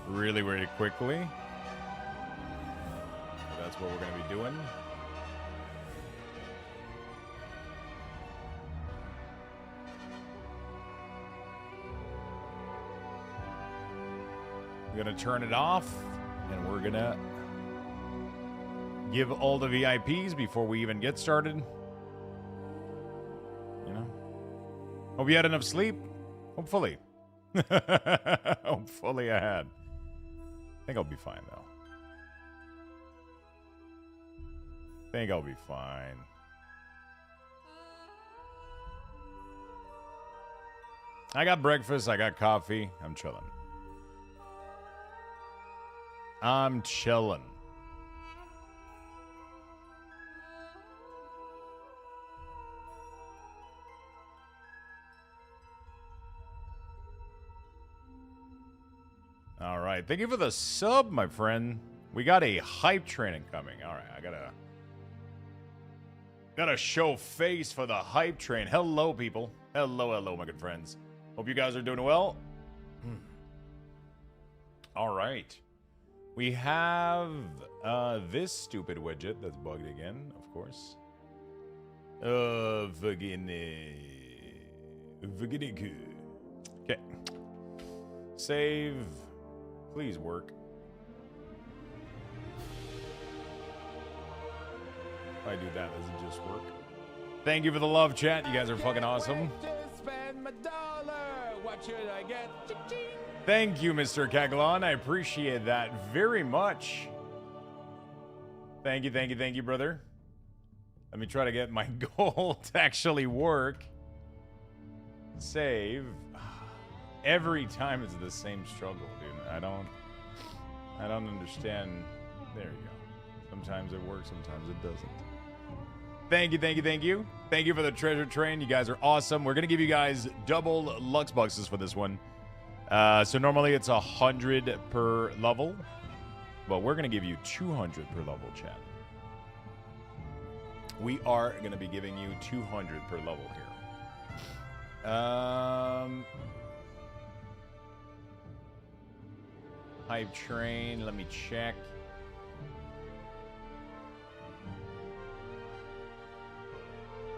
really, really quickly. So that's what we're going to be doing. We're going to turn it off, and we're going to give all the VIPs before we even get started. You know? Hope you had enough sleep. Hopefully. Hopefully I had. I think I'll be fine, though. Think I'll be fine. I got breakfast. I got coffee. I'm chilling. I'm chilling. All right. Thank you for the sub, my friend. We got a hype training coming. All right. I gotta show face for the hype train. Hello, people. Hello, my good friends. Hope you guys are doing well. All right. We have this stupid widget that's bugged again, of course. Okay. Save. Please work. If I do that, does it just work? Thank you for the love, chat. You guys are fucking awesome. What should I get? Thank you, Mr. Kagalon. I appreciate that very much. Thank you, brother. Let me try to get my goal to actually work. Save. Every time it's the same struggle, dude. I don't understand. There you go. Sometimes it works, sometimes it doesn't. Thank you. Thank you for the treasure train. You guys are awesome. We're gonna give you guys double Lux boxes for this one. So normally it's 100 per level, but we're gonna give you 200 per level, chat. We are gonna be giving you 200 per level here. Hype train, let me check.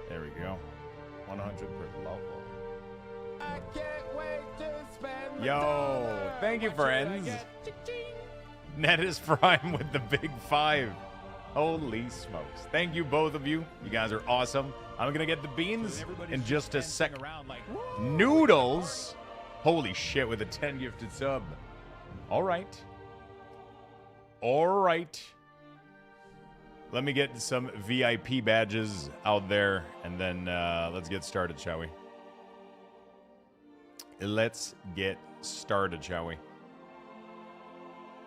There we go. 100 per level. I can't wait to spend Yo, thank you, friends. Net is Prime with the big 5. Holy smokes. Thank you, both of you. You guys are awesome. I'm going to get the beans in just a second. Like, Noodles. Holy shit, with a 10 gifted sub. All right. Let me get some VIP badges out there, and then let's get started, shall we? Let's get started, shall we?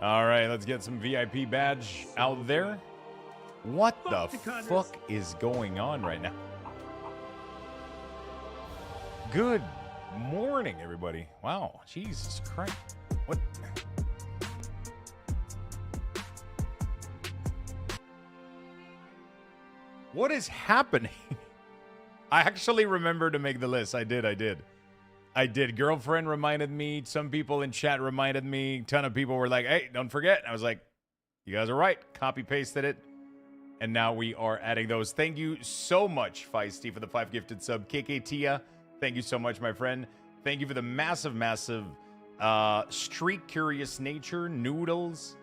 All right, let's get some VIP badge out there. What the fuck is going on right now? Good morning, everybody. Wow, Jesus Christ. What? What is happening? I actually remember to make the list. I did. Girlfriend reminded me. Some people in chat reminded me. A ton of people were like, hey, don't forget. I was like, you guys are right. Copy pasted it. And now we are adding those. Thank you so much, Feisty, for the 5 gifted sub. KK Tia, thank you so much, my friend. Thank you for the massive Street Curious Nature Noodles.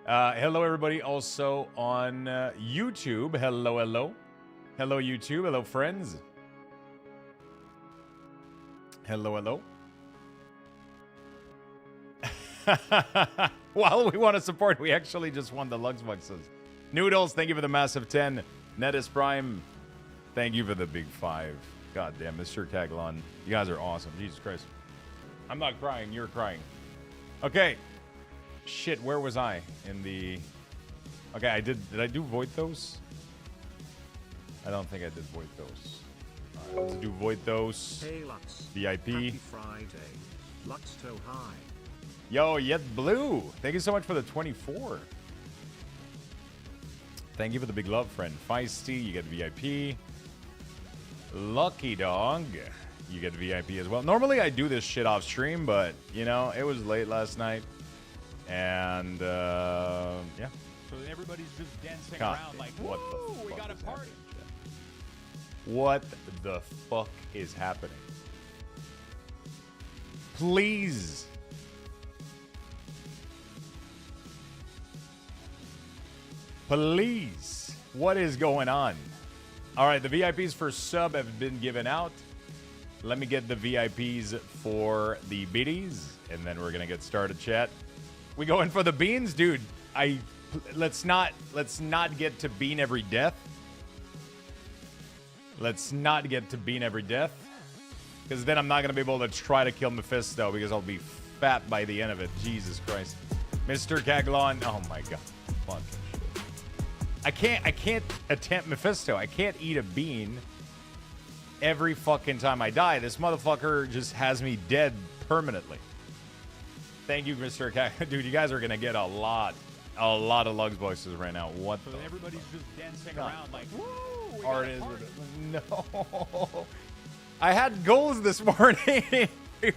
Hello, everybody. Also on YouTube. Hello, YouTube. Hello, friends. Hello. While we want to support, we actually just won the Lux boxes. Noodles, thank you for the massive 10. Netis Prime, thank you for the big 5. God damn, Mr. Kaglon. You guys are awesome. Jesus Christ. I'm not crying. You're crying. Okay. Shit, where was I in the... Okay, I did I do void those? I don't think I did void those. All right, let's do void those. Hey Lux. VIP. Happy Friday. Lux to high. Yo, Yet Blue. Thank you so much for the 24. Thank you for the big love, friend. Feisty, you get VIP. Lucky Dog, you get VIP as well. Normally I do this shit off stream, but, you know, it was late last night. And yeah. So everybody's just dancing God, around like, what the woo, we fuck got a is party. happening, chat? What the fuck is happening? Please. Please. What is going on? All right, the VIPs for sub have been given out. Let me get the VIPs for the biddies, and then we're gonna get started, chat. We going for the beans, dude. Let's not get to bean every death. Let's not get to bean every death, because then I'm not gonna be able to try to kill Mephisto because I'll be fat by the end of it. Jesus Christ, Mr. Caglon. Oh my God, fucking shit. I can't attempt Mephisto. I can't eat a bean every fucking time I die. This motherfucker just has me dead permanently. Thank you, Mr. Cat. Dude, you guys are gonna get a lot of lugs voices right now. What So the everybody's fuck? just dancing around like, woo, we got Art a is party. no. I had goals this morning. we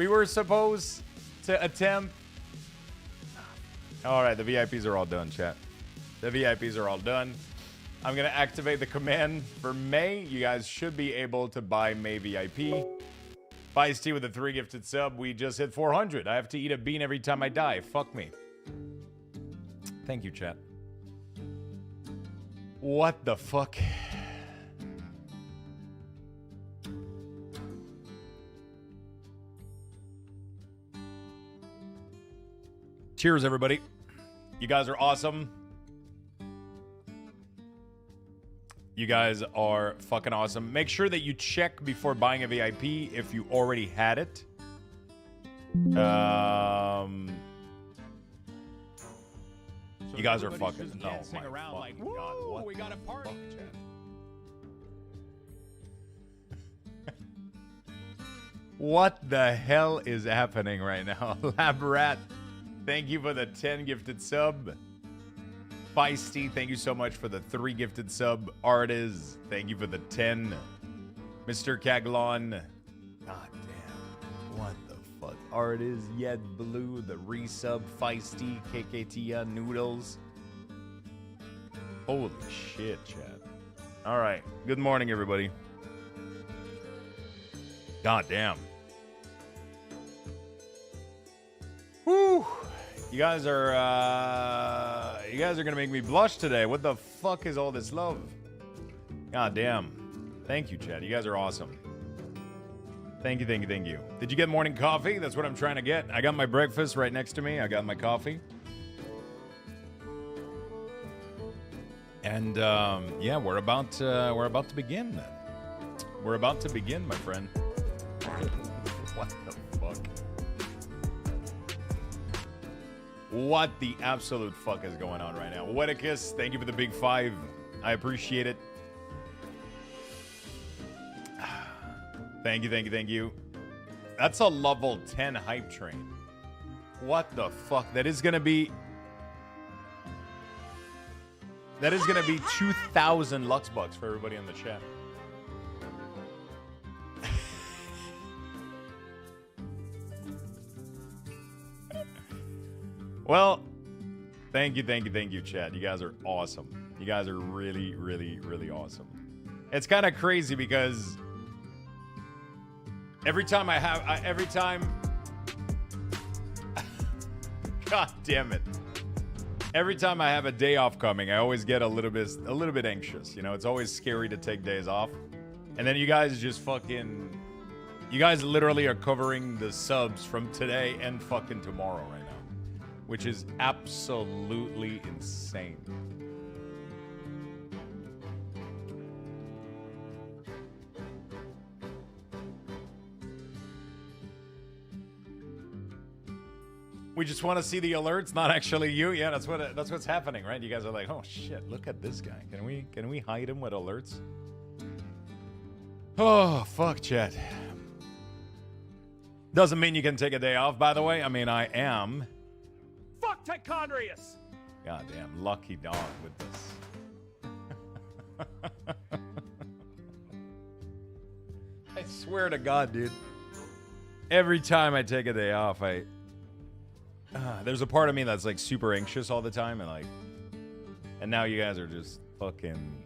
were supposed to attempt. All right, the VIPs are all done, chat. The VIPs are all done. I'm gonna activate the command for May. You guys should be able to buy May VIP. Feisty with a 3 gifted sub. We just hit 400. I have to eat a bean every time I die. Fuck me. Thank you, chat. What the fuck? Cheers, everybody. You guys are awesome. You guys are fucking awesome. Make sure that you check before buying a VIP if you already had it. You guys are everybody's fucking just no, dancing my around like, fucking woo, God, what we got a the party. fuck, chat? What the hell is happening right now? Lab Rat, thank you for the 10 gifted sub. Feisty, thank you so much for the 3 gifted sub. Artiz, thank you for the 10. Mr. Caglon, god damn, what the fuck? Artiz, Yed Blue, the resub, Feisty, KKT Noodles. Holy shit, chat. All right, good morning, everybody. God damn. Whew. You guys are gonna make me blush today. What the fuck is all this love? God damn. Thank you, Chad. You guys are awesome. Thank you, thank you, thank you. Did you get morning coffee? That's what I'm trying to get. I got my breakfast right next to me. I got my coffee. And yeah, we're about to begin then. We're about to begin, my friend. What the fuck? What the absolute fuck is going on right now? Weticus, thank you for the big 5. I appreciate it. Thank you, thank you, thank you. That's a level 10 hype train. What the fuck? That is gonna be 2,000 Lux bucks for everybody in the chat. Well, thank you, Chad. You guys are awesome. You guys are really, really, really awesome. It's kind of crazy because every time God damn it. Every time I have a day off coming, I always get a little bit anxious. You know, it's always scary to take days off. And then you guys literally are covering the subs from today and fucking tomorrow right now, which is absolutely insane. We just want to see the alerts, not actually you. Yeah, that's what's happening, right? You guys are like, oh shit, look at this guy. Can we hide him with alerts? Oh fuck, chat. Doesn't mean you can take a day off, by the way. I mean, I am. Fuck Tichondrius! Goddamn lucky dog with this. I swear to God, dude. Every time I take a day off, there's a part of me that's like super anxious all the time, and now you guys are just fucking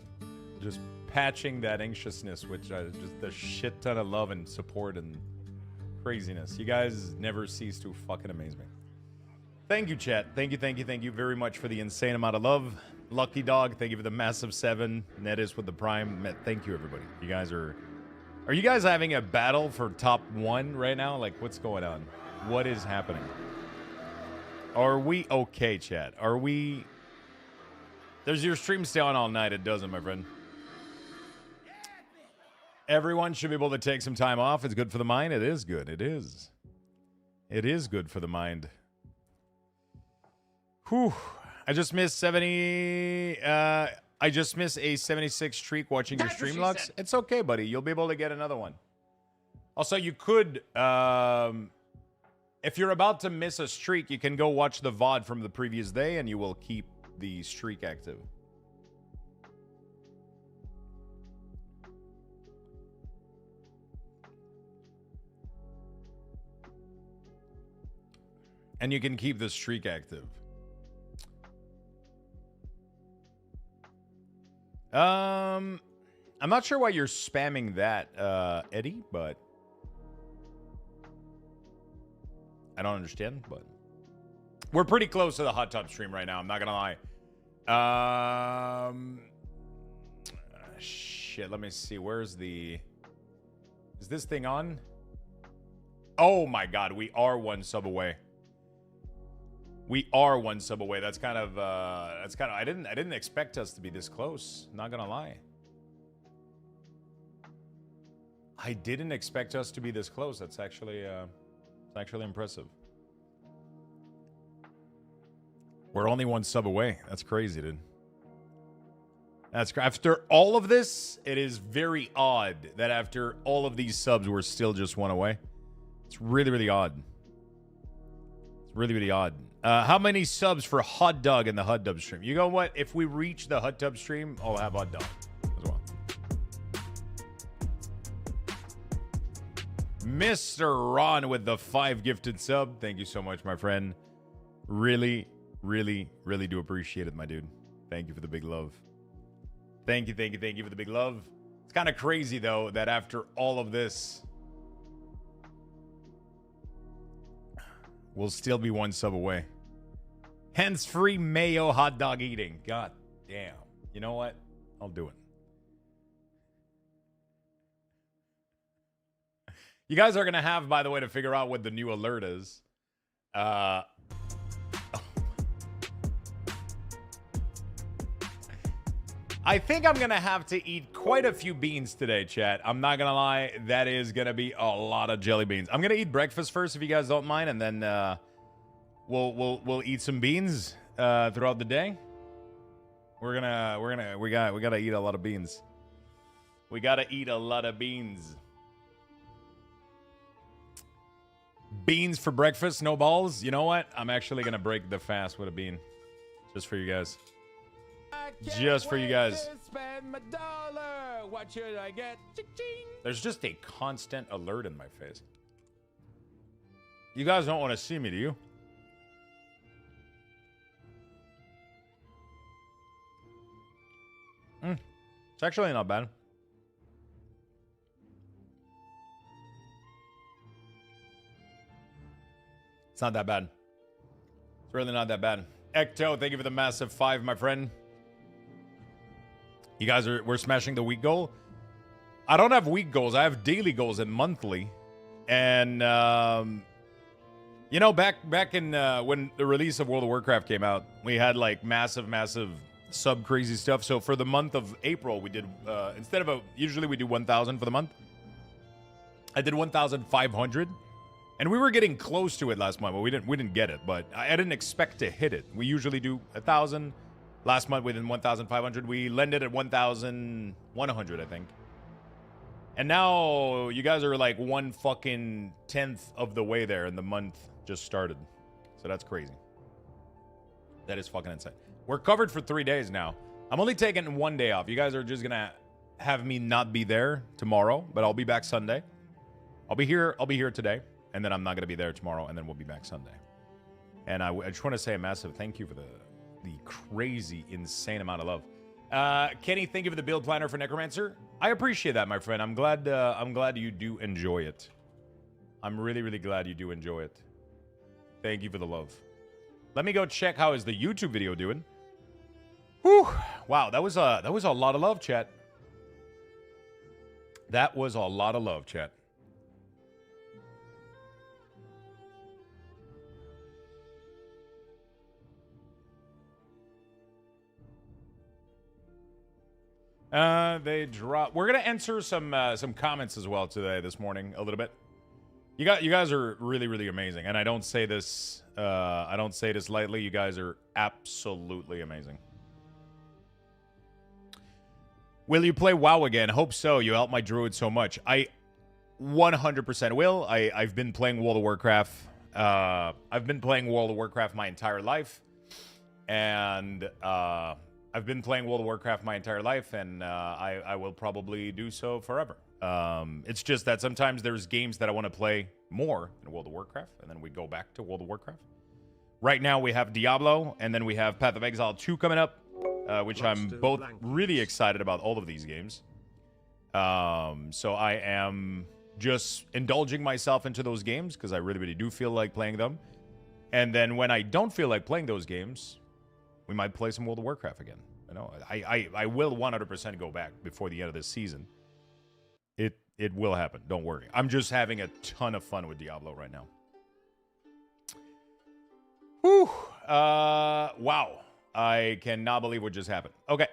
just patching that anxiousness, which just a shit ton of love and support and craziness. You guys never cease to fucking amaze me. Thank you, chat. Thank you very much for the insane amount of love. Lucky Dog, thank you for the massive 7. Netis with the prime. Thank you, everybody. You guys are you guys having a battle for top 1 right now? Like, what's going on? What is happening? Are we okay, chat? Are we... Does your stream stay on all night? It doesn't, my friend. Everyone should be able to take some time off. It's good for the mind. It is good. It is. It is good for the mind. Whew. I just missed 70... I just missed a 76 streak watching your stream, Lux. It's okay, buddy. You'll be able to get another one. Also, you could... if you're about to miss a streak, you can go watch the VOD from the previous day, and you will keep the streak active. And you can keep the streak active. I'm not sure why you're spamming that, Eddie, but I don't understand, but we're pretty close to the hot tub stream right now. I'm not gonna lie. Shit, let me see. Where's the... Is this thing on? Oh my god, we are 1 sub away. We are 1 sub away. That's kind of I didn't expect us to be this close. Not gonna lie. I didn't expect us to be this close. That's actually it's actually impressive. We're only 1 sub away. That's crazy, dude. That's after all of this, it is very odd that after all of these subs, we're still just 1 away. It's really, really odd. It's really, really odd. How many subs for Hot Dog in the Hot Dub stream? You know what? If we reach the Hot Dub stream, I'll have Hot Dog as well. Mr. Ron with the 5 gifted sub. Thank you so much, my friend. Really, really, really do appreciate it, my dude. Thank you for the big love. Thank you for the big love. It's kind of crazy, though, that after all of this, we'll still be 1 sub away. Hence free mayo hot dog eating. God damn. You know what? I'll do it. You guys are going to have, by the way, to figure out what the new alert is. I think I'm going to have to eat quite a few beans today, chat. I'm not going to lie. That is going to be a lot of jelly beans. I'm going to eat breakfast first, if you guys don't mind, and then we'll eat some beans throughout the day. We got to eat a lot of beans. We got to eat a lot of beans. Beans for breakfast, no balls. You know what? I'm actually going to break the fast with a bean. Just for you guys. Just for you guys. Spend my dollar. What should I get? Ching-ching. There's just a constant alert in my face. You guys don't want to see me, do you? It's actually not bad. It's not that bad. It's really not that bad. Ecto, thank you for the massive 5, my friend. You guys we're smashing the week goal. I don't have week goals. I have daily goals and monthly. And you know, back in when the release of World of Warcraft came out, we had like massive sub crazy stuff. So for the month of April, we did instead of usually we do 1,000 for the month. I did 1,500, and we were getting close to it last month, but we didn't get it. But I didn't expect to hit it. We usually do 1,000. Last month we did 1,500. We landed at 1,100, I think. And now you guys are like 1/10 of the way there, and the month just started. So that's crazy. That is fucking insane. We're covered for 3 days now. I'm only taking 1 day off. You guys are just gonna have me not be there tomorrow, but I'll be back Sunday. I'll be here today, and then I'm not gonna be there tomorrow, and then we'll be back Sunday. And I just want to say a massive thank you for the crazy, insane amount of love. Kenny, thank you for the build planner for Necromancer. I appreciate that, my friend. I'm glad you do enjoy it. I'm really, really glad you do enjoy it. Thank you for the love. Let me go check how is the YouTube video doing. Whew. Wow, that was a lot of love, chat. That was a lot of love, chat. They drop. We're gonna answer some comments as well today, this morning, a little bit. You guys are really, really amazing, and I don't say this lightly. You guys are absolutely amazing. Will you play WoW again? Hope so. You helped my druid so much. I 100% will. I've been playing World of Warcraft. I've been playing World of Warcraft my entire life, and I've been playing World of Warcraft my entire life, and I will probably do so forever. It's just that sometimes there's games that I want to play more in World of Warcraft, and then we go back to World of Warcraft. Right now we have Diablo, and then we have Path of Exile 2 coming up, which I'm both really excited about, all of these games. So I am just indulging myself into those games because I really, really do feel like playing them. And then when I don't feel like playing those games, we might play some World of Warcraft again. You know, I will 100% go back before the end of this season. It will happen. Don't worry. I'm just having a ton of fun with Diablo right now. Whew. Wow. I cannot believe what just happened. Okay.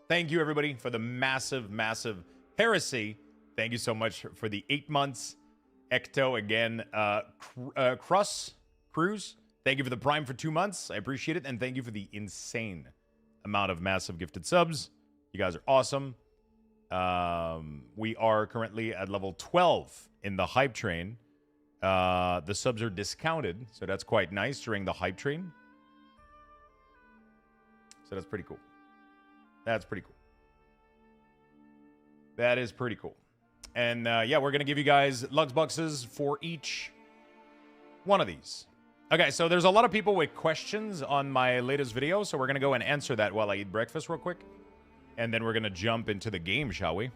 Thank you, everybody, for the massive, massive heresy. Thank you so much for the 8 months. Ecto again. Cruz. Thank you for the Prime for 2 months. I appreciate it. And thank you for the insane amount of massive gifted subs. You guys are awesome. We are currently at level 12 in the hype train. The subs are discounted, so that's quite nice during the hype train. So that's pretty cool. That's pretty cool. That is pretty cool. And yeah, we're going to give you guys Lux Boxes for each one of these. Okay, so there's a lot of people with questions on my latest video, so we're going to go and answer that while I eat breakfast real quick. And then we're going to jump into the game, shall we?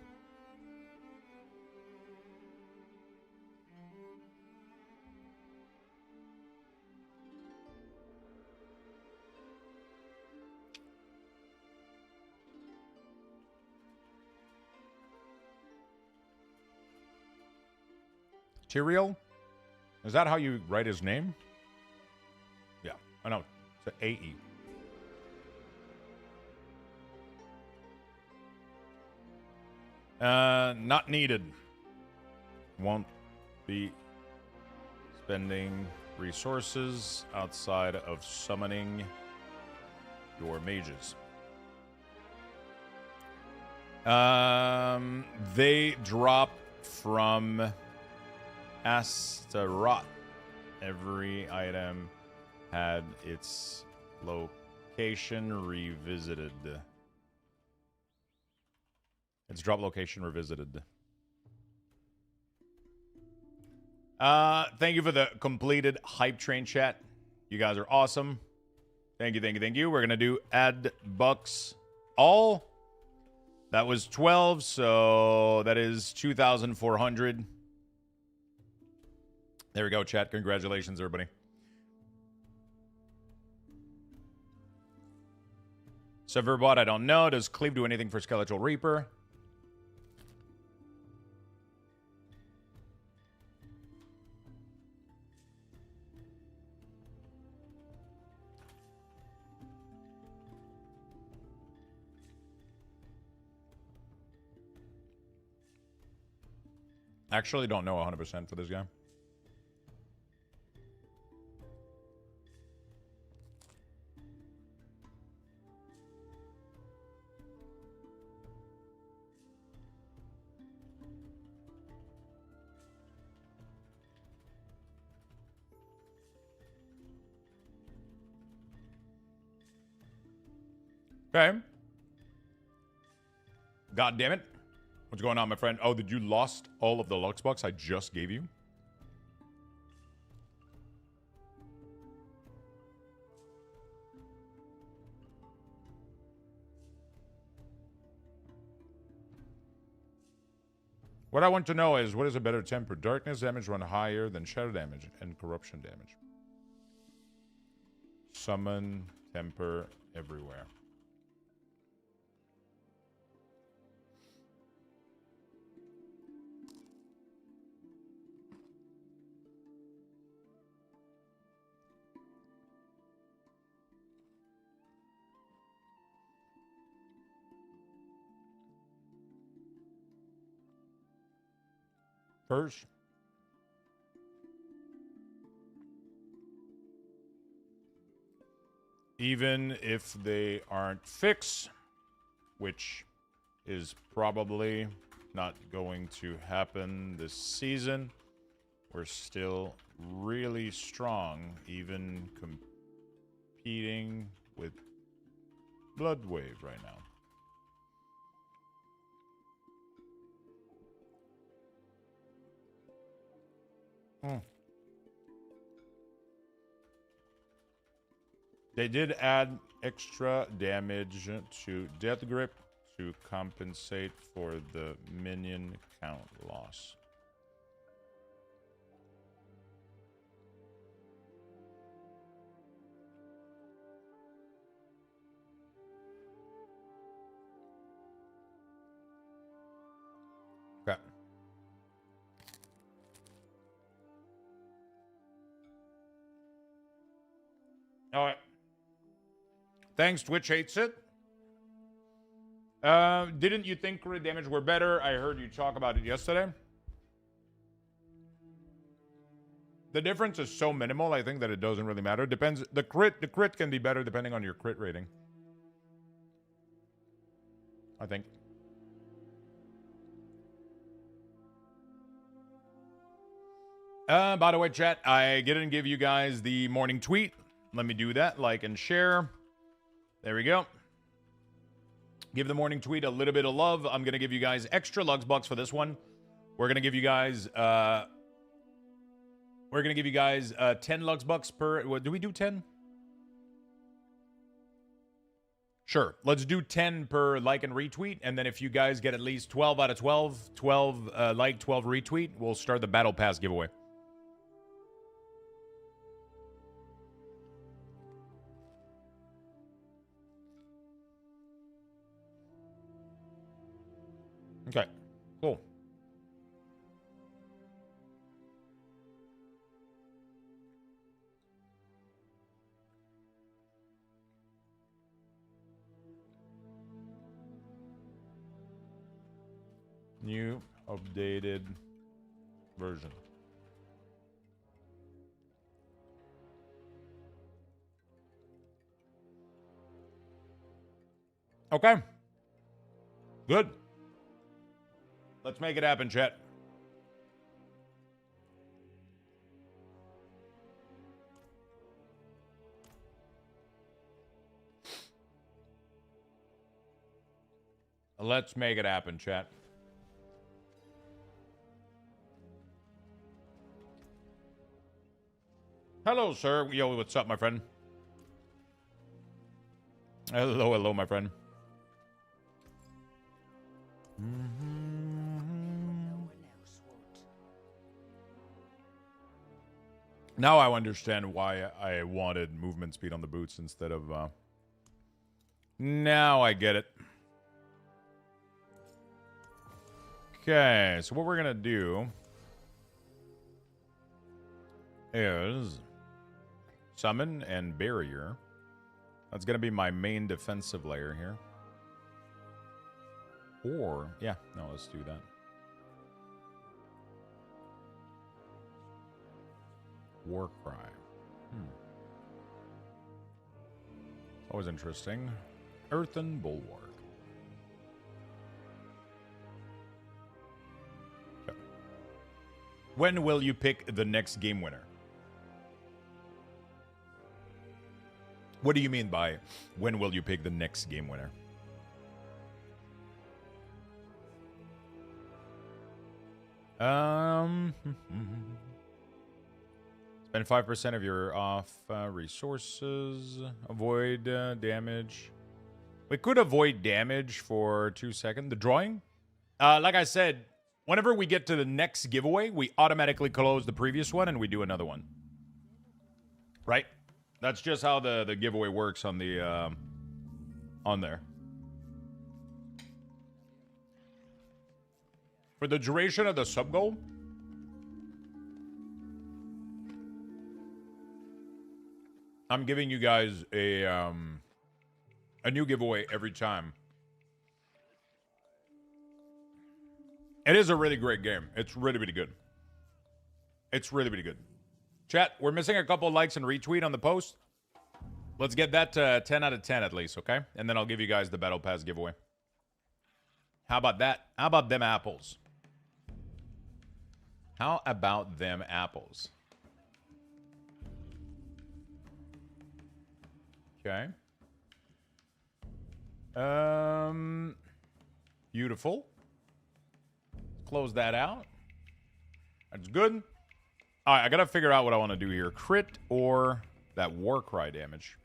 Tyrael? Is that how you write his name? Yeah, I know. It's an A-E. Not needed. Won't be spending resources outside of summoning your mages. They drop from Astaroth. Every item had its location revisited. Its drop location revisited. Thank you for the completed hype train chat. You guys are awesome. Thank you, thank you, thank you. We're going to do add bucks all. That was 12, so that is 2,400. There we go, chat. Congratulations, everybody. Severbot, I don't know. Does Cleave do anything for Skeletal Reaper? Actually, don't know 100% for this guy. Okay. God damn it. What's going on, my friend? Oh, did you lost all of the Lux Box I just gave you? What I want to know is, what is a better temper? Darkness damage run higher than shadow damage and corruption damage. Summon, temper, everywhere. First, even if they aren't fixed, which is probably not going to happen this season, we're still really strong, even competing with Bloodwave right now. They did add extra damage to Death Grip to compensate for the minion count loss. Okay. All right. Thanks, Twitch hates it. Didn't you think crit damage were better? I heard you talk about it yesterday. The difference is so minimal, I think that it doesn't really matter. Depends. The crit can be better depending on your crit rating. I think. By the way, chat, I didn't give you guys the morning tweet. Let me do that. Like and share. There we go. Give the morning tweet a little bit of love. I'm going to give you guys extra Lugs bucks for this one. We're going to give you guys 10 Lugs bucks per. What, do we do 10? Sure. Let's do 10 per like and retweet. And then if you guys get at least 12 out of 12, 12 like, 12 retweet, we'll start the Battle Pass giveaway. Okay, cool. New updated version. Okay. Good. Let's make it happen, chat. Let's make it happen, chat. Hello, sir. Yo, what's up, my friend? Hello, hello, my friend. Now I understand why I wanted movement speed on the boots instead of... Now I get it. Okay, so what we're going to do is summon and barrier. That's going to be my main defensive layer here. Or, yeah, no, let's do that. Warcry. Always interesting. Earthen Bulwark. Okay. When will you pick the next game winner? What do you mean by when will you pick the next game winner? Spend 5% of your off resources. Avoid damage. We could avoid damage for 2 seconds. The drawing? Like I said, Whenever we get to the next giveaway, we automatically close the previous one and we do another one. Right? That's just how the giveaway works on the on there. For the duration of the sub goal, I'm giving you guys a new giveaway every time. It is a really great game. It's really, really good. It's really, really good. Chat, we're missing a couple likes and retweet on the post. Let's get that to 10 out of 10 at least, okay? And then I'll give you guys the Battle Pass giveaway. How about that? How about them apples? How about them apples? Okay. Beautiful. Close that out. That's good. All right, I gotta figure out what I want to do here. Crit or that war cry damage.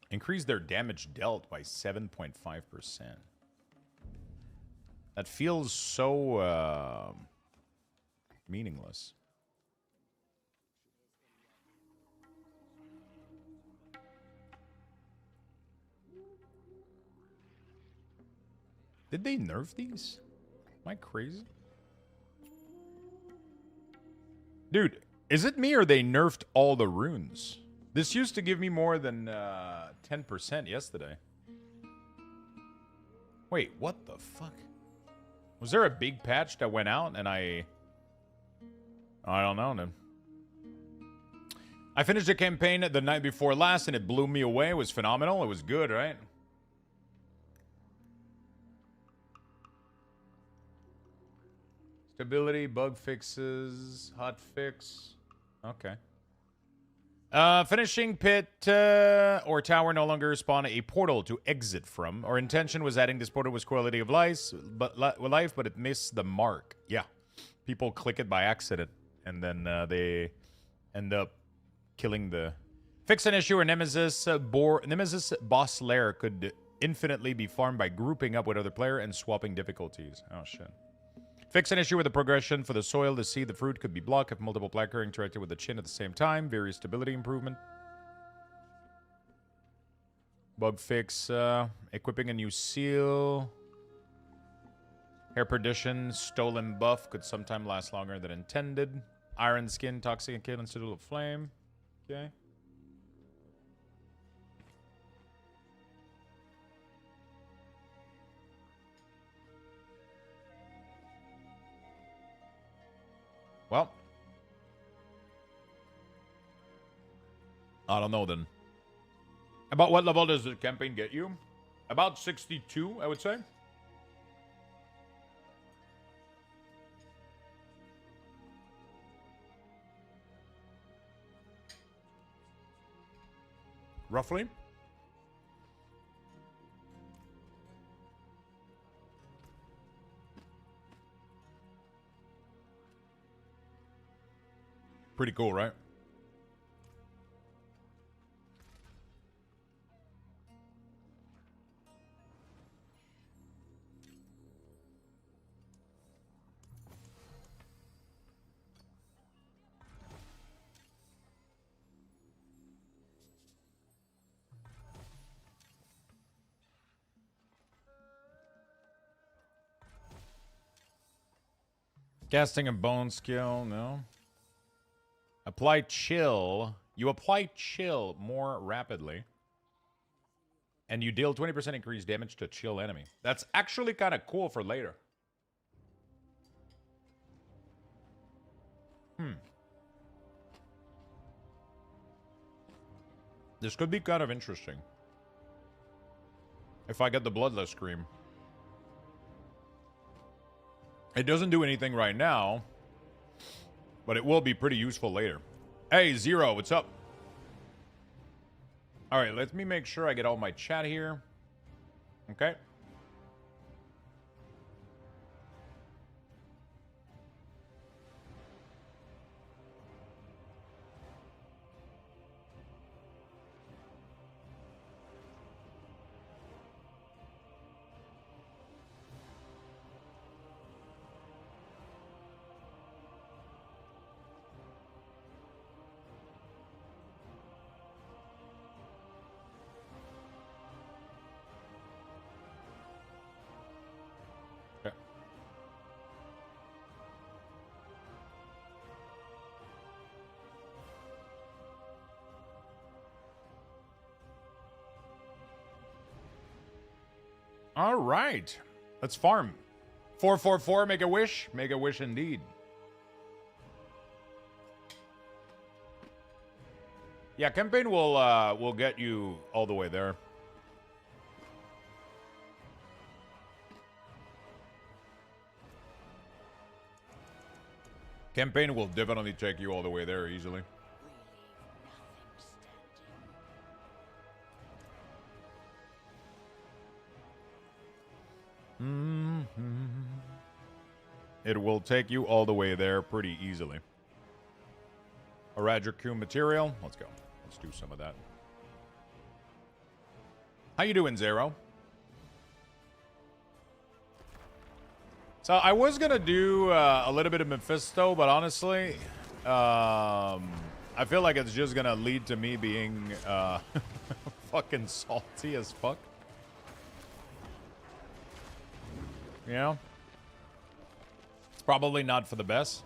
Increase their damage dealt by 7.5%. That feels so meaningless. Did they nerf these? Am I crazy? Dude, is it me or they nerfed all the runes? This used to give me more than 10% yesterday. Wait, what the fuck? Was there a big patch that went out and I don't know, then. I finished the campaign the night before last and it blew me away. It was phenomenal. It was good, right? Stability, bug fixes, hot fix. Okay. Finishing pit or tower no longer spawn a portal to exit from. Our intention was adding this portal with quality of life, but it missed the mark. Yeah. People click it by accident, and then they end up killing the... Fix an issue where Nemesis boss lair could infinitely be farmed by grouping up with other player and swapping difficulties. Oh, shit. Fix an issue with the progression for the soil. The seed, the fruit could be blocked if multiple player interacted with the chin at the same time. Various stability improvement. Bug fix. Equipping a new seal. Hair perdition. Stolen buff could sometime last longer than intended. Iron skin. Toxic and kill instead of flame. Okay. Well, I don't know then. About what level does the campaign get you? About 62, I would say. Roughly. Pretty cool, right? Casting a bone skill, no. Apply chill. You apply chill more rapidly. And you deal 20% increased damage to chill enemy. That's actually kind of cool for later. This could be kind of interesting. If I get the Bloodless Scream. It doesn't do anything right now. But it will be pretty useful later. Hey, Zero, what's up? All right, let me make sure I get all my chat here. Okay. All right. Let's farm. 444, make a wish. Make a wish indeed. Yeah, campaign will get you all the way there. Campaign will definitely take you all the way there easily. It will take you all the way there pretty easily. A Radric material. Let's go. Let's do some of that. How you doing, Zero? So I was gonna do a little bit of Mephisto, but honestly, I feel like it's just gonna lead to me being fucking salty as fuck. You know? It's probably not for the best.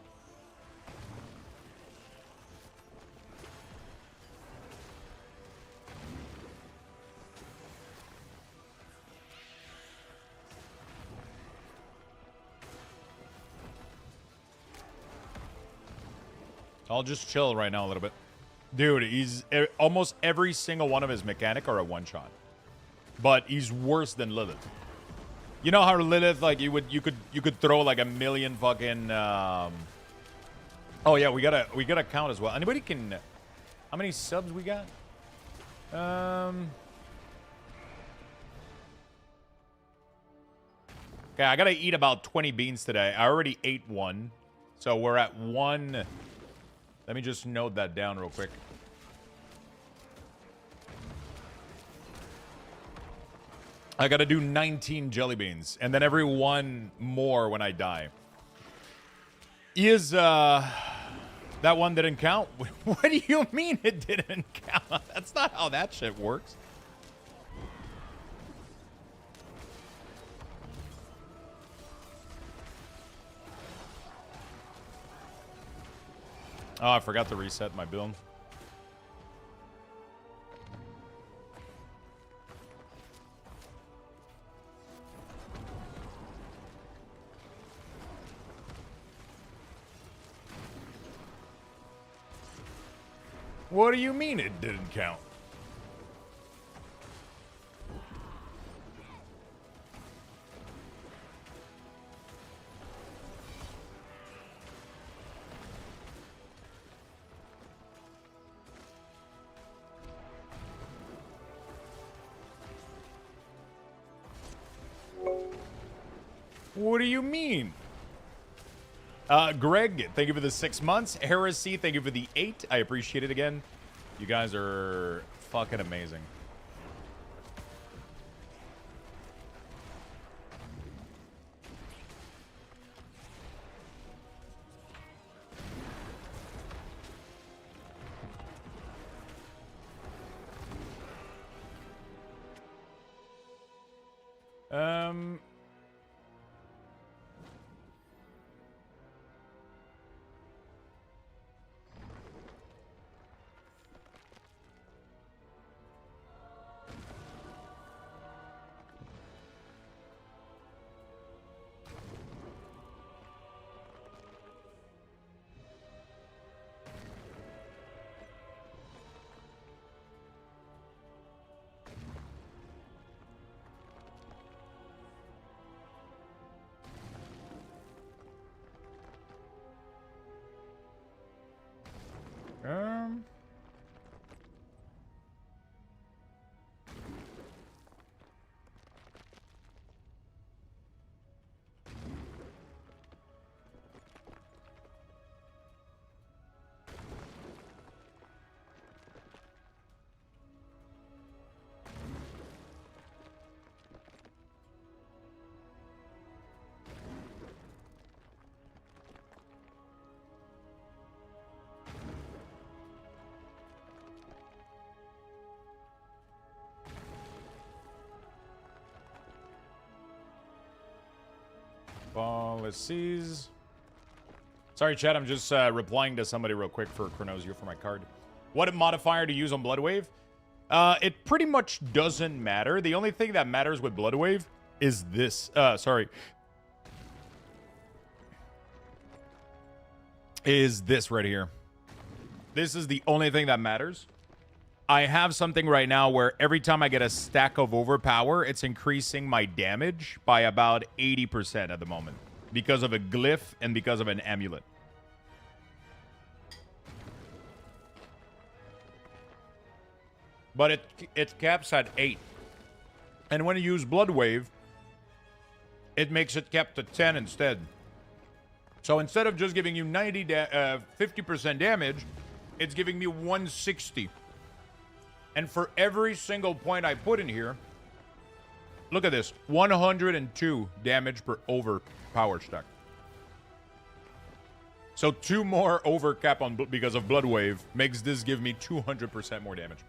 I'll just chill right now a little bit. Dude, he's almost every single one of his mechanic are a one-shot. But he's worse than Lilith. You know how Lilith, like, you could throw like a million fucking oh yeah, we gotta count as well. Anybody can, how many subs we got? Okay, I gotta eat about 20 beans today. I already ate one. So we're at one. Let me just note that down real quick. I gotta do 19 jelly beans, and then every one more when I die. Is that one didn't count? What do you mean it didn't count? That's not how that shit works. Oh, I forgot to reset my build. What do you mean it didn't count? What do you mean? Greg, thank you for the 6 months. Heresy, thank you for the 8. I appreciate it again. You guys are fucking amazing. Policies. Sorry, chat. I'm just replying to somebody real quick for Chronosio for my card. What modifier to use on Bloodwave? It pretty much doesn't matter. The only thing that matters with Bloodwave is this. Is this right here. This is the only thing that matters. I have something right now where every time I get a stack of overpower, it's increasing my damage by about 80% at the moment because of a glyph and because of an amulet. But it caps at 8. And when you use Blood Wave, it makes it capped to 10 instead. So instead of just giving you 50% damage, it's giving me 160. And for every single point I put in here, look at this, 102 damage per overpower stack. So 2 more overcap on because of Blood Wave makes this give me 200% more damage.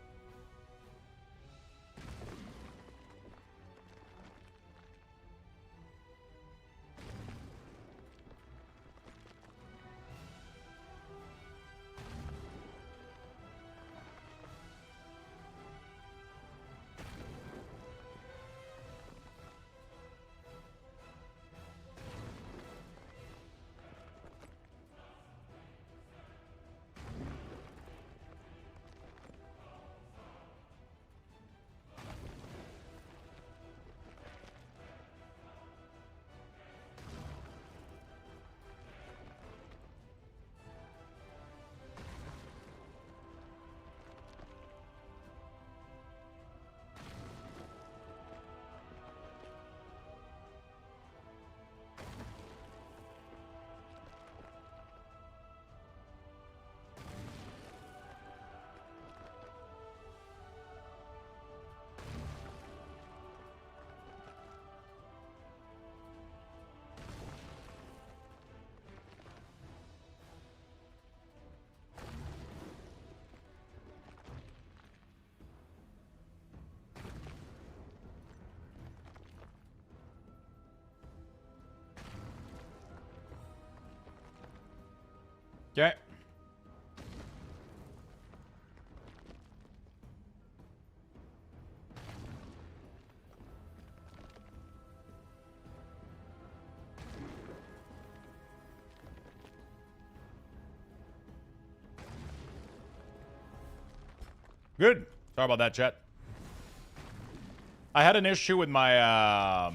Okay. Good. Sorry about that, chat. I had an issue with my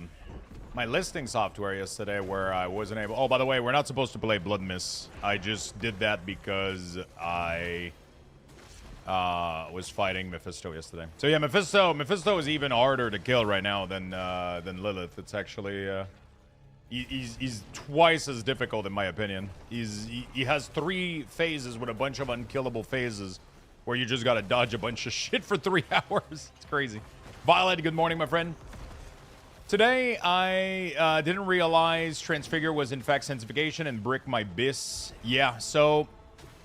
my listing software yesterday where I wasn't able... Oh, by the way, we're not supposed to play Blood Miss. I just did that because I was fighting Mephisto yesterday. So yeah, Mephisto is even harder to kill right now than Lilith. It's actually... He's twice as difficult in my opinion. He has 3 phases with a bunch of unkillable phases where you just gotta dodge a bunch of shit for 3 hours. It's crazy. Violet, good morning, my friend. Today, I didn't realize Transfigure was in fact Sanctification and Brick my Bis. Yeah, so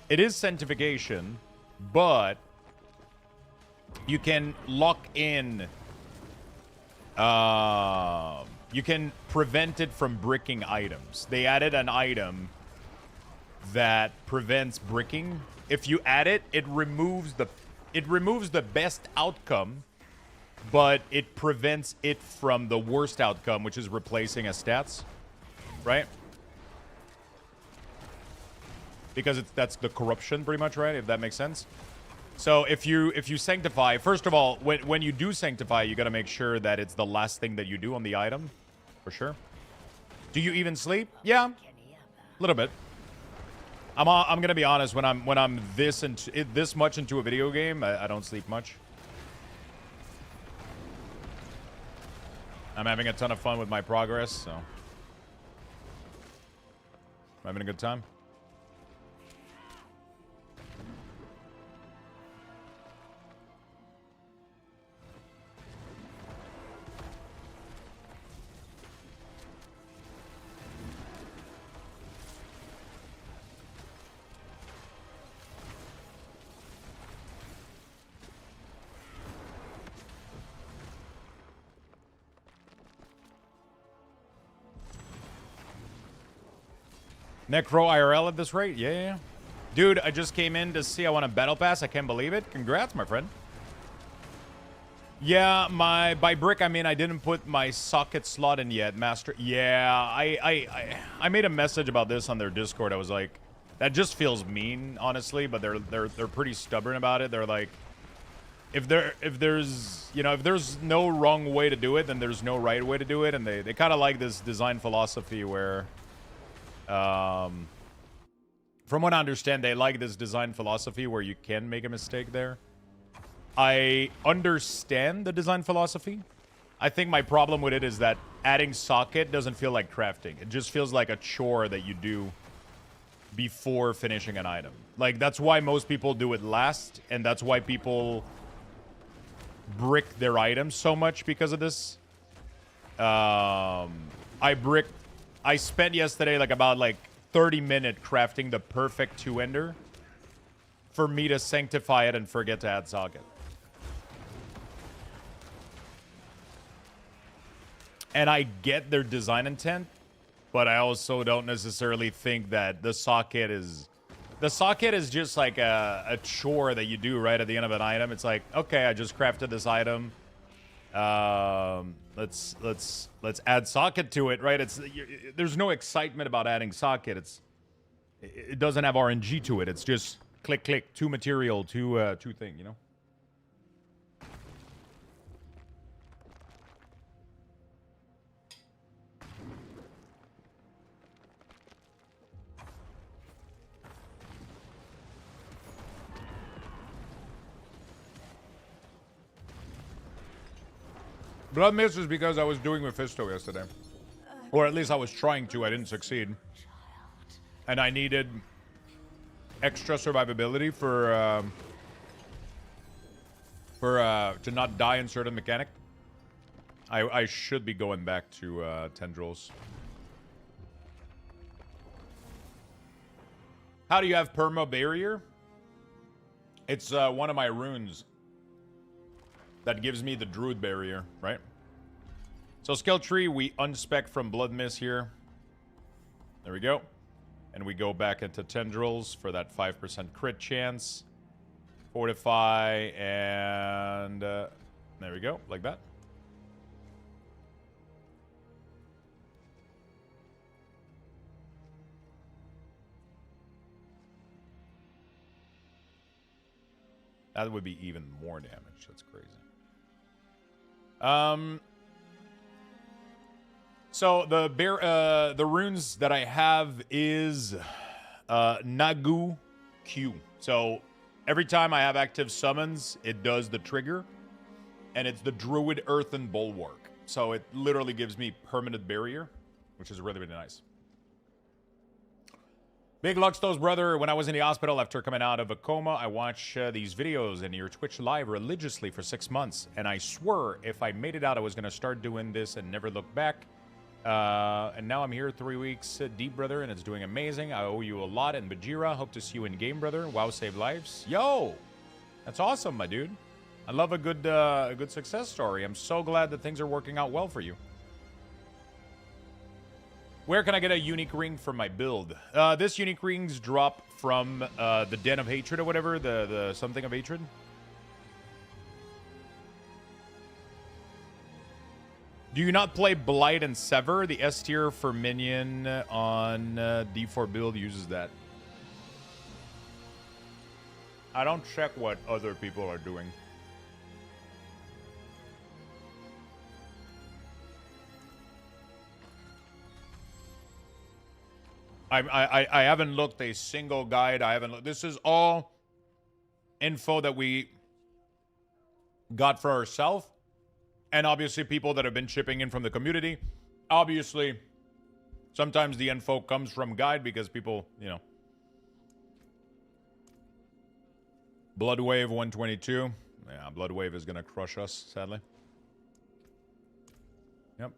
it is Sanctification, but you can lock in... you can prevent it from bricking items. They added an item that prevents bricking. If you add it, it removes the best outcome, but it prevents it from the worst outcome, which is replacing a stats, right? Because that's the corruption, pretty much, right? If that makes sense. So if you sanctify, first of all, when you do sanctify, you got to make sure that it's the last thing that you do on the item, for sure. Do you even sleep? Yeah, a little bit. I'm gonna be honest. When I'm this much into a video game, I don't sleep much. I'm having a ton of fun with my progress, so I'm having a good time. Necro IRL at this rate? Yeah. Dude, I just came in to see I want a battle pass. I can't believe it. Congrats, my friend. Yeah, by brick I mean I didn't put my socket slot in yet, master. Yeah, I made a message about this on their Discord. I was like, that just feels mean, honestly, but they're pretty stubborn about it. They're like, if there's no wrong way to do it, then there's no right way to do it, and they kind of like this design philosophy where, from what I understand, they like this design philosophy where you can make a mistake there. I understand the design philosophy. I think my problem with it is that adding socket doesn't feel like crafting. It just feels like a chore that you do before finishing an item. Like, that's why most people do it last, and that's why people brick their items so much because of this. I spent yesterday about 30-minute crafting the perfect two-ender for me to sanctify it and forget to add socket. And I get their design intent, but I also don't necessarily think that the socket is just like a chore that you do right at the end of an item. It's like, okay, I just crafted this item. Let's add socket to it, right? There's no excitement about adding socket. It doesn't have RNG to it. It's just click click, two material, two thing, you know? Blood Mist is because I was doing Mephisto yesterday. Or at least I was trying to. I didn't succeed. And I needed extra survivability to not die in certain mechanic. I should be going back to Tendrils. How do you have perma barrier? It's one of my runes that gives me the Druid barrier, right? So skill tree, we unspec from Blood Mist here. There we go. And we go back into Tendrils for that 5% crit chance. Fortify, and there we go, like that. That would be even more damage. That's crazy. So the runes that I have is Nagu Q. So every time I have active summons, it does the trigger, and it's the Druid Earthen Bulwark. So it literally gives me permanent barrier, which is really, really nice. Big Luxto's brother, when I was in the hospital after coming out of a coma, I watched these videos and your Twitch live religiously for 6 months. And I swore if I made it out, I was going to start doing this and never look back. And now I'm here 3 weeks deep, brother, and it's doing amazing. I owe you a lot. And Bajira, hope to see you in game, brother. WoW save lives. Yo! That's awesome, my dude. I love a good success story. I'm so glad that things are working out well for you. Where can I get a unique ring for my build? This unique rings drop from the Den of Hatred or whatever, the something of hatred. Do you not play Blight and Sever? The S tier for Minion on D4 build uses that. I don't check what other people are doing. I haven't looked a single guide. I haven't looked. This is all info that we got for ourselves. And obviously people that have been chipping in from the community. Obviously, sometimes the info comes from guide because people, you know. Bloodwave 122. Yeah, Bloodwave is going to crush us, sadly. Yep.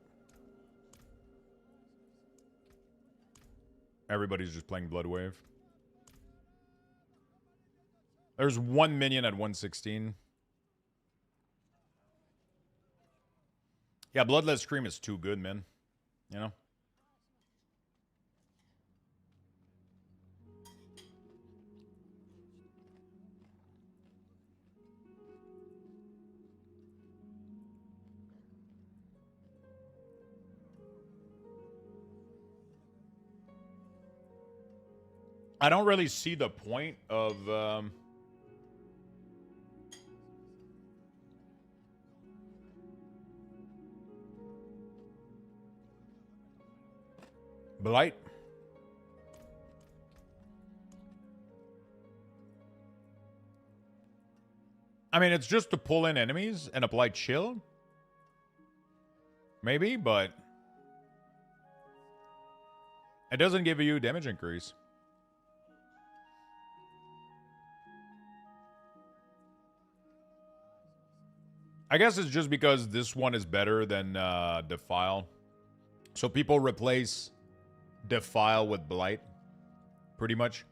Everybody's just playing Bloodwave. There's one minion at 116. Yeah, Bloodless Scream is too good, man. You know? I don't really see the point of Blight. I mean, it's just to pull in enemies and apply chill. Maybe, but it doesn't give you damage increase. I guess it's just because this one is better than Defile. So people replace Defile with Blight, pretty much.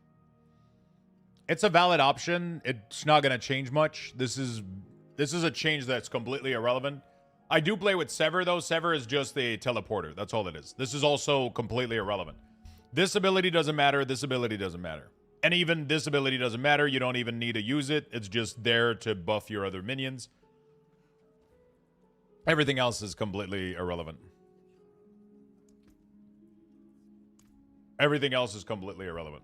It's a valid option. It's not going to change much. This is a change that's completely irrelevant. I do play with Sever, though. Sever is just a teleporter. That's all it is. This is also completely irrelevant. This ability doesn't matter. This ability doesn't matter. And even this ability doesn't matter. You don't even need to use it. It's just there to buff your other minions. Everything else is completely irrelevant. Everything else is completely irrelevant.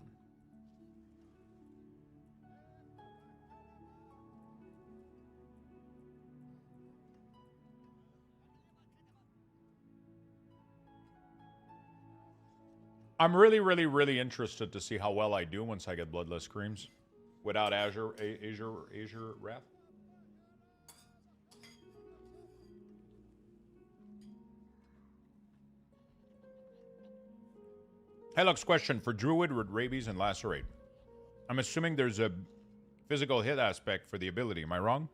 I'm really, really, really interested to see how well I do once I get Bloodless Screams without Azure Wrath. Helix question for Druid with Rabies and Lacerate. I'm assuming there's a physical hit aspect for the ability. Am I wrong?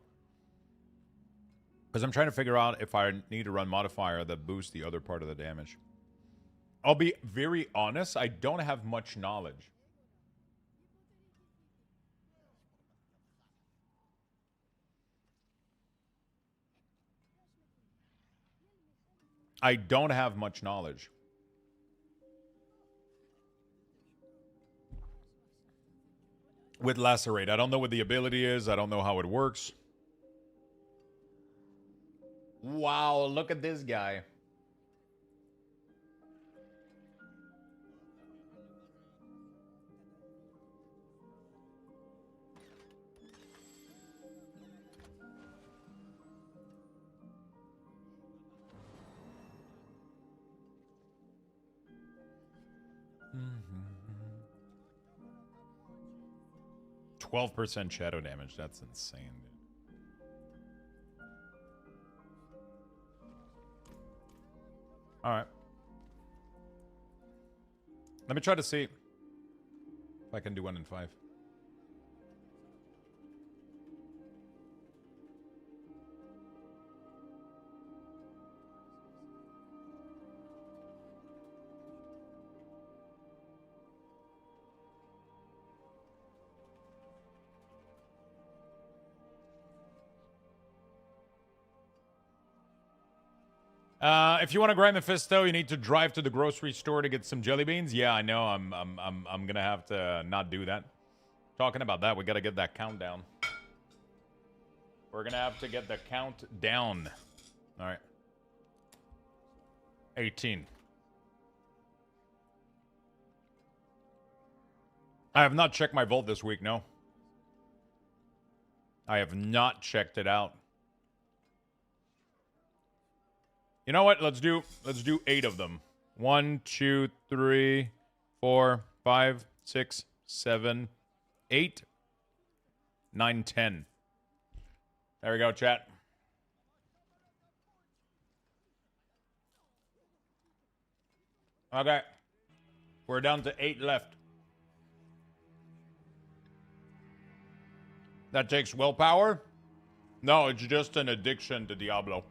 Because I'm trying to figure out if I need to run modifier that boosts the other part of the damage. I'll be very honest, I don't have much knowledge. I don't have much knowledge. With Lacerate, I don't know what the ability is. I don't know how it works. Wow, look at this guy. Mm-hmm. 12% shadow damage. That's insane, dude. All right. Let me try to see if I can do 1 in 5. If you want to grind Mephisto, you need to drive to the grocery store to get some jelly beans. Yeah, I know. I'm gonna have to not do that. Talking about that, we gotta get that count down. We're gonna have to get the count down. All right. 18. I have not checked my vault this week. No. I have not checked it out. You know what? Let's do 8 of them. 1, 2, 3, 4, 5, 6, 7, 8, 9, 10. There we go, chat. Okay. We're down to 8 left. That takes willpower? No, it's just an addiction to Diablo.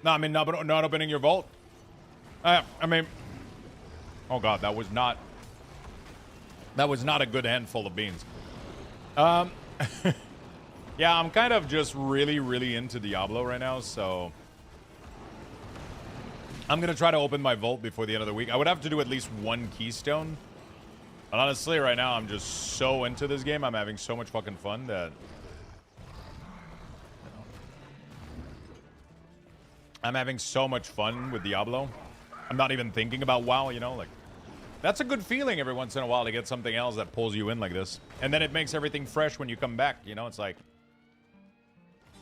No, I mean, not opening your vault. I mean, oh god, that was not a good handful of beans. Yeah, I'm kind of just really into Diablo right now, so I'm gonna try to open my vault before the end of the week. I would have to do at least one keystone. But honestly, right now, I'm just so into this game. I'm having so much fucking fun that... I'm having so much fun with Diablo. I'm not even thinking about WoW, you know? Like, that's a good feeling every once in a while to get something else that pulls you in like this. And then it makes everything fresh when you come back, you know? It's like...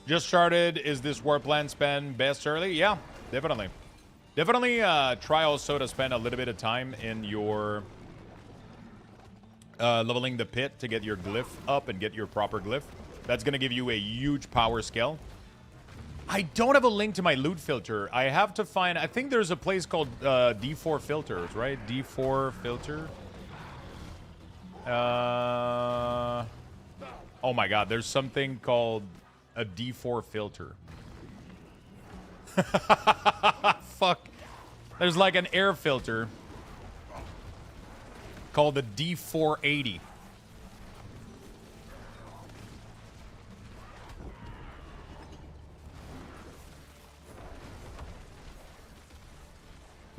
Just started. Is this war plan spend best early? Yeah, definitely. Definitely try also to spend a little bit of time in your... leveling the pit to get your glyph up and get your proper glyph. That's going to give you a huge power scale. I don't have a link to my loot filter. I have to find... I think there's a place called D4 Filters, right? D4 Filter. Oh my god, there's something called a D4 Filter. Fuck. There's like an air filter called the D480.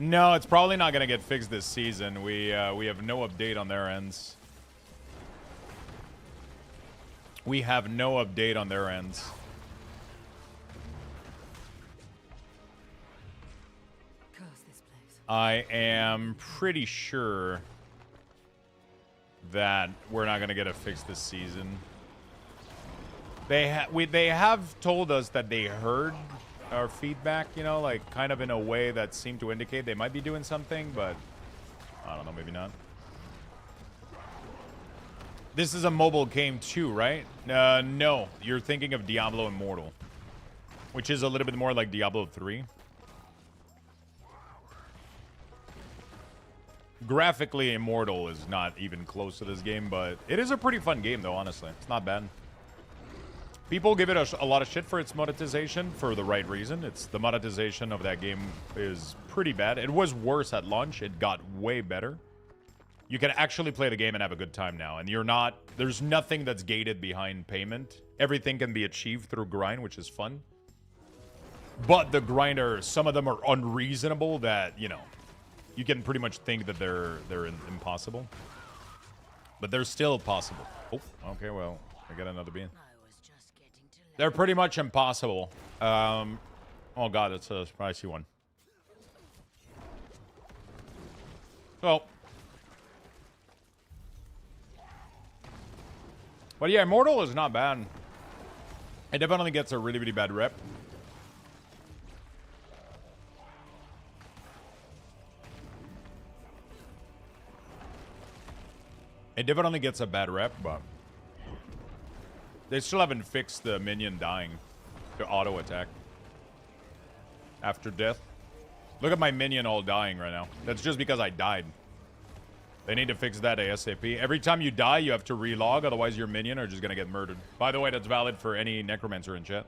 No, it's probably not going to get fixed this season. We have no update on their ends. We have no update on their ends. I am pretty sure that we're not going to get it fixed this season. They have told us that they heard our feedback, you know, like kind of in a way that seemed to indicate they might be doing something, but I don't know, maybe not. This is a mobile game too, right? No, you're thinking of Diablo Immortal, which is a little bit more like Diablo 3. Graphically, Immortal is not even close to this game, but it is a pretty fun game, though, honestly. It's not bad. People give it a lot of shit for its monetization for the right reason. It's the monetization of that game is pretty bad. It was worse at launch. It got way better. You can actually play the game and have a good time now, and you're not... There's nothing that's gated behind payment. Everything can be achieved through grind, which is fun. But the grinders, some of them are unreasonable that, you know... You can pretty much think that they're impossible. But they're still possible. Oh, okay, well, I got another bean. They're pretty much impossible. Oh god, it's a spicy one. So. But yeah, Immortal is not bad. It definitely gets a really bad rep. It definitely gets a bad rep, but they still haven't fixed the minion dying to auto attack after death. Look at my minion all dying right now. That's just because I died. They need to fix that ASAP. Every time you die, you have to relog, otherwise your minion are just gonna get murdered. By the way, that's valid for any necromancer in chat.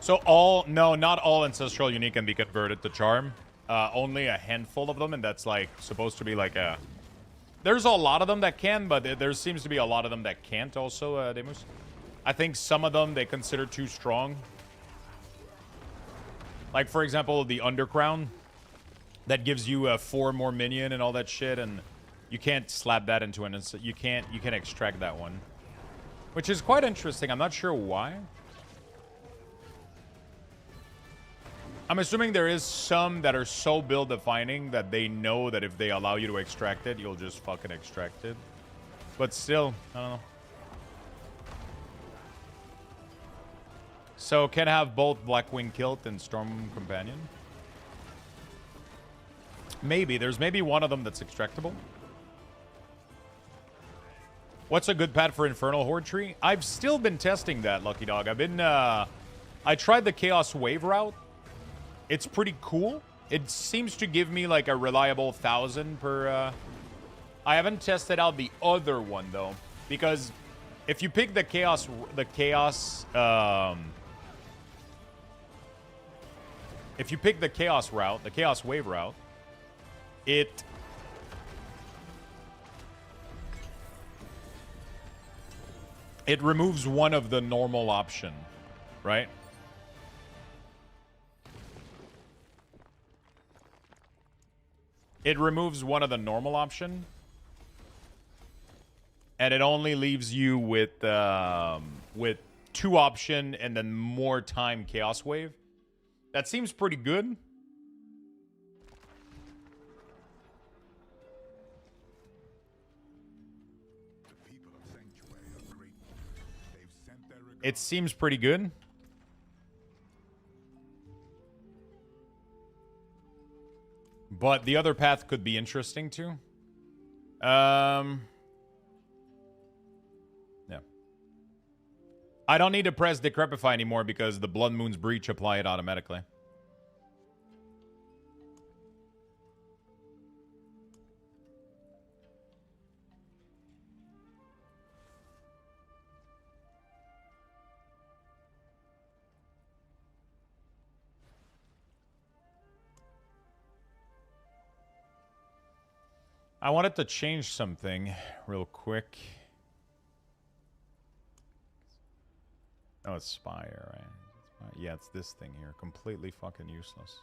So no, not all ancestral unique can be converted to charm. Only a handful of them, and that's like supposed to be like a... There's a lot of them that can, but there seems to be a lot of them that can't also, Demus. I think some of them they consider too strong. Like, for example, the Undercrown. That gives you 4 more minion and all that shit, and you can't slap that into an... You can't extract that one. Which is quite interesting. I'm not sure why. I'm assuming there is some that are so build defining that they know that if they allow you to extract it, you'll just fucking extract it. But still, I don't know. So can have both Blackwing Kilt and Storm Companion. Maybe. There's maybe one of them that's extractable. What's a good pad for Infernal Horde Tree? I've still been testing that, Lucky Dog. I've been, I tried the Chaos Wave route. It's pretty cool. It seems to give me like a reliable 1,000 per... I haven't tested out the other one, though. Because If you pick the chaos if you pick the chaos route, the chaos wave route, it removes one of the normal option, right? It removes one of the normal option, and it only leaves you with 2 option and then more time chaos wave. That seems pretty good. It seems pretty good. But the other path could be interesting too. Yeah. I don't need to press Decrepify anymore because the Blood Moon's Breach apply it automatically. I wanted to change something real quick. Oh, it's Spire, right? Yeah, it's this thing here. Completely fucking useless.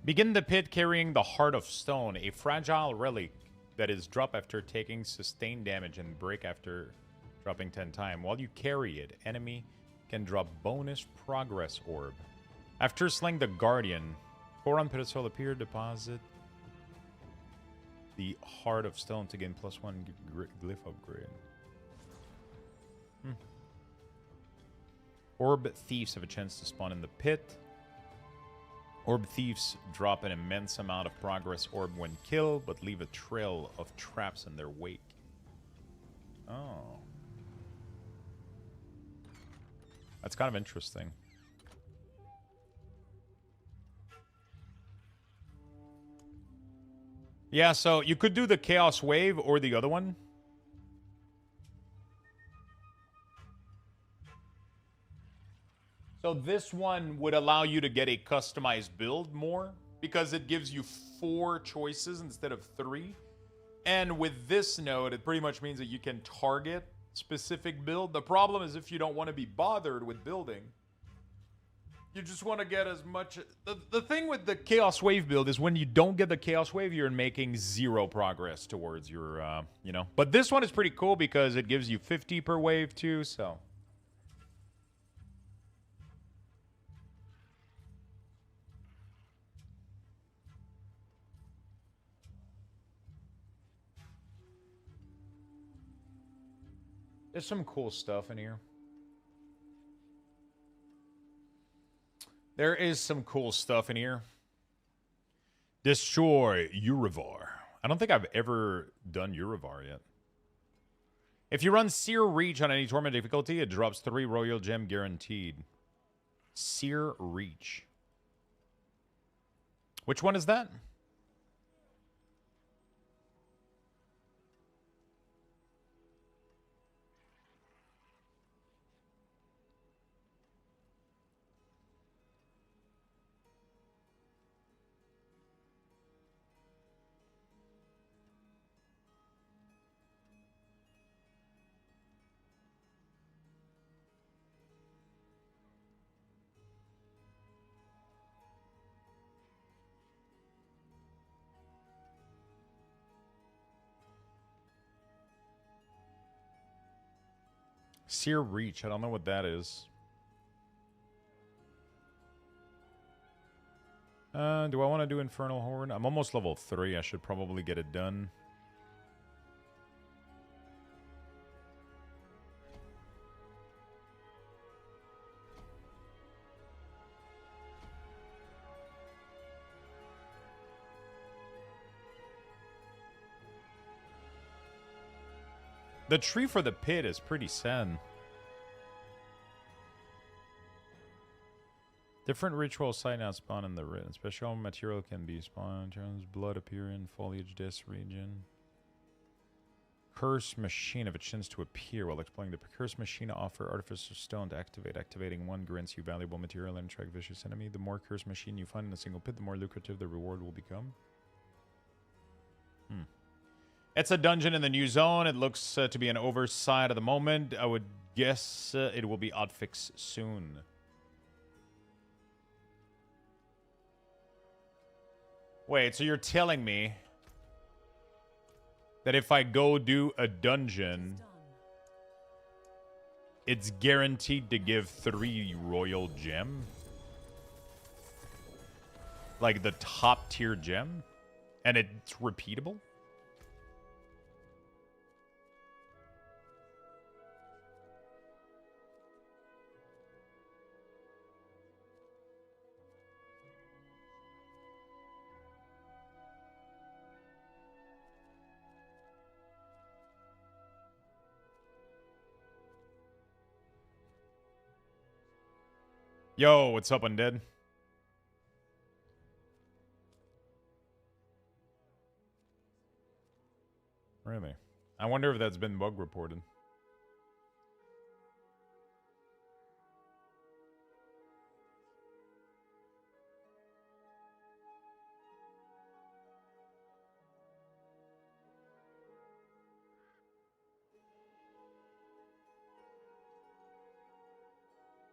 Begin the pit carrying the Heart of Stone, a fragile relic that is drop after taking sustained damage and break after dropping 10 times. While you carry it, enemy can drop bonus progress orb. After slaying the Guardian, 4 on pedestal appear, deposit the Heart of Stone to gain +1 glyph upgrade. Orb thieves have a chance to spawn in the pit. Orb thieves drop an immense amount of progress orb when killed, but leave a trail of traps in their wake. Oh. That's kind of interesting. Yeah, so you could do the Chaos Wave or the other one. So this one would allow you to get a customized build more because it gives you 4 choices instead of 3. And with this node, it pretty much means that you can target specific build. The problem is if you don't want to be bothered with building, you just want to get as much... The thing with the Chaos Wave build is when you don't get the Chaos Wave, you're making 0 progress towards your, you know. But this one is pretty cool because it gives you 50 per wave too, so... There's some cool stuff in here. There is some cool stuff in here. Destroy Urivar. I don't think I've ever done Urivar yet. If you run Seer Reach on any Torment difficulty, it drops 3 Royal Gem guaranteed. Seer Reach. Which one is that? Seer Reach. I don't know what that is. Do I want to do Infernal Horde? I'm almost level 3. I should probably get it done. The tree for the pit is pretty sad. Different ritual site now spawn in the written. Special material can be spawned. Turns blood appear in foliage this region. Curse machine if it chance to appear while exploring the curse machine offer artificer stone to activate. Activating one grants you valuable material and attract vicious enemy. The more curse machine you find in a single pit, the more lucrative the reward will become. It's a dungeon in the new zone. It looks to be an oversight at the moment. I would guess it will be hotfix soon. Wait, so you're telling me that if I go do a dungeon, it's guaranteed to give 3 royal gem? Like the top tier gem? And it's repeatable? Yo, what's up, Undead? Really? I wonder if that's been bug reported.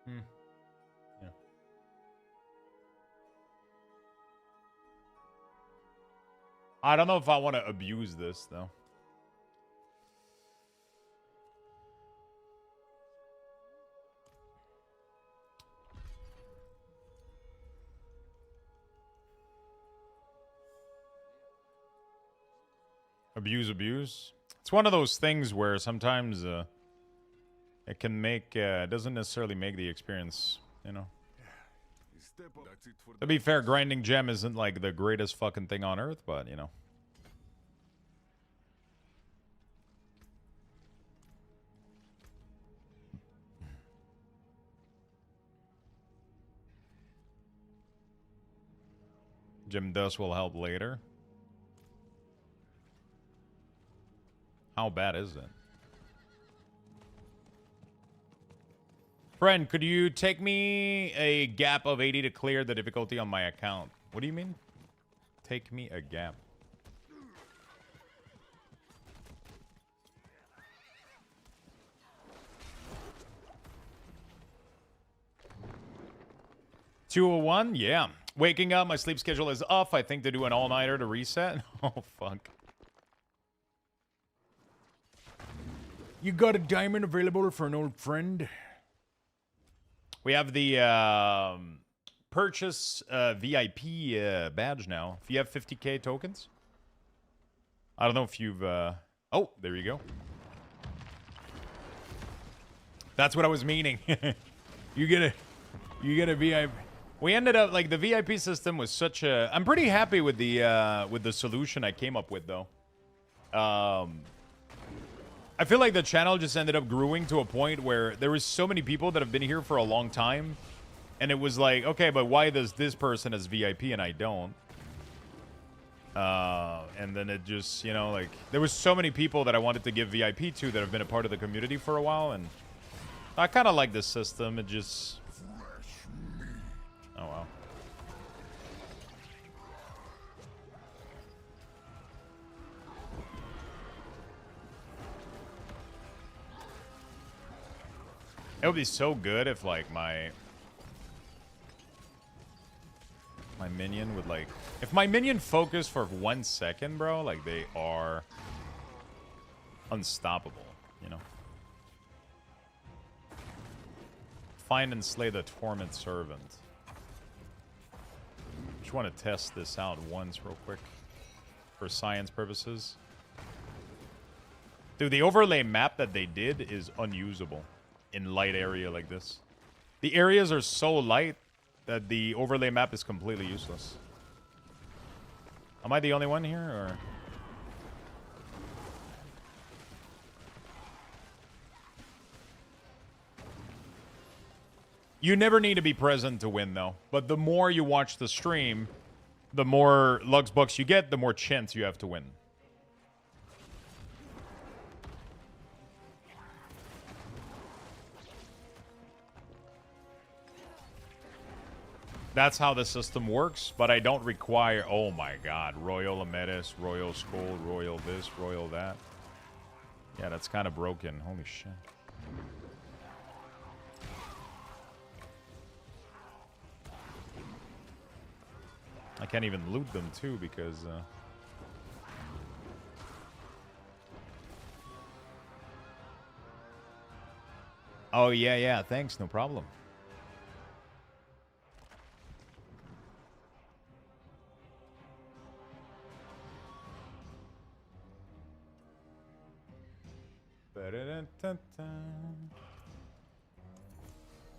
Yeah. I don't know if I want to abuse this, though. Abuse. It's one of those things where sometimes it can make, doesn't necessarily make the experience, you know. To be fair, grinding gem isn't like the greatest fucking thing on earth, but, you know. Gem dust will help later. How bad is it? Friend, could you take me a gap of 80 to clear the difficulty on my account? What do you mean? Take me a gap. $201? Yeah. Waking up, my sleep schedule is off. I think to do an all-nighter to reset. Oh, fuck. You got a diamond available for an old friend? We have the purchase VIP badge now. If you have 50k tokens. I don't know if you've... Oh, there you go. That's what I was meaning. You get a VIP. We ended up, like, the VIP system was such a... I'm pretty happy with the solution I came up with, though. I feel like the channel just ended up growing to a point where there was so many people that have been here for a long time. And it was like, okay, but why does this person has VIP and I don't? And then it just, you know, like... There was so many people that I wanted to give VIP to that have been a part of the community for a while. And I kind of like this system. It just... Oh, wow. It would be so good if, like, my minion would, like... If my minion focused for 1 second, bro, like, they are unstoppable, you know? Find and slay the torment servant. Just want to test this out once real quick for science purposes. Dude, the overlay map that they did is unusable in light area like this. The areas are so light that the overlay map is completely useless. Am I the only one here, or...? You never need to be present to win, though. But the more you watch the stream, the more lugs bucks you get, the more chance you have to win. That's how the system works, but I don't require... Oh my god. Royal Ametis, Royal Skull, Royal this, Royal that. Yeah, that's kind of broken. Holy shit. I can't even loot them, too, because... Oh, yeah, thanks. No problem.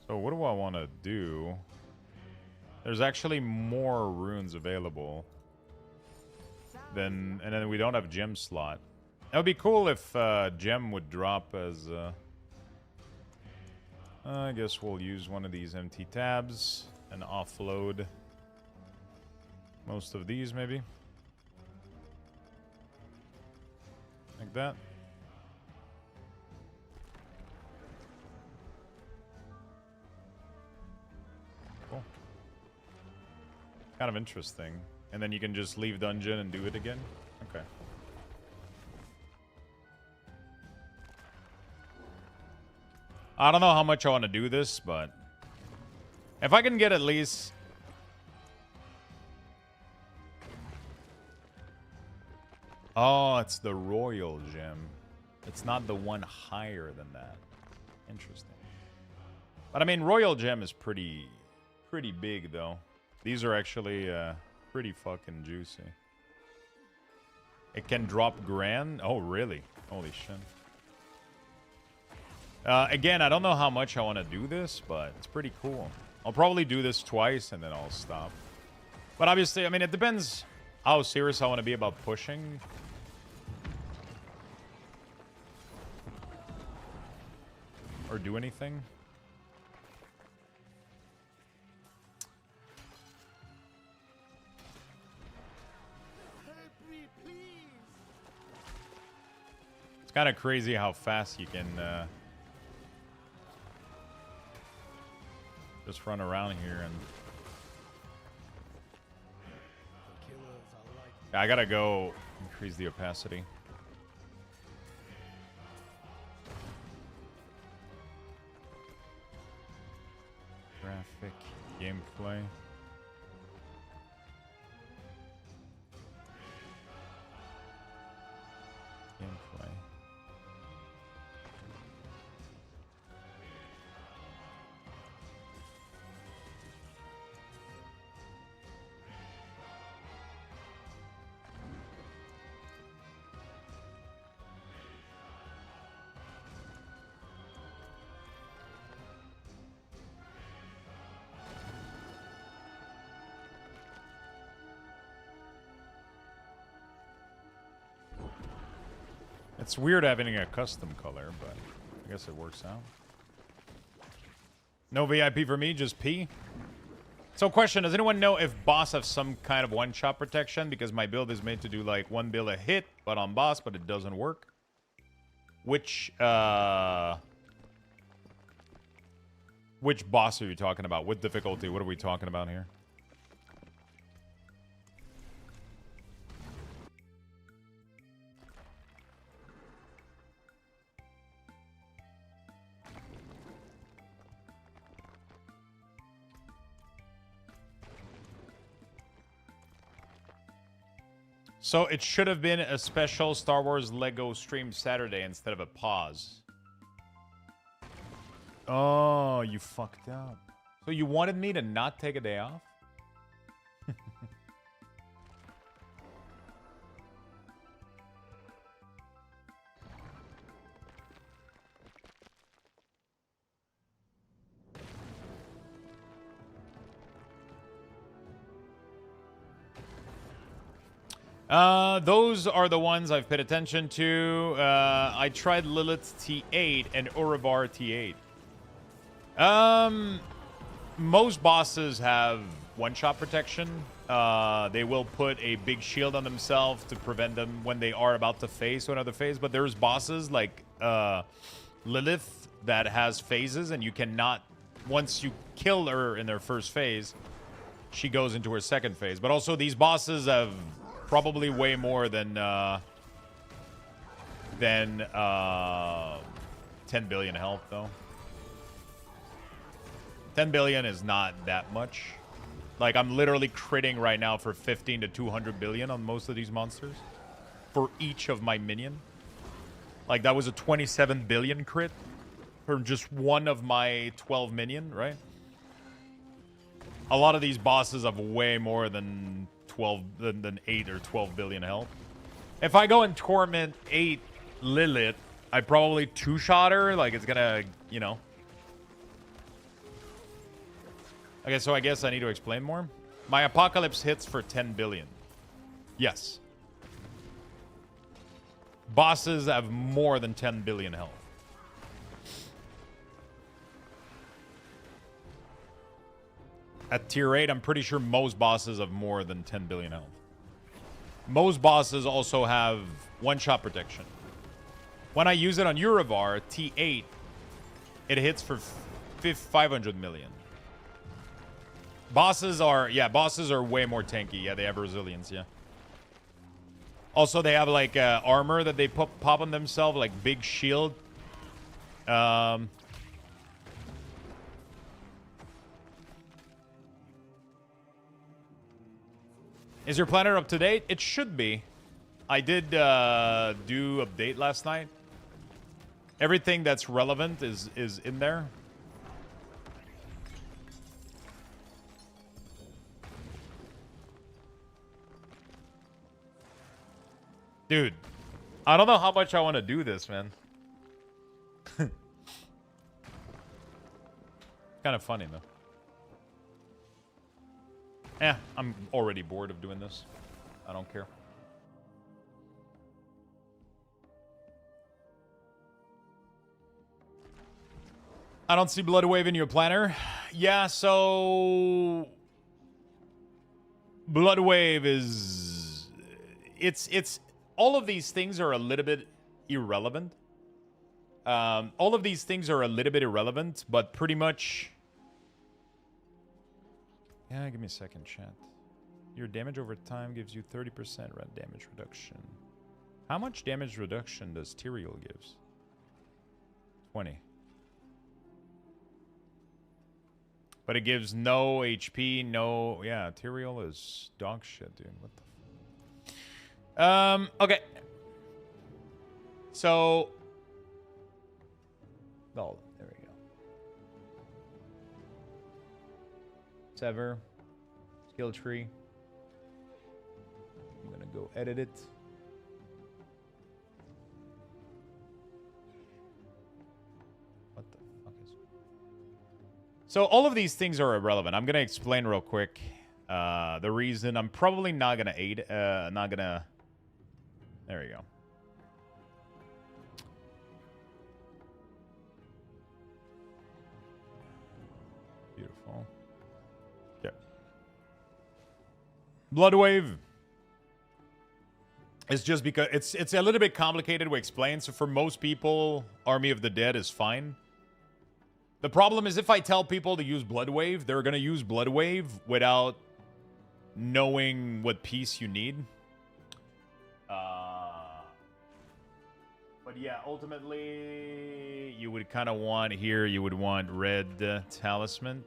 So what do I want to do? There's actually more runes available than, and then we don't have gem slot. That would be cool if gem would drop as. I guess we'll use one of these empty tabs and offload most of these, maybe like that. Cool. Kind of interesting. And then you can just leave dungeon and do it again? Okay. I don't know how much I want to do this, but... if I can get at least... Oh, it's the royal gem. It's not the one higher than that. Interesting. But I mean, royal gem is pretty big, though. These are actually pretty fucking juicy. It can drop grand? Oh, really? Holy shit. Again, I don't know how much I want to do this, but it's pretty cool. I'll probably do this twice, and then I'll stop. But obviously, I mean, it depends how serious I want to be about pushing. Or do anything. It's kind of crazy how fast you can just run around here and... I gotta go increase the opacity. Graphic, gameplay. Gameplay. It's weird having a custom color, but I guess it works out. No VIP for me, just P. So question, does anyone know if boss have some kind of one-shot protection? Because my build is made to do like one bill a hit, but on boss, but it doesn't work. Which boss are you talking about? What difficulty? What are we talking about here? So it should have been a special Star Wars Lego stream Saturday instead of a pause. Oh, you fucked up. So you wanted me to not take a day off? Those are the ones I've paid attention to. I tried Lilith T8 and Urivar T8. Most bosses have one-shot protection. They will put a big shield on themselves to prevent them when they are about to phase another phase. But there's bosses like Lilith that has phases, and you cannot, once you kill her in their first phase, she goes into her second phase. But also these bosses have probably way more than 10 billion health, though. 10 billion is not that much. Like, I'm literally critting right now for 15 to 200 billion on most of these monsters. For each of my minion. Like, that was a 27 billion crit for just one of my 12 minion, right? A lot of these bosses have way more than 8 or 12 billion health. If I go and torment 8 Lilith, I probably two-shot her. Like, it's gonna, you know. Okay, so I guess I need to explain more. My apocalypse hits for 10 billion. Yes. Bosses have more than 10 billion health. At tier 8, I'm pretty sure most bosses have more than 10 billion health. Most bosses also have one-shot protection. When I use it on Urivar, T8, it hits for 500 million. Bosses are way more tanky. Yeah, they have resilience, yeah. Also, they have, like, armor that they pop on themselves, like big shield. Is your planner up to date? It should be. I did do update last night. Everything that's relevant is in there. Dude, I don't know how much I want to do this, man. Kind of funny, though. I'm already bored of doing this. I don't care. I don't see Blood Wave in your planner. Yeah, so Blood Wave is it's all of these things are a little bit irrelevant. All of these things are a little bit irrelevant, but pretty much. Yeah, give me a second, chat. Your damage over time gives you 30% red damage reduction. How much damage reduction does Tyrael gives? 20. But it gives no HP, no... Yeah, Tyrael is dog shit, dude. What the... Okay. So... Oh, there we go. Sever. Skill tree. I'm gonna go edit it. What the fuck is... So all of these things are irrelevant. I'm gonna explain real quick. The reason I'm probably not gonna aid, not gonna... There we go. Beautiful. Yeah. Blood Wave. It's just because it's a little bit complicated to explain. So for most people, Army of the Dead is fine. The problem is if I tell people to use Blood Wave, they're gonna use Blood Wave without knowing what piece you need. But yeah, ultimately, you would kind of want here. You would want red talisman.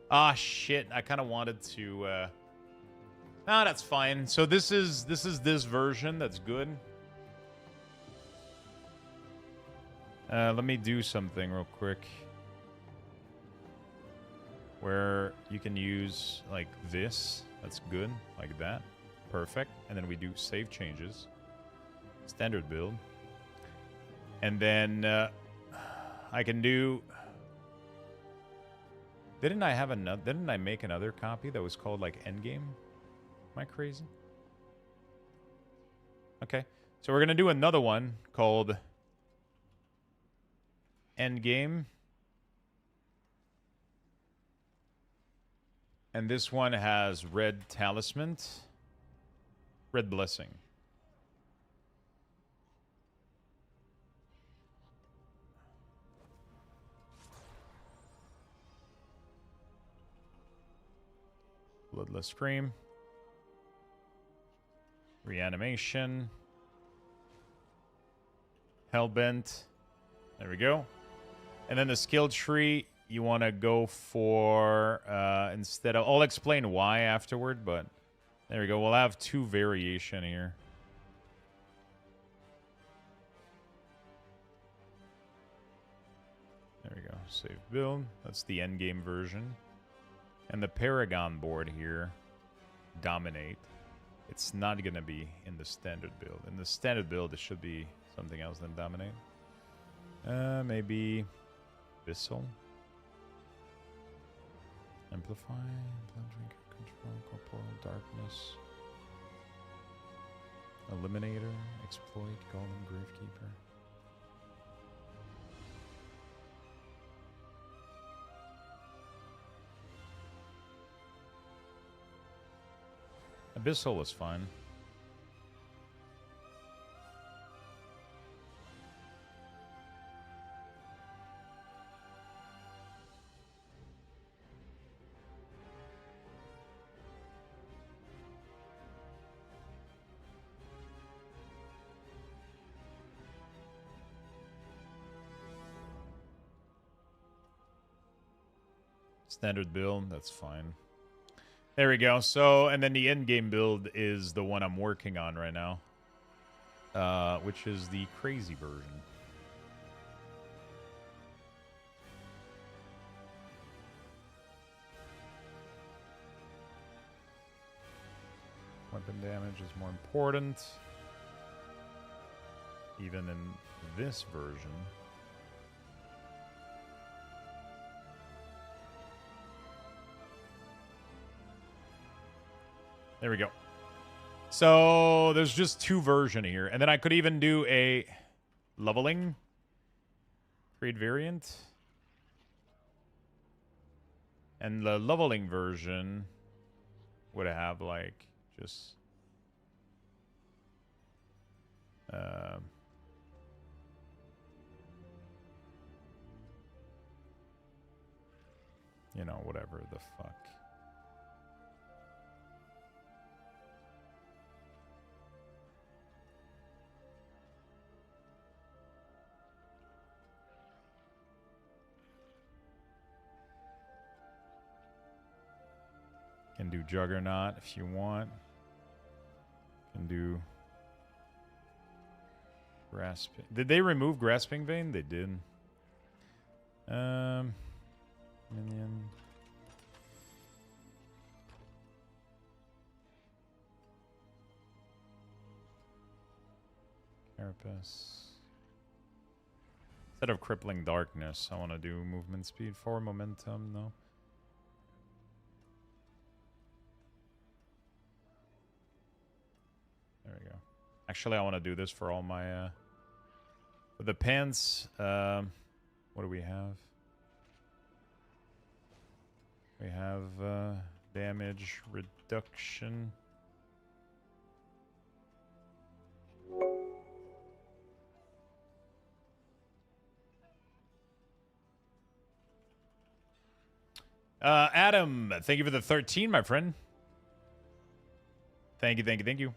Ah, shit! I kind of wanted to. Nah, that's fine. So this is this version. That's good. Let me do something real quick. Where you can use like this. That's good. Like that. Perfect. And then we do save changes. Standard build. And then I can do... Didn't I make another copy that was called like Endgame? Am I crazy? Okay. So we're going to do another one called Endgame. And this one has red talisman, red blessing. Bloodless Scream. Reanimation. Hellbent. There we go. And then the skill tree, you want to go for, instead of... I'll explain why afterward, but there we go. We'll have 2 variation here. There we go. Save build. That's the endgame version. And the Paragon board here, Dominate. It's not going to be in the standard build. In the standard build, it should be something else than Dominate. Maybe Abyssal. Amplify, Blood Control, Corporal Darkness. Eliminator, Exploit, Golem, Gravekeeper. Abyssal is fine. Standard build, that's fine. There we go. So, and then the end game build is the one I'm working on right now, which is the crazy version. Weapon damage is more important, even in this version. There we go. So there's just 2 versions here. And then I could even do a leveling. Create variant. And the leveling version would have like just... you know, whatever the fuck. Can do Juggernaut if you want. Can do Grasping. Did they remove Grasping Vein? They did. Minion. Carapace. Instead of Crippling Darkness, I want to do movement speed, 4 momentum, no. There we go. Actually, I want to do this for all my... for the pants, what do we have? We have damage reduction. Adam, thank you for the 13, my friend. Thank you, thank you, thank you.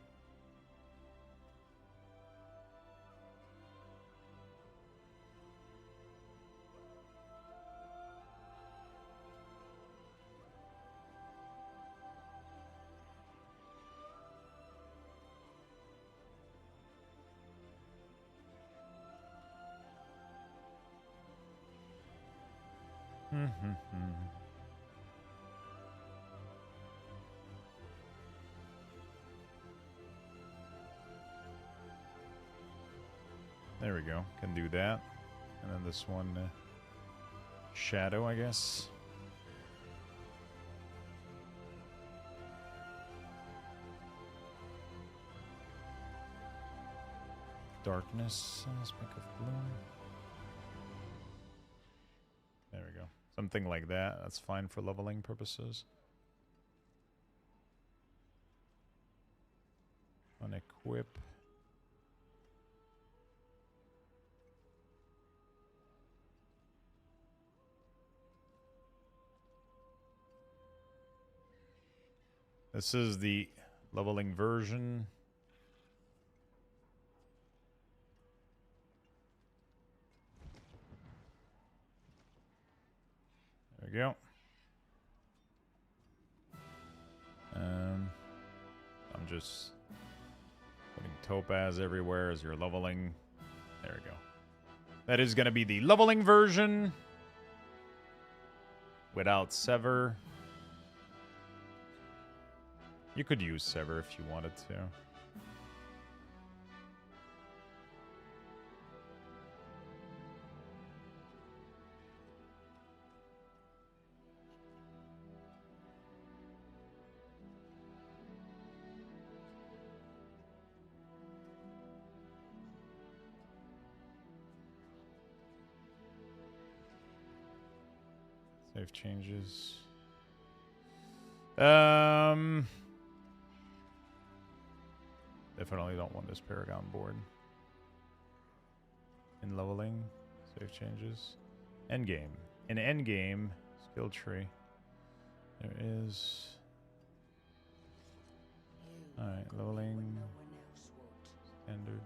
There we go. Can do that. And then this one, shadow, I guess. Darkness, speck of gloom. There we go. Something like that. That's fine for leveling purposes. Unequip. This is the leveling version. There we go. I'm just putting topaz everywhere as you're leveling. There we go. That is going to be the leveling version without Sever. You could use Sever if you wanted to. Save changes. Definitely don't want this Paragon board. In leveling, save changes. Endgame. In Endgame, skill tree, there is... Alright, leveling. Standard.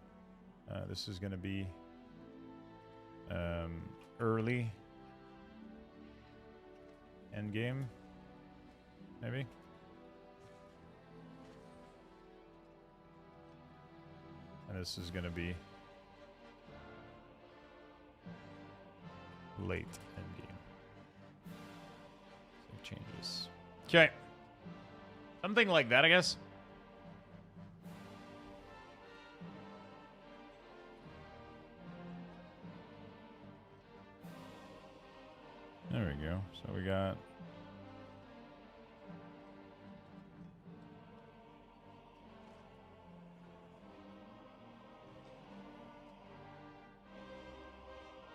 This is going to be early. Endgame. Maybe. And this is going to be late endgame. Save changes. Okay. Something like that, I guess. There we go. So we got...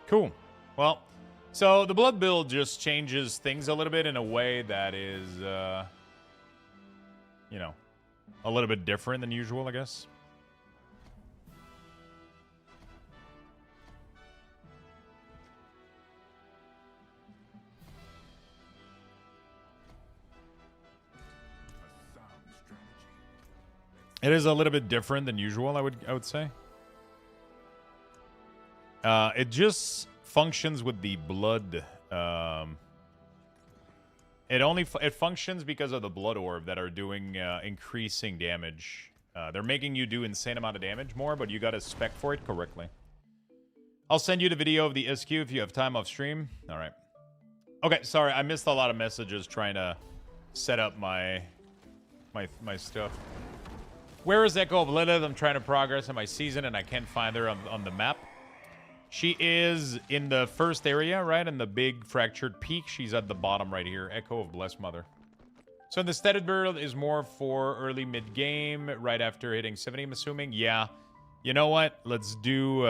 Cool. Well, so the blood build just changes things a little bit in a way that is, you know, a little bit different than usual, I guess. It is a little bit different than usual, I would say. It just functions with the blood. It functions because of the blood orb that are doing increasing damage. They're making you do insane amount of damage more, but you got to spec for it correctly. I'll send you the video of the SQ if you have time off stream. All right. Okay, sorry, I missed a lot of messages trying to set up my stuff. Where is Echo of Lilith? I'm trying to progress in my season and I can't find her on the map. She is in the first area, right? In the big fractured peak. She's at the bottom right here. Echo of Blessed Mother. So the steaded build is more for early mid-game, right after hitting 70, I'm assuming. Yeah. You know what? Let's do...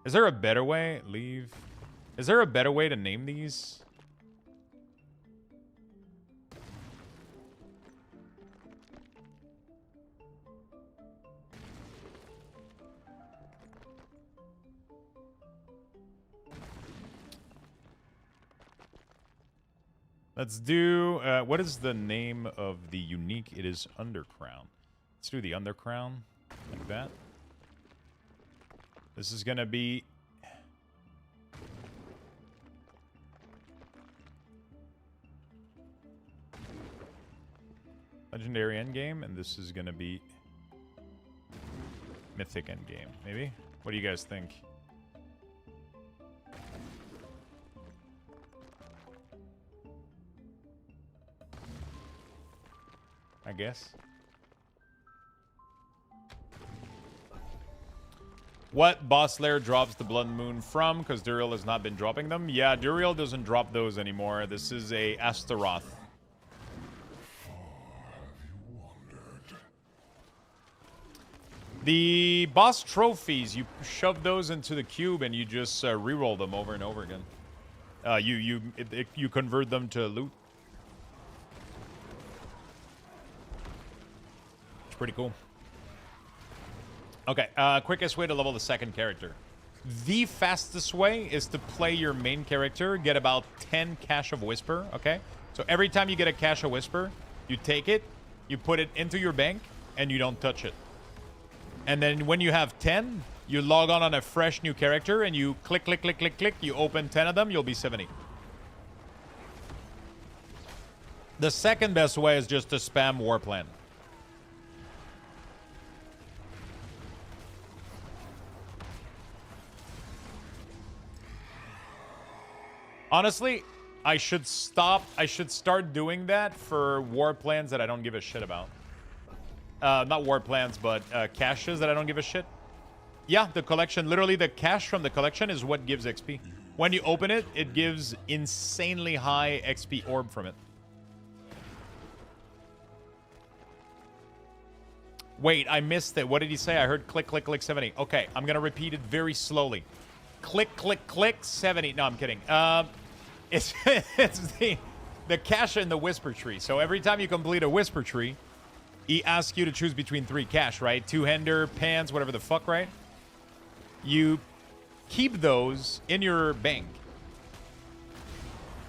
Is there a better way? Leave. Is there a better way to name these? Let's do, what is the name of the unique? It is Undercrown. Let's do the Undercrown, like that. This is going to be... Legendary Endgame, and this is going to be... Mythic Endgame, maybe? What do you guys think? I guess. What boss lair drops the Blood Moon from? Because Duriel has not been dropping them. Yeah, Duriel doesn't drop those anymore. This is a Astaroth. The boss trophies, you shove those into the cube and you just re-roll them over and over again. You convert them to loot. It's pretty cool. Okay, quickest way to level the second character. The fastest way is to play your main character, get about 10 Cache of Whisper, okay? So every time you get a Cache of Whisper, you take it, you put it into your bank, and you don't touch it. And then when you have 10, you log on a fresh new character, and you click, click, click, click, click, you open 10 of them, you'll be 70. The second best way is just to spam Warplan. Honestly, I should start doing that for war plans that I don't give a shit about. Not war plans, but caches that I don't give a shit. Yeah, the collection, literally the cache from the collection is what gives XP. When you open it, it gives insanely high XP orb from it. Wait, I missed it. What did he say? I heard click, click, click, 70. Okay, I'm going to repeat it very slowly. Click, click, click, 70. No, I'm kidding. It's the cache in the Whisper Tree. So every time you complete a Whisper Tree, he asks you to choose between 3 cache, right? Two-hander, pants, whatever the fuck, right? You keep those in your bank.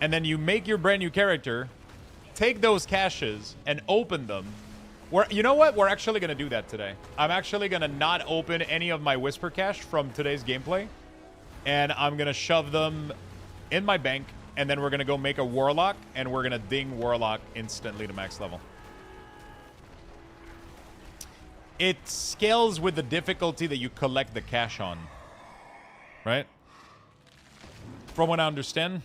And then you make your brand new character, take those caches, and open them. You know what? We're actually going to do that today. I'm actually going to not open any of my Whisper cache from today's gameplay. And I'm going to shove them in my bank. And then we're going to go make a Warlock. And we're going to ding Warlock instantly to max level. It scales with the difficulty that you collect the cache on. Right? From what I understand.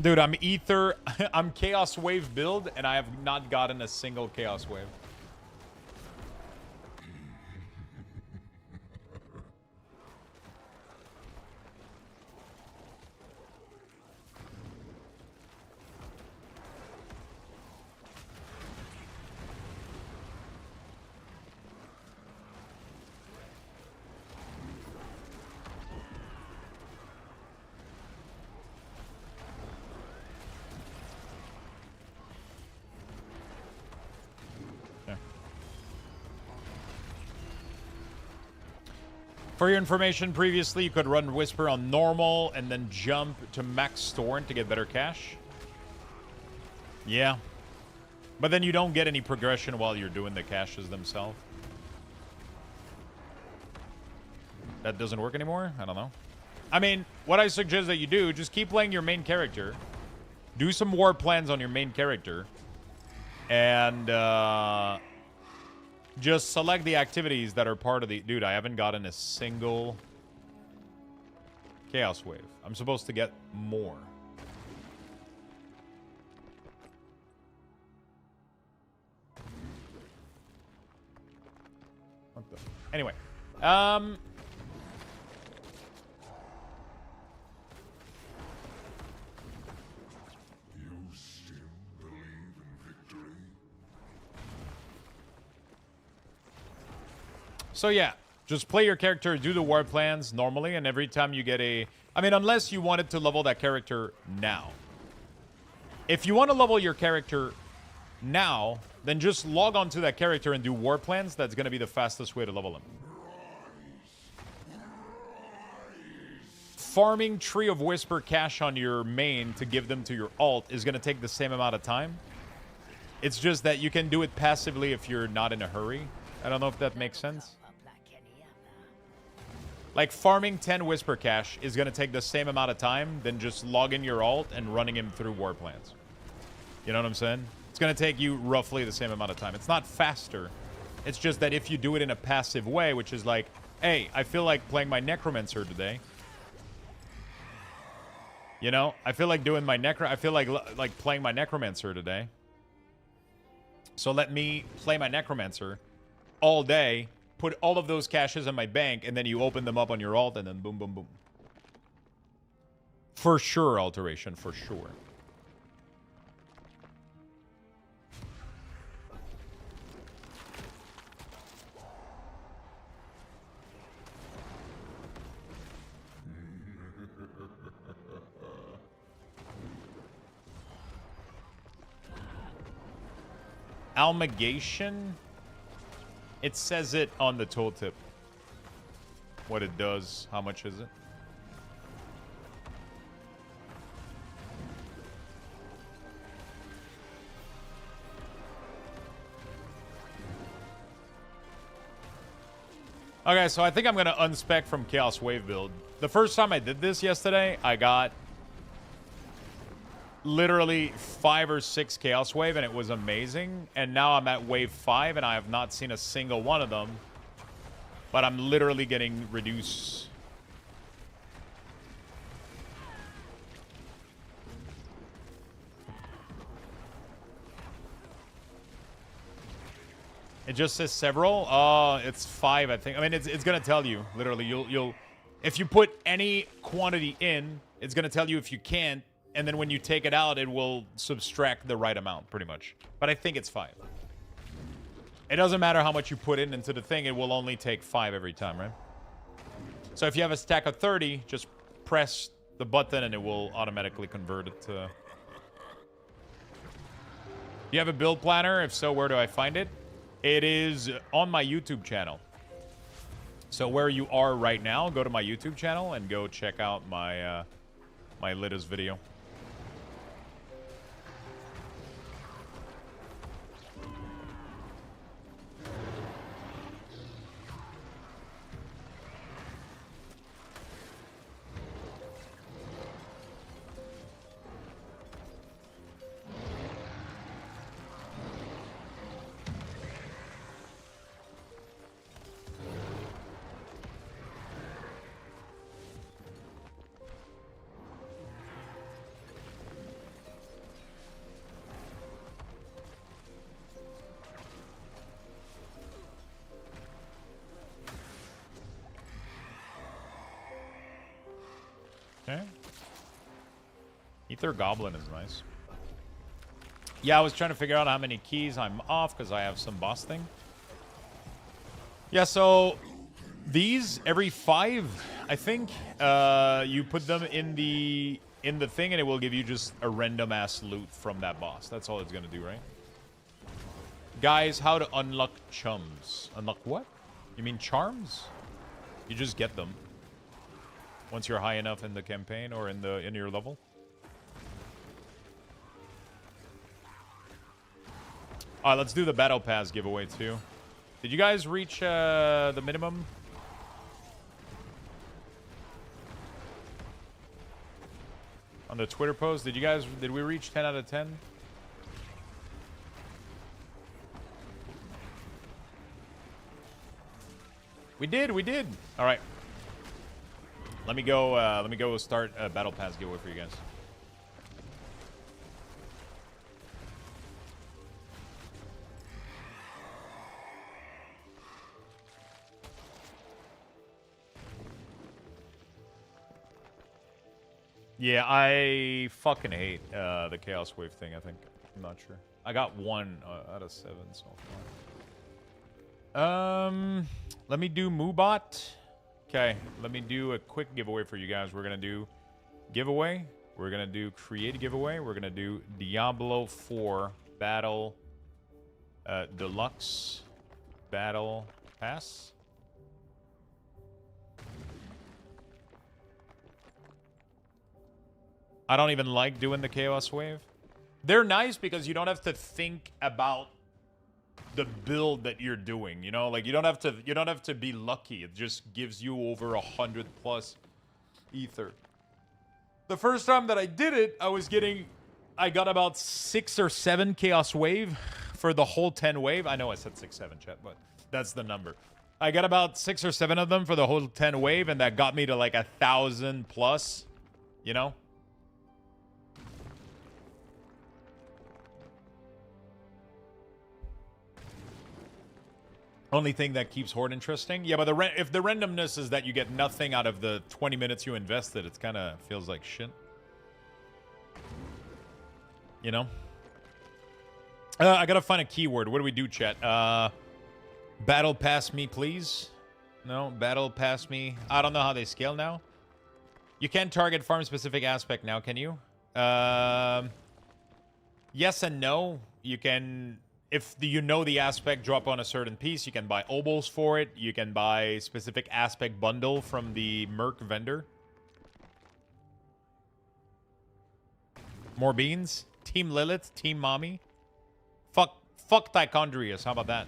Dude, I'm Ether. I'm Chaos Wave build, and I have not gotten a single Chaos Wave. For your information, previously you could run Whisper on normal and then jump to max Thorn to get better cache. Yeah. But then you don't get any progression while you're doing the caches themselves. That doesn't work anymore? I don't know. I mean, what I suggest that you do, just keep playing your main character. Do some war plans on your main character. And, just select the activities that are part of the... Dude, I haven't gotten a single Chaos Wave. I'm supposed to get more. What the... Anyway. So yeah, just play your character, do the war plans normally, and every time you get a... I mean, unless you wanted to level that character now. If you want to level your character now, then just log on to that character and do war plans. That's going to be the fastest way to level him. Farming Tree of Whisper cache on your main to give them to your alt is going to take the same amount of time. It's just that you can do it passively if you're not in a hurry. I don't know if that makes sense. Like, farming 10 Whisper cache is going to take the same amount of time than just logging your alt and running him through war plans. You know what I'm saying? It's going to take you roughly the same amount of time. It's not faster. It's just that if you do it in a passive way, which is like, hey, I feel like playing my Necromancer today. You know, I feel like doing my I feel like playing my Necromancer today. So let me play my Necromancer all day, put all of those caches in my bank, and then you open them up on your alt, and then boom, boom, boom. For sure, alteration, for sure. Almigation? It says it on the tooltip. What it does. How much is it? Okay, so I think I'm going to unspec from Chaos Wave build. The first time I did this yesterday, I got literally 5 or 6 Chaos Wave, and it was amazing. And now I'm at Wave 5, and I have not seen a single one of them. But I'm literally getting reduced. It just says several. It's 5, I think. I mean, it's gonna tell you literally. You'll if you put any quantity in, it's gonna tell you if you can't, and then when you take it out, it will subtract the right amount, pretty much. But I think it's 5. It doesn't matter how much you put in into the thing; it will only take 5 every time, right? So if you have a stack of 30, just press the button, and it will automatically convert it to. You have a build planner? If so, where do I find it? It is on my YouTube channel. So where you are right now, go to my YouTube channel and go check out my my latest video. Okay. Ether Goblin is nice. Yeah, I was trying to figure out how many keys I'm off because I have some boss thing. Yeah, so these every 5, I think, you put them in the thing and it will give you just a random ass loot from that boss. That's all it's gonna do, right? Guys, how to unlock chums? Unlock what? You mean charms? You just get them. Once you're high enough in the campaign or in your level. Alright, let's do the Battle Pass giveaway too. Did you guys reach the minimum? On the Twitter post, did we reach 10 out of 10? We did. Alright. Let me go start a Battle Pass giveaway for you guys. Yeah, I fucking hate the Chaos Wave thing, I think. I'm not sure. I got 1 out of 7 so far. Let me do Moobot. Okay, let me do a quick giveaway for you guys. We're going to do giveaway. We're going to do create a giveaway. We're going to do Diablo 4 Battle Deluxe Battle Pass. I don't even like doing the Chaos Wave. They're nice because you don't have to think about the build that you're doing, you know, like you don't have to be lucky. It just gives you over 100+ ether. The first time that I did it, I got about 6 or 7 Chaos Wave for the whole 10 wave. I know I said 6, 7, chat, but that's the number. I got about 6 or 7 of them for the whole 10 wave, and that got me to like 1,000+, you know. Only thing that keeps Horde interesting. Yeah, but if the randomness is that you get nothing out of the 20 minutes you invested, it kind of feels like shit. You know? I gotta find a keyword. What do we do, chat? Battle pass me, please. No, battle pass me. I don't know how they scale now. You can't target farm-specific aspect now, can you? Yes and no. You can... If you know the aspect drop on a certain piece, you can buy obols for it. You can buy specific aspect bundle from the Merc vendor. More beans. Team Lilith. Team Mommy. Fuck Tichondrius. How about that?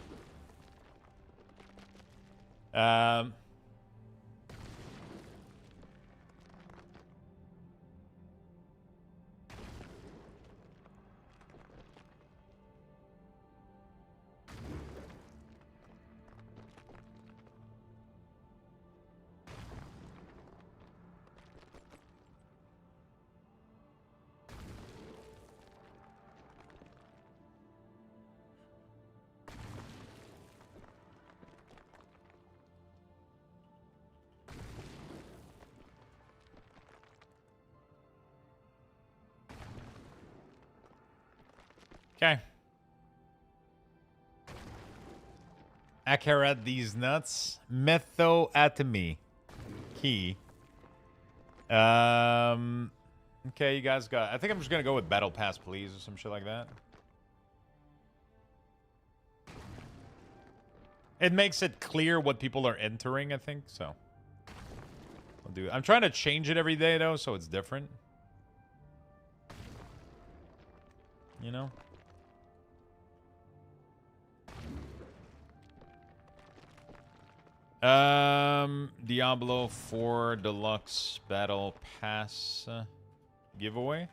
Okay. Akarat these nuts. Methoatomy. Key. Okay, you guys got... I think I'm just gonna go with Battle Pass, please, or some shit like that. It makes it clear what people are entering, I think, so... I'll do it. I'm trying to change it every day, though, so it's different. You know? Diablo 4 Deluxe Battle Pass giveaway.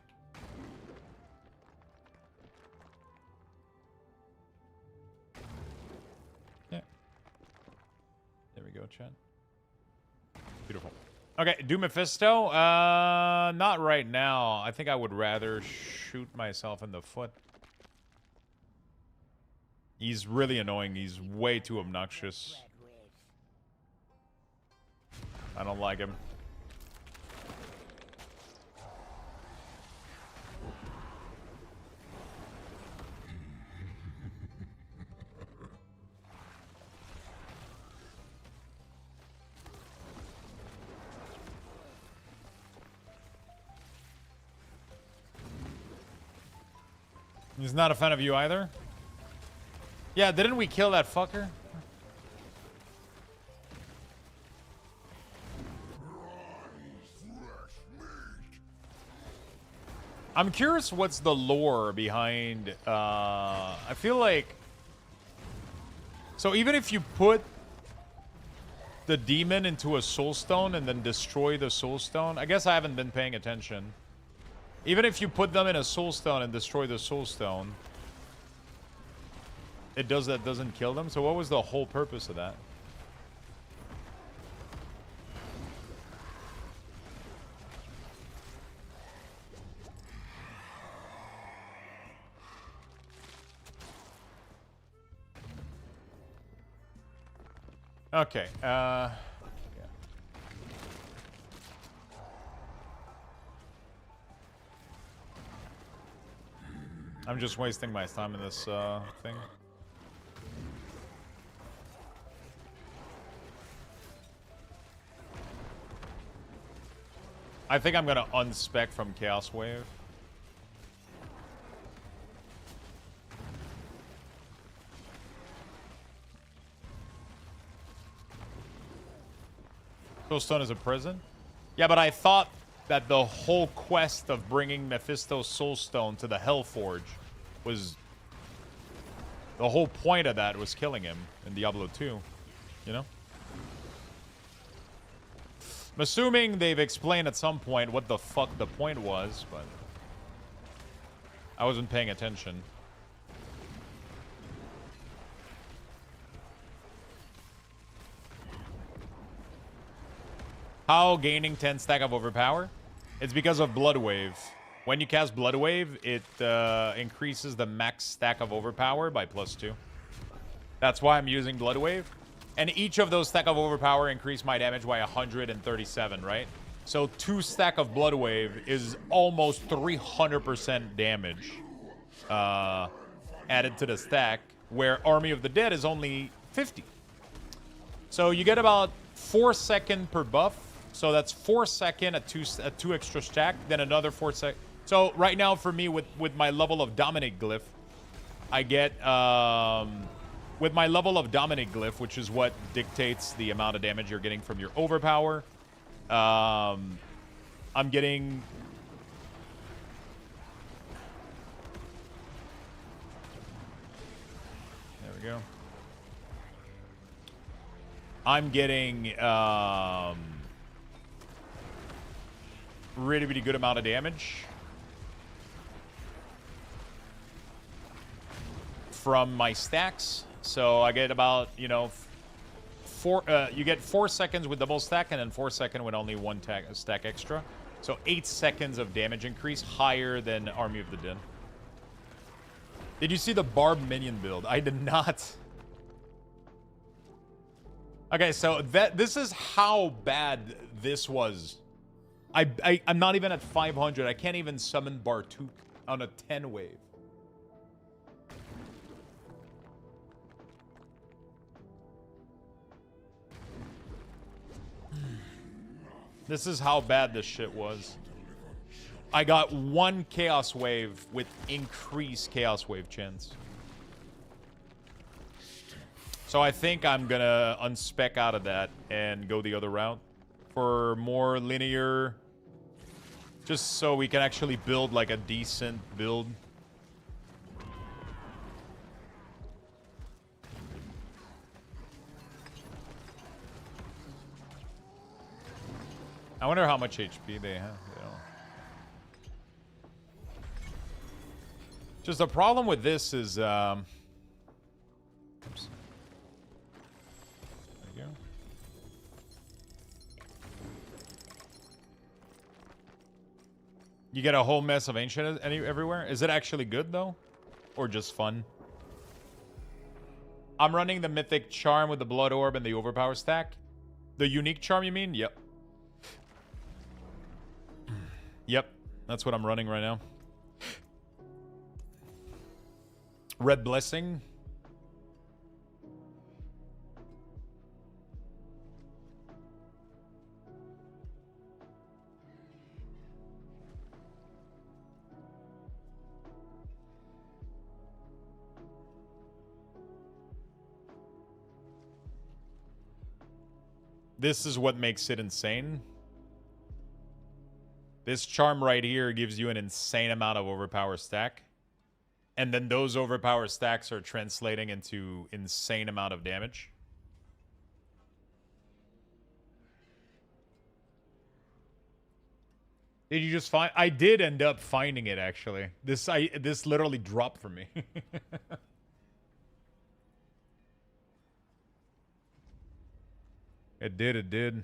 Yeah. There we go, chat. Beautiful. Okay, do Mephisto? Not right now. I think I would rather shoot myself in the foot. He's really annoying. He's way too obnoxious. I don't like him. He's not a fan of you either? Yeah, didn't we kill that fucker? I'm curious what's the lore behind, I feel like... So even if you put the demon into a soulstone and then destroy the soulstone, I guess I haven't been paying attention. Even if you put them in a soulstone and destroy the soulstone, doesn't kill them? So what was the whole purpose of that? Okay, yeah. I'm just wasting my time in this thing. I think I'm gonna unspec from Chaos Wave. Soulstone is a prison? Yeah, but I thought that the whole quest of bringing Mephisto's Soulstone to the Hellforge was... The whole point of that was killing him in Diablo 2, you know? I'm assuming they've explained at some point what the fuck the point was, but... I wasn't paying attention. How gaining 10 stack of overpower? It's because of Blood Wave. When you cast Blood Wave, it increases the max stack of overpower by +2. That's why I'm using Blood Wave. And each of those stack of Overpower increase my damage by 137, right? So 2 stack of Blood Wave is almost 300% damage added to the stack, where Army of the Dead is only 50. So you get about 4 second per buff. So that's 4 second at two extra stack, then another 4 sec. So right now for me with my level of Dominate Glyph, I get with my level of Dominate Glyph, which is what dictates the amount of damage you're getting from your Overpower. I'm getting... There we go. I'm getting really, really good amount of damage from my stacks. So I get about, you know, you get 4 seconds with double stack and then 4 seconds with only one stack extra. So 8 seconds of damage increase, higher than Army of the Dead. Did you see the Barb Minion build? I did not. Okay, so this is how bad this was. I'm not even at 500. I can't even summon Bartuk on a 10 wave. This is how bad this shit was. I got 1 Chaos Wave with increased Chaos Wave chance. So I think I'm gonna unspec out of that and go the other route for more linear, just so we can actually build like a decent build. I wonder how much HP they have. You know. Just the problem with this is, oops. There you go. You get a whole mess of ancient everywhere. Is it actually good though, or just fun? I'm running the mythic charm with the blood orb and the overpower stack. The unique charm, you mean? Yep. Yep, that's what I'm running right now. Red Blessing. This is what makes it insane. This charm right here gives you an insane amount of overpower stack. And then those overpower stacks are translating into insane amount of damage. Did you just find... I did end up finding it, actually. This literally dropped for me. It did.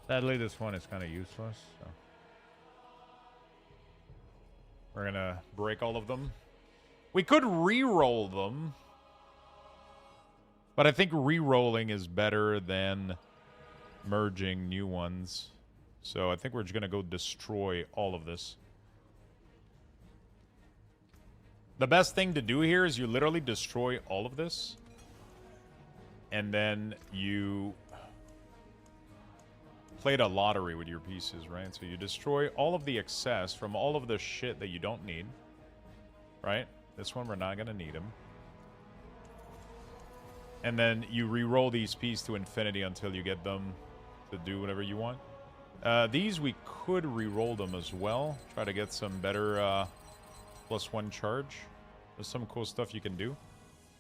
Sadly, this one is kind of useless. So. We're going to break all of them. We could re-roll them. But I think re-rolling is better than merging new ones. So I think we're just going to go destroy all of this. The best thing to do here is you literally destroy all of this. And then you... played a lottery with your pieces, right? So you destroy all of the excess from all of the shit that you don't need, right? This one, we're not going to need them. And then you re-roll these pieces to infinity until you get them to do whatever you want. These we could re-roll them as well. Try to get some better +1 charge. There's some cool stuff you can do.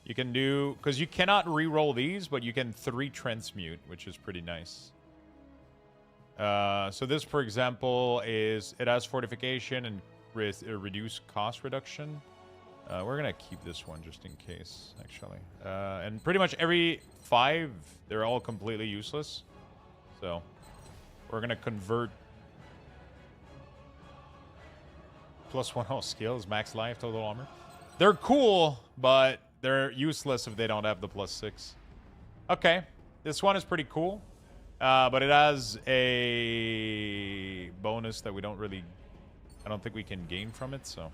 You can do... Because you cannot re-roll these, but you can 3 transmute, which is pretty nice. So this, for example, is... It has fortification and reduced cost reduction. We're going to keep this one just in case, actually. And pretty much every 5, they're all completely useless. So... We're going to convert +1 all skills, max life, total armor. They're cool, but they're useless if they don't have the +6. Okay, this one is pretty cool, but it has a bonus that we don't really... I don't think we can gain from it, so...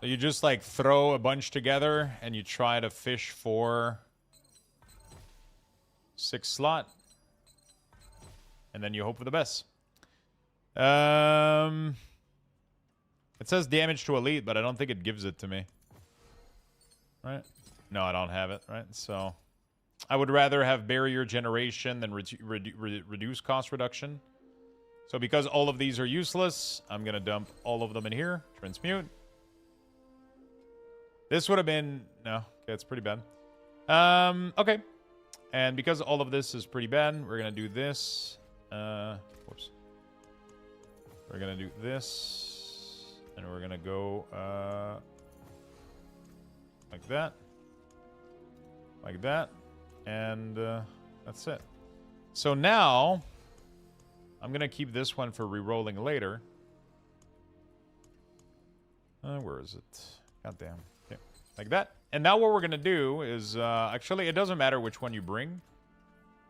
So you just like throw a bunch together and you try to fish for 6 slot. And then you hope for the best. It says damage to elite, but I don't think it gives it to me. Right? No, I don't have it, right? So I would rather have barrier generation than reduce cost reduction. So because all of these are useless, I'm going to dump all of them in here. Transmute. This would have been... No. Okay, it's pretty bad. Okay. And because all of this is pretty bad, we're going to do this. Whoops. We're going to do this. And we're going to go like that. Like that. And that's it. So now, I'm going to keep this one for re-rolling later. Where is it? Goddamn. Okay. Like that. And now what we're going to do is, actually, it doesn't matter which one you bring.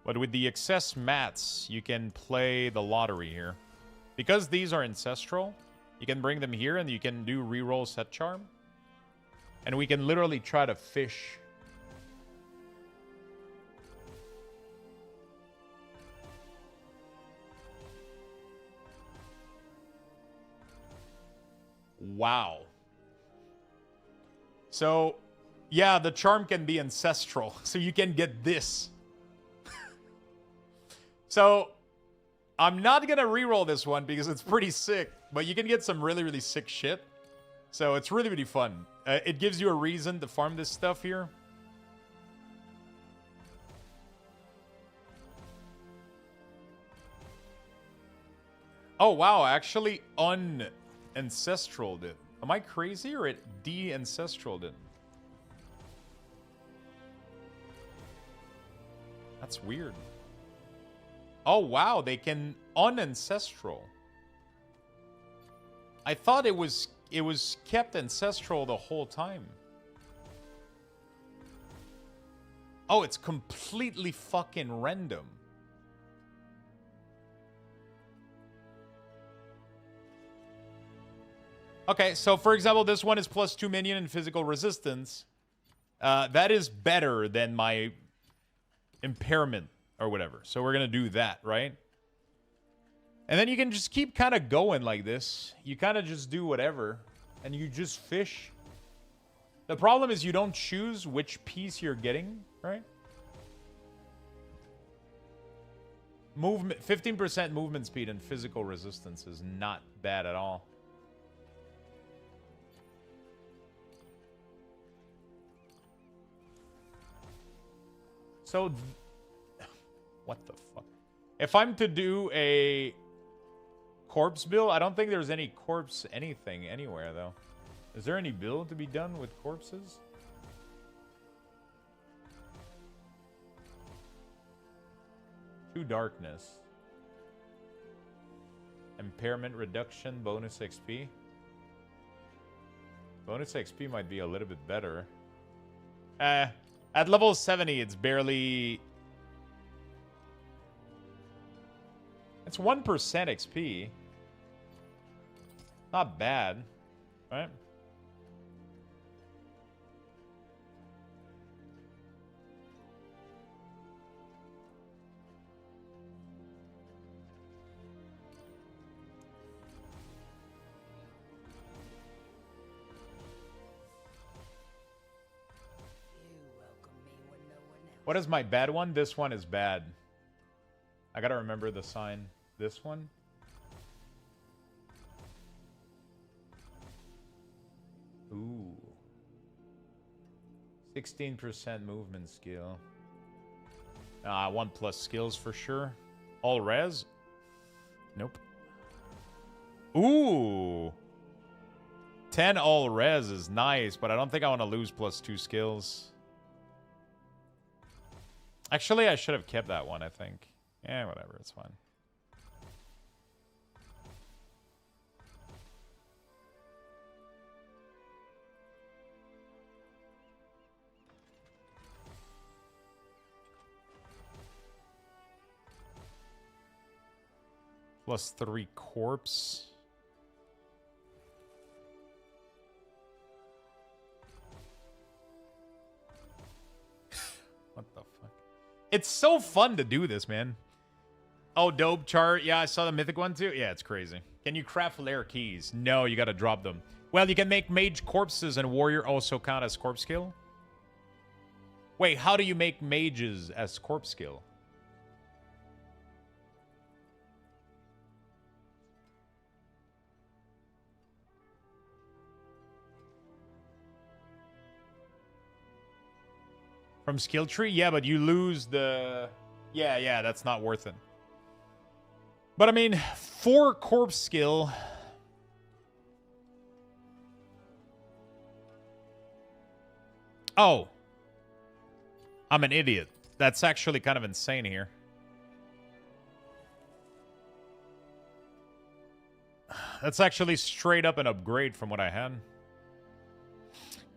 But with the excess mats, you can play the lottery here. Because these are ancestral, you can bring them here and you can do reroll set charm. And we can literally try to fish. Wow. So, yeah, the charm can be ancestral. So you can get this. So, I'm not going to reroll this one because it's pretty sick. But you can get some really, really sick shit. So it's really, really fun. It gives you a reason to farm this stuff here. Oh, wow. Actually, un-ancestraled it. Am I crazy or it de-ancestraled it? That's weird. Oh, wow. They can unancestral. I thought it was kept ancestral the whole time. Oh, it's completely fucking random. Okay, so for example, this one is +2 minion and physical resistance. That is better than my impairment or whatever. So we're going to do that, right? And then you can just keep kind of going like this. You kind of just do whatever. And you just fish. The problem is you don't choose which piece you're getting, right? Movement, 15% movement speed and physical resistance is not bad at all. So, what the fuck? If I'm to do a corpse build, I don't think there's any corpse anything anywhere, though. Is there any build to be done with corpses? True darkness. Impairment reduction, bonus XP. Bonus XP might be a little bit better. At level 70, it's barely... It's 1% XP. Not bad, right? What is my bad one? This one is bad. I gotta remember the sign. This one? Ooh. 16% movement skill. 1+ skills for sure. All res? Nope. Ooh. 10 all res is nice, but I don't think I want to lose +2 skills. Actually, I should have kept that one, I think. Yeah, whatever, it's fine. +3 corpse. What the fuck? It's so fun to do this, man. Oh, dope chart. Yeah, I saw the mythic one too. Yeah, it's crazy. Can you craft lair keys? No, you gotta drop them. Well, you can make mage corpses and warrior also count as corpse skill. Wait, how do you make mages as corpse skill? From skill tree? Yeah, but you lose the... Yeah, that's not worth it. But I mean, 4 corpse skill... Oh. I'm an idiot. That's actually kind of insane here. That's actually straight up an upgrade from what I had.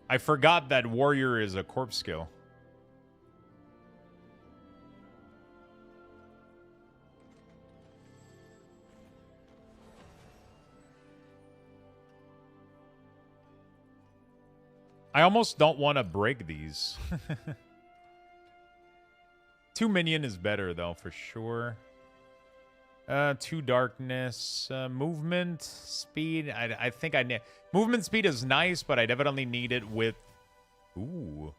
I forgot that warrior is a corpse skill. I almost don't want to break these. 2 minion is better, though, for sure. 2 darkness. Movement speed. I think I need... Movement speed is nice, but I definitely need it with... Ooh.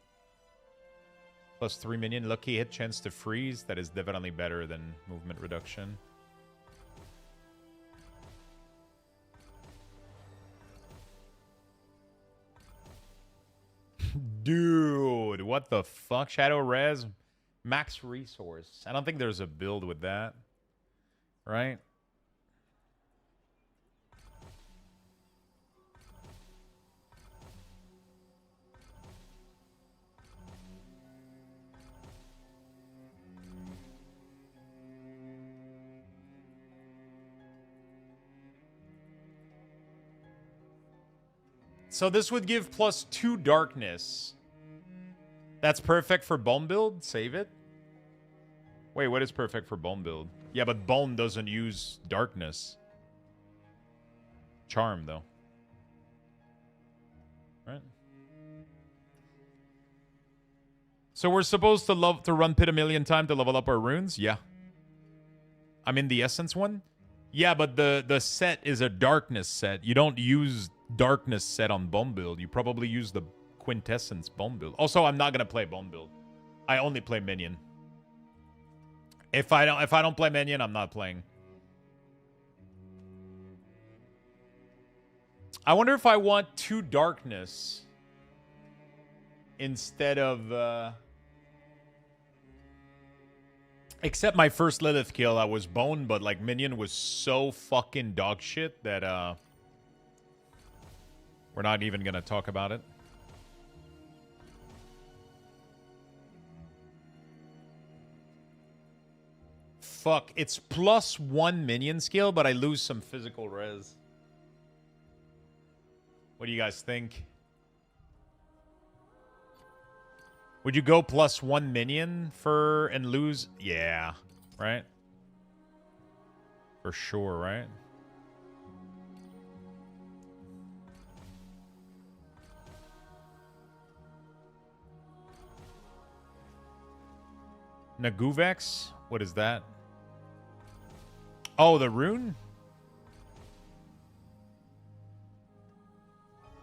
+3 minion. Lucky hit chance to freeze. That is definitely better than movement reduction. Dude, what the fuck? Shadow res, max resource. I don't think there's a build with that, right? So this would give +2 darkness. That's perfect for bone build. Save it. Wait, what is perfect for bone build? Yeah, but bone doesn't use darkness. Charm, though. Right? So we're supposed to run Pit a million times to level up our runes? Yeah. I'm in the Essence one? Yeah, but the set is a darkness set. You don't use darkness set on bone build. You probably use the quintessence bone build. Also, I'm not gonna play bone build. I only play minion. If I don't play minion, I'm not playing. I wonder if I want 2 darkness instead of except my first Lilith kill, I was bone, but like minion was so fucking dog shit that we're not even gonna talk about it. Fuck, it's +1 minion skill, but I lose some physical res. What do you guys think? Would you go +1 minion for and lose? Yeah, right? For sure, right? Naguvex? What is that? Oh, the rune?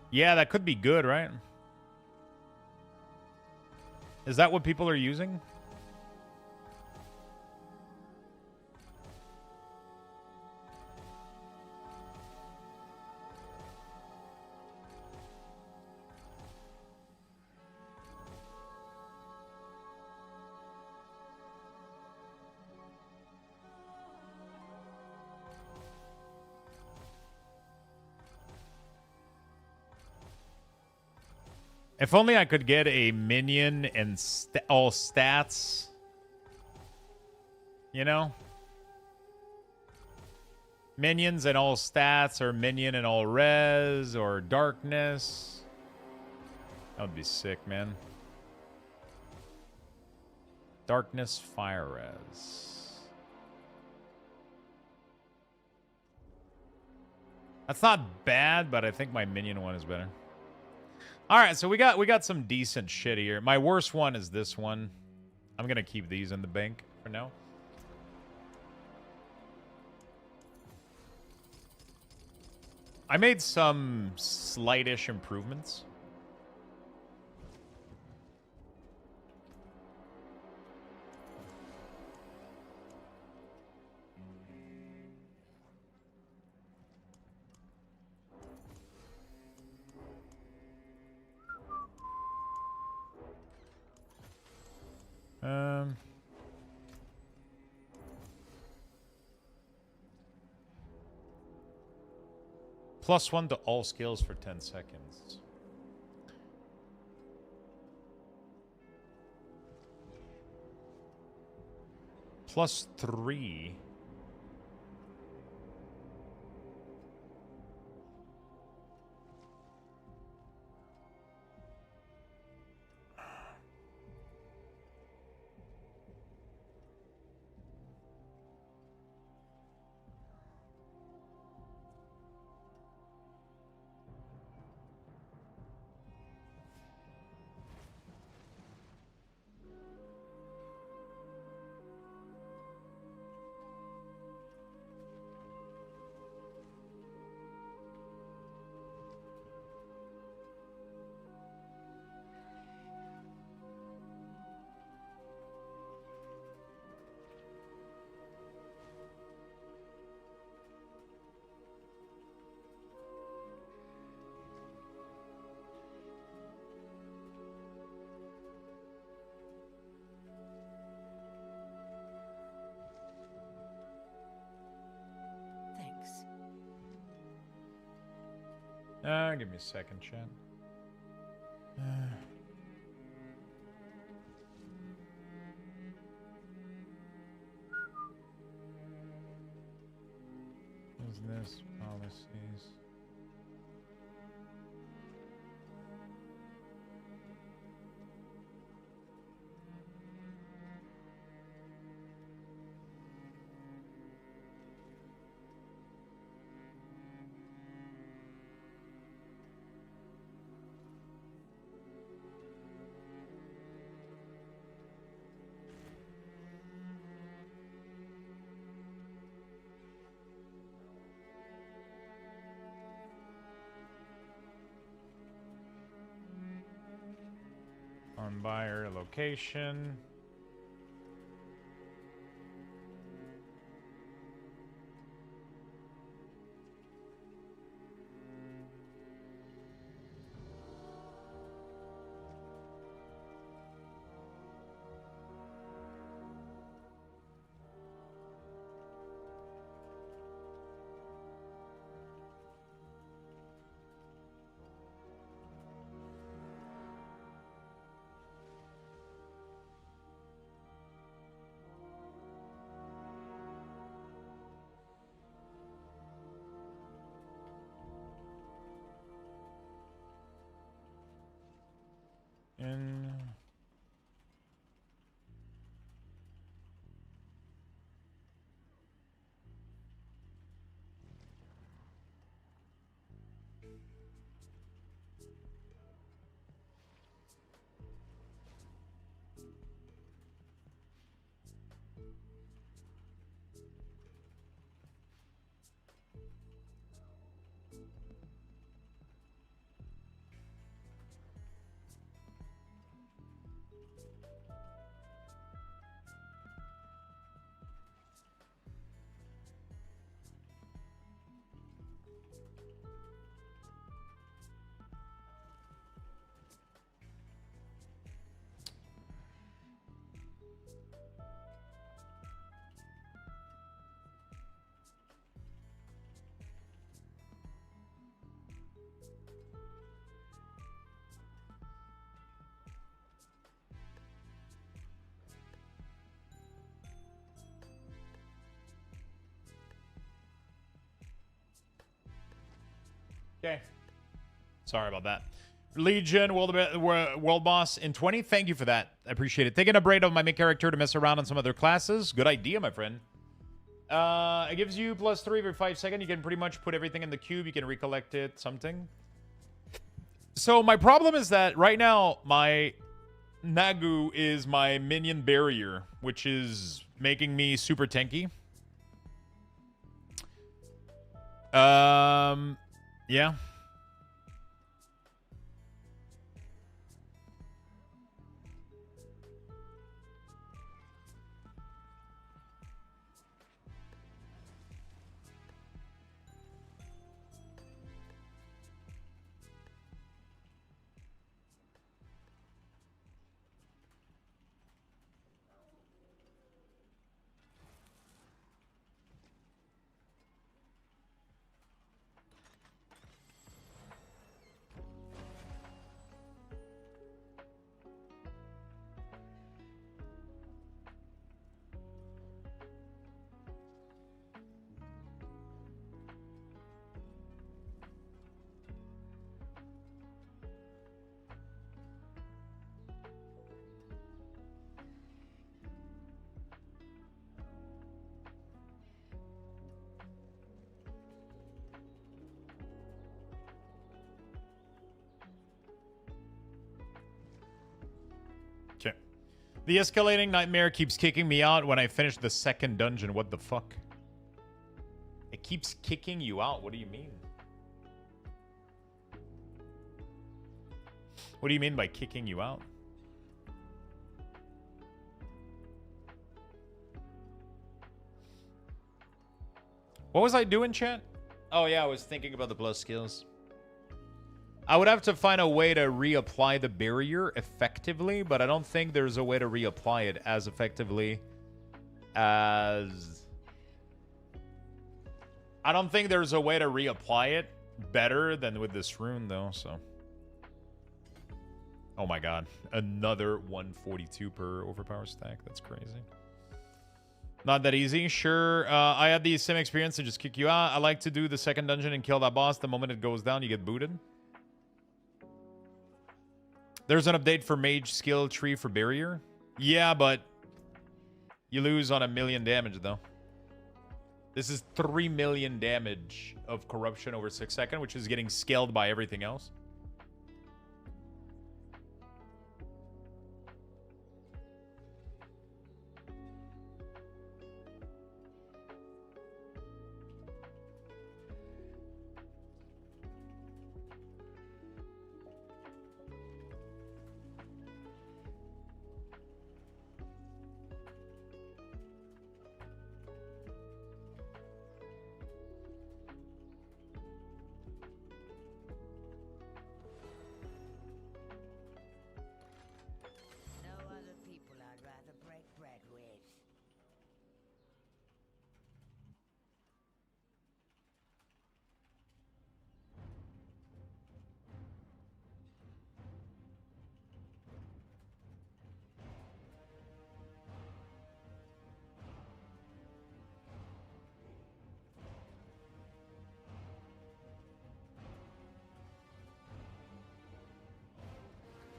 Yeah, that could be good, right? Is that what people are using? If only I could get a minion and all stats. You know? Minions and all stats, or minion and all res, or darkness. That would be sick, man. Darkness, fire res. That's not bad, but I think my minion one is better. All right, so we got some decent shit here. My worst one is this one. I'm gonna keep these in the bank for now. I made some slightish improvements. +1 to all skills for 10 seconds. +3. Give me a second, chat. Business policies. On buyer location. Okay. Sorry about that. Legion, world boss in 20. Thank you for that. I appreciate it. Taking a break of my main character to mess around on some other classes. Good idea, my friend. It gives you +3 every 5 seconds. You can pretty much put everything in the cube. You can recollect it, something. So my problem is that right now, my Nagu is my minion barrier, which is making me super tanky. Yeah. Okay. The escalating nightmare keeps kicking me out when I finish the second dungeon. What the fuck? It keeps kicking you out. What do you mean? What do you mean by kicking you out? What was I doing, chat? Oh, yeah, I was thinking about the plus skills. I would have to find a way to reapply the barrier effectively, but I don't think there's a way to reapply it as effectively as... I don't think there's a way to reapply it better than with this rune, though, so... Oh my god. Another 142 per overpower stack. That's crazy. Not that easy. Sure, I had the same experience to just kick you out. I like to do the second dungeon and kill that boss. The moment it goes down, you get booted. There's an update for mage skill tree for barrier. Yeah, but you lose on 1 million damage, though. This is 3 million damage of corruption over 6 seconds, which is getting scaled by everything else.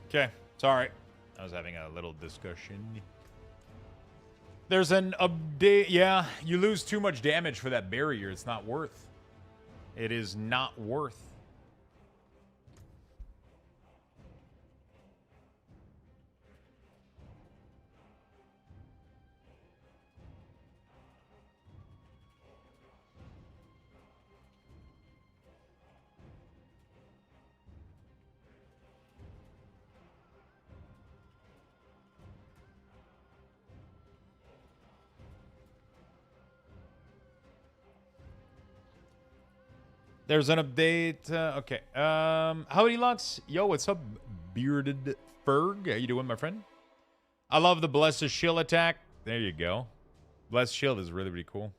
Okay, sorry. I was having a little discussion. There's an update. Yeah, you lose too much damage for that barrier. It's not worth. It is not worth. There's an update. Okay. Howdy, Lux. Yo, what's up, Bearded Ferg? How you doing, my friend? I love the Blessed Shield attack. There you go. Blessed Shield is really, really cool.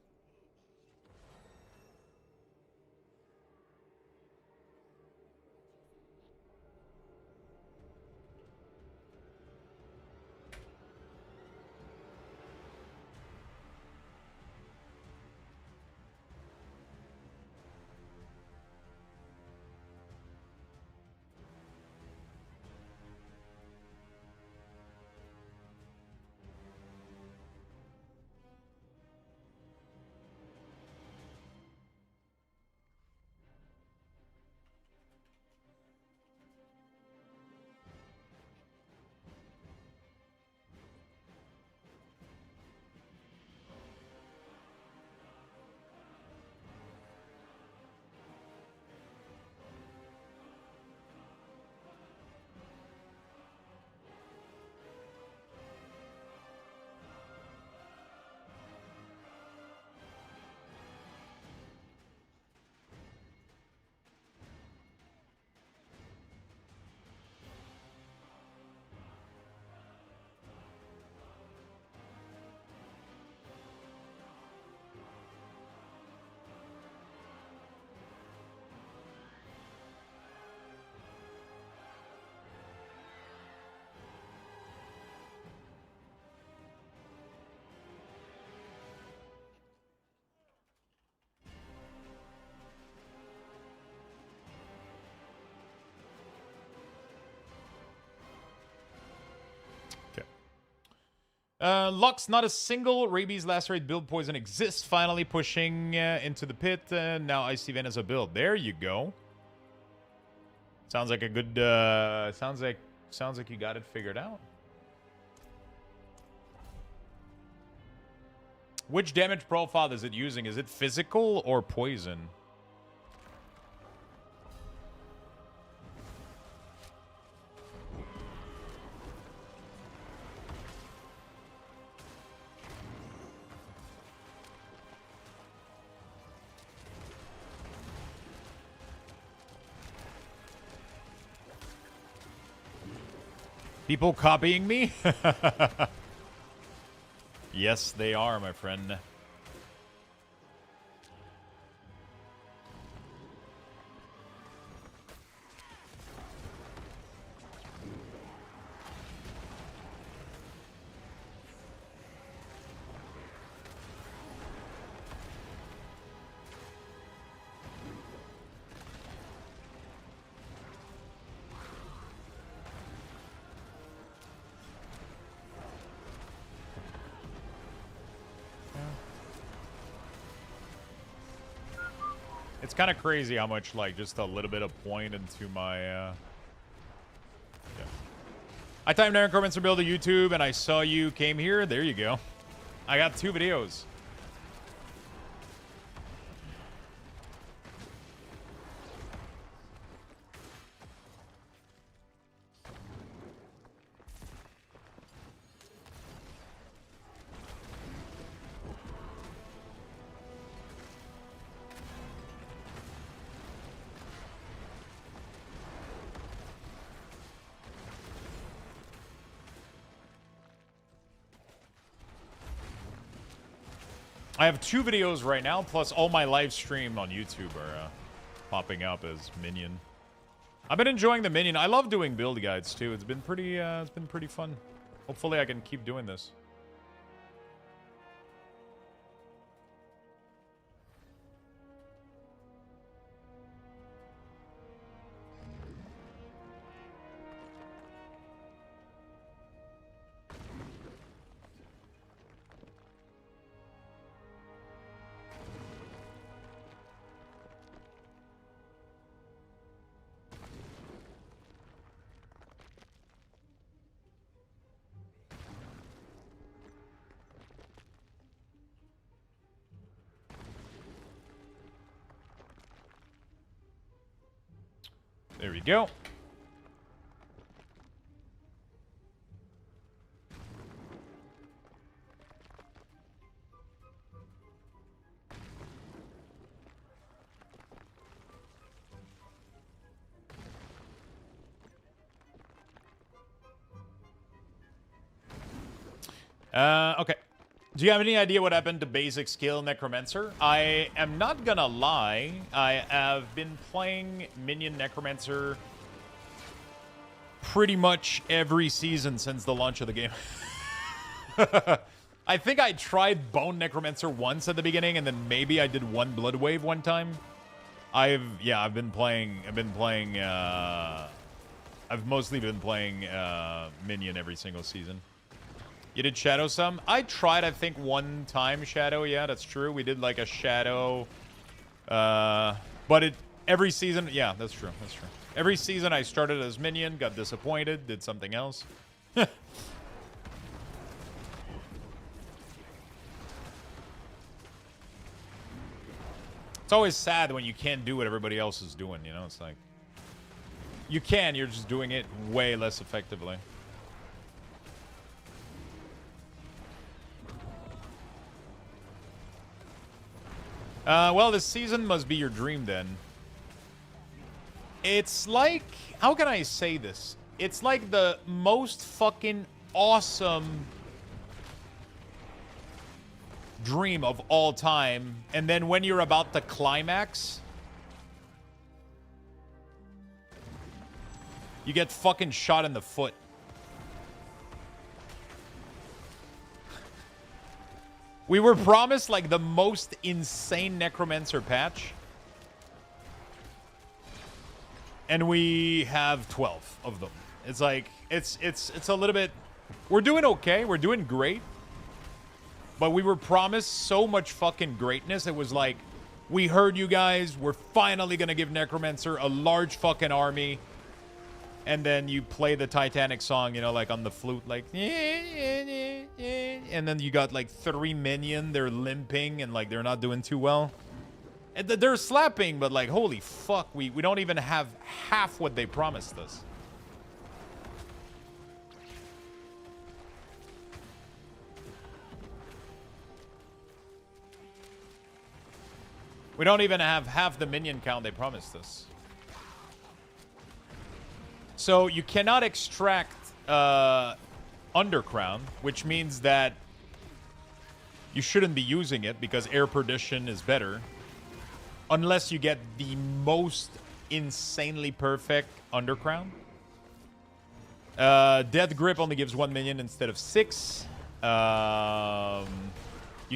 Lux, not a single rabies lacerate build poison exists. Finally pushing into the pit. Now Icy Vein as a build. There you go. Sounds like a good. Sounds like you got it figured out. Which damage profile is it using? Is it physical or poison? People copying me? Yes, they are, my friend. It's kind of crazy how much, like, just a little bit of point into my, yeah. I timed Necromancer build to YouTube, and I saw you came here. There you go. I got 2 videos. I have 2 videos right now, plus all my live stream on YouTube are popping up as Minion. I've been enjoying the Minion. I love doing build guides too. It's been pretty fun. Hopefully I can keep doing this. There we go. Okay. Do you have any idea what happened to basic skill Necromancer? I am not gonna lie. I have been playing Minion Necromancer pretty much every season since the launch of the game. I think I tried Bone Necromancer once at the beginning, and then maybe I did one Blood Wave one time. I've mostly been playing Minion every single season. You did Shadow some? I tried, I think, one time Shadow. Yeah, that's true. We did like a Shadow. But every season, yeah, that's true. That's true. Every season I started as Minion, got disappointed, did something else. It's always sad when you can't do what everybody else is doing, you know? It's like, you can, you're just doing it way less effectively. Well, this season must be your dream then. It's like, how can I say this? It's like the most fucking awesome dream of all time, and then when you're about to climax, you get fucking shot in the foot. We were promised like the most insane Necromancer patch, and we have 12 of them. It's like it's a little bit. We're doing okay. We're doing great. But we were promised so much fucking greatness. It was like, we heard you guys. We're finally going to give Necromancer a large fucking army. And then you play the Titanic song, you know, like on the flute, like... And then you got like 3 minion. They're limping and like they're not doing too well. And they're slapping, but like, holy fuck. We don't even have half what they promised us. We don't even have half the minion count they promised us. So you cannot extract Undercrown, which means that you shouldn't be using it because Air Perdition is better. Unless you get the most insanely perfect Undercrown. Death Grip only gives 1 minion instead of 6. You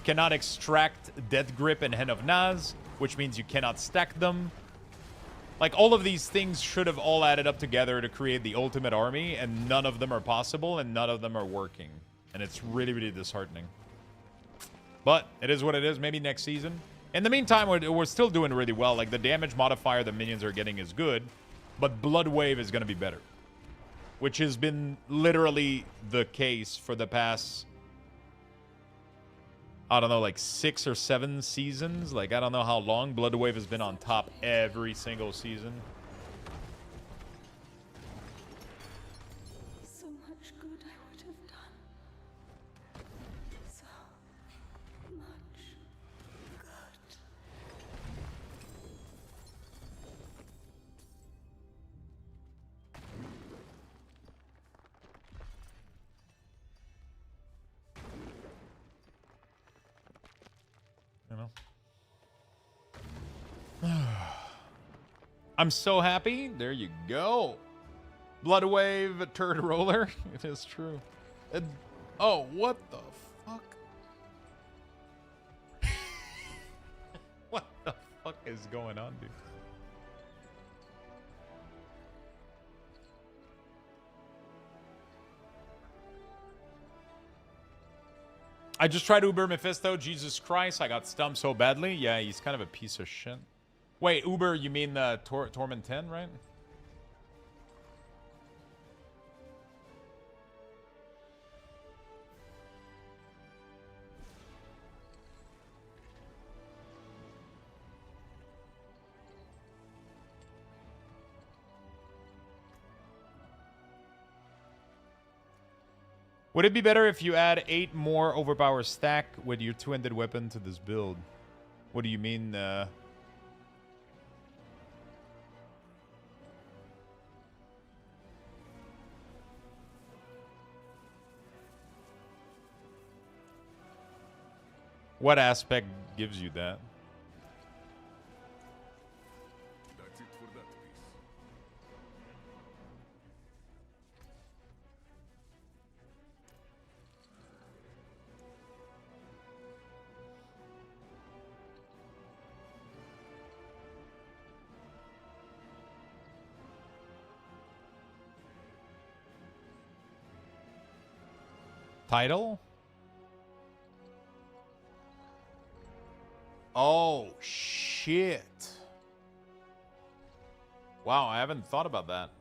cannot extract Death Grip and Hand of Naz, which means you cannot stack them. Like, all of these things should have all added up together to create the ultimate army, and none of them are possible, and none of them are working. And it's really, really disheartening. But it is what it is. Maybe next season. In the meantime, we're still doing really well. Like, the damage modifier the minions are getting is good, but Blood Wave is going to be better. Which has been literally the case for the past... I don't know, like 6 or 7 seasons. Like, I don't know how long. Blood Wave has been on top every single season. So much good I would have done. So much good. You know? I'm so happy. There you go. Blood Wave, turd roller. It is true. Oh, what the fuck? What the fuck is going on, dude? I just tried Uber Mephisto. Jesus Christ, I got stumped so badly. Yeah, he's kind of a piece of shit. Wait, Uber, you mean Torment 10, right? Would it be better if you add 8 more overpower stack with your two-handed weapon to this build? What do you mean? What aspect gives you that? That's it for that piece. Title? Oh, shit. Wow, I haven't thought about that.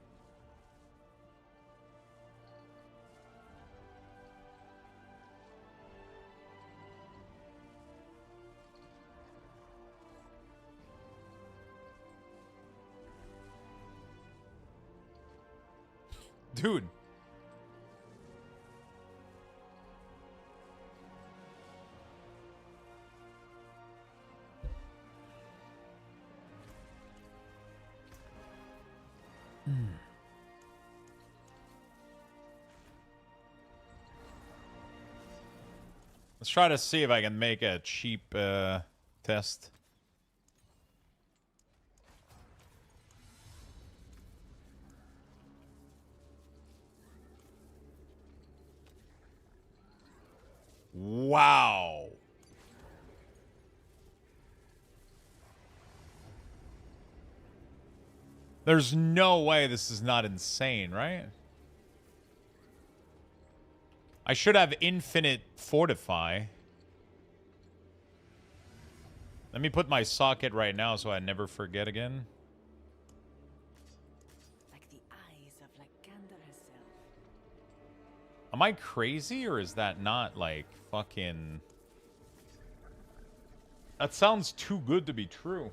Dude. Let's try to see if I can make a cheap test. Wow. There's no way this is not insane, right? I should have infinite fortify. Let me put my socket right now so I never forget again. Like the eyes of Lycander herself. Am I crazy or is that not like fucking... That sounds too good to be true.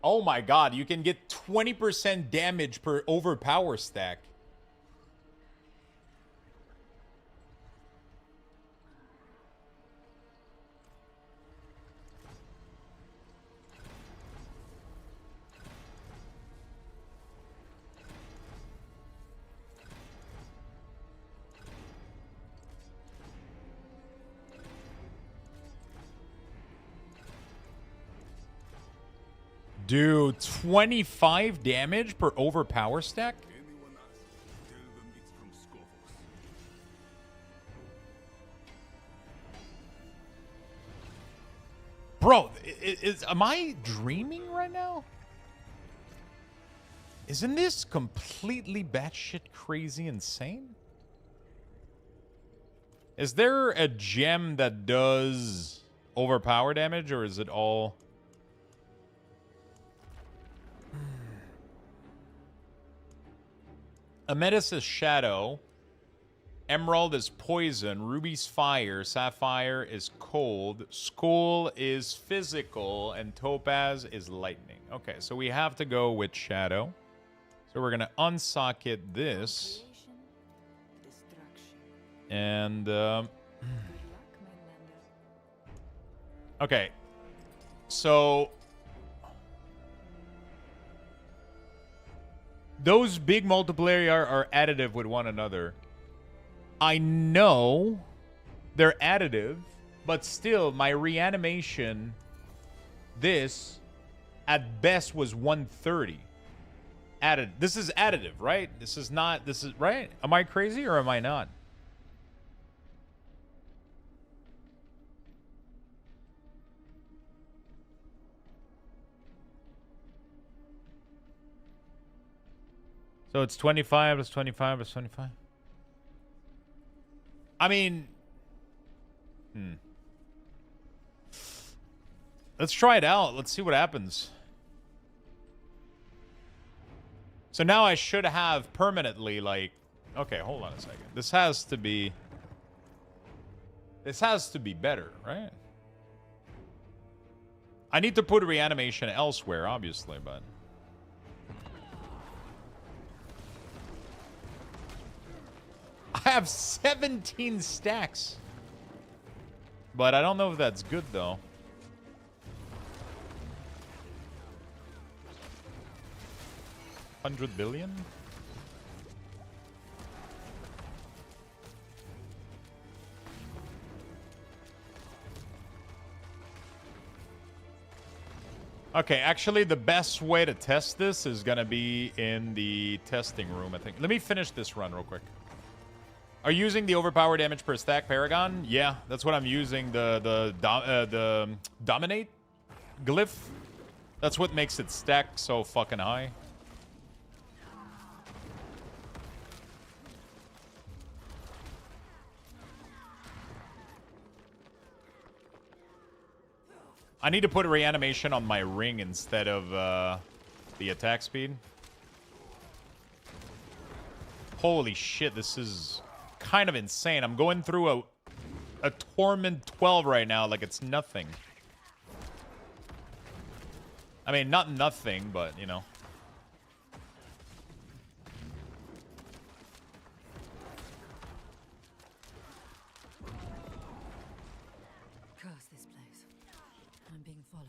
Oh my god, you can get 20% damage per overpower stack. Dude, 25 damage per overpower stack? Anyone asks, tell them it's from Skovos. Bro, am I dreaming right now? Isn't this completely batshit crazy insane? Is there a gem that does overpower damage, or is it all... Amethyst is shadow. Emerald is poison. Ruby's fire. Sapphire is cold. Skull is physical. And Topaz is lightning. Okay, so we have to go with shadow. So we're going to unsocket this. Creation, destruction. And, Good luck, my lander. okay. So... those big multiplier are additive with one another. I know they're additive, but still, my reanimation, this, at best, was 130. Added. This is additive, right? This is not, this is, right? Am I crazy or am I not? So it's 25 plus 25 plus 25. I mean... Let's try it out. Let's see what happens. So now I should have permanently, like... Okay, hold on a second. This has to be... This has to be better, right? I need to put reanimation elsewhere, obviously, but... I have 17 stacks. But I don't know if that's good, though. $100 billion? Okay, actually, the best way to test this is going to be in the testing room, I think. Let me finish this run real quick. Are you using the overpower damage per stack Paragon? Yeah, that's what I'm using. The dominate glyph. That's what makes it stack so fucking high. I need to put reanimation on my ring instead of the attack speed. Holy shit, this is kind of insane. I'm going through a Torment 12 right now like it's nothing. I mean, not nothing, but, you know. Curse this place. I'm being followed.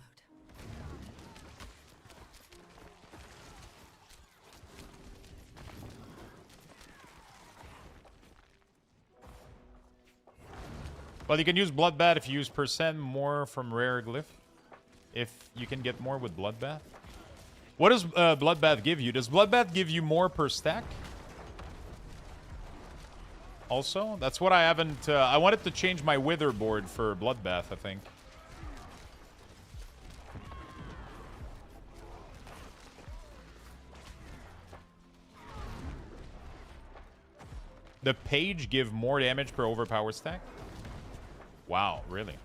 Well, you can use Bloodbath if you use percent more from rare glyph. If you can get more with Bloodbath. What does Bloodbath give you? Does Bloodbath give you more per stack? Also? That's what I haven't... I wanted to change my Wither board for Bloodbath, I think. The page give more damage per overpower stack? Wow, really?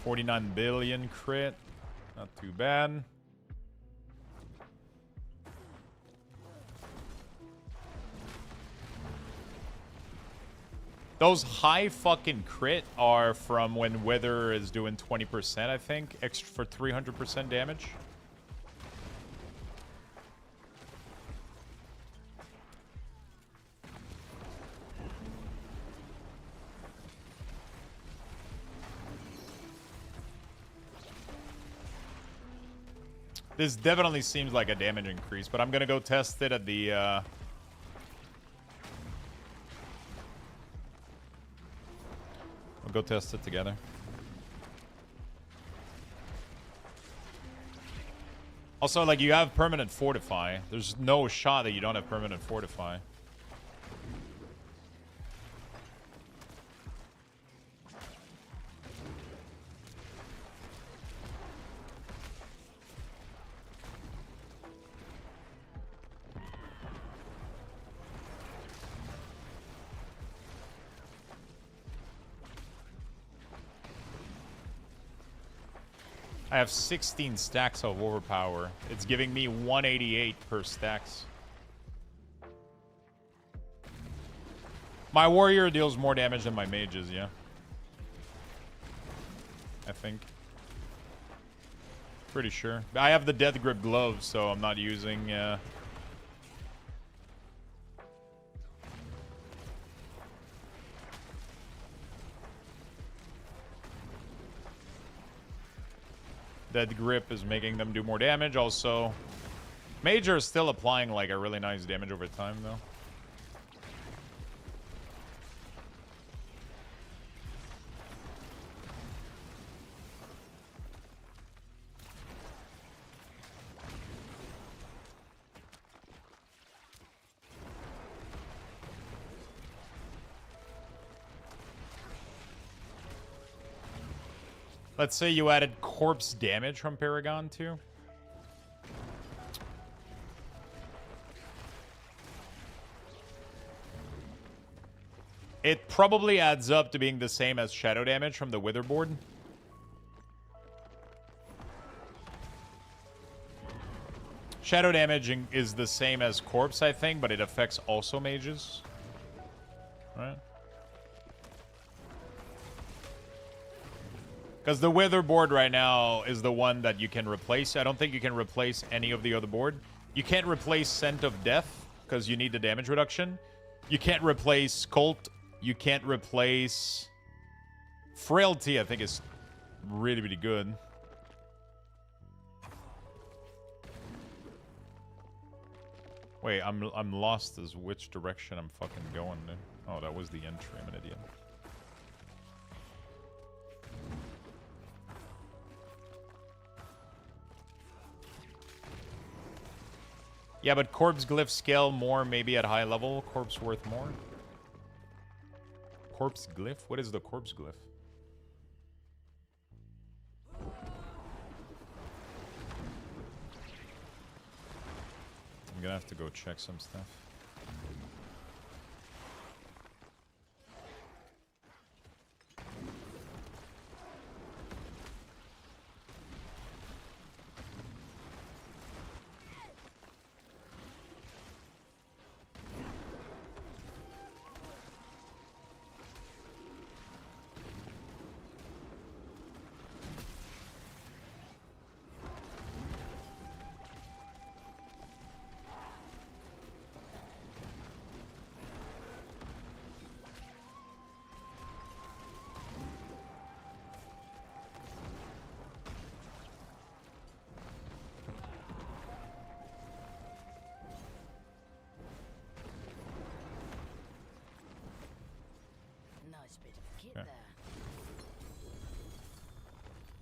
49 billion crit. Not too bad. Those high fucking crit are from when Wither is doing 20%, I think, extra for 300% damage. This definitely seems like a damage increase, but I'm gonna go test it at the we'll go test it together. Also, like, you have permanent fortify. There's no shot that you don't have permanent fortify. I have 16 stacks of overpower. It's giving me 188 per stacks. My warrior deals more damage than my mages, yeah. I think. Pretty sure. I have the death grip gloves, so I'm not using Dead grip is making them do more damage. Also, Major is still applying like a really nice damage over time, though. Let's say you added corpse damage from Paragon too. It probably adds up to being the same as shadow damage from the Witherboard. Shadow damage is the same as corpse, I think, but it affects also mages. Right? Because the Witherboard right now is the one that you can replace. I don't think you can replace any of the other board. You can't replace Scent of Death because you need the damage reduction. You can't replace Cult. You can't replace Frailty. I think is really, really good. Wait, I'm lost as which direction I'm fucking going. Oh, that was the entry. I'm an idiot. Yeah, but corpse glyph scale more maybe at high level. Corpse worth more. Corpse glyph? What is the corpse glyph? I'm gonna have to go check some stuff.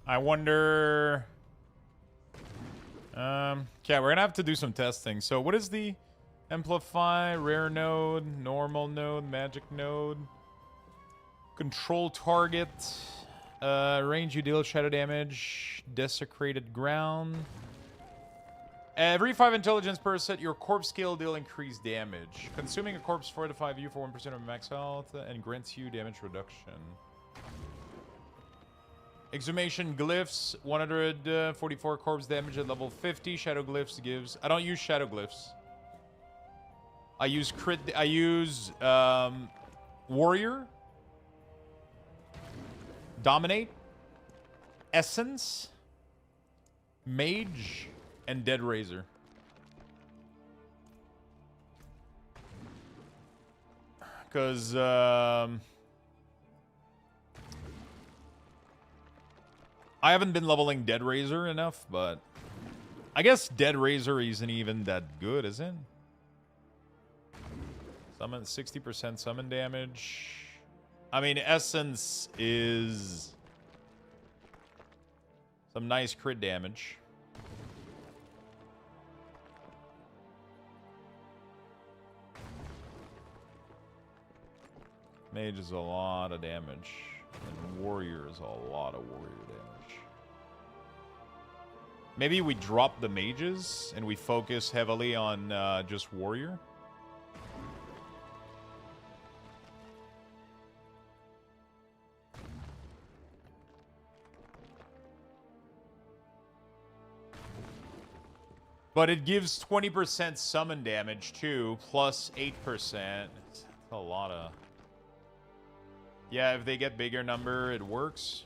I wonder... yeah, we're gonna have to do some testing. So what is the amplify, rare node, normal node, magic node, control target, range you deal shadow damage, desecrated ground, Every 5 intelligence per set, your corpse skill deal increased damage. Consuming a corpse fortify you for 1% of max health and grants you damage reduction. Exhumation glyphs, 144 corpse damage at level 50. Shadow glyphs gives... I don't use shadow glyphs. I use crit... I use warrior. Dominate. Essence. Mage. And Dead Razor. Because, I haven't been leveling Dead Razor enough, but... I guess Dead Razor isn't even that good, is it? Summon 60% summon damage. I mean, Essence is... some nice crit damage. Mage is a lot of damage. And Warrior is a lot of Warrior damage. Maybe we drop the mages and we focus heavily on just Warrior. But it gives 20% summon damage too, plus 8%. It's a lot of... Yeah, if they get bigger number, it works.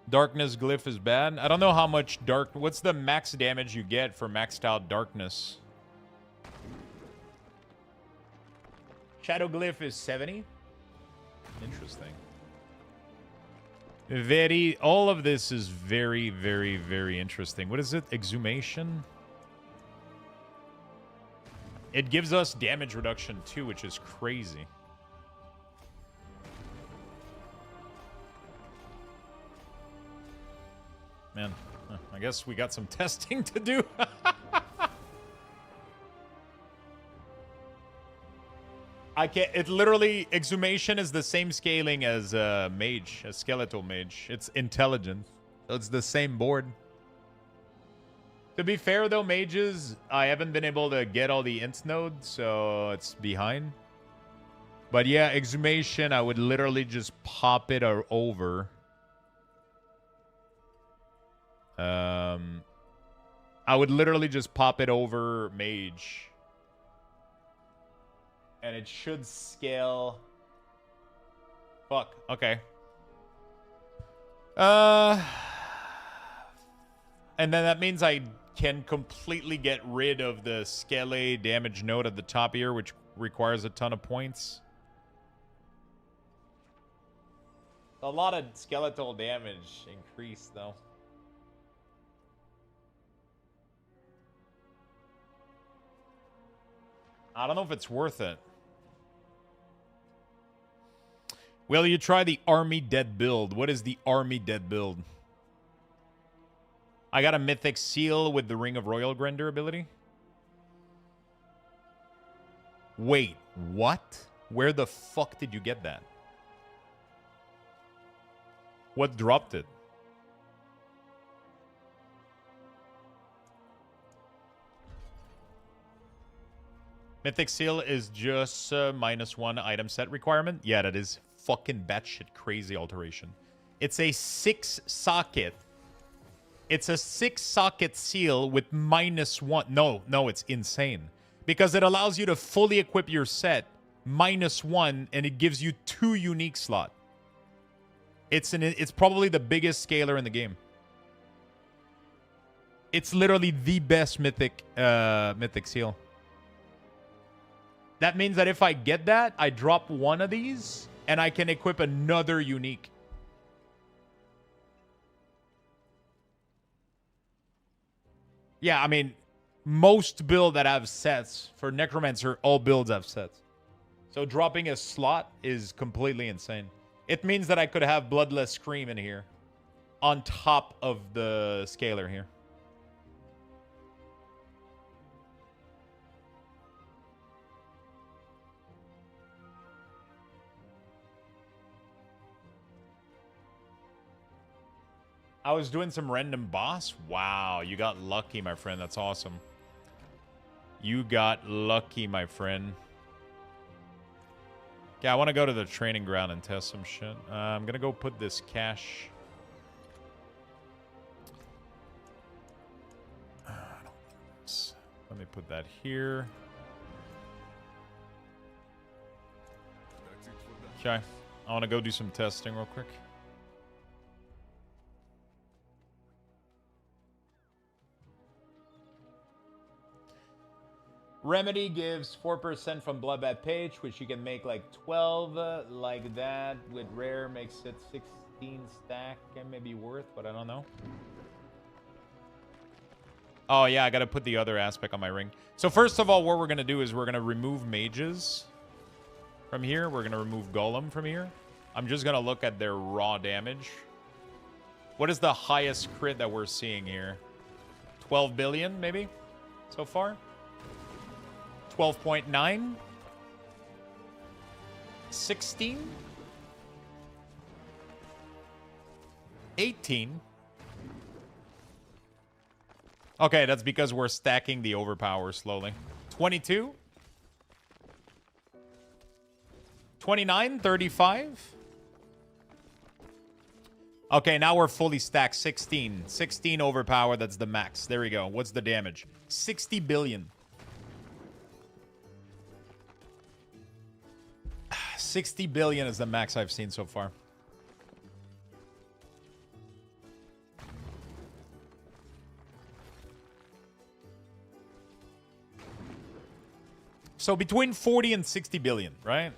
Darkness glyph is bad. I don't know how much dark... What's the max damage you get for maxed out darkness? Shadow glyph is 70. Interesting. All of this is very, very, very interesting. What is it? Exhumation? It gives us damage reduction too, which is crazy. Man, I guess we got some testing to do. I can't. It literally, exhumation is the same scaling as mage, a skeletal mage. It's intelligence, so it's the same board. To be fair, though, mages, I haven't been able to get all the int nodes, so it's behind. But yeah, exhumation, I would literally just pop it over. I would literally just pop it over mage. And it should scale. Fuck. Okay. And then that means I can completely get rid of the scale damage node at the top here, which requires a ton of points. A lot of skeletal damage increased, though. I don't know if it's worth it. Will you try the Army Dead build? What is the Army Dead build? I got a Mythic Seal with the Ring of Royal Grandeur ability. Wait, what? Where the fuck did you get that? What dropped it? Mythic Seal is just -1 item set requirement. Yeah, that is fucking batshit crazy alteration. It's a 6-socket. It's a 6-socket seal with -1. No, it's insane. Because it allows you to fully equip your set -1, and it gives you 2 unique slot. It's probably the biggest scaler in the game. It's literally the best mythic seal. That means that if I get that, I drop one of these, and I can equip another unique. Yeah, I mean, most builds that have sets, for Necromancer, all builds have sets. So dropping a slot is completely insane. It means that I could have Bloodless Scream in here, on top of the scaler here. I was doing some random boss. Wow, you got lucky, my friend. That's awesome. You got lucky, my friend. Yeah, I want to go to the training ground and test some shit. I'm going to go put this cash. Let me put that here. That's it for that. Okay. I want to go do some testing real quick. Remedy gives 4% from Bloodbath Page, which you can make like 12 like that. With Rare makes it 16 stack and maybe worth, but I don't know. Oh, yeah, I got to put the other aspect on my ring. So first of all, what we're going to do is we're going to remove mages from here. We're going to remove Golem from here. I'm just going to look at their raw damage. What is the highest crit that we're seeing here? 12 billion, maybe, so far? 12.9? 16? 18? Okay, that's because we're stacking the overpower slowly. 22? 29? 35? Okay, now we're fully stacked. 16. 16 overpower, that's the max. There we go. What's the damage? 60 billion. 60 billion is the max I've seen so far. So between 40 and 60 billion, right?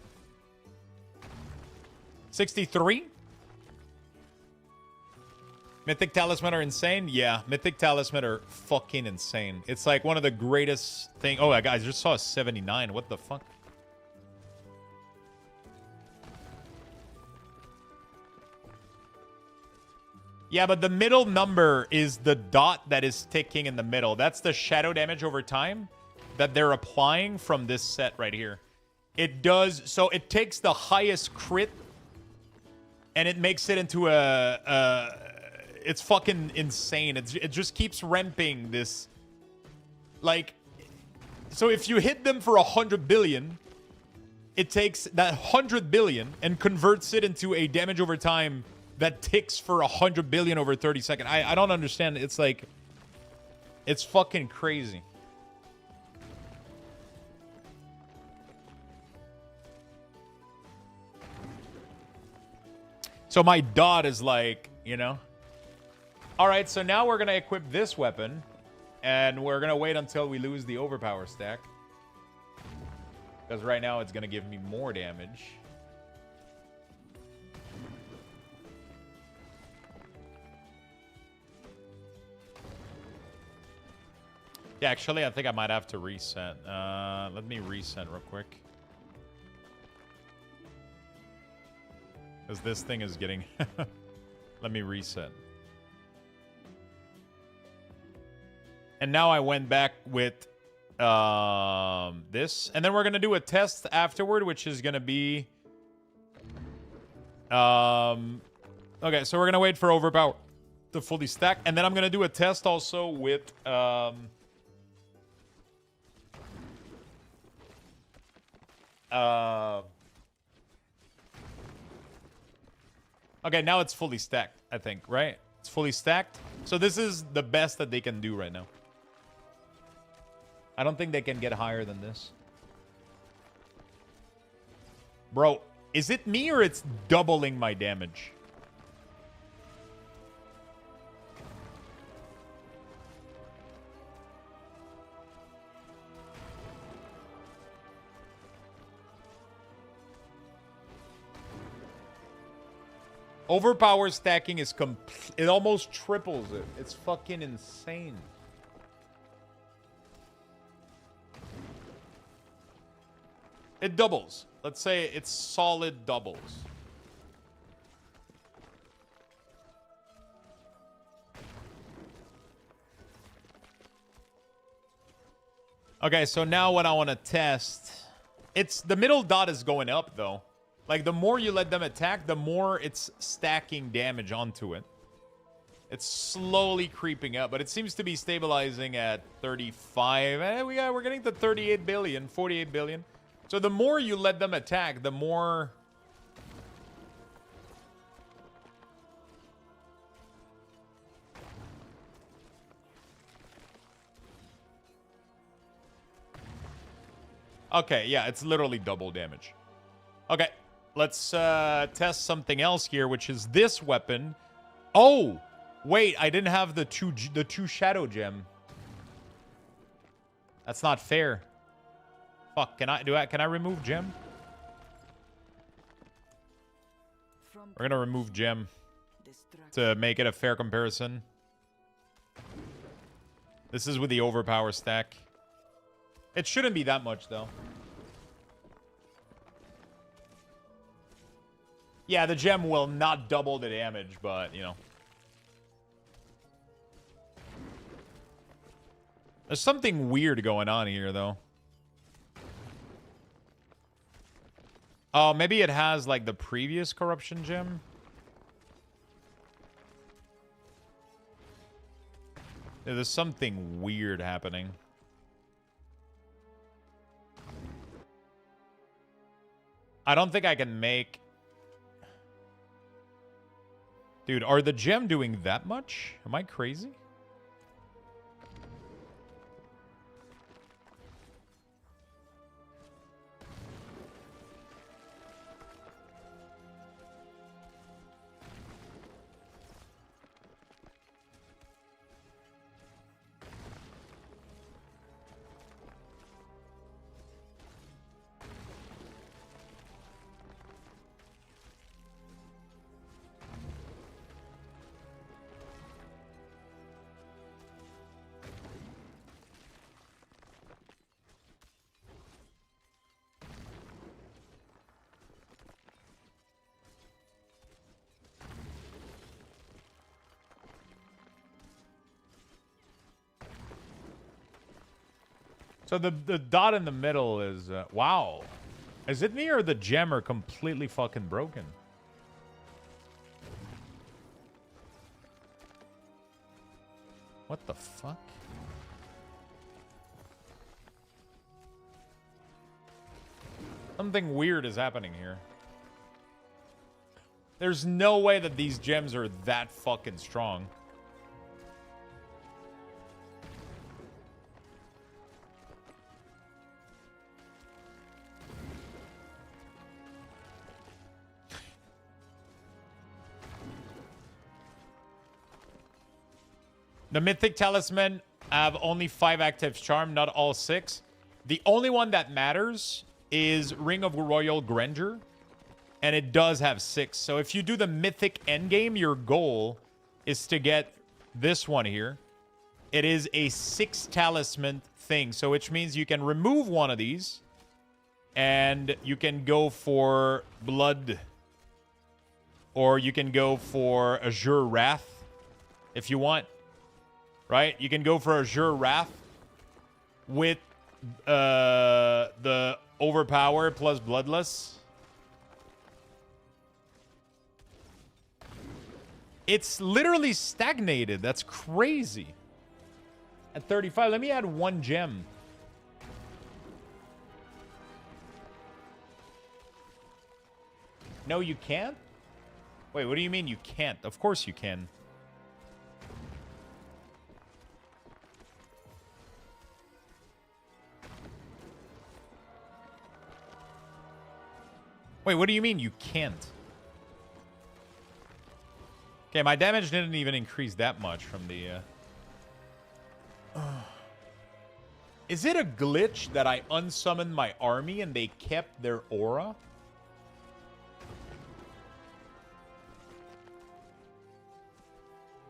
63? Mythic Talisman are insane? Yeah, Mythic Talisman are fucking insane. It's like one of the greatest thing. Oh, I just saw a 79. What the fuck? Yeah, but the middle number is the dot that is ticking in the middle. That's the shadow damage over time that they're applying from this set right here. It does, so it takes the highest crit and it makes it into it's fucking insane. It just keeps ramping this, like, so if you hit them for 100 billion, it takes that 100 billion and converts it into a damage over time that ticks for 100 billion over 30 seconds. I don't understand. It's like, it's fucking crazy. So my dot is like, you know. All right, so now we're going to equip this weapon. And we're going to wait until we lose the overpower stack. Because right now it's going to give me more damage. Yeah, actually, I think I might have to reset. Let me reset real quick. Because this thing is getting... Let me reset. And now I went back with this. And then we're going to do a test afterward, which is going to be... Okay, so we're going to wait for overpower to fully stack. And then I'm going to do a test also with... Okay, now it's fully stacked, I think, right? It's fully stacked. So this is the best that they can do right now. I don't think they can get higher than this. Bro, is it me or it's doubling my damage? Overpower stacking is it almost triples it. It's fucking insane. It doubles. Let's say it's solid doubles. Okay, so now what I want to test, it's the middle dot is going up though. Like, the more you let them attack, the more it's stacking damage onto it. It's slowly creeping up, but it seems to be stabilizing at 35. And we're getting to 38 billion, 48 billion. So the more you let them attack, the more... Okay, yeah, it's literally double damage. Okay, let's test something else here, which is this weapon. Oh, wait, I didn't have the two shadow gem. That's not fair. Fuck, can I remove gem? We're gonna remove gem to make it a fair comparison. This is with the overpower stack. It shouldn't be that much, though. Yeah, the gem will not double the damage, but, you know. There's something weird going on here, though. Oh, maybe it has, like, the previous corruption gem? Yeah, there's something weird happening. I don't think I can make... Dude, are the gem doing that much? Am I crazy? So the dot in the middle is... wow. Is it me or the gem are completely fucking broken? What the fuck? Something weird is happening here. There's no way that these gems are that fucking strong. The Mythic Talisman have only 5 active charm, not all 6. The only one that matters is Ring of Royal Grandeur, and it does have 6. So if you do the Mythic Endgame, your goal is to get this one here. It is a 6 talisman thing, so which means you can remove one of these, and you can go for Blood, or you can go for Azure Wrath if you want. Right? You can go for Azure Wrath with the Overpower plus Bloodless. It's literally stagnated. That's crazy. At 35, let me add 1 gem. No, you can't? Wait, what do you mean you can't? Of course you can. Wait, what do you mean you can't? Okay, my damage didn't even increase that much from the... Is it a glitch that I unsummoned my army and they kept their aura?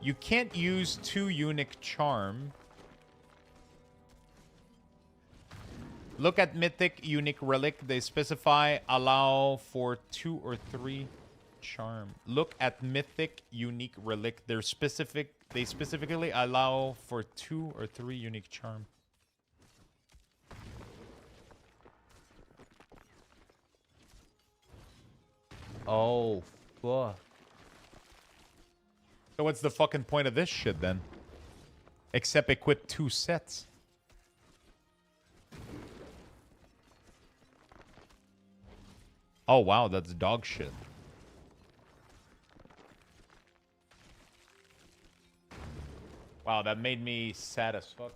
You can't use 2 unique charm. Look at Mythic Unique Relic. They specify allow for 2 or 3 charm. Look at Mythic Unique Relic. They specifically allow for 2 or 3 unique charm. Oh, fuck. So what's the fucking point of this shit then? Except equip 2 sets. Oh wow, that's dog shit. Wow, that made me sad as fuck.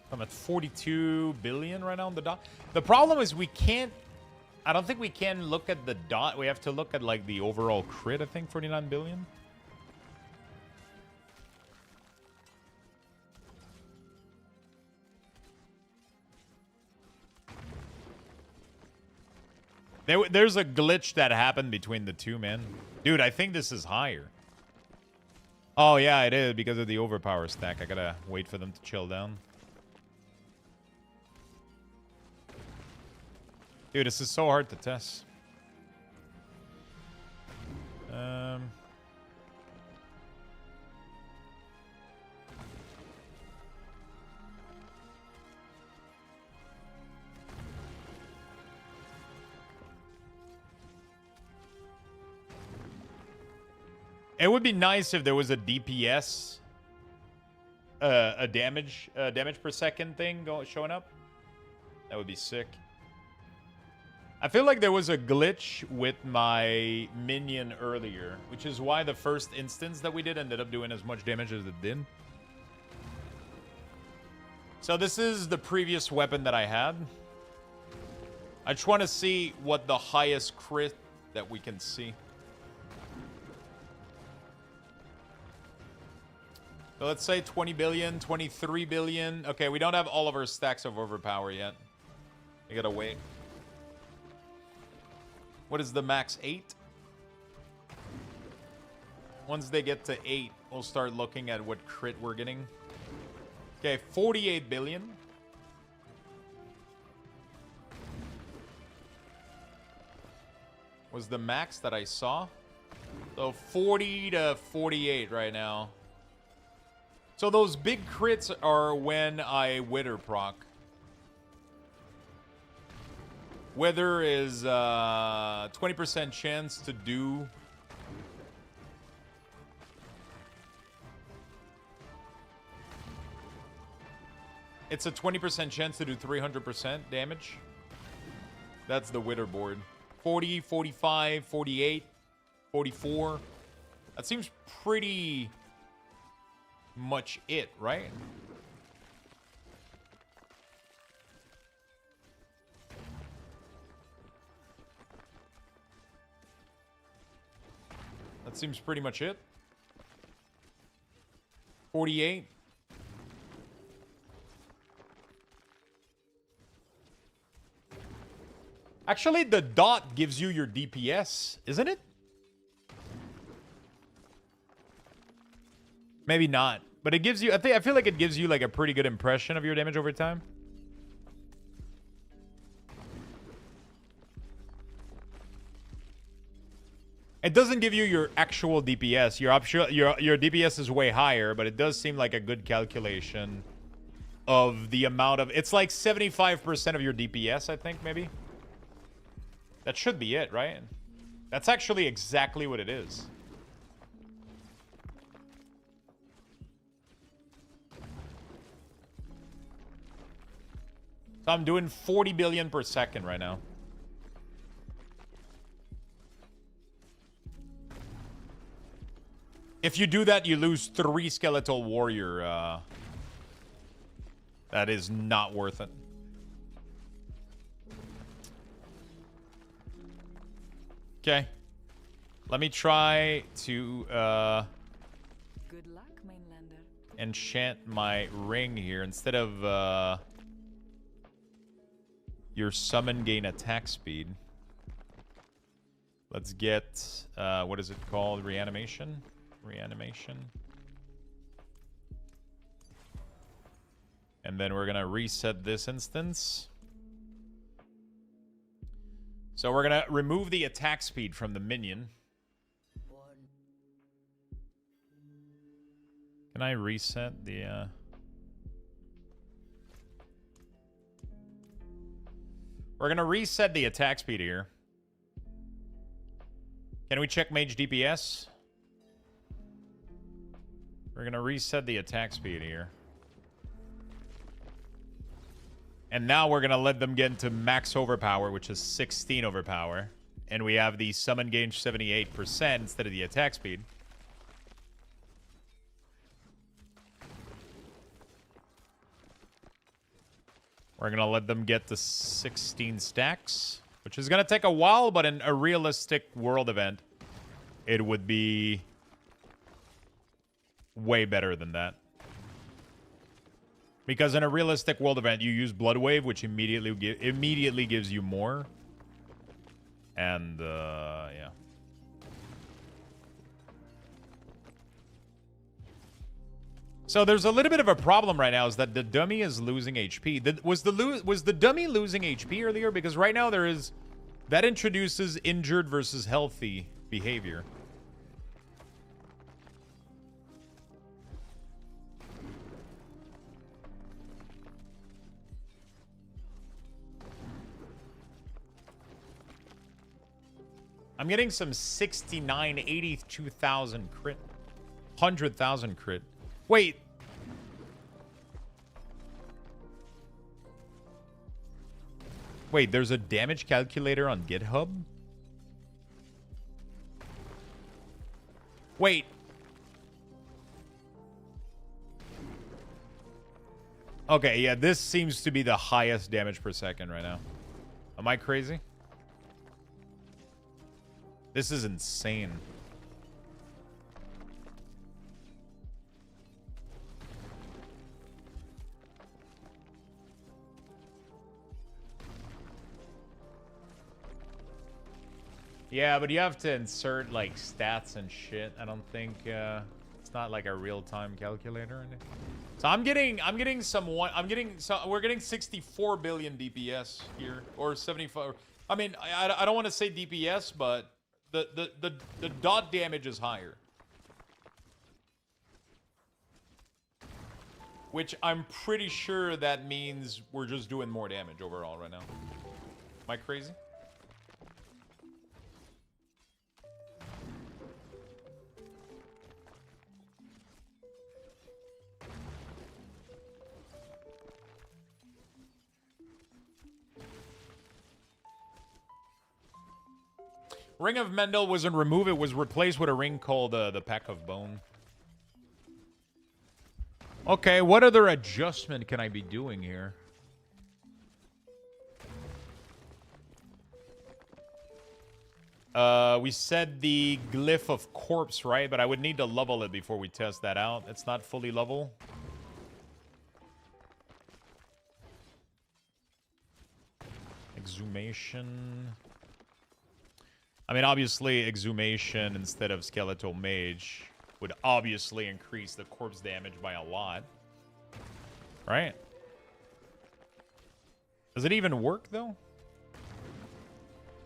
I'm at 42 billion right now on the dot. The problem is we can't... I don't think we can look at the dot. We have to look at, like, the overall crit, I think. 49 billion. There's a glitch that happened between the two, man. Dude, I think this is higher. Oh, yeah, it is because of the overpower stack. I gotta wait for them to chill down. Dude, this is so hard to test. It would be nice if there was a DPS, a damage per second thing showing up. That would be sick. I feel like there was a glitch with my minion earlier, which is why the first instance that we did ended up doing as much damage as it did. So this is the previous weapon that I had. I just want to see what the highest crit that we can see. So let's say 20 billion, 23 billion. Okay, we don't have all of our stacks of overpower yet. We gotta wait. What is the max? 8? Once they get to 8, we'll start looking at what crit we're getting. Okay, 48 billion. Was the max that I saw. So 40 to 48 right now. So those big crits are when I wither proc. Wither is 20% chance to do. It's a 20% chance to do 300% damage. That's the wither board. 40, 45, 48, 44. That seems pretty much it, right? That seems pretty much it. 48. Actually, the dot gives you your DPS, isn't it? Maybe not. But it gives you... I feel like it gives you like a pretty good impression of your damage over time. It doesn't give you your actual DPS. Your DPS is way higher, but it does seem like a good calculation of the amount of... It's like 75% of your DPS, I think, maybe. That should be it, right? That's actually exactly what it is. So I'm doing 40 billion per second right now. If you do that, you lose 3 skeletal warrior. That is not worth it. Okay. Let me try to Good luck, mainlander. enchant my ring here instead of your summon gain attack speed. Let's get, what is it called? Reanimation? Reanimation. And then we're going to reset this instance. So we're going to remove the attack speed from the minion. Can I reset the... We're going to reset the attack speed here. Can we check mage DPS? We're going to reset the attack speed here. And now we're going to let them get into max overpower, which is 16 overpower. And we have the summon gain 78% instead of the attack speed. We're going to let them get to 16 stacks, which is going to take a while, but in a realistic world event, it would be way better than that. Because in a realistic world event, you use Blood Wave, which immediately gives you more. And, yeah. So there's a little bit of a problem right now, is that the dummy is losing HP. Was the dummy losing HP earlier? Because right now there is... That introduces injured versus healthy behavior. I'm getting some 69, 82,000 crit. 100,000 crit. Wait. Wait, there's a damage calculator on GitHub? Wait. Okay, yeah, this seems to be the highest damage per second right now. Am I crazy? This is insane. Yeah, but you have to insert like stats and shit. I don't think it's not like a real-time calculator or anything. So we're getting 64 billion DPS here, or 75. I mean, I don't want to say DPS, but the dot damage is higher. Which I'm pretty sure that means we're just doing more damage overall right now. Am I crazy? Ring of Mendel wasn't removed. It was replaced with a ring called the Pack of Bone. Okay, what other adjustment can I be doing here? We said the Glyph of Corpse, right? But I would need to level it before we test that out. It's not fully level. Exhumation. I mean, obviously, Exhumation instead of Skeletal Mage would obviously increase the corpse damage by a lot. Right? Does it even work, though?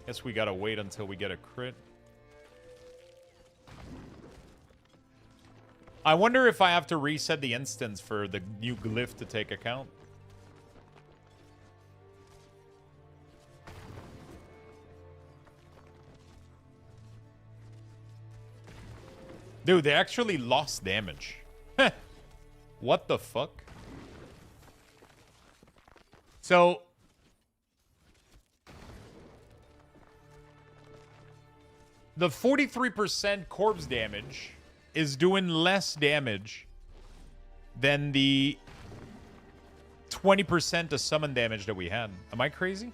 Guess we gotta wait until we get a crit. I wonder if I have to reset the instance for the new glyph to take account. Dude, they actually lost damage. What the fuck? So... the 43% corpse damage is doing less damage than the 20% to summon damage that we had. Am I crazy?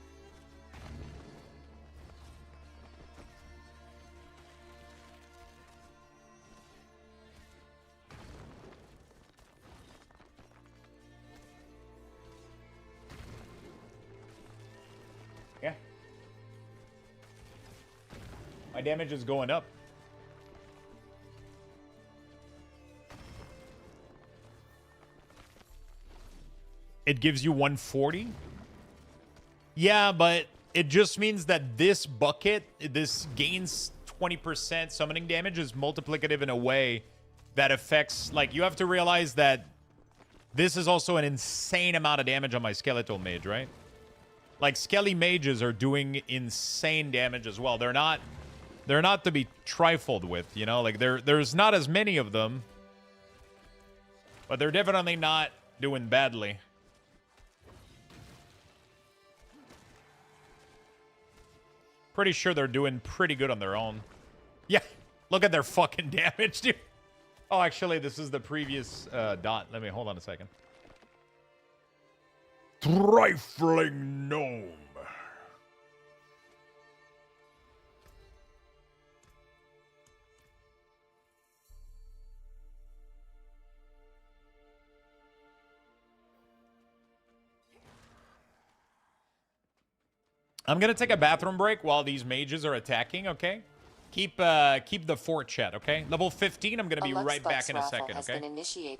My damage is going up. It gives you 140? Yeah, but it just means that this bucket, this gains 20% summoning damage, is multiplicative in a way that affects... Like, you have to realize that this is also an insane amount of damage on my skeletal mage, right? Like, skelly mages are doing insane damage as well. They're not to be trifled with, you know? Like, there's not as many of them. But they're definitely not doing badly. Pretty sure they're doing pretty good on their own. Yeah, look at their fucking damage, dude. Oh, actually, this is the previous dot. Let me hold on a second. Trifling gnome. I'm gonna take a bathroom break while these mages are attacking, okay? Keep the fort chat, okay? Level 15, I'm gonna be right back in a second, okay?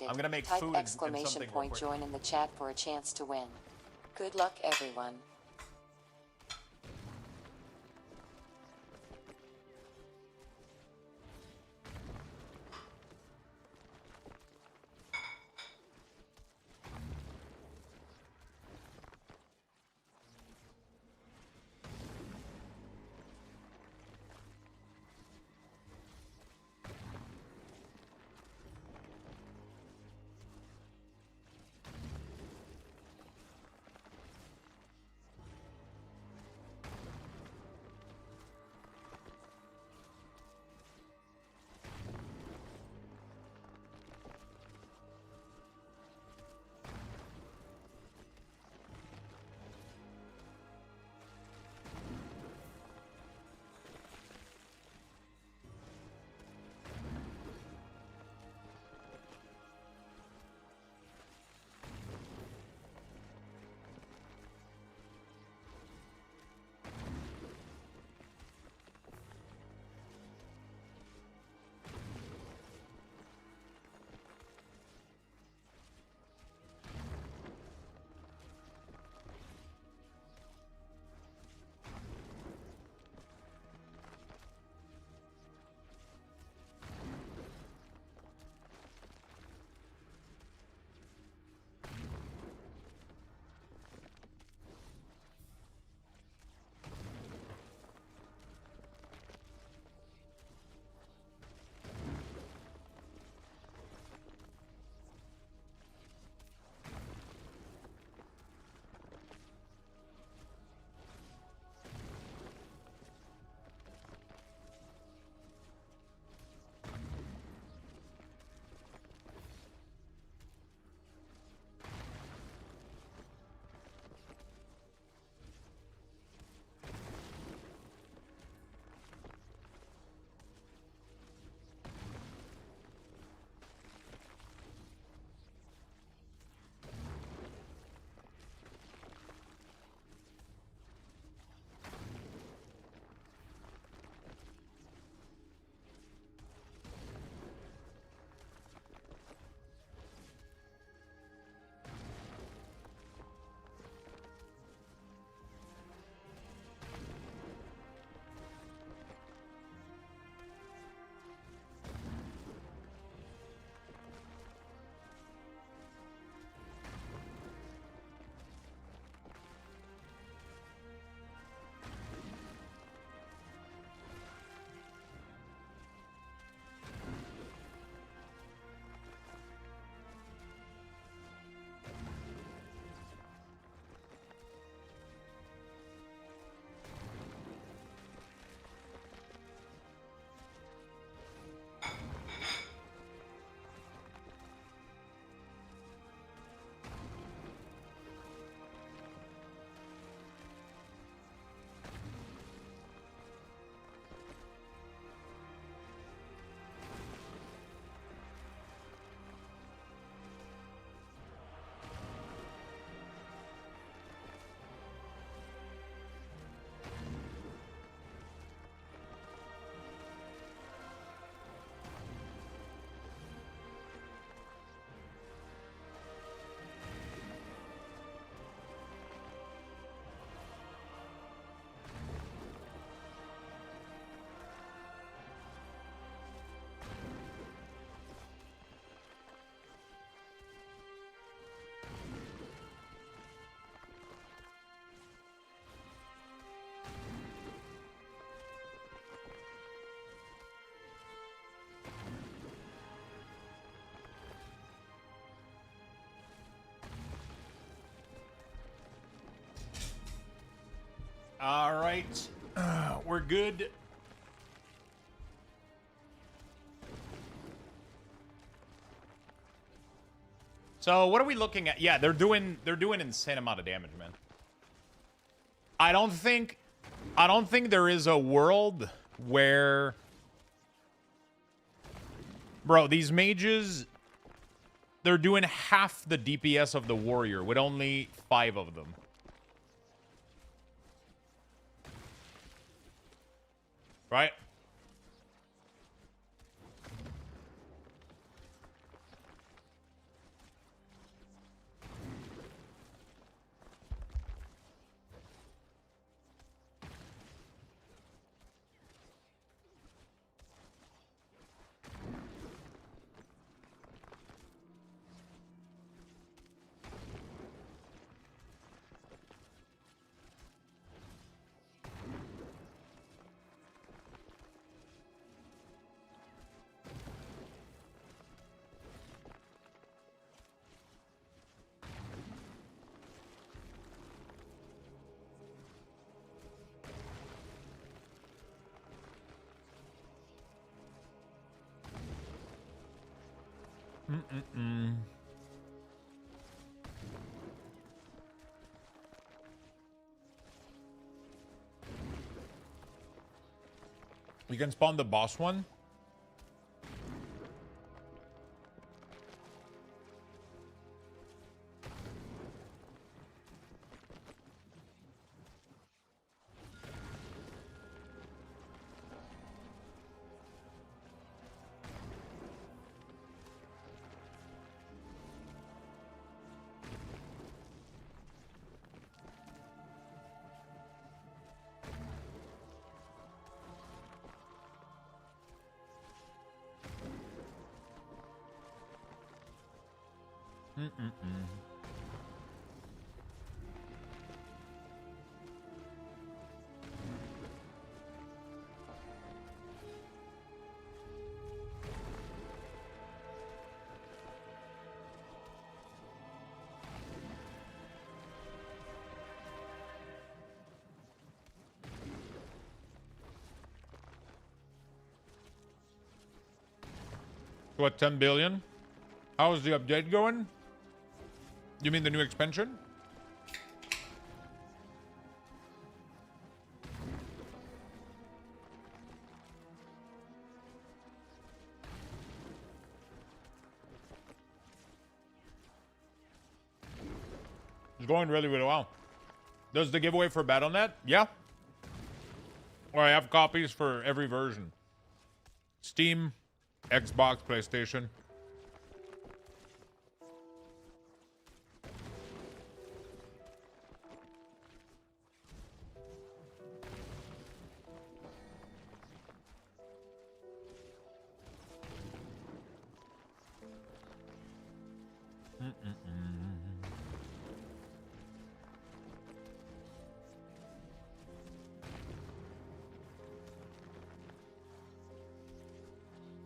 I'm gonna make Type food and exclamation something real point quick. join in the chat for a chance to win. Good luck, everyone. All right. We're good. So what are we looking at? Yeah, they're doing insane amount of damage, man. I don't think there is a world where, bro, these mages, they're doing half the DPS of the warrior with only 5 of them. Right? You can spawn the boss one. What, 10 billion? How is the update going? You mean the new expansion? It's going really, really well. Does the giveaway for BattleNet? Yeah. Or I have copies for every version. Steam, Xbox, PlayStation.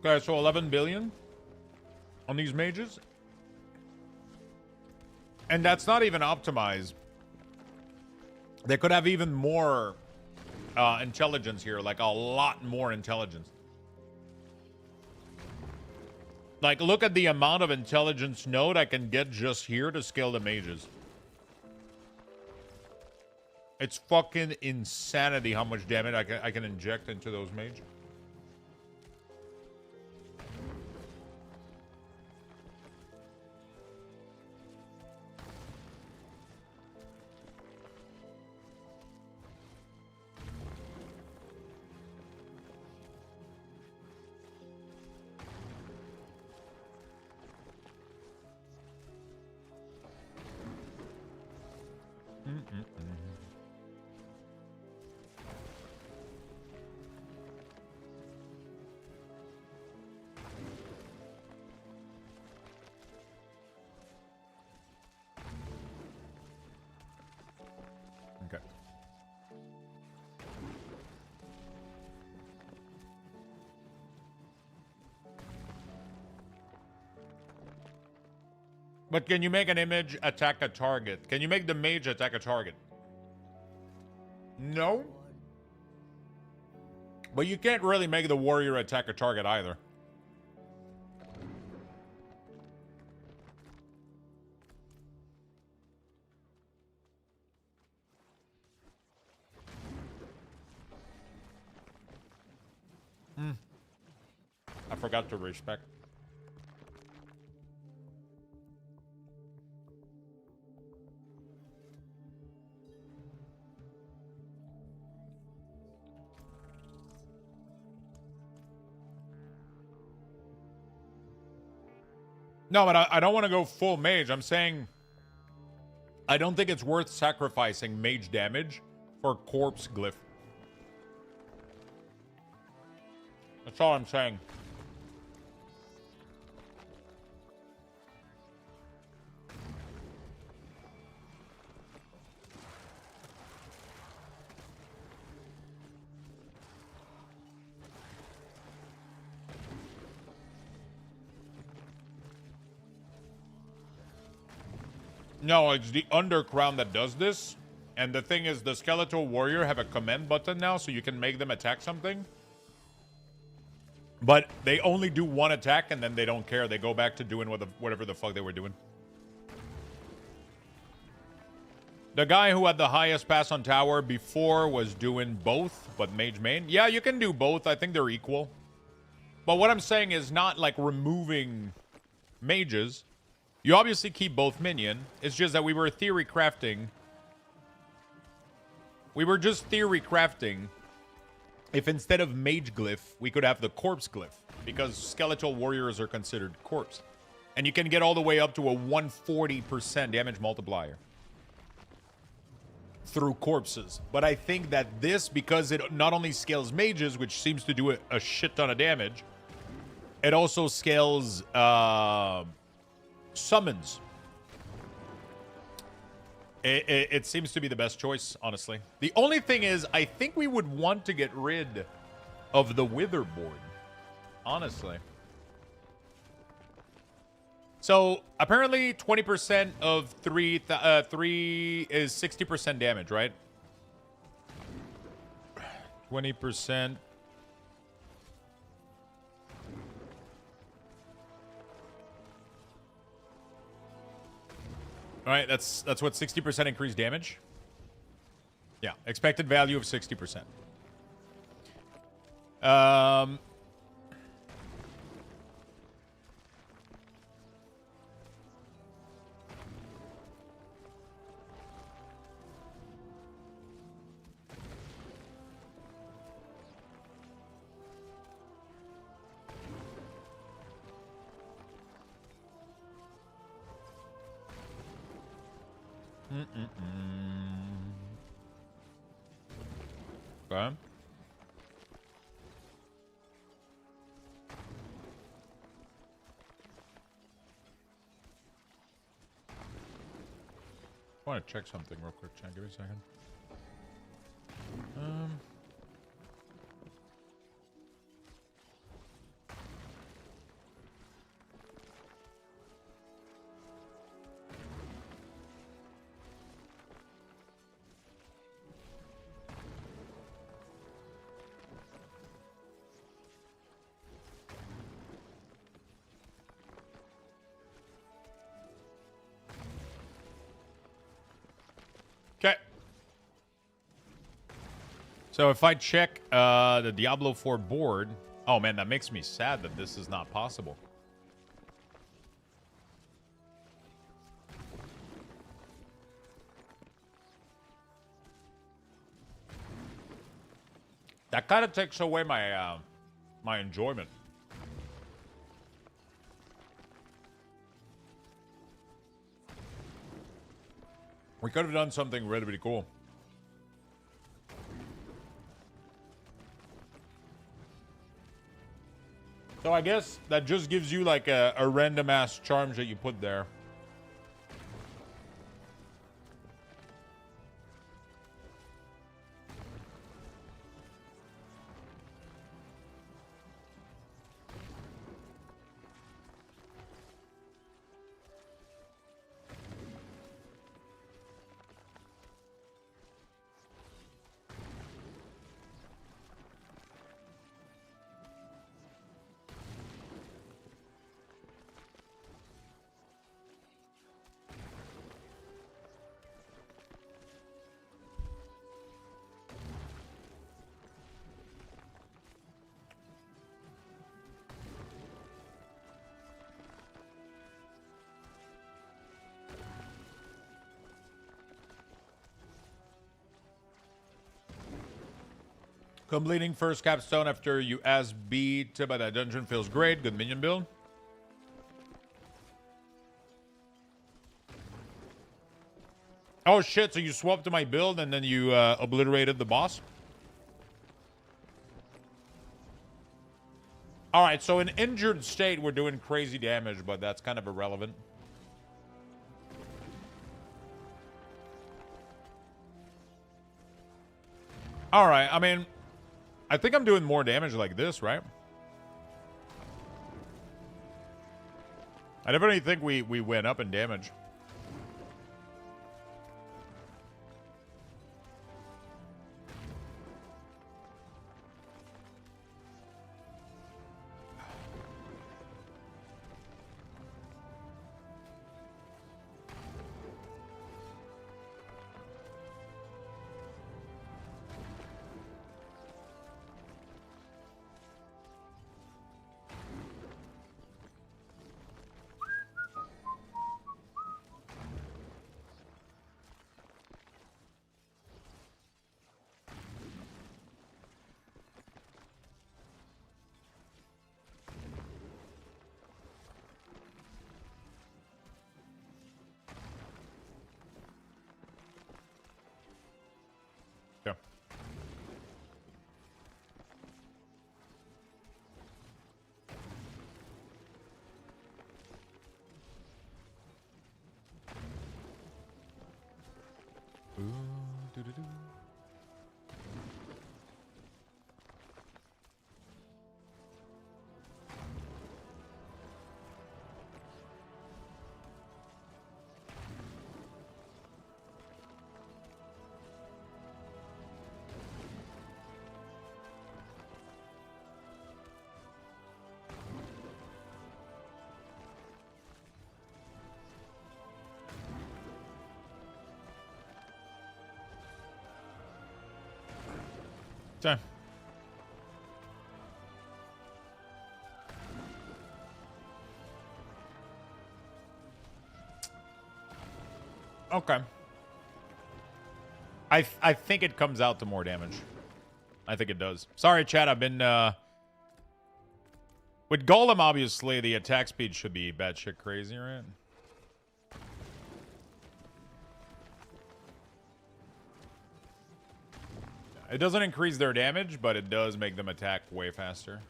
Okay, so 11 billion on these mages. And that's not even optimized. They could have even more intelligence here, like a lot more intelligence. Like, look at the amount of intelligence node I can get just here to scale the mages. It's fucking insanity how much damage I can inject into those mages. Okay. But can you make an image attack a target? Can you make the mage attack a target? No. But you can't really make the warrior attack a target either. I forgot to respect. No, but I don't want to go full mage. I'm saying I don't think it's worth sacrificing mage damage for corpse glyph. That's all I'm saying. No, it's the Undercrown that does this. And the thing is, the Skeletal Warrior have a command button now, so you can make them attack something. But they only do one attack, and then they don't care. They go back to doing whatever the fuck they were doing. The guy who had the highest pass on tower before was doing both, but mage main. Yeah, you can do both. I think they're equal. But what I'm saying is not like removing mages. You obviously keep both minion. It's just that we were theory crafting. We were just theory crafting if instead of mage glyph, we could have the corpse glyph. Because skeletal warriors are considered corpse. And you can get all the way up to a 140% damage multiplier through corpses. But I think that this, because it not only scales mages, which seems to do a shit ton of damage, it also scales summons. It seems to be the best choice, honestly. The only thing is, I think we would want to get rid of the Witherboard, honestly. So, apparently 20% of 3 is 60% damage, right? 20%. All right, that's what, 60% increased damage? Yeah, expected value of 60%. Okay. I want to check something real quick, Chan. Give me a second. Okay. So if I check the Diablo 4 board, oh man, that makes me sad that this is not possible. That kind of takes away my my enjoyment. We could have done something really, really cool. So I guess that just gives you like a random ass charms that you put there. Completing first capstone after you ass beat by that dungeon feels great. Good minion build. Oh shit, so you swapped to my build and then you obliterated the boss? Alright, so in injured state we're doing crazy damage, but that's kind of irrelevant. Alright, I mean, I think I'm doing more damage like this, right? I definitely think we went up in damage. Yeah. Ooh, doo-doo-doo. Okay. Okay. I think it comes out to more damage. I think it does. Sorry, chat. I've been with Golem. Obviously, the attack speed should be batshit crazy, right? It doesn't increase their damage, but it does make them attack way faster.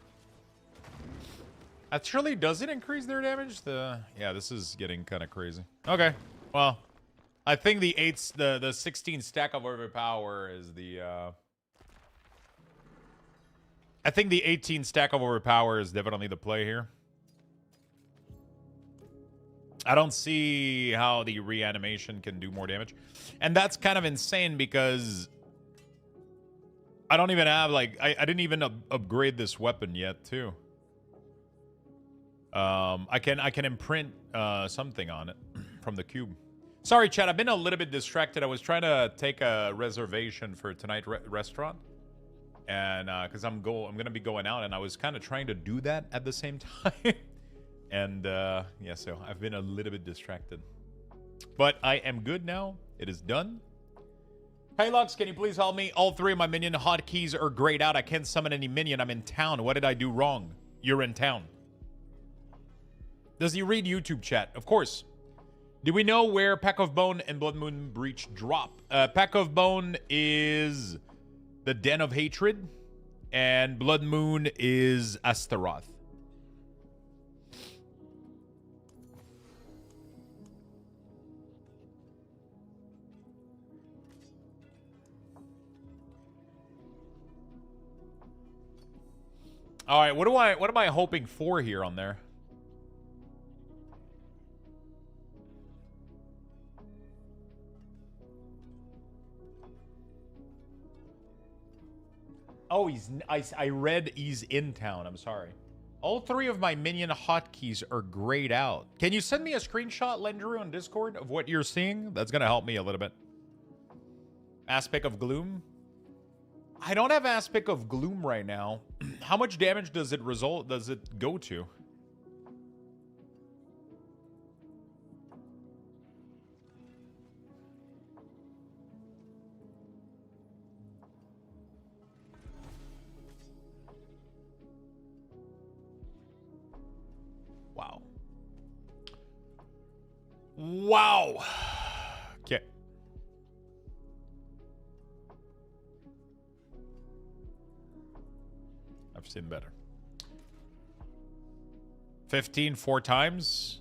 Actually, does it increase their damage? Yeah, this is getting kind of crazy. Okay, well, I think the 16 stack of overpower is the. I think the 18 stack of overpower is definitely the play here. I don't see how the reanimation can do more damage, and that's kind of insane because. I don't even have, like, I didn't even upgrade this weapon yet, too. I can imprint something on it from the cube. Sorry, chat, I've been a little bit distracted. I was trying to take a reservation for tonight restaurant. And, because I'm going to be going out, and I was kind of trying to do that at the same time. And, yeah, so I've been a little bit distracted. But I am good now. It is done. Hey Lux, can you please help me? All three of my minion hotkeys are grayed out. I can't summon any minion. I'm in town. What did I do wrong? You're in town. Does he read YouTube chat? Of course. Do we know where Pack of Bone and Blood Moon Breach drop? Pack of Bone is the Den of Hatred, and Blood Moon is Astaroth. All right, what am I hoping for here on there? Oh, I read he's in town. I'm sorry. All three of my minion hotkeys are grayed out. Can you send me a screenshot, Lendrew, on Discord of what you're seeing? That's gonna help me a little bit. Aspect of Gloom. I don't have Aspect of Gloom right now. How much damage does it go to? Wow. Okay. I've seen better. 15 4 times.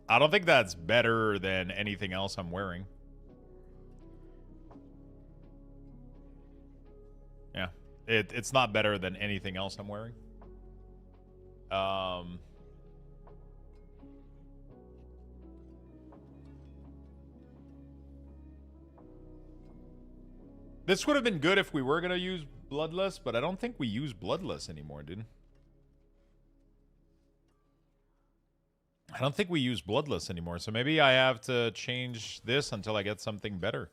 I don't think that's better than anything else I'm wearing. Yeah. It's not better than anything else I'm wearing. This would have been good if we were going to use Bloodless, but I don't think we use Bloodless anymore, dude. I don't think we use Bloodless anymore, so maybe I have to change this until I get something better.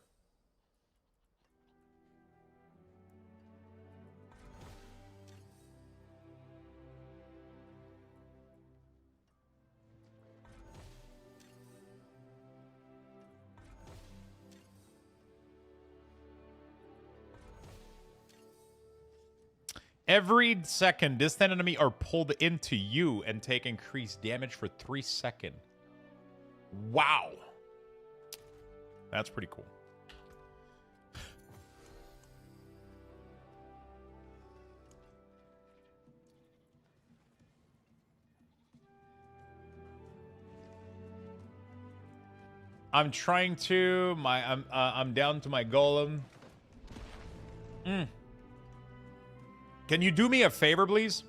Every second, distant enemy are pulled into you and take increased damage for 3 seconds. Wow. That's pretty cool. I'm trying to. I'm down to my golem. Can you do me a favor, please?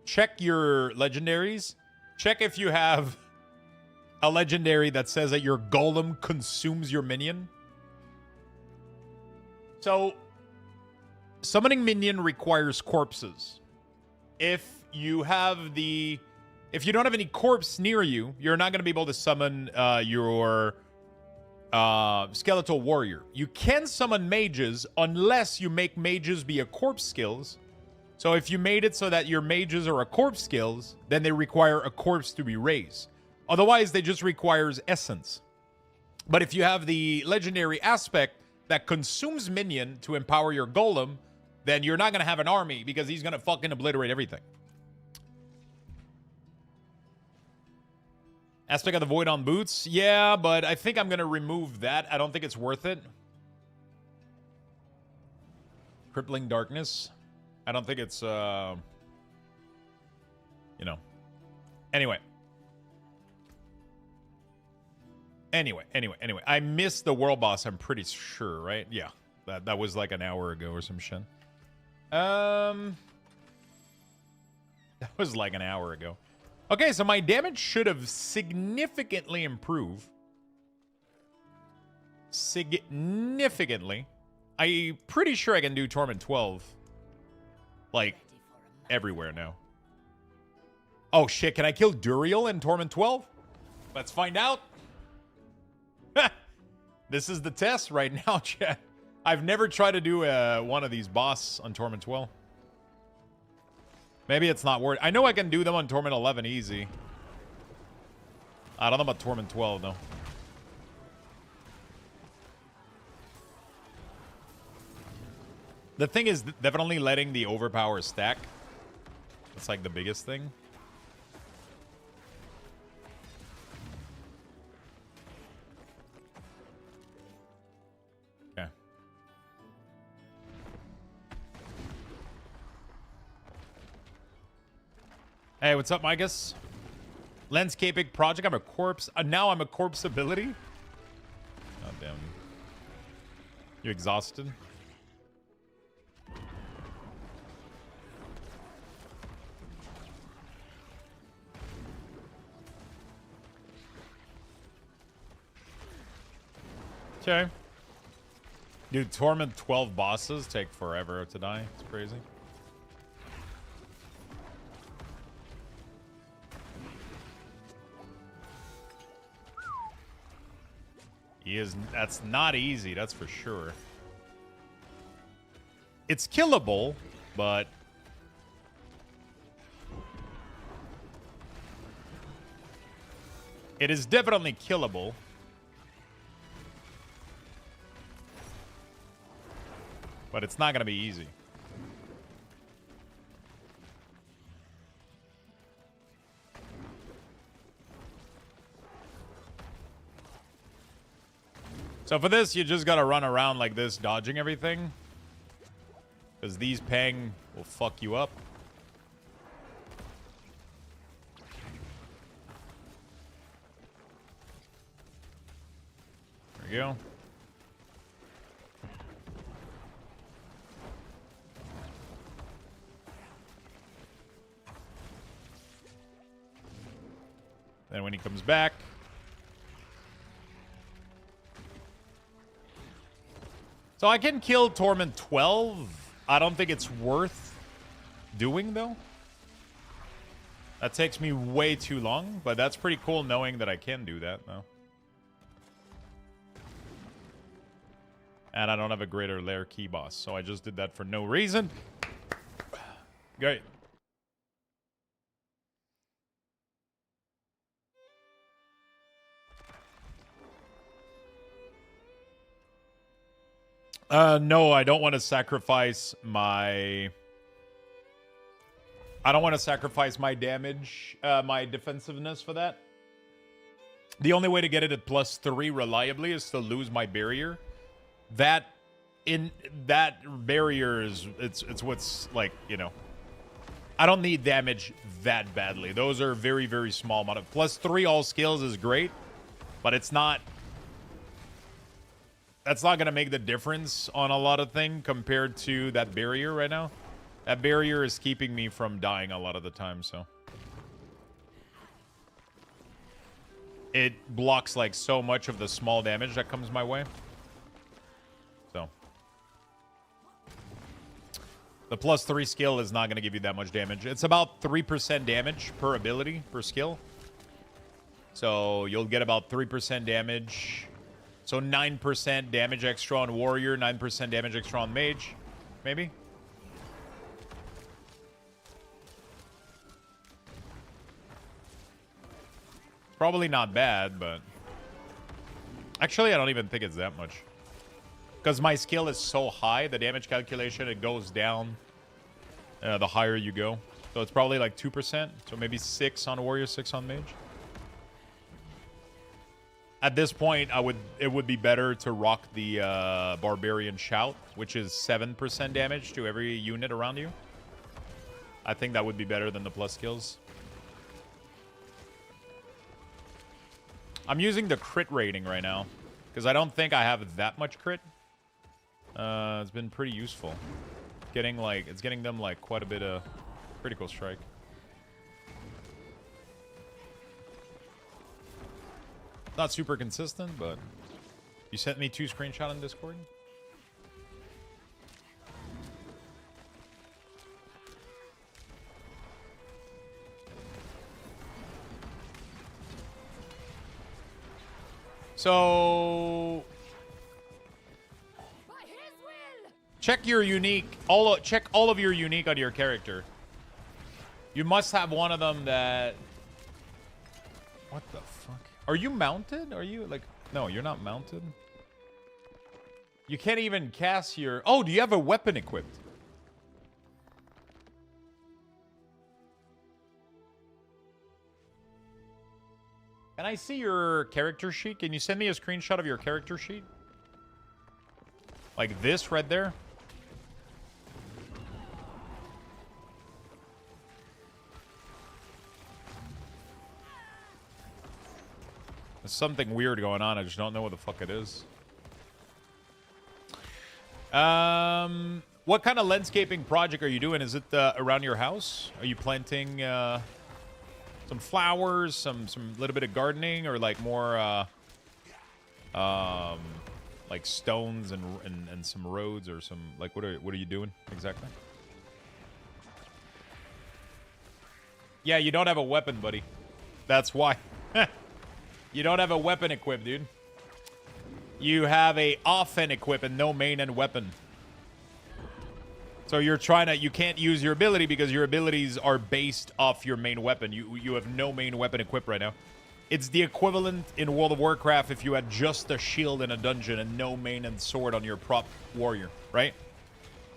Check your legendaries. Check if you have a legendary that says that your golem consumes your minion. So, summoning minion requires corpses. If you don't have any corpse near you, you're not going to be able to summon your skeletal warrior. You can summon mages unless you make mages be a corpse skills. So if you made it so that your mages are a corpse skills, then they require a corpse to be raised. Otherwise, they just requires essence. But if you have the legendary aspect that consumes minion to empower your golem, then you're not going to have an army because he's going to fucking obliterate everything. Aspect of the Void on boots? Yeah, but I think I'm going to remove that. I don't think it's worth it. Crippling Darkness. I don't think it's, Anyway. Anyway. I missed the world boss, I'm pretty sure, right? Yeah. That was like an hour ago or some shit. That was like an hour ago. Okay, so my damage should have significantly improved. Significantly. I'm pretty sure I can do Torment 12. Like, everywhere now. Oh, shit. Can I kill Duriel in Torment 12? Let's find out. This is the test right now, chat. I've never tried to do one of these boss on Torment 12. Maybe it's not worth it. I know I can do them on Torment 11 easy. I don't know about Torment 12, though. The thing is definitely letting the overpower stack. That's like the biggest thing. Okay. Hey, what's up, Micus? Landscaping project. I'm a corpse. Now I'm a corpse ability. Oh, damn. You exhausted? Okay. Dude, Torment 12 bosses take forever to die. It's crazy. That's not easy, that's for sure. It's killable, but it is definitely killable. But it's not going to be easy. So for this, you just gotta run around like this, dodging everything. Because these ping will fuck you up. There you go. Then when he comes back, so I can kill Torment 12. I don't think it's worth doing, though. That takes me way too long, but that's pretty cool knowing that I can do that, though. And I don't have a greater lair key boss, so I just did that for no reason. Great. No, I don't want to sacrifice my... I don't want to sacrifice my damage, my defensiveness for that. The only way to get it at +3 reliably is to lose my barrier. That barrier is it's what's like, you know. I don't need damage that badly. Those are very, very small amount of +3 all skills is great, but it's not. That's not gonna make the difference on a lot of things compared to that barrier right now. That barrier is keeping me from dying a lot of the time, so. It blocks like so much of the small damage that comes my way. So. The +3 skill is not going to give you that much damage. It's about 3% damage per ability, per skill. So you'll get about 3% damage. So 9% damage extra on warrior, 9% damage extra on mage, maybe? Probably not bad, but... Actually, I don't even think it's that much. Because my skill is so high, the damage calculation, it goes down the higher you go. So it's probably like 2%. So maybe 6 on warrior, 6 on mage. At this point, it would be better to rock the Barbarian Shout, which is 7% damage to every unit around you. I think that would be better than the plus skills. I'm using the crit rating right now because I don't think I have that much crit. It's been pretty useful. It's getting them like quite a bit of critical strike. Not super consistent, but you sent me 2 screenshots in Discord. So check your unique, check all of your unique on your character. You must have one of them that... What the fuck? Are you mounted? Are you like... No, you're not mounted. You can't even cast your... Oh, do you have a weapon equipped? Can I see your character sheet? Can you send me a screenshot of your character sheet? Like this right there? There's something weird going on. I just don't know what the fuck it is. What kind of landscaping project are you doing? Is it around your house? Are you planting some flowers, some little bit of gardening, or like more like stones and some roads, or some like what are you doing exactly? Yeah, you don't have a weapon, buddy. That's why. You don't have a weapon equipped, dude. You have a offhand equip and no main and weapon. So you can't use your ability because your abilities are based off your main weapon. You have no main weapon equipped right now. It's the equivalent in World of Warcraft if you had just a shield in a dungeon and no main and sword on your prop warrior, right?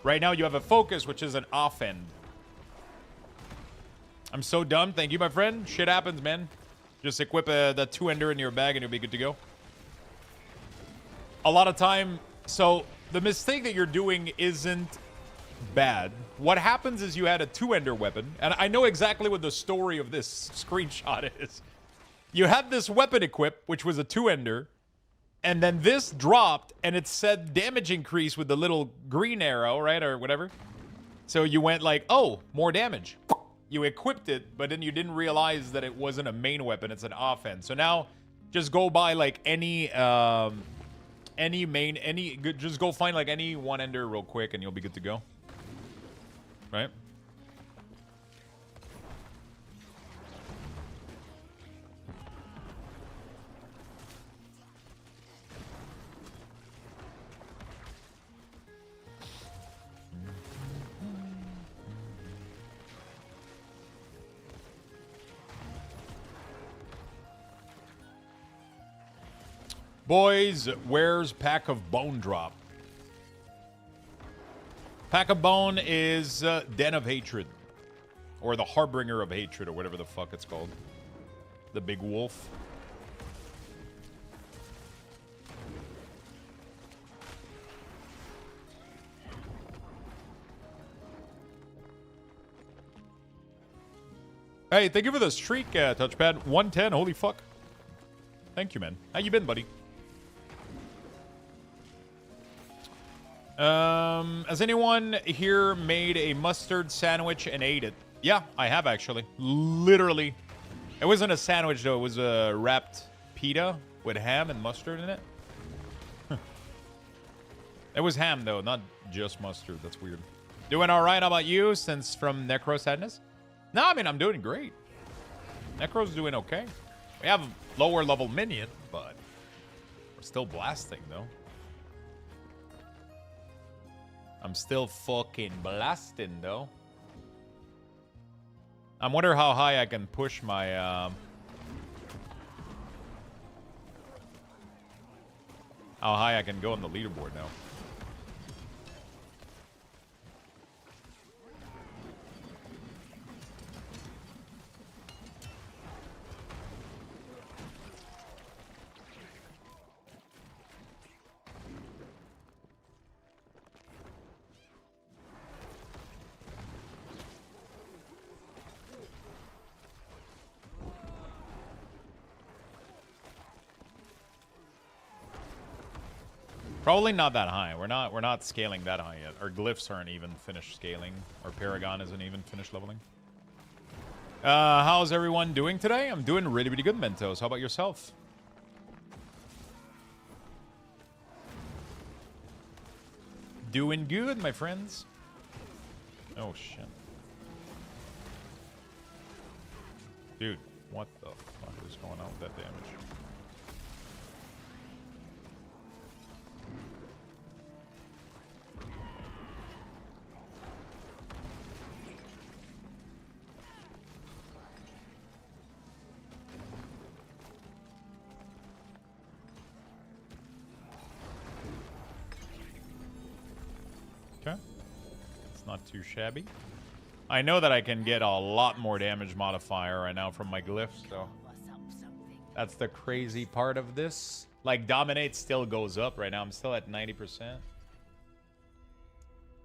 Right now you have a focus, which is an offhand. I'm so dumb. Thank you, my friend. Shit happens, man. Just equip the 2-ender in your bag and you'll be good to go. a lot of time. So the mistake that you're doing isn't bad. What happens is you had a two-ender weapon, and I know exactly what the story of this screenshot is. You had this weapon equipped, which was a two-ender, and then this dropped, and it said damage increase with the little green arrow, right, or whatever. So you went like, oh, more damage. You equipped it, but then you didn't realize that it wasn't a main weapon, it's an offense. So now, just go buy like just go find like any one-ender real quick, and you'll be good to go. Right? Boys, where's Pack of Bone drop? Pack of Bone is Den of Hatred. Or the Harbinger of Hatred, or whatever the fuck it's called. The big wolf. Hey, thank you for the streak, Touchpad. 110, holy fuck. Thank you, man. How you been, buddy? Has anyone here made a mustard sandwich and ate it? Yeah, I have actually. Literally. It wasn't a sandwich though, it was a wrapped pita with ham and mustard in it. It was ham though, not just mustard. That's weird. Doing alright, how about you? Since from Necro Sadness? No, I mean, I'm doing great. Necro's doing okay. We have lower level minion, but we're still blasting though. I'm still fucking blasting, though. I wonder how high I can push my, how high I can go on the leaderboard now. Probably not that high. We're not scaling that high yet. Our glyphs aren't even finished scaling. Our Paragon isn't even finished leveling. How's everyone doing today? I'm doing really, really good, Mentos. How about yourself? Doing good, my friends. Oh, shit. Dude, what the fuck is going on with that damage? Not too shabby. I know that I can get a lot more damage modifier right now from my glyphs, so that's the crazy part of this. Like, Dominate still goes up right now. I'm still at 90%.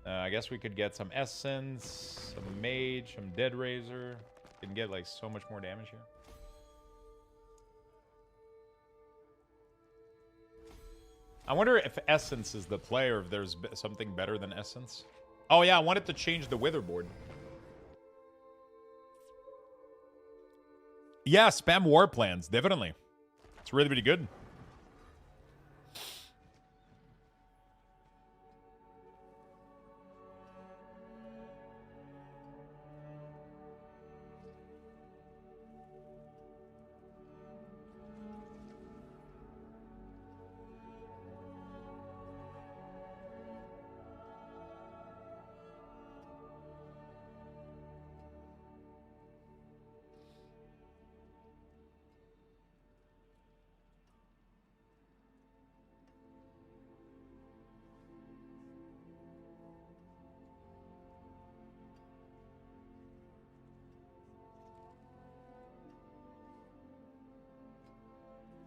I guess we could get some Essence, some Mage, some Dead Razor. Can get, like, so much more damage here. I wonder if Essence is the play or if there's something better than Essence. Oh, yeah, I wanted to change the Witherboard. Yeah, spam war plans, definitely. It's really, really good.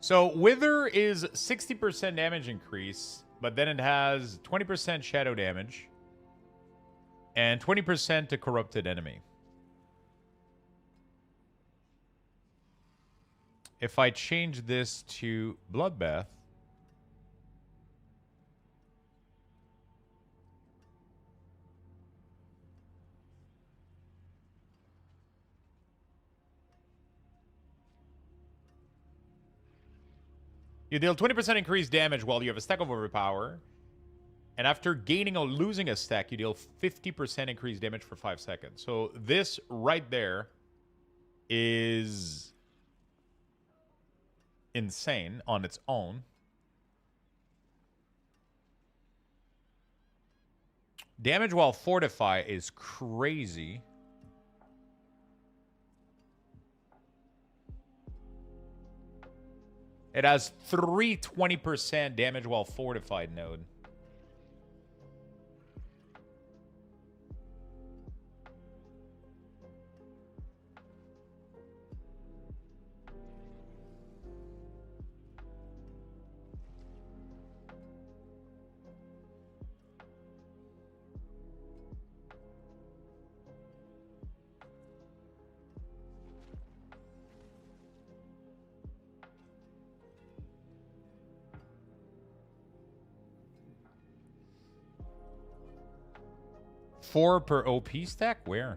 So Wither is 60% damage increase, but then it has 20% shadow damage and 20% to corrupted enemy. If I change this to Bloodbath, you deal 20% increased damage while you have a stack of overpower. And after gaining or losing a stack, you deal 50% increased damage for 5 seconds. So this right there is insane on its own. Damage while fortify is crazy. It has 320% damage while fortified node. Four per OP stack? Where?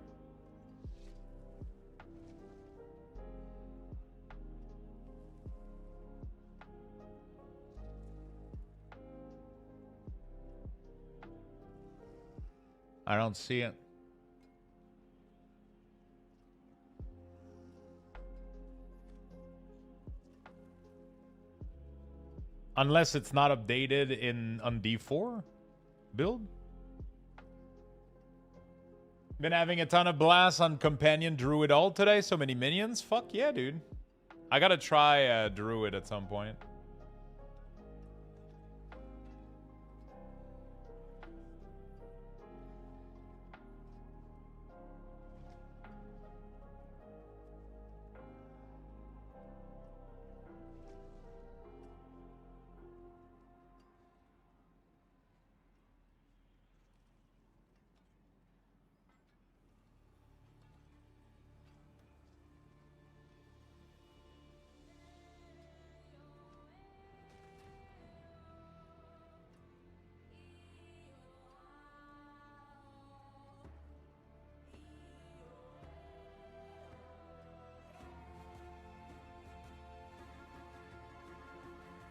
I don't see it. Unless it's not updated on D4 build. Been having a ton of blasts on Companion Druid all today. So many minions. Fuck yeah, dude. I gotta try Druid at some point.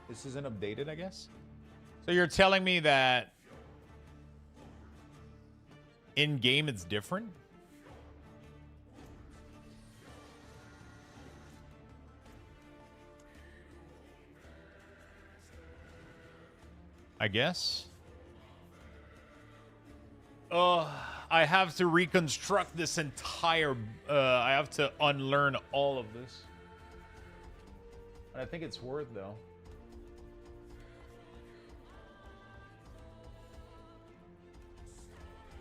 This isn't updated, I guess. So you're telling me that in game it's different? I guess. Oh, I have to reconstruct this entire... I have to unlearn all of this. I think it's worth, though.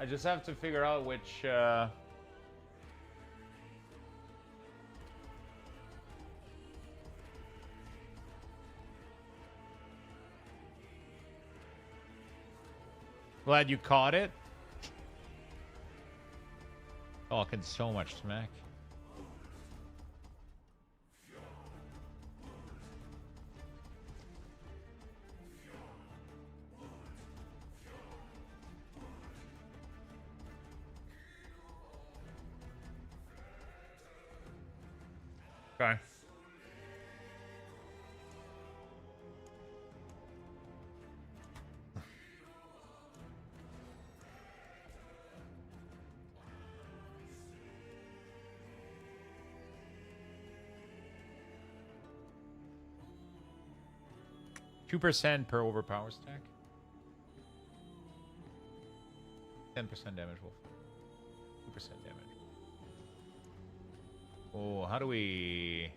I just have to figure out which... Glad you caught it. Talking so much smack. Okay. $2% per overpower stack. 10% damage wolf. 2% damage. Oh, how do we...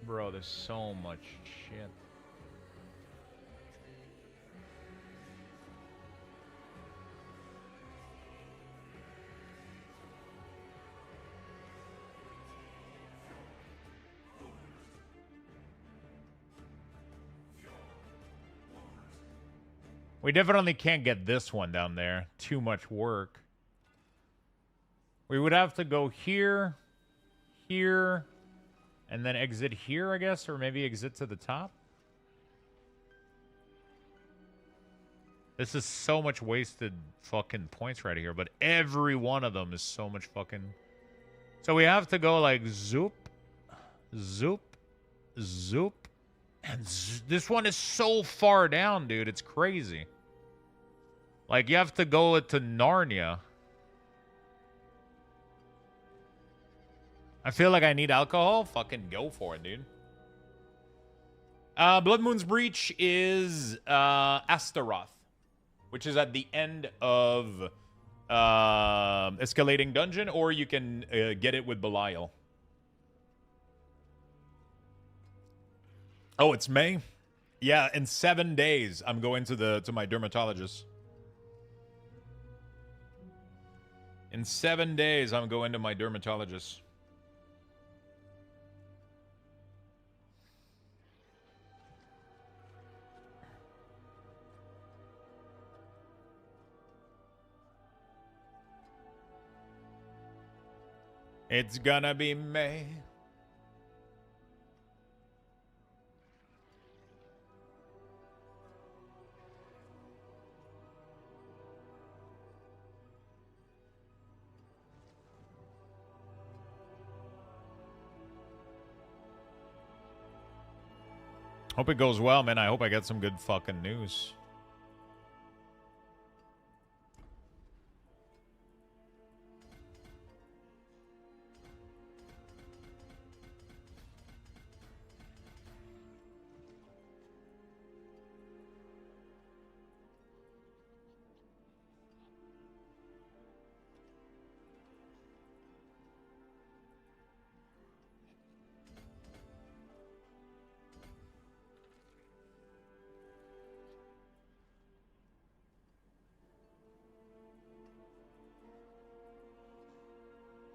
Bro, there's so much shit. We definitely can't get this one down there. Too much work. We would have to go here, here, and then exit here, I guess, or maybe exit to the top. This is so much wasted fucking points right here, but every one of them is so much fucking... So we have to go like zoop, zoop, zoop, and this one is so far down, dude. It's crazy. Like, you have to go to Narnia. I feel like I need alcohol. Fucking go for it, dude. Blood Moon's Breach is Astaroth, which is at the end of Escalating Dungeon, or you can get it with Belial. Oh, it's May? Yeah, in 7 days, I'm going to my dermatologist. In 7 days, I'm going to my dermatologist. It's gonna be May. Hope it goes well, man. I hope I get some good fucking news.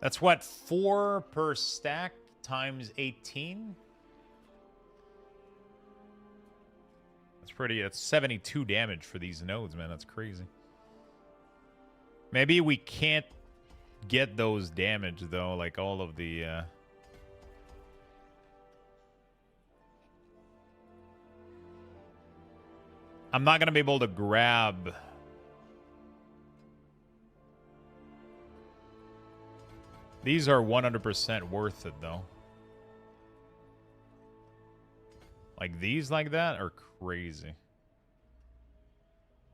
That's what, 4 per stack times 18? That's pretty, that's 72 damage for these nodes, man. That's crazy. Maybe we can't get those damage, though, like all of the... I'm not going to be able to grab... These are 100% worth it, though. Like, these like that are crazy.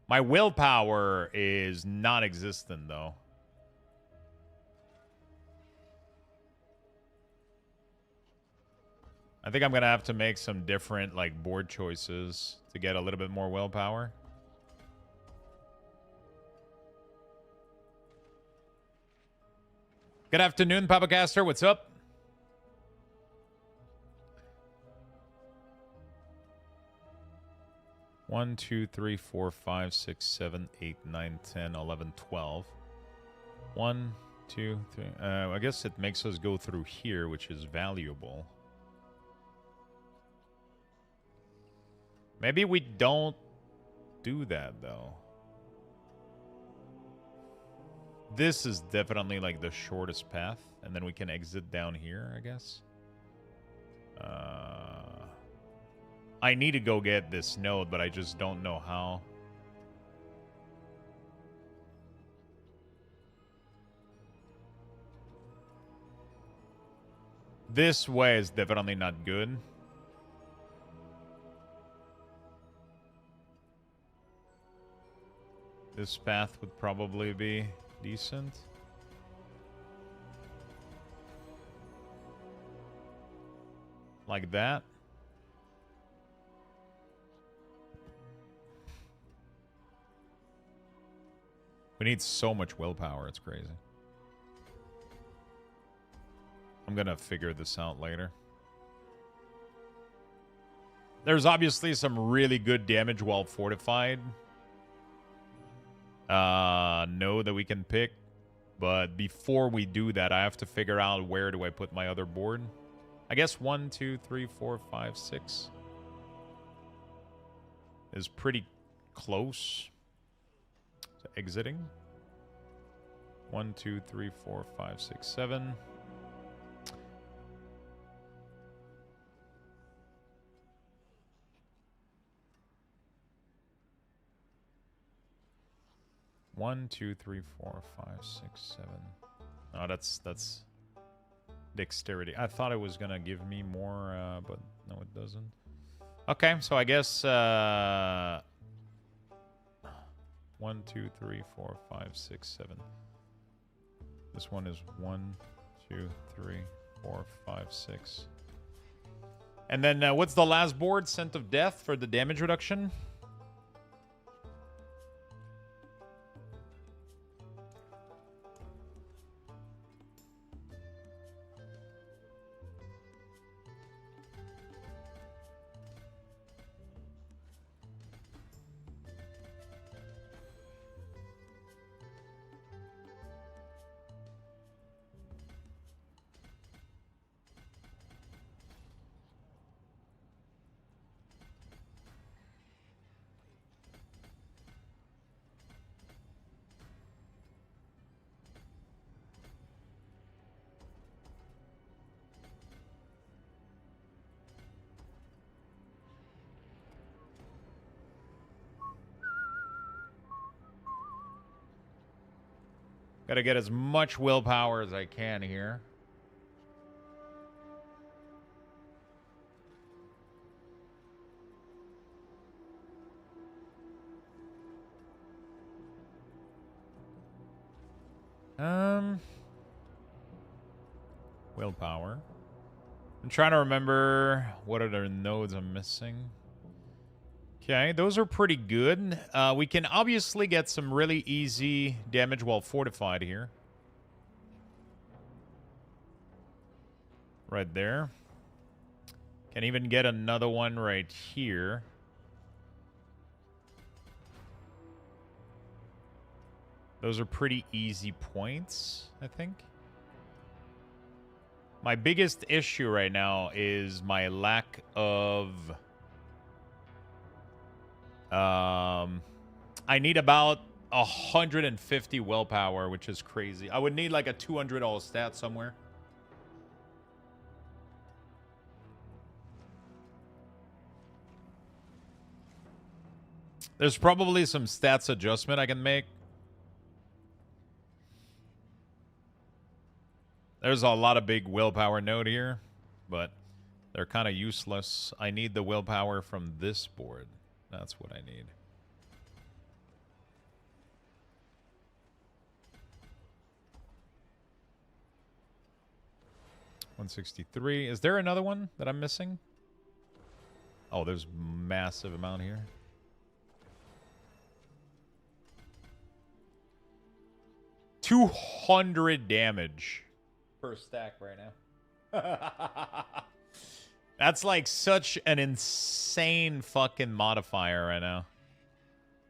My willpower is non-existent, though. I think I'm going to have to make some different, like, board choices to get a little bit more willpower. Good afternoon, Papa Caster. What's up? One, 2, 3, 4, 5, 6, 7, 8, 9, 10, 11, 12. 1, 2, 3. I guess it makes us go through here, which is valuable. Maybe we don't do that, though. This is definitely like the shortest path, and then we can exit down here, I guess. I need to go get this node, but I just don't know how. This way is definitely not good. This path would probably be decent. Like that. We need so much willpower, it's crazy. I'm gonna figure this out later. There's obviously some really good damage while fortified. Node that we can pick. But before we do that, I have to figure out where do I put my other board. I guess 1, 2, 3, 4, 5, 6 is pretty close to exiting. 1, 2, 3, 4, 5, 6, 7. One, two, three, 4, 5, 6, 7. Oh, that's dexterity. I thought it was gonna give me more, but no, it doesn't. Okay, so I guess 1, 2, 3, 4, 5, 6, 7. This one is 1, 2, 3, 4, 5, 6. And then what's the last board? Scent of Death for the damage reduction. Gotta get as much willpower as I can here. Willpower. I'm trying to remember what other nodes I'm missing. Okay, those are pretty good. We can obviously get some really easy damage while fortified here. Right there. Can even get another one right here. Those are pretty easy points, I think. My biggest issue right now is my lack of... I need about 150 willpower, which is crazy. I would need like a 200 all stat somewhere. There's probably some stats adjustment I can make. There's a lot of big willpower node here, but they're kind of useless. I need the willpower from this board. That's what I need. $163. Is there another one that I'm missing? Oh, there's massive amount here. $200 damage per stack right now. That's like such an insane fucking modifier right now.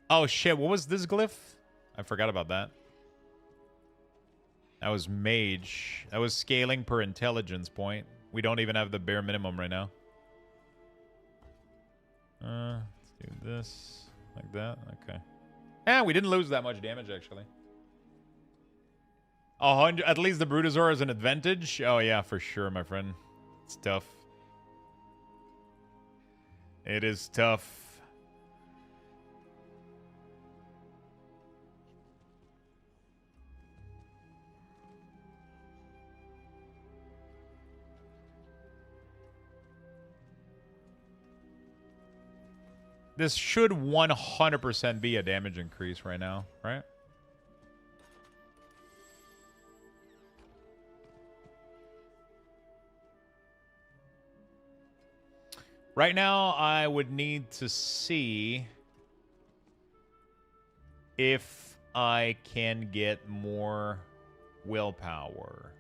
Oh shit, what was this glyph? I forgot about that. That was mage. That was scaling per intelligence point. We don't even have the bare minimum right now. Let's do this. Like that. Okay. Yeah, we didn't lose that much damage actually. 100. At least the Brutosaur is an advantage. Oh yeah, for sure, my friend. It's tough. It is tough. This should 100% be a damage increase right now, right? Right now, I would need to see if I can get more willpower.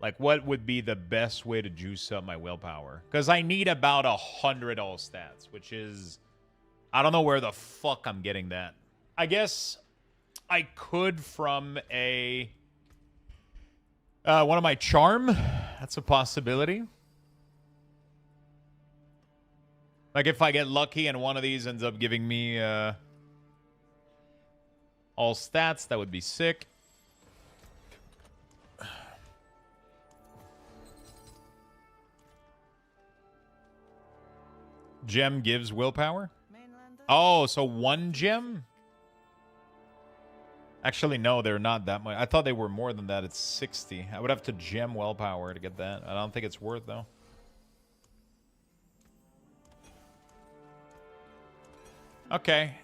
Like, what would be the best way to juice up my willpower? Because I need about 100 all stats, which is... I don't know where the fuck I'm getting that. I guess I could from a... one of my charm. That's a possibility. Like if I get lucky and one of these ends up giving me all stats, that would be sick. Gem gives willpower? Oh, so one gem? Actually, no, they're not that much. I thought they were more than that. It's 60. I would have to gem willpower to get that. I don't think it's worth, though. Okay.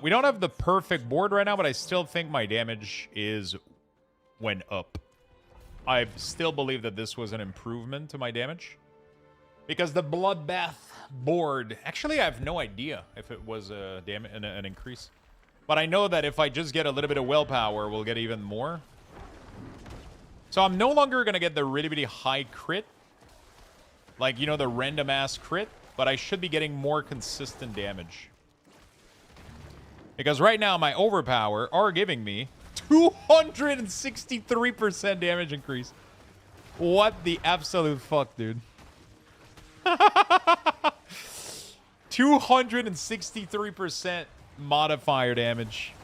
We don't have the perfect board right now, but I still think my damage went up. I still believe that this was an improvement to my damage. Because the Bloodbath board... Actually, I have no idea if it was an increase. But I know that if I just get a little bit of willpower, we'll get even more. So I'm no longer going to get the really, really high crit. Like, you know, the random-ass crit. But I should be getting more consistent damage. Because right now, my overpower are giving me 263% damage increase. What the absolute fuck, dude? 263% modifier damage.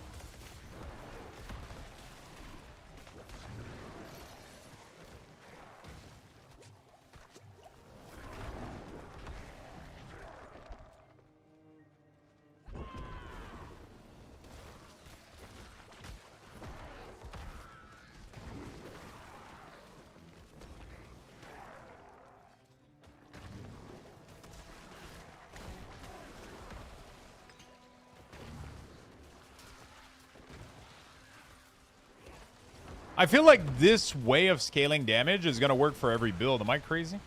I feel like this way of scaling damage is going to work for every build. Am I crazy?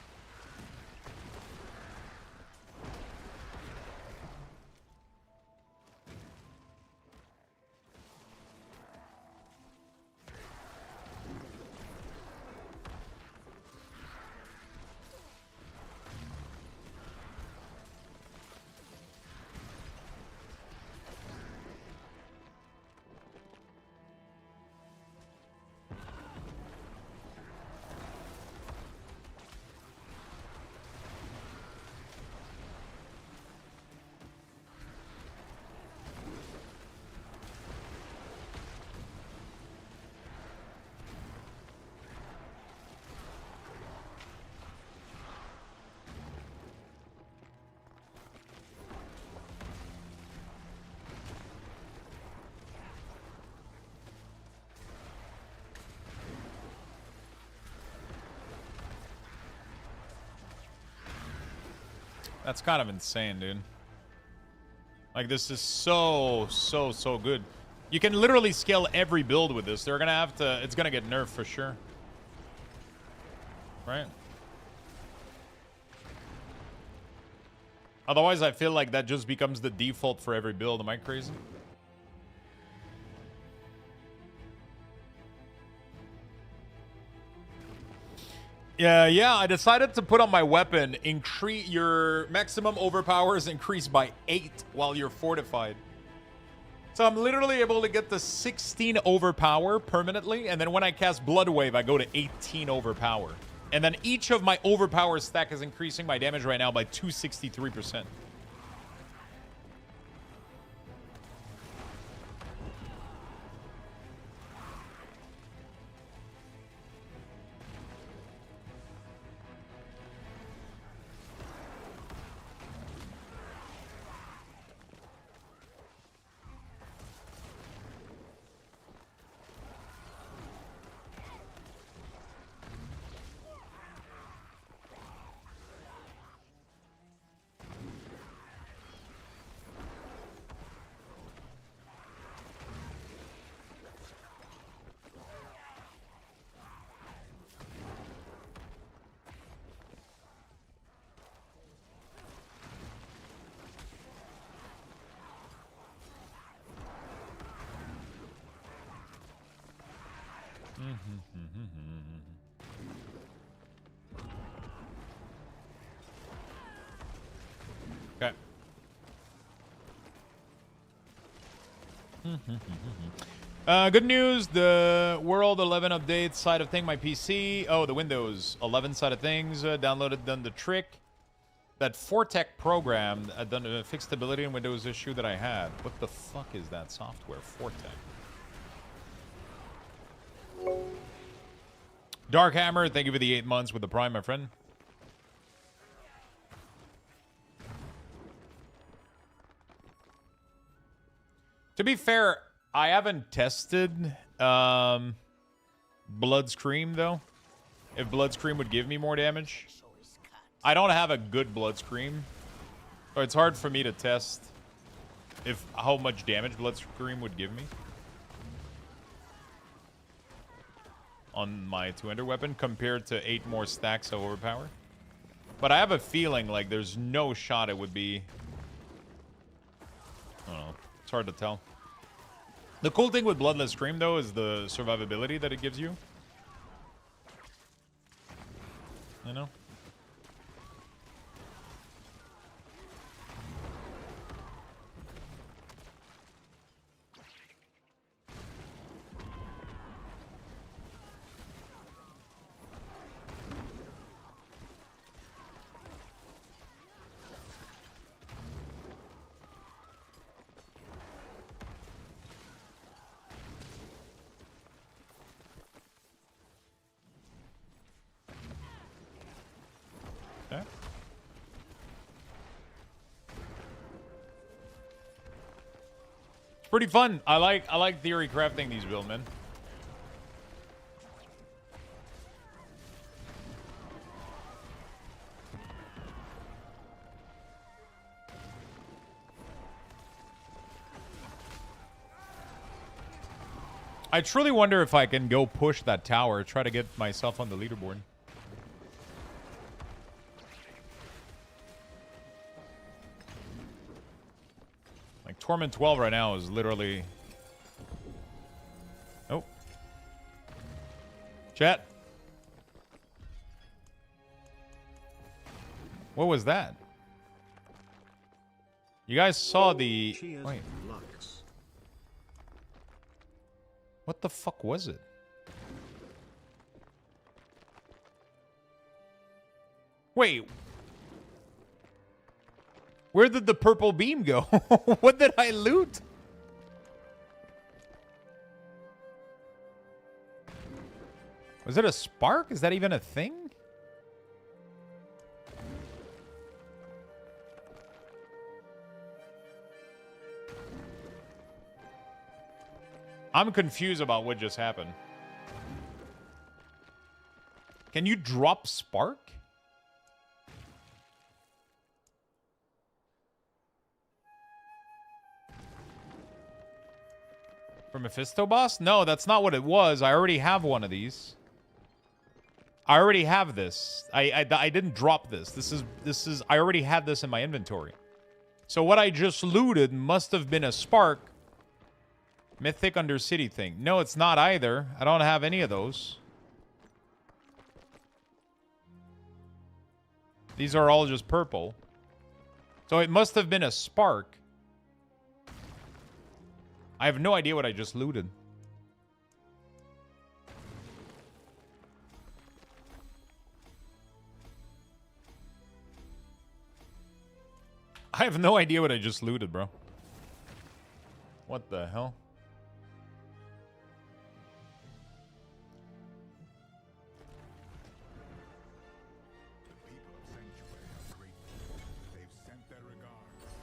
That's kind of insane, dude. Like, this is so good. You can literally scale every build with this. They're gonna have to... It's gonna get nerfed for sure. Right? Otherwise, I feel like that just becomes the default for every build. Am I crazy? Yeah, I decided to put on my weapon, increase your maximum overpower is increased by 8 while you're fortified. So I'm literally able to get the 16 overpower permanently, and then when I cast Blood Wave, I go to 18 overpower. And then each of my overpower stack is increasing my damage right now by 263%. Okay. Good news. The World 11 update side of thing, my PC. Oh, the Windows 11 side of things. Downloaded, done the trick. that Fortec program, the fixed stability in Windows issue that I had. What the fuck is that software? Fortec. Dark Hammer, thank you for the 8 months with the Prime, my friend. To be fair, I haven't tested Blood Scream, though. If Blood Scream would give me more damage. I don't have a good Blood Scream. So it's hard for me to test how much damage Blood Scream would give me. On my two-ender weapon compared to 8 more stacks of overpower. But I have a feeling like there's no shot it would be... I don't know. It's hard to tell. The cool thing with Bloodless Scream, though, is the survivability that it gives you. You know? Okay. It's pretty fun. I like theory crafting these builds, man. I truly wonder if I can go push that tower, try to get myself on the leaderboard. Like, Torment 12 right now is literally... Oh. Chat. What was that? You guys saw the... Cheers, Wait. Lux. What the fuck was it? Wait. Where did the purple beam go? What did I loot? Was it a spark? Is that even a thing? I'm confused about what just happened. Can you drop spark? For Mephisto boss? No, that's not what it was. I already have one of these. I already have this. I didn't drop this. This is I already had this in my inventory. So what I just looted must have been a spark. Mythic Undercity thing. No, it's not either. I don't have any of those. These are all just purple. So it must have been a spark. I have no idea what I just looted. I have no idea what I just looted, bro. What the hell? The people of Sanctuary are grateful. They've sent their regards.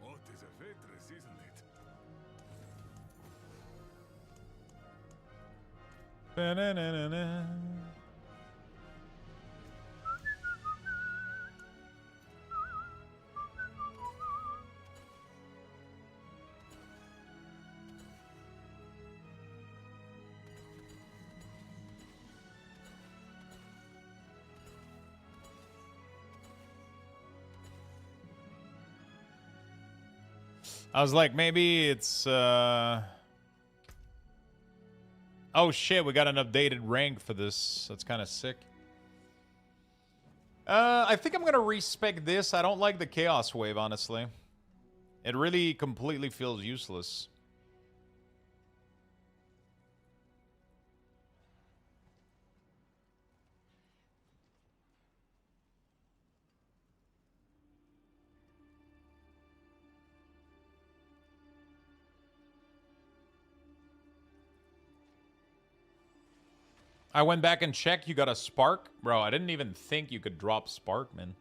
Oh, it is a Ventress, isn't it? Ba-na-na-na-na. I was like, maybe it's oh shit, we got an updated rank for this. That's kind of sick. I think I'm gonna respec this. I don't like the Chaos Wave, honestly. It really completely feels useless. I went back and checked. You got a spark? Bro, I didn't even think you could drop spark, man.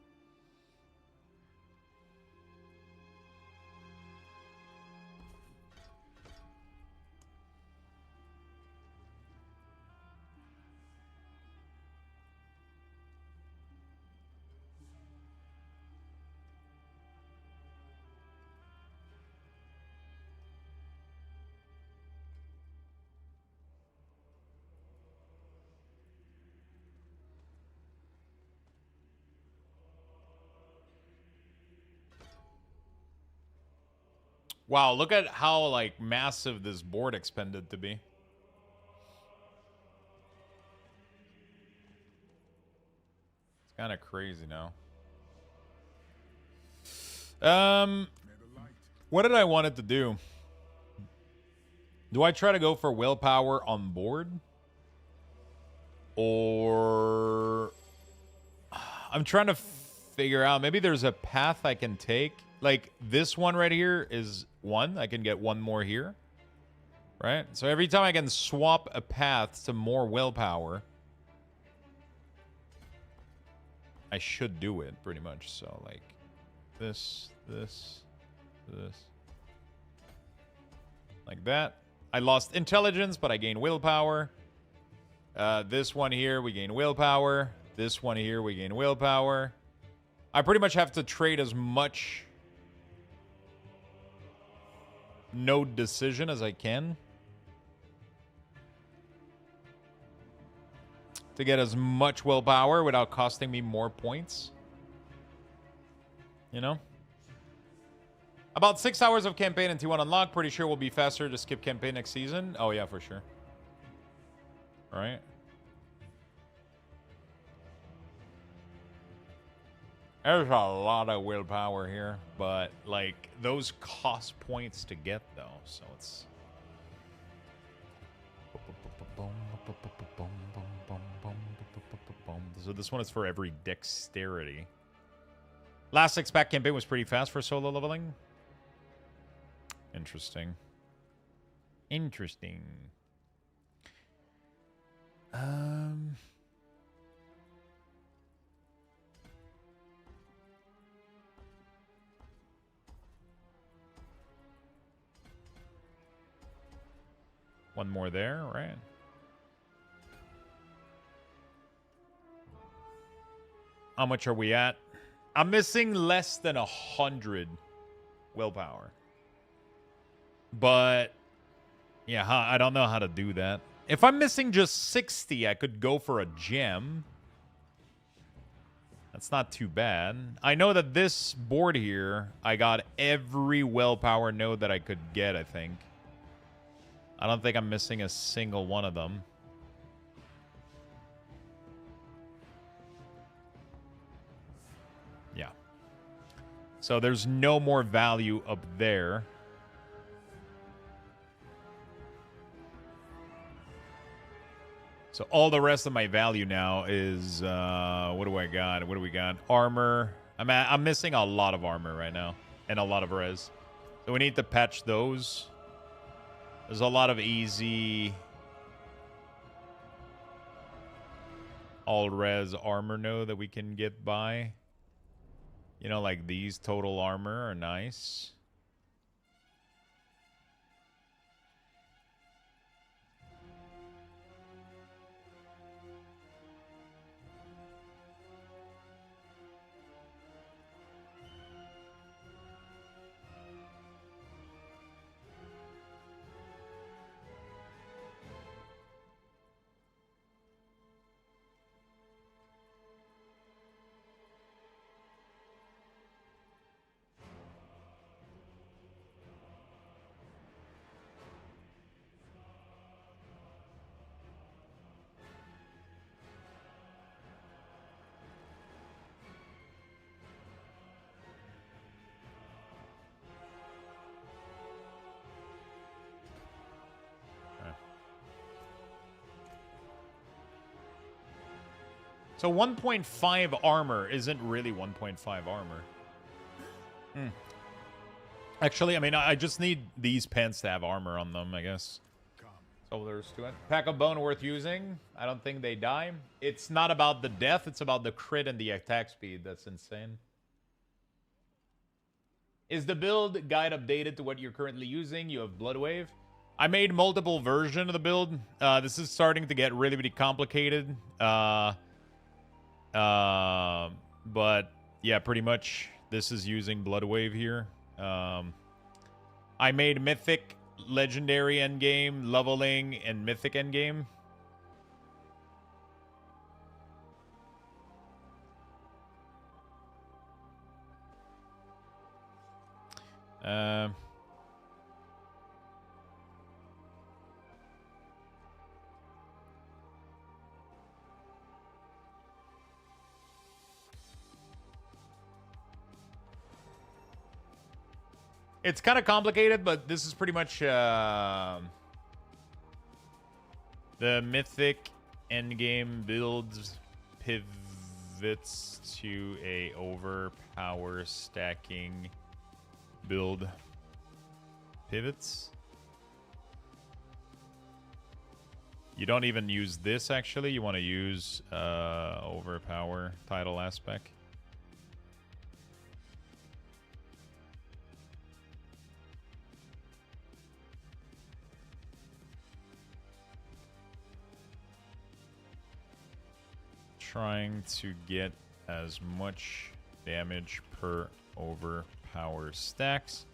Wow, look at how, like, massive this board expended to be. It's kind of crazy now. What did I want it to do? Do I try to go for willpower on board? Or... I'm trying to figure out, maybe there's a path I can take. Like, this one right here is one. I can get one more here. Right? So every time I can swap a path to more willpower, I should do it, pretty much. So, like, this. Like that. I lost intelligence, but I gain willpower. This one here, we gain willpower. This one here, we gain willpower. I pretty much have to trade as much node decision as I can to get as much willpower without costing me more points. You know? About 6 hours of campaign and T1 unlock. Pretty sure we'll be faster to skip campaign next season. Oh, yeah, for sure. All right. There's a lot of willpower here, but, like, those cost points to get, though, so it's... So this one is for every dexterity. Last 6-pack campaign was pretty fast for solo leveling. Interesting. Interesting. One more there, right? How much are we at? I'm missing less than 100 willpower. But, yeah, I don't know how to do that. If I'm missing just 60, I could go for a gem. That's not too bad. I know that this board here, I got every willpower node that I could get, I think. I don't think I'm missing a single one of them. Yeah. So there's no more value up there. So all the rest of my value now is, what do I got? What do we got? Armor. I'm missing a lot of armor right now. And a lot of res. So we need to patch those. There's a lot of easy all-res armor node that we can get by. You know, like these total armor are nice. So 1.5 armor isn't really 1.5 armor. Actually, I mean, I just need these pants to have armor on them, I guess. So there's to it. Pack of bone worth using. I don't think they die. It's not about the death. It's about the crit and the attack speed. That's insane. Is the build guide updated to what you're currently using? You have Bloodwave. I made multiple versions of the build. This is starting to get really, really complicated. But yeah, pretty much this is using Bloodwave here. I made Mythic, Legendary Endgame, Leveling, and Mythic Endgame. It's kind of complicated, but this is pretty much the Mythic Endgame builds pivots to a overpower stacking build. Pivots? You don't even use this, actually. You want to use overpower title aspect. Trying to get as much damage per overpower stacks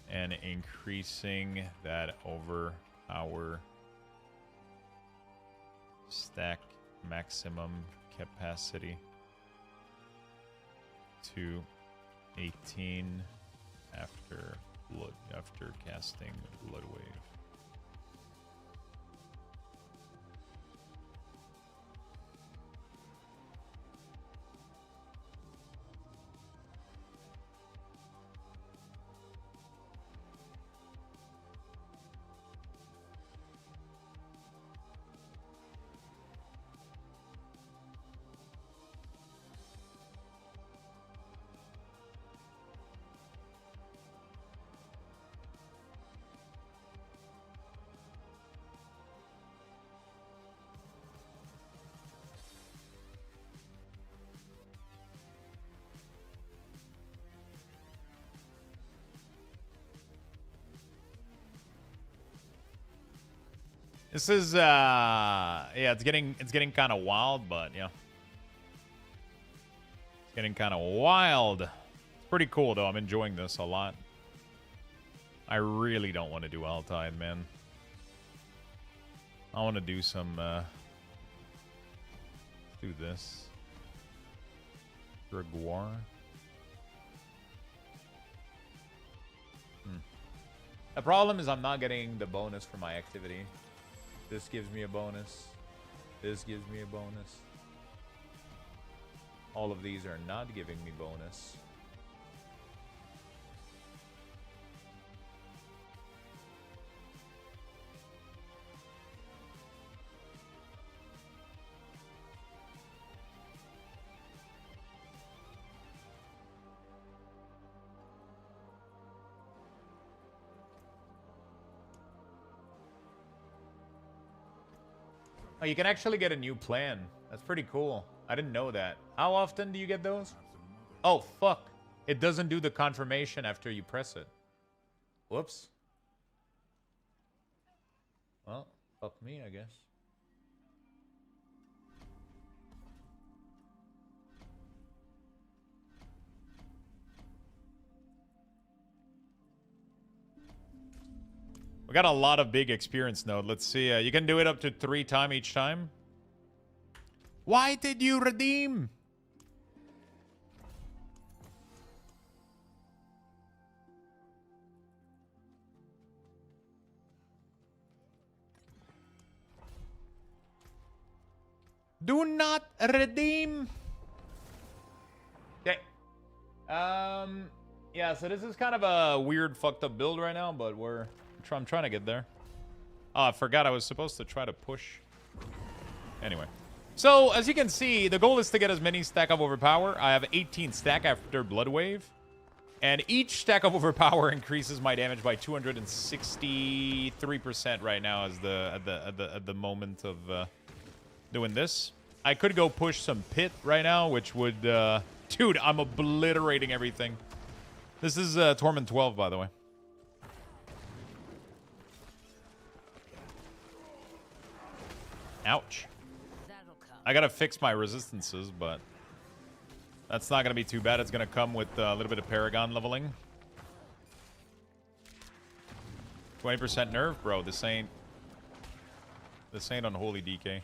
and increasing that overpower stack maximum capacity to 18 after casting Bloodwave. This is yeah, it's getting kind of wild, but yeah. It's getting kind of wild. It's pretty cool though. I'm enjoying this a lot. I really don't want to do Altai, man. I want to do some do this. Gregoire. The problem is I'm not getting the bonus for my activity. This gives me a bonus. This gives me a bonus. All of these are not giving me bonus. Oh, you can actually get a new plan. That's pretty cool. I didn't know that. How often do you get those? Oh, fuck. It doesn't do the confirmation after you press it. Whoops. Well, fuck me, I guess. We got a lot of big experience node. Let's see. You can do it up to 3 times each time. Why did you redeem? Do not redeem. Okay. Yeah, so this is kind of a weird fucked up build right now, but I'm trying to get there. Oh, I forgot I was supposed to try to push. Anyway. So, as you can see, the goal is to get as many stack of overpower. I have 18 stack after Blood Wave. And each stack of overpower increases my damage by 263% right now as at the moment of doing this. I could go push some pit right now, which would... dude, I'm obliterating everything. This is Torment 12, by the way. Ouch. I gotta fix my resistances, but that's not gonna be too bad. It's gonna come with a little bit of Paragon leveling. 20% nerf, bro. This ain't unholy DK.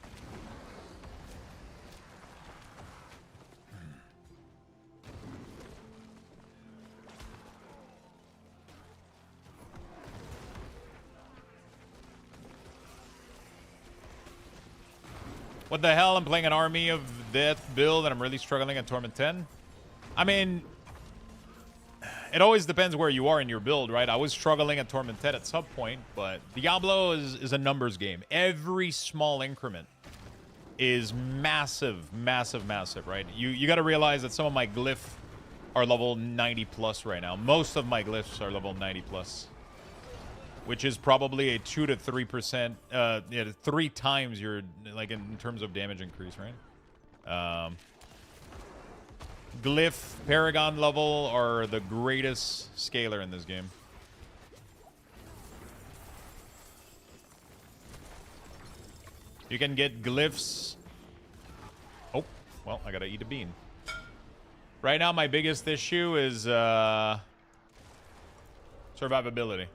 What the hell? I'm playing an Army of Death build and I'm really struggling at Torment 10. I mean, it always depends where you are in your build, right? I was struggling at Torment 10 at some point, but Diablo is a numbers game. Every small increment is massive, massive, massive, right? You got to realize that some of my glyph are level 90 plus right now. Most of my glyphs are level 90 plus. Which is probably a 2 to 3%, yeah, 3 times your, like, in terms of damage increase, right? Glyph, Paragon level are the greatest scaler in this game. You can get glyphs. Oh, well, I gotta eat a bean. Right now, my biggest issue is survivability.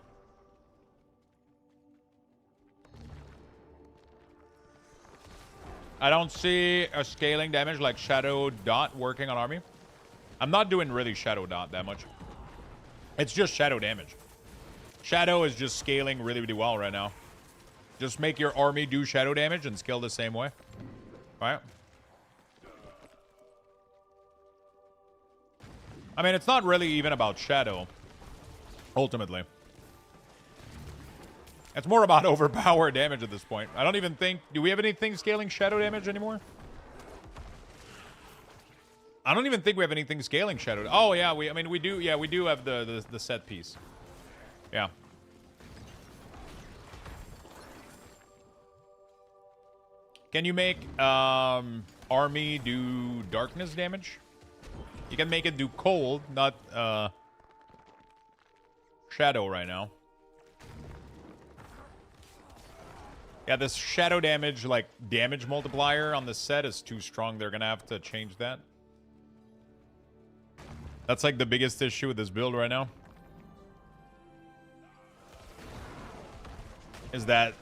I don't see a scaling damage like Shadow Dot working on army. I'm not doing really Shadow Dot that much. It's just Shadow damage. Shadow is just scaling really, really well right now. Just make your army do Shadow damage and scale the same way. Right? I mean, it's not really even about Shadow, ultimately. It's more about overpower damage at this point. I don't even think... Do we have anything scaling Shadow damage anymore? I don't even think we have anything scaling Shadow. Oh, yeah. I mean, we do... Yeah, we do have the set piece. Yeah. Can you make army do darkness damage? You can make it do cold, not Shadow right now. Yeah, this Shadow damage, like, damage multiplier on the set is too strong. They're gonna have to change that. That's, like, the biggest issue with this build right now. Is that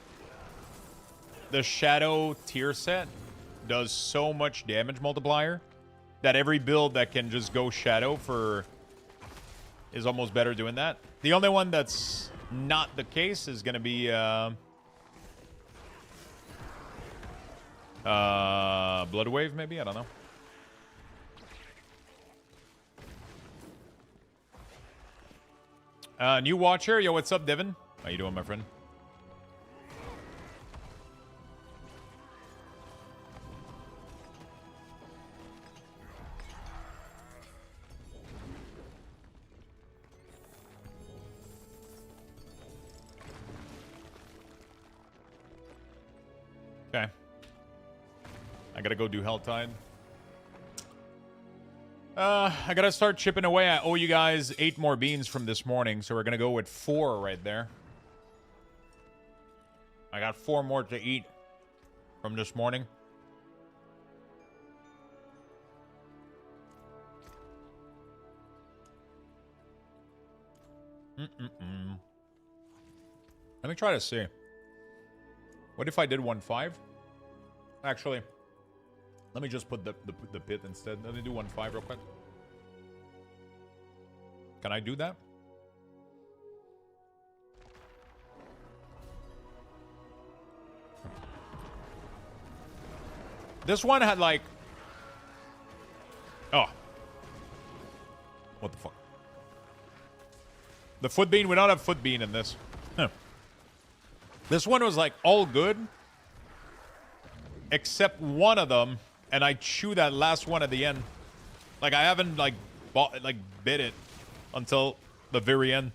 the Shadow tier set does so much damage multiplier that every build that can just go Shadow for is almost better doing that. The only one that's not the case is gonna be Blood Wave, maybe? I don't know. New watcher. Yo, what's up, Devin? How you doing, my friend? Okay. I gotta go do Helltide. I gotta start chipping away. I owe you guys 8 more beans from this morning, so we're gonna go with 4 right there. I got 4 more to eat from this morning. Let me try to see. What if I did 1.5? Actually, let me just put the pit instead. Let me do 1.5 real quick. Can I do that? This one had like... Oh. What the fuck? The foot bean? We don't have foot bean in this. Huh. This one was like all good. except one of them, and I chew that last one at the end. Like, I haven't, like, bit it until the very end.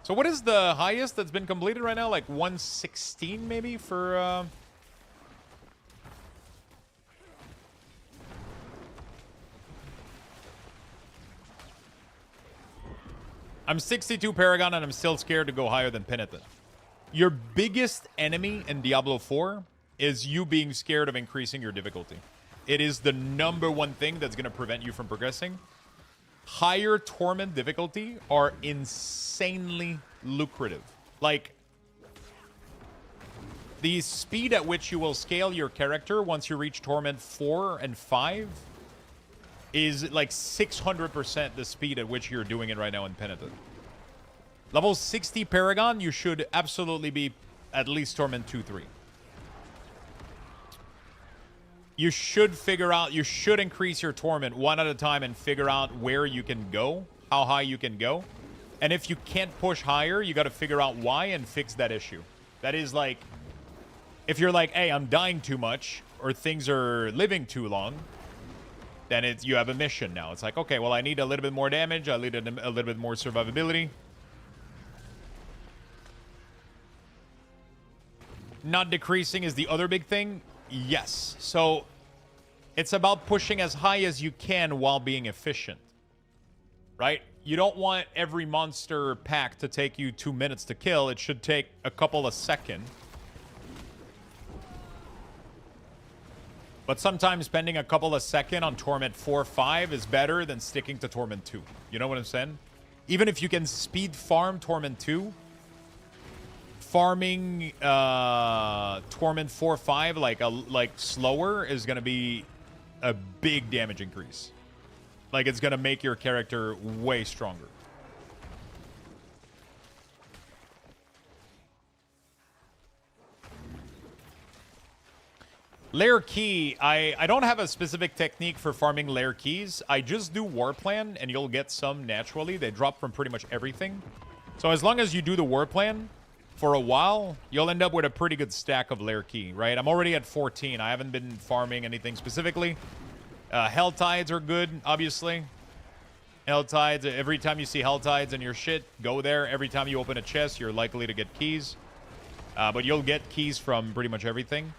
So what is the highest that's been completed right now? Like 116 maybe for... I'm 62 Paragon, and I'm still scared to go higher than Penitent. Your biggest enemy in Diablo 4 is you being scared of increasing your difficulty. It is the #1 thing that's going to prevent you from progressing. Higher Torment difficulty are insanely lucrative. Like, the speed at which you will scale your character once you reach Torment 4 and 5 is like 600% the speed at which you're doing it right now in Penitent. Level 60 Paragon, you should absolutely be at least Torment 2-3. You should figure out, you should increase your Torment one at a time and figure out where you can go, how high you can go. And if you can't push higher, you got to figure out why and fix that issue. That is like, if you're like, hey, I'm dying too much, or things are living too long, then it's, you have a mission now. It's like, okay, well, I need a little bit more damage. I need a little bit more survivability. Not decreasing is the other big thing. Yes. So it's about pushing as high as you can while being efficient. Right? You don't want every monster pack to take you 2 minutes to kill. It should take a couple of seconds. But sometimes spending a couple of seconds on Torment 4-5 is better than sticking to Torment 2. You know what I'm saying? Even if you can speed farm Torment 2, farming Torment 4-5 like slower is going to be a big damage increase. Like, it's going to make your character way stronger. Lair key, I don't have a specific technique for farming lair keys. I just do war plan, and you'll get some naturally. They drop from pretty much everything. So as long as you do the war plan for a while, you'll end up with a pretty good stack of lair key, right? I'm already at 14. I haven't been farming anything specifically. Hell tides are good, obviously. Hell tides, every time you see hell tides in your shit, go there. Every time you open a chest, you're likely to get keys. But you'll get keys from pretty much everything.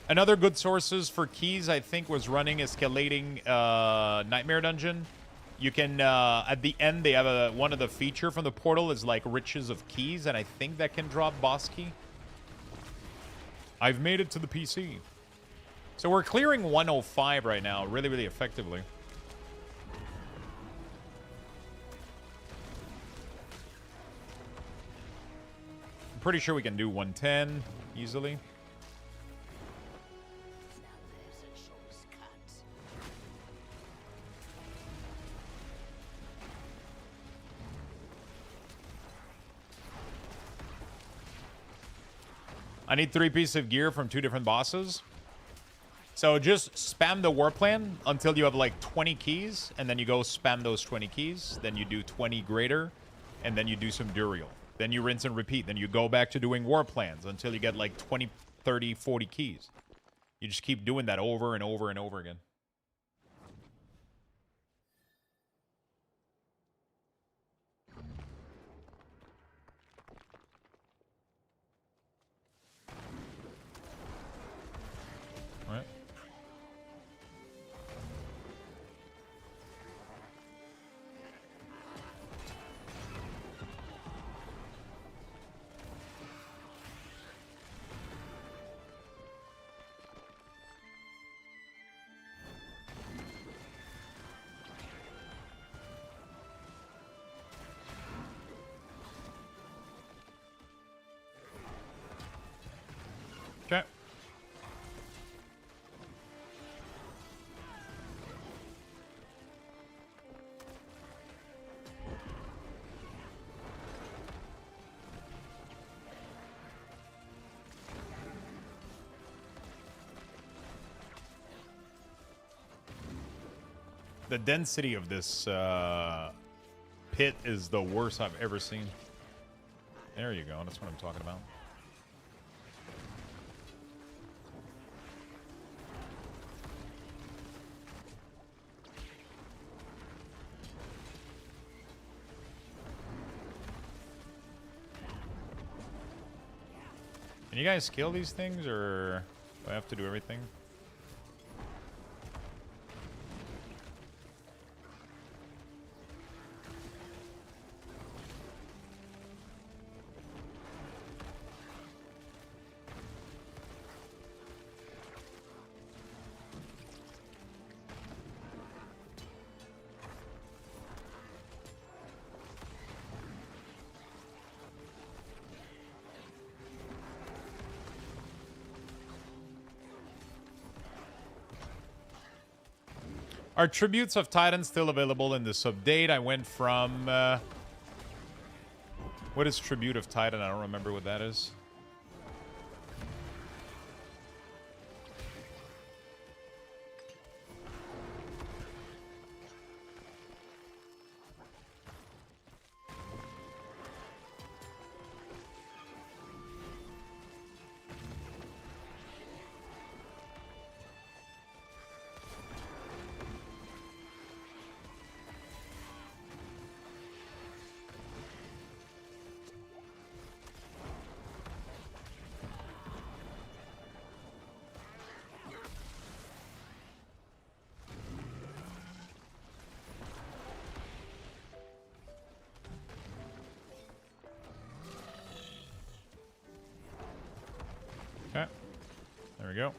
Another good sources for keys, I think, was running escalating Nightmare Dungeon. You can, at the end, they have one of the feature from the portal is like riches of keys, and I think that can drop boss key. I've made it to the PC. So we're clearing 105 right now, really, really effectively. I'm pretty sure we can do 110 easily. I need 3 pieces of gear from 2 different bosses. So just spam the war plan until you have like 20 keys, and then you go spam those 20 keys. Then you do 20 greater, and then you do some Duriel. Then you rinse and repeat. Then you go back to doing war plans until you get like 20, 30, 40 keys. You just keep doing that over and over and over again. All right. Okay. The density of this pit is the worst I've ever seen. There you go. That's what I'm talking about. Can you guys kill these things, or do I have to do everything? Are Tributes of Titan still available in this update? I went from... what is Tribute of Titan? I don't remember what that is. Okay. There we go.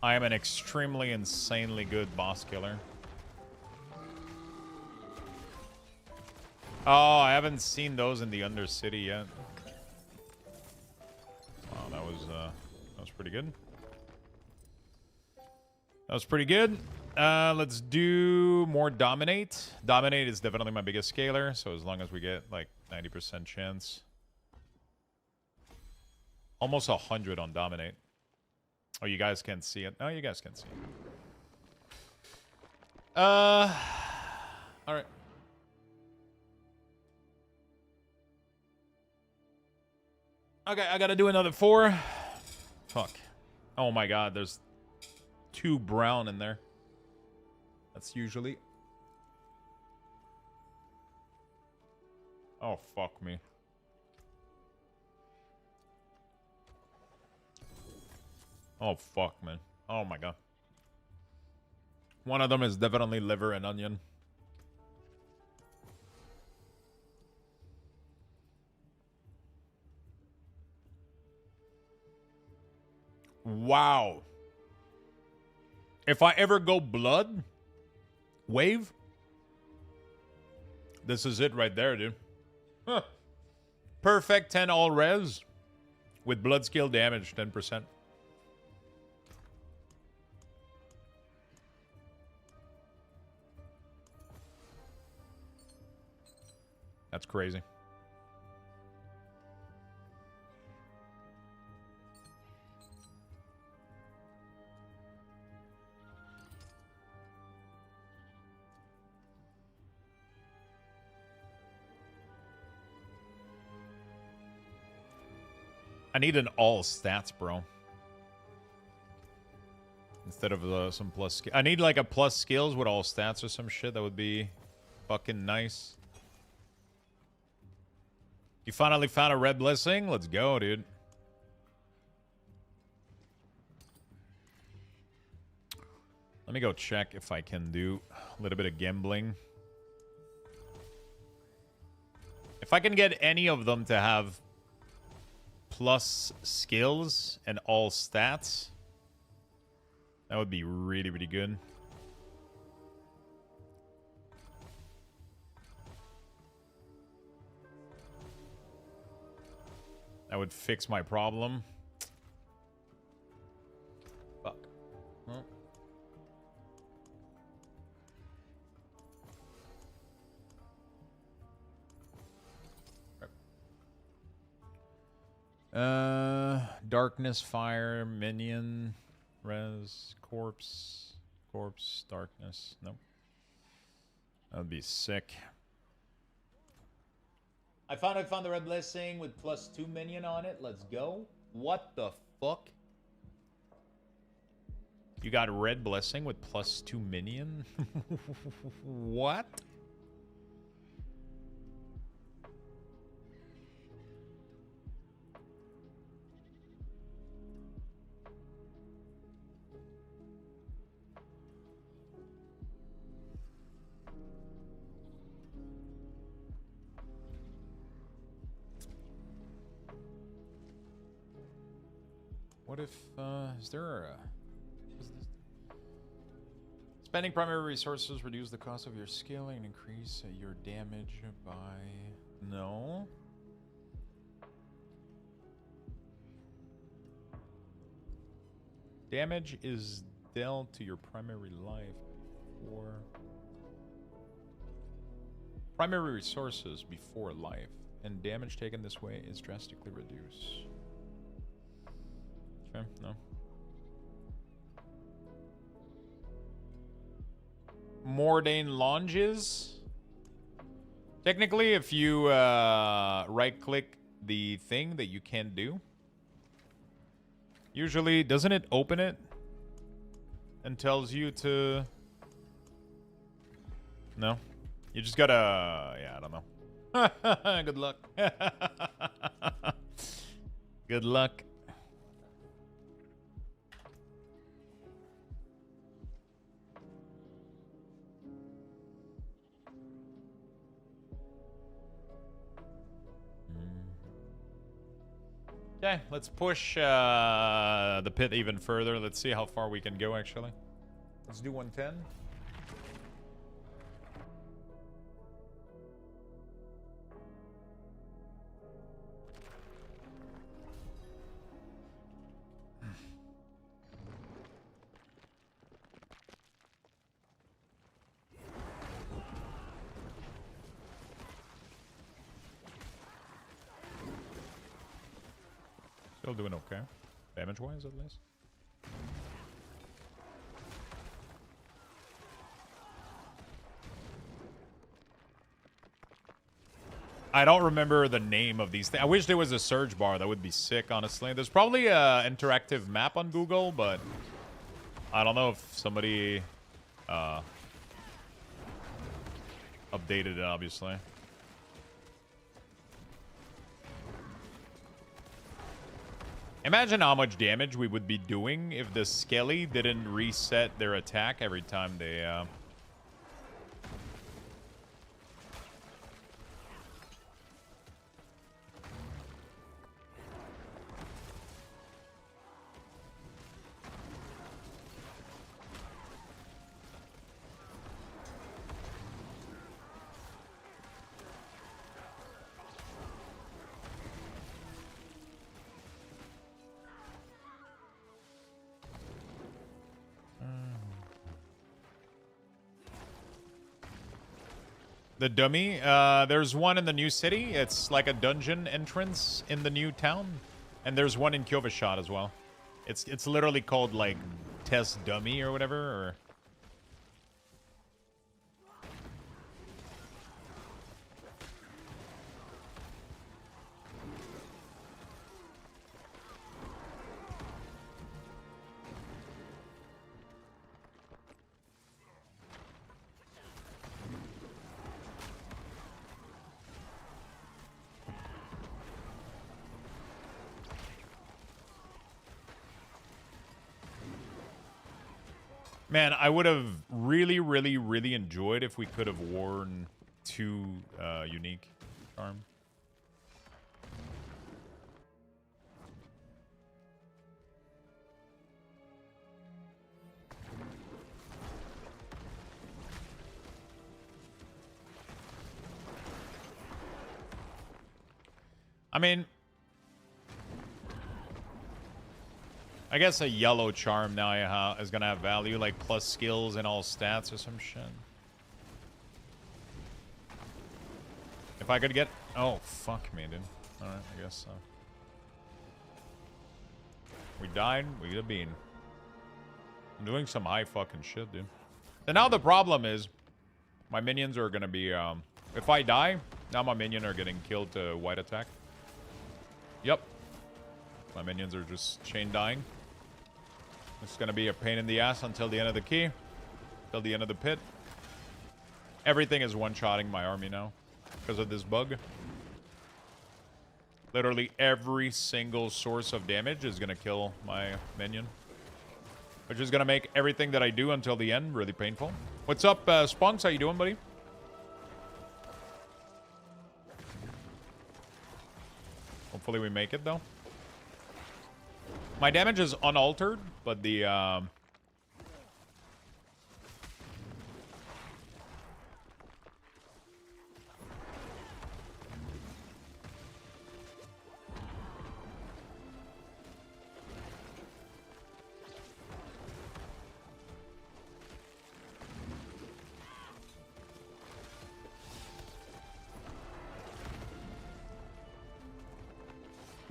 I am an extremely insanely good boss killer. Oh, I haven't seen those in the Undercity yet. Wow, that was pretty good. That was pretty good. Let's do more Dominate. Dominate is definitely my biggest scaler, so as long as we get like 90% chance. Almost 100 on Dominate. Oh, you guys can't see it. No, you guys can see it. Alright. Okay, I gotta do another 4. Fuck. Oh my god, there's 2 brown in there. That's usually... Oh, fuck me. Oh, fuck, man. Oh, my God. One of them is definitely liver and onion. Wow. If I ever go blood wave, this is it right there, dude. Huh. Perfect 10 all res with blood skill damage 10%. That's crazy. I need an all stats, bro. Instead of some plus... I need like a plus skills with all stats or some shit. That would be fucking nice. You finally found a red blessing? Let's go, dude. Let me go check if I can do a little bit of gambling. If I can get any of them to have plus skills and all stats, that would be really, really good. That would fix my problem. Fuck. Well. Darkness, fire, minion, res, corpse, darkness. Nope. That would be sick. I found the red blessing with +2 minion on it. Let's go. What the fuck? You got red blessing with +2 minion? What? if is there a spending primary resources reduce the cost of your scaling and increase your damage by no. Damage is dealt to your primary life or primary resources before life, and damage taken this way is drastically reduced. Okay, no. Mordane Longes. Technically, if you right-click the thing that you can do, usually, doesn't it open it and tells you to... No? You just gotta... Yeah, I don't know. Good luck. Good luck. Okay, let's push the pit even further. Let's see how far we can go, actually. Let's do 110. Still doing okay. Damage-wise, at least. I don't remember the name of these things. I wish there was a search bar. That would be sick, honestly. There's probably an interactive map on Google, but I don't know if somebody updated it, obviously. Imagine how much damage we would be doing if the Skelly didn't reset their attack every time they... The dummy, there's one in the new city. It's like a dungeon entrance in the new town. And there's one in Kyovashad as well. It's literally called, like, Test Dummy or whatever, or... Man, I would have really, really, really enjoyed if we could have worn 2 unique charm. I mean... I guess a yellow charm now is gonna have value, like plus skills and all stats or some shit. If I could get... Oh, fuck me, dude. Alright, I guess so. We died, we get a bean. I'm doing some high fucking shit, dude. And now the problem is, my minions are gonna be, if I die, now my minions are getting killed to white attack. Yep. My minions are just chain dying. It's gonna be a pain in the ass until the end of the key. Till the end of the pit. Everything is one-shotting my army now. Because of this bug. Literally every single source of damage is gonna kill my minion. Which is gonna make everything that I do until the end really painful. What's up, Spunks? How you doing, buddy? Hopefully we make it, though. My damage is unaltered, but the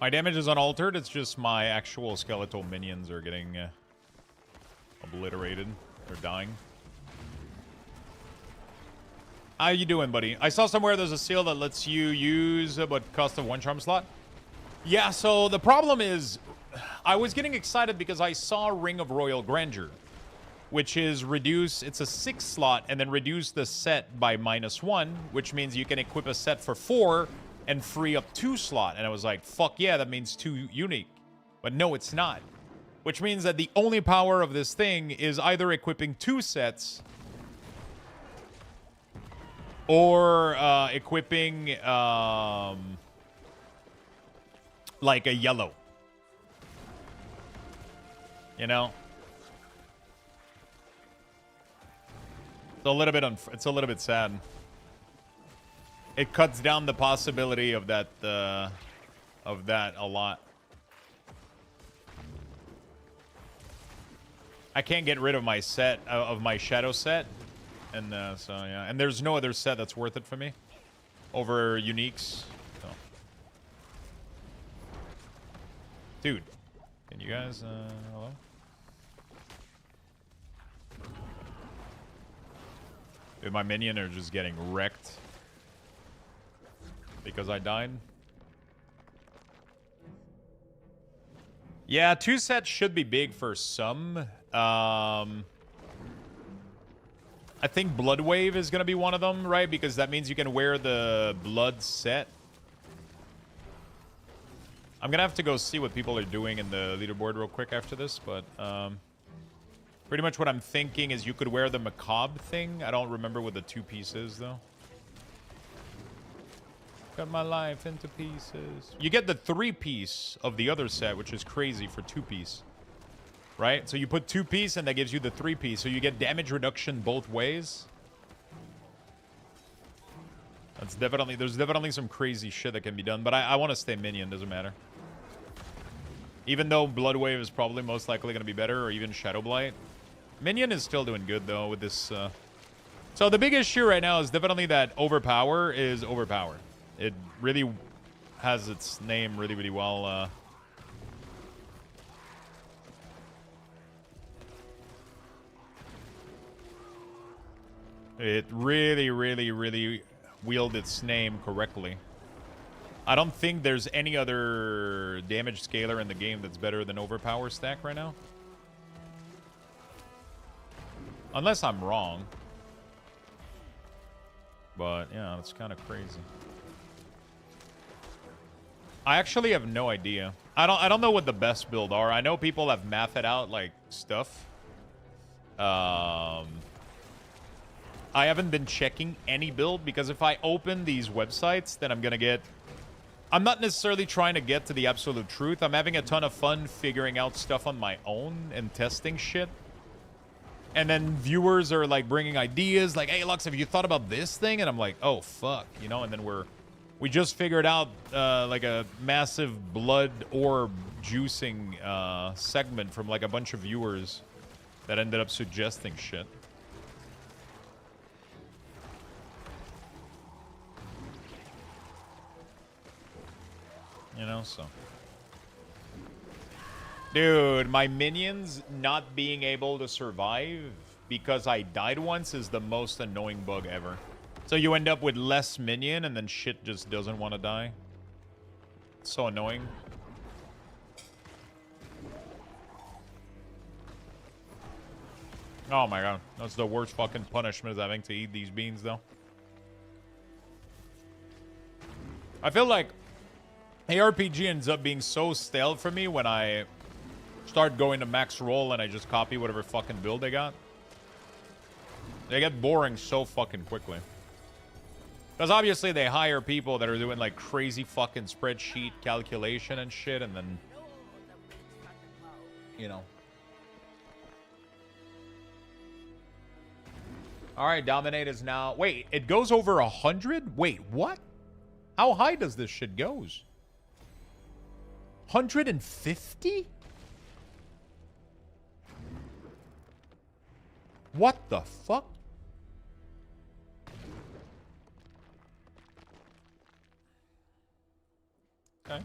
my damage is unaltered. It's just my actual skeletal minions are getting obliterated. They're dying. How you doing, buddy? I saw somewhere there's a seal that lets you use but cost of 1 charm slot. Yeah, so the problem is I was getting excited because I saw Ring of Royal Grandeur, which is reduce, it's a 6 slot and then reduce the set by -1, which means you can equip a set for 4 and free up 2 slot. And I was like, fuck yeah, that means 2 unique. But no, it's not. Which means that the only power of this thing is either equipping 2 sets or equipping like a yellow. You know? It's a little bit it's a little bit sad. It cuts down the possibility of that a lot. I can't get rid of my set of my shadow set, and so yeah. And there's no other set that's worth it for me over uniques. So. Dude, can you guys hello? Dude, my minion are just getting wrecked because I died. Yeah, 2 sets should be big for some. I think Blood Wave is going to be one of them, right? Because that means you can wear the blood set. I'm going to have to go see what people are doing in the leaderboard real quick after this, but pretty much what I'm thinking is you could wear the macabre thing. I don't remember what the 2 piece is, though. Cut my life into pieces. You get the 3 piece of the other set, which is crazy for 2 piece. Right? So you put 2 piece and that gives you the 3 piece. So you get damage reduction both ways. That's definitely, there's definitely some crazy shit that can be done. But I want to stay minion, doesn't matter. Even though Blood Wave is probably most likely going to be better, or even Shadow Blight. Minion is still doing good, though, with this. So the big issue right now is definitely that Overpower is Overpower. It really has its name really, really well. It really, really, really wielded its name correctly. I don't think there's any other damage scaler in the game that's better than Overpower stack right now. Unless I'm wrong. But, yeah, that's kind of crazy. I actually have no idea. I don't know what the best build are. I know people have mathed out, like, stuff. I haven't been checking any build because if I open these websites, then I'm going to get... I'm not necessarily trying to get to the absolute truth. I'm having a ton of fun figuring out stuff on my own and testing shit. And then viewers are, like, bringing ideas like, hey, Lux, have you thought about this thing? And I'm like, oh, fuck, you know? And then we just figured out, like, a massive blood orb juicing segment from, like, a bunch of viewers that ended up suggesting shit. You know, so. Dude, my minions not being able to survive because I died once is the most annoying bug ever. So you end up with less minion and then shit just doesn't want to die. It's so annoying. Oh my god. That's the worst fucking punishment is having to eat these beans, though. I feel like ARPG ends up being so stale for me when I start going to max roll and I just copy whatever fucking build they got. They get boring so fucking quickly. Because obviously they hire people that are doing like crazy fucking spreadsheet calculation and shit, and then you know. All right, Dominate is now... Wait, it goes over 100? Wait, what? How high does this shit goes? 150? What the fuck? Okay.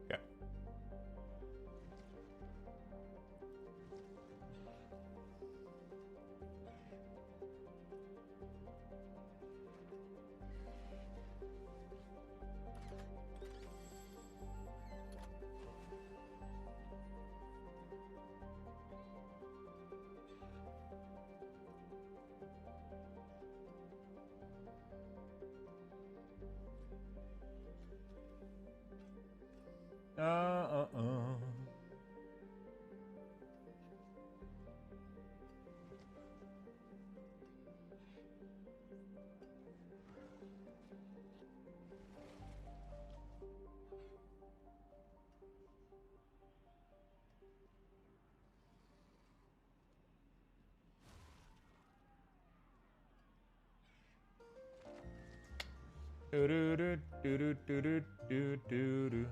Yeah. Do-do-do-do-do-do-do-do-do.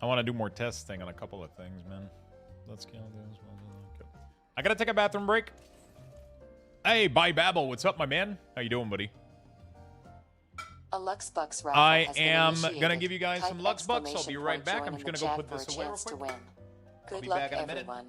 I want to do more testing on a couple of things, man. Let's count this. I gotta take a bathroom break. Hey, bye Babel. What's up, my man? How you doing, buddy? A Lux Bucks raffle I has been am initiated. gonna give you guys Type some Lux Bucks. I'll be exclamation right point back. join I'm in just gonna the go chat put for this a away real chance to quick. win. Good be luck, back in a minute. everyone.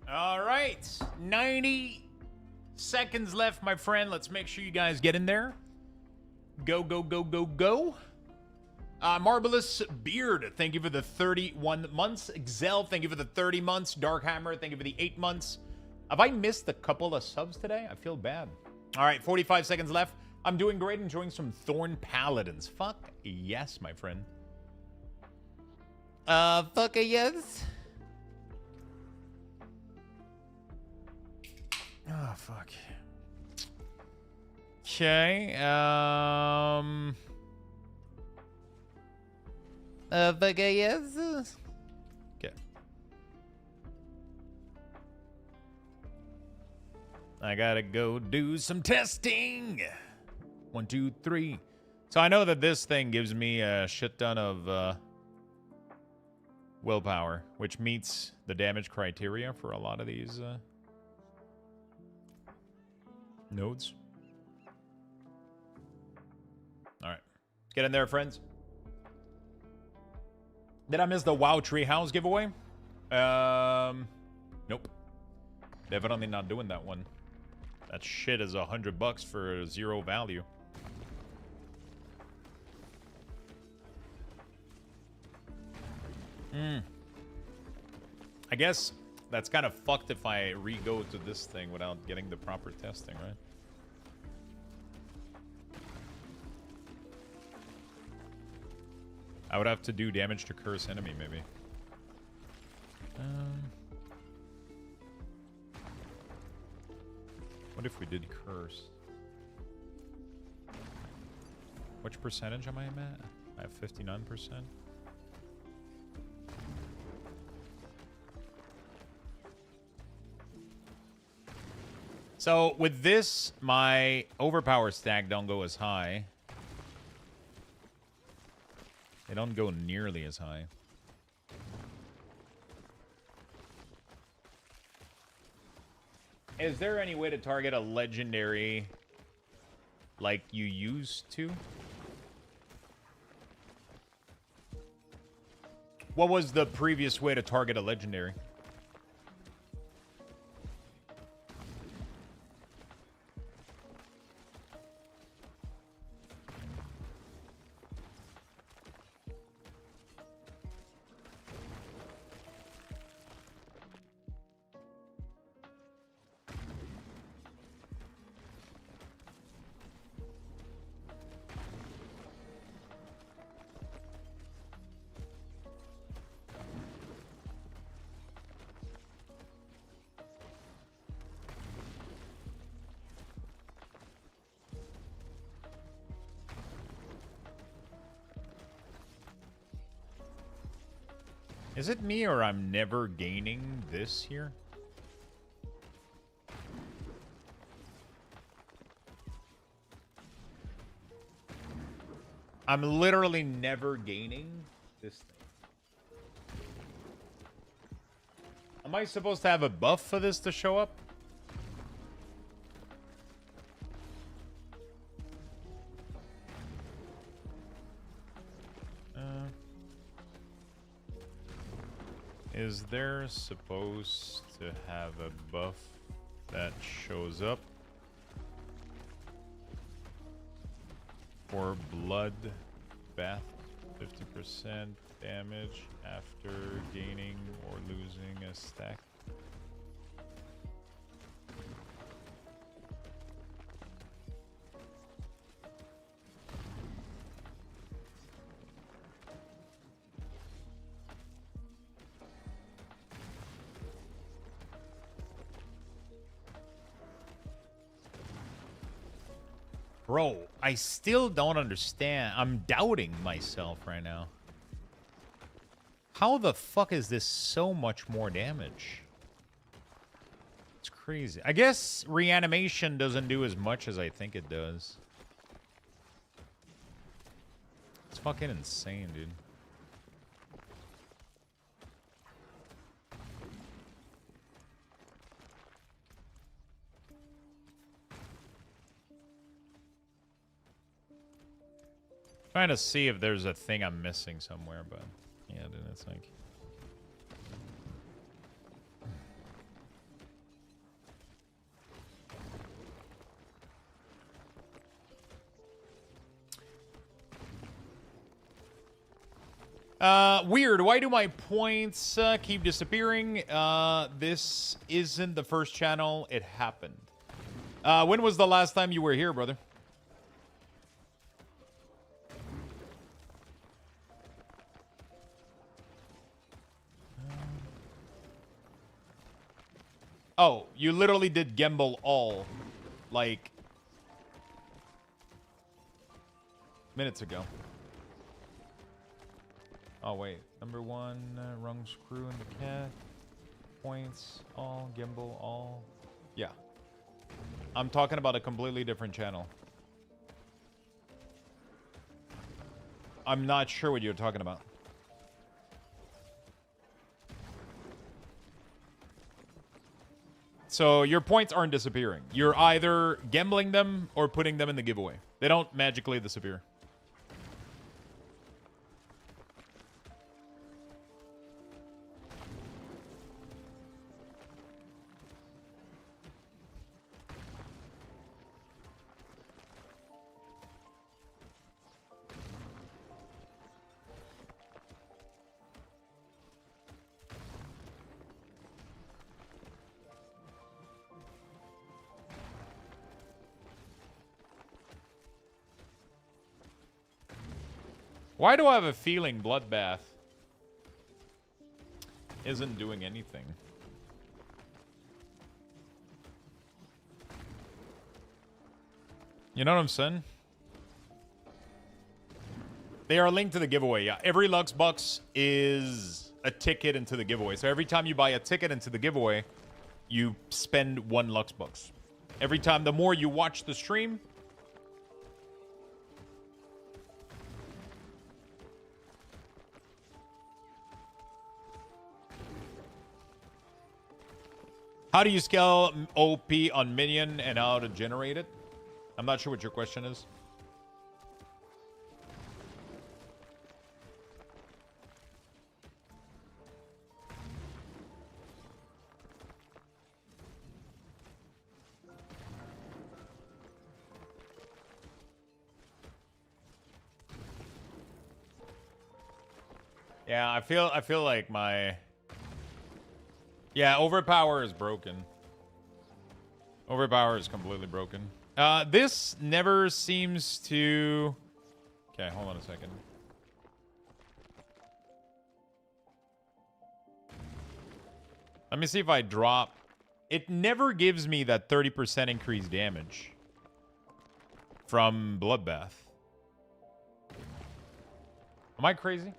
All right, 97 seconds left, my friend. Let's make sure you guys get in there. Go, go, go, go, go. Marvelous Beard, thank you for the 31 months. Excel, thank you for the 30 months. Darkhammer, thank you for the 8 months. Have I missed a couple of subs today? I feel bad. All right, 45 seconds left. I'm doing great, enjoying some Thorn Paladins. Fuck yes, my friend. Fuck a yes. Oh, fuck. Okay, fuck a yes. Okay. I gotta go do some testing. 1, 2, 3. So I know that this thing gives me a shit ton of willpower, which meets the damage criteria for a lot of these nodes. All right. Get in there, friends. Did I miss the WoW Treehouse giveaway? Nope. Definitely not doing that one. That shit is $100 for 0 value. I guess that's kind of fucked if I re-go to this thing without getting the proper testing, right? I would have to do damage to curse enemy, maybe. What if we did curse? Which percentage am I at? I have 59%. So with this, my overpower stack don't go as high. They don't go nearly as high. Is there any way to target a legendary like you used to? What was the previous way to target a legendary? Is it me or I'm never gaining this here? I'm literally never gaining this thing. Am I supposed to have a buff for this to show up? Is there supposed to have a buff that shows up for blood bath? 50% damage after gaining or losing a stack. Bro, I still don't understand. I'm doubting myself right now. How the fuck is this so much more damage? It's crazy. I guess reanimation doesn't do as much as I think it does. It's fucking insane, dude. Trying to see if there's a thing I'm missing somewhere, but yeah, dude, it's like Weird. Why do my points keep disappearing? This isn't the first channel. It happened. When was the last time you were here, brother? Oh, you literally did gamble all, like, minutes ago. Oh, wait. Number one, rung screw in the cat. Points, all, gimbal, all. Yeah. I'm talking about a completely different channel. I'm not sure what you're talking about. So your points aren't disappearing. You're either gambling them or putting them in the giveaway. They don't magically disappear. Why do I have a feeling Bloodbath isn't doing anything? You know what I'm saying? They are linked to the giveaway, yeah. Every Lux Bucks is a ticket into the giveaway. So every time you buy a ticket into the giveaway, you spend 1 Lux Bucks. Every time, the more you watch the stream, how do you scale OP on Minion and how to generate it? I'm not sure what your question is. Yeah, I feel like my... Yeah, Overpower is broken. Overpower is completely broken. This never seems to... Okay, hold on a second. Let me see if I drop... It never gives me that 30% increased damage from Bloodbath. Am I crazy?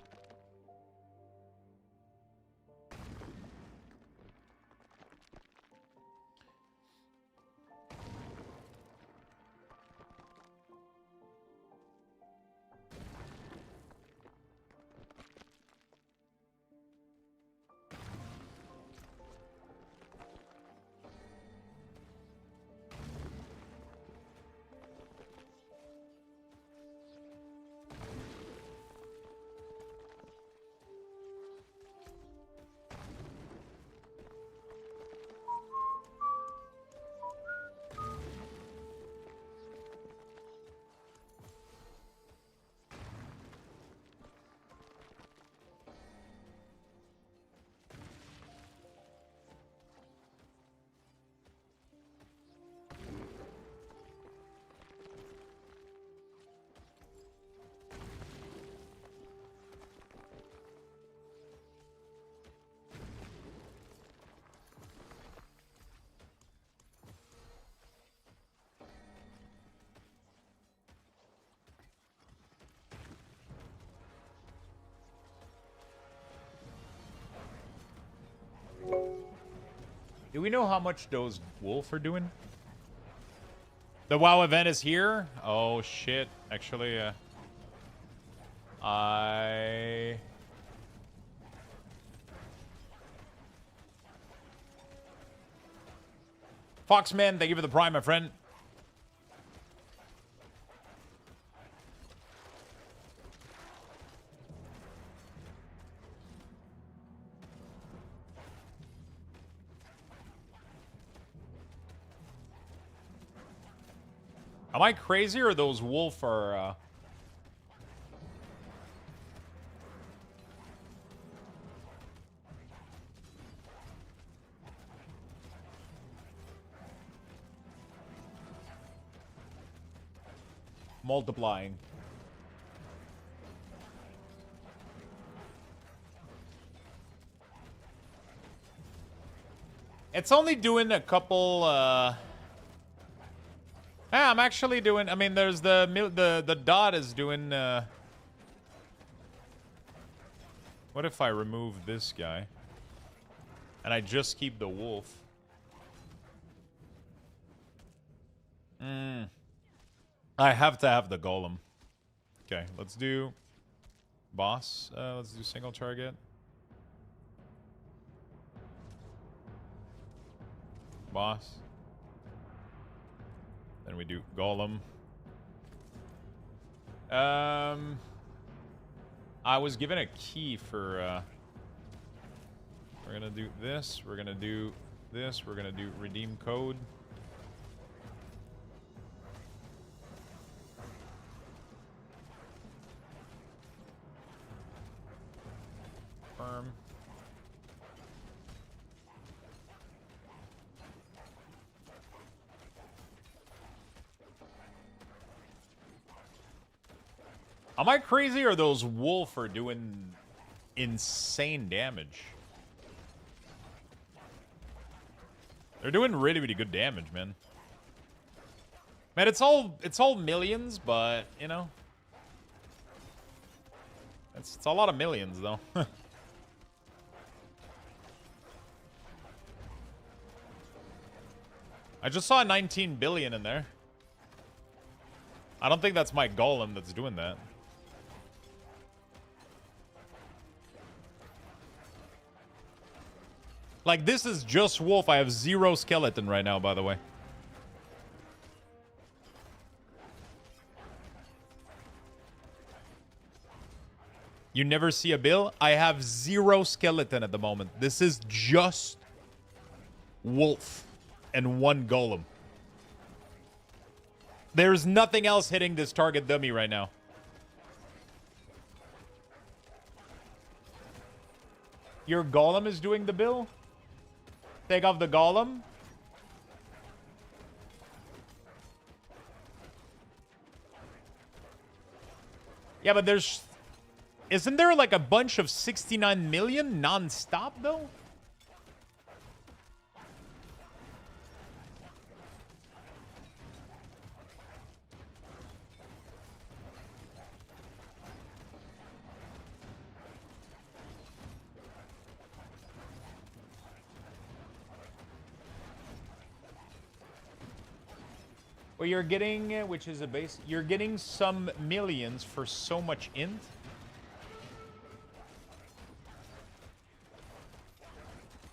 Do we know how much those wolf are doing? The WoW event is here? Oh, shit. Actually, Foxman, thank you for the prime, my friend. Am I crazy or those wolf are... multiplying. It's only doing a couple, yeah, I'm actually doing, I mean, there's the dot is doing, what if I remove this guy? And I just keep the wolf? I have to have the golem. Okay, let's do boss. Let's do single target. Boss. Then we do golem. I was given a key for we're gonna do this, we're gonna do this, we're gonna do redeem code. Firm. Am I crazy or those wolf are doing insane damage? They're doing really, really good damage, man. Man, it's all millions, but you know, it's a lot of millions though. I just saw 19 billion in there. I don't think that's my golem that's doing that. Like, this is just wolf. I have 0 skeleton right now, by the way. You never see a bill? I have 0 skeleton at the moment. This is just wolf and 1 golem. There's nothing else hitting this target dummy right now. Your golem is doing the bill? Take off the golem. Yeah, but there's... Isn't there like a bunch of 69 million non-stop though? Well, you're getting, which is a base, you're getting some millions for so much int.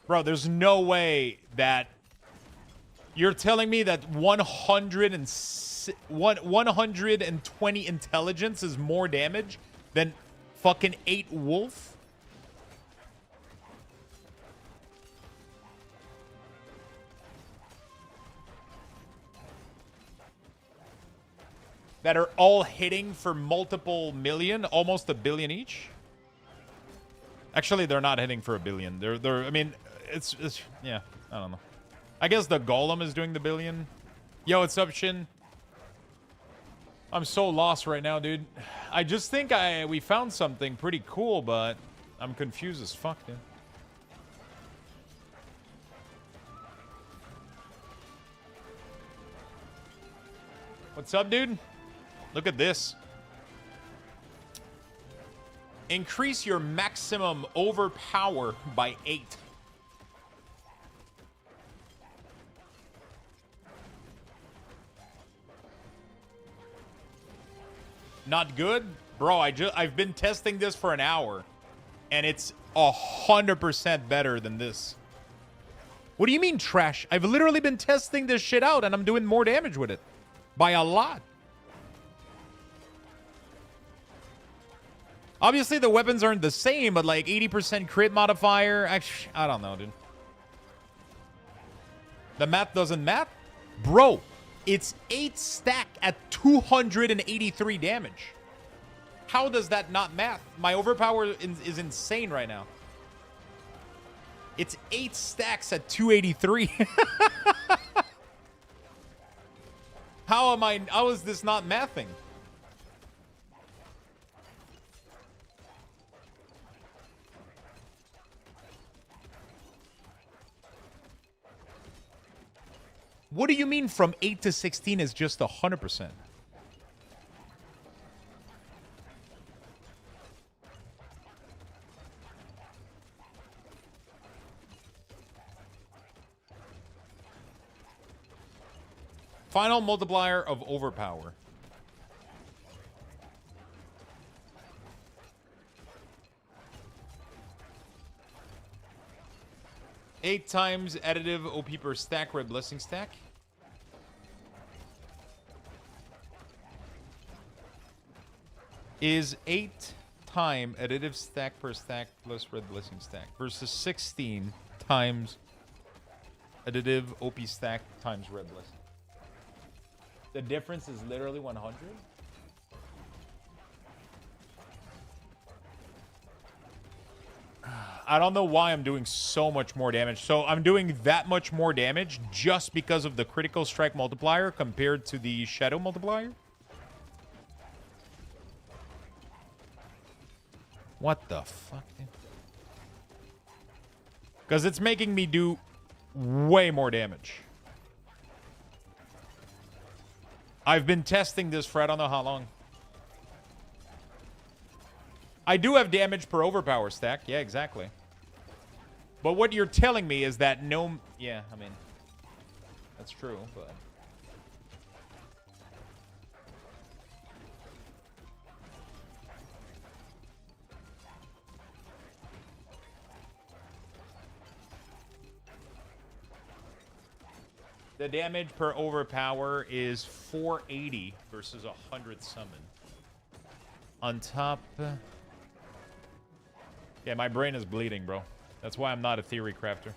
Bro, there's no way that you're telling me that 120 intelligence is more damage than fucking 8 wolf? That are all hitting for multiple million, almost a billion each. Actually, they're not hitting for a billion. They're I mean, it's yeah, I don't know. I guess the golem is doing the billion. Yo, what's up, Shin? I'm so lost right now, dude. I just think we found something pretty cool, but I'm confused as fuck, dude. What's up, dude? Look at this. Increase your maximum overpower by 8. Not good? Bro, I've been testing this for an hour, and it's 100% better than this. What do you mean trash? I've literally been testing this shit out, and I'm doing more damage with it. By a lot. Obviously, the weapons aren't the same, but like 80% crit modifier. Actually, I don't know, dude. The math doesn't math? Bro, it's 8 stack at 283 damage. How does that not math? My overpower is insane right now. It's 8 stacks at 283. How is this not mathing? What do you mean from 8 to 16 is just 100%? Final multiplier of overpower. Eight times additive OP per stack, red blessing stack. Is 8 time additive stack per stack plus red blessing stack versus 16 times additive OP stack times red blessing. The difference is literally 100. I don't know why I'm doing so much more damage. So I'm doing that much more damage just because of the critical strike multiplier compared to the shadow multiplier? What the fuck, dude? Because it's making me do way more damage. I've been testing this for I don't know how long. I do have damage per overpower stack. Yeah, exactly. But what you're telling me is that no... Yeah, I mean... That's true, but... The damage per overpower is 480 versus 100 summon. On top... Yeah, my brain is bleeding, bro. That's why I'm not a theory crafter.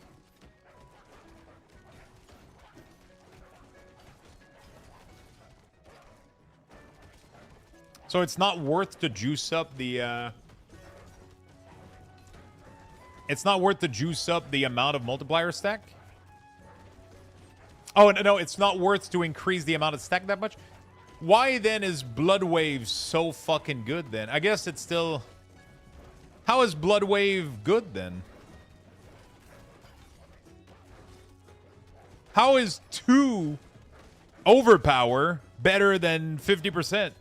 So it's not worth to juice up the... It's not worth to juice up the amount of multiplier stack? Oh, no, it's not worth to increase the amount of stack that much? Why then is Blood Wave so fucking good then? I guess it's still... How is Blood Wave good then? How is 2 overpower better than 50%?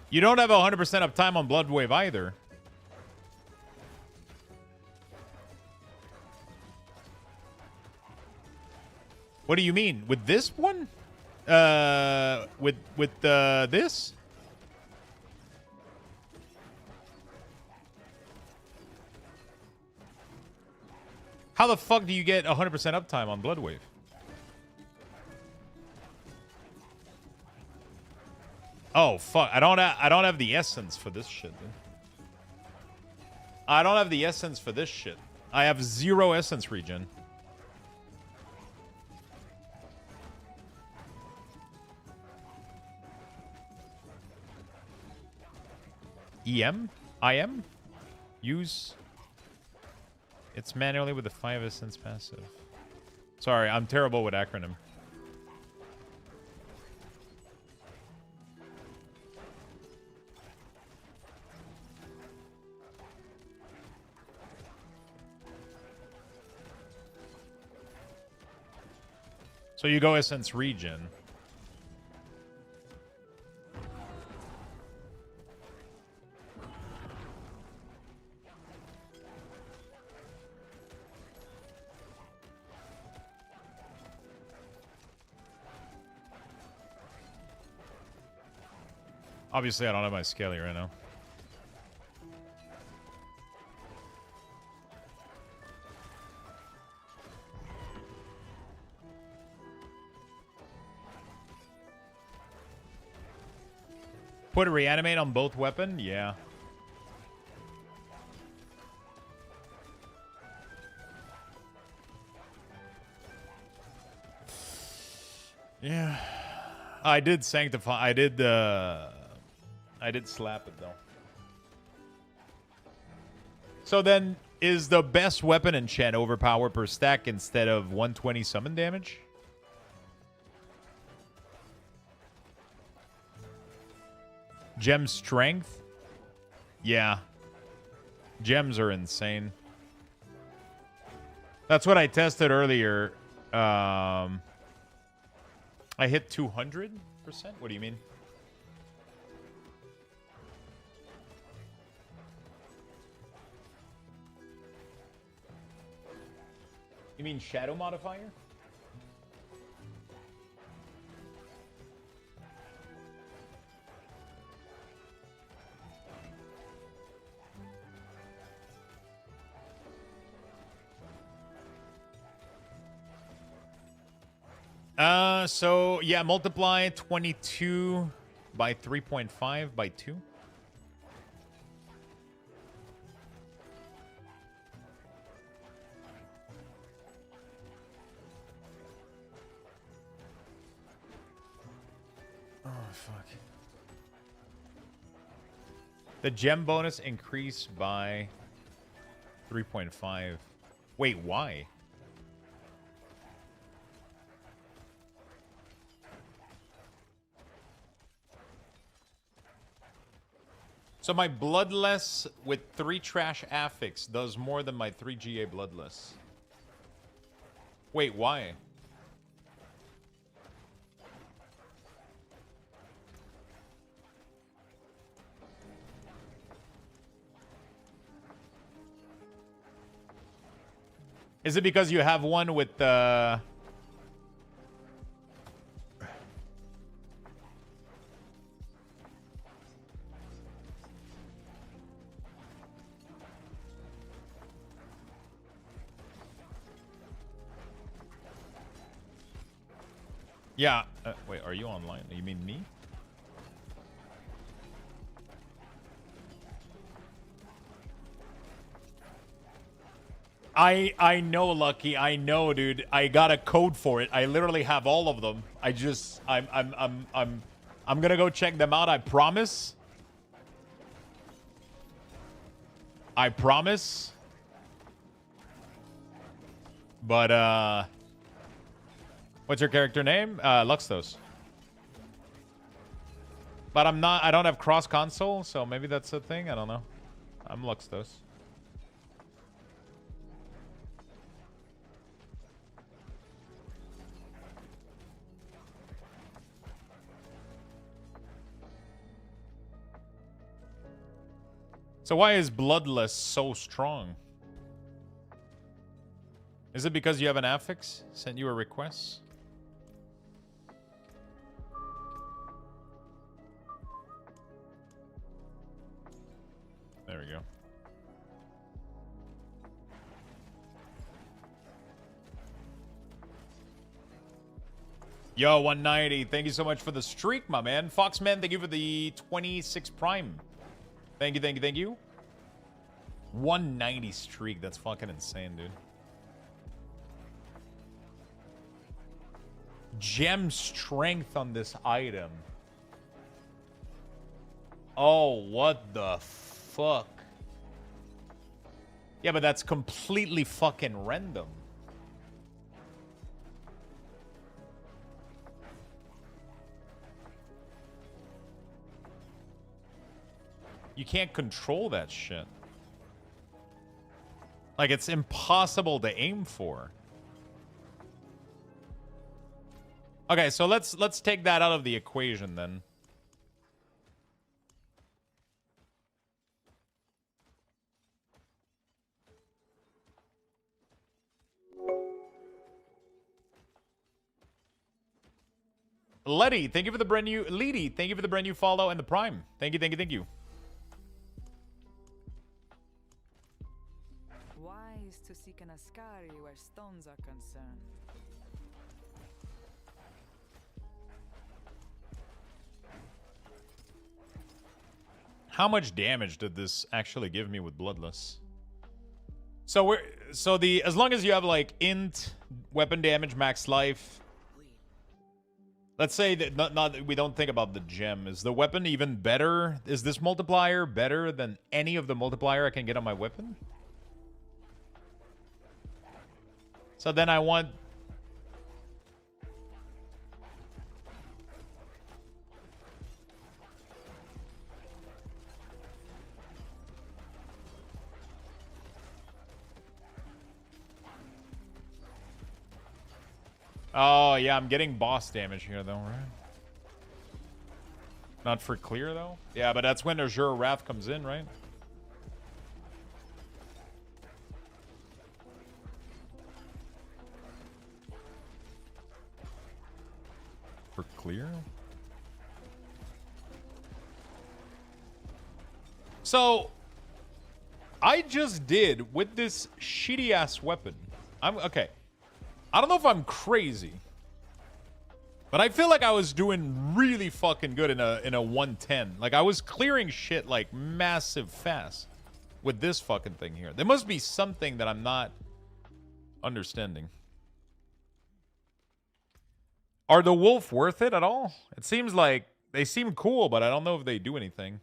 You don't have 100% uptime on Blood Wave either. What do you mean? With this one? With this? How the fuck do you get 100% uptime on Blood Wave? Oh fuck! I don't have the essence for this shit, dude. I don't have the essence for this shit. I have 0 essence regen. EM? IM? Use. It's manually with the 5 essence passive. Sorry, I'm terrible with acronym. So you go essence regen. Obviously, I don't have my scaly right now. Put a reanimate on both weapon? Yeah. Yeah. I did sanctify. I did slap it though. So then is the best weapon enchant overpower per stack instead of 120 summon damage? Gem strength? Yeah. Gems are insane. That's what I tested earlier. I hit 200%? What do you mean? You mean shadow modifier? So yeah, multiply 22 by 3.5 by 2. Oh, fuck. The gem bonus increased by 3.5. Wait, why? So my Bloodless with 3 trash affix does more than my 3 GA Bloodless. Wait, why? Is it because you have one with the... Yeah. Wait, are you online? You mean me? I know, Lucky. I know, dude. I got a code for it. I literally have all of them. I'm gonna go check them out. I promise. I promise. But what's your character name? Luxtos. But I don't have cross console, so maybe that's a thing. I don't know. I'm Luxtos. So why is Bloodless so strong? Is it because you have an affix? Sent you a request? There we go. Yo, 190. Thank you so much for the streak, my man. Foxman, thank you for the 26 Prime. Thank you, thank you, thank you. 190 streak. That's fucking insane, dude. Gem strength on this item. Oh, what the fuck? Yeah, but that's completely fucking random. You can't control that shit. Like, it's impossible to aim for. Okay, so let's take that out of the equation then. Letty, thank you for the brand new thank you for the brand new follow and the prime. Thank you, thank you, thank you. Wise to seek an Ascari where stones are concerned. How much damage did this actually give me with Bloodless? So as long as you have like int, weapon damage, max life. Let's say that we don't think about the gem. Is the weapon even better? Is this multiplier better than any of the multiplier I can get on my weapon? So then I want... Oh, yeah, I'm getting boss damage here, though, right? Not for clear, though? Yeah, but that's when Azure Wrath comes in, right? For clear? So, I just did with this shitty-ass weapon. Okay. I don't know if I'm crazy, but I feel like I was doing really fucking good in a 110. Like, I was clearing shit, like, massive fast with this fucking thing here. There must be something that I'm not understanding. Are the wolf worth it at all? It seems like they seem cool, but I don't know if they do anything.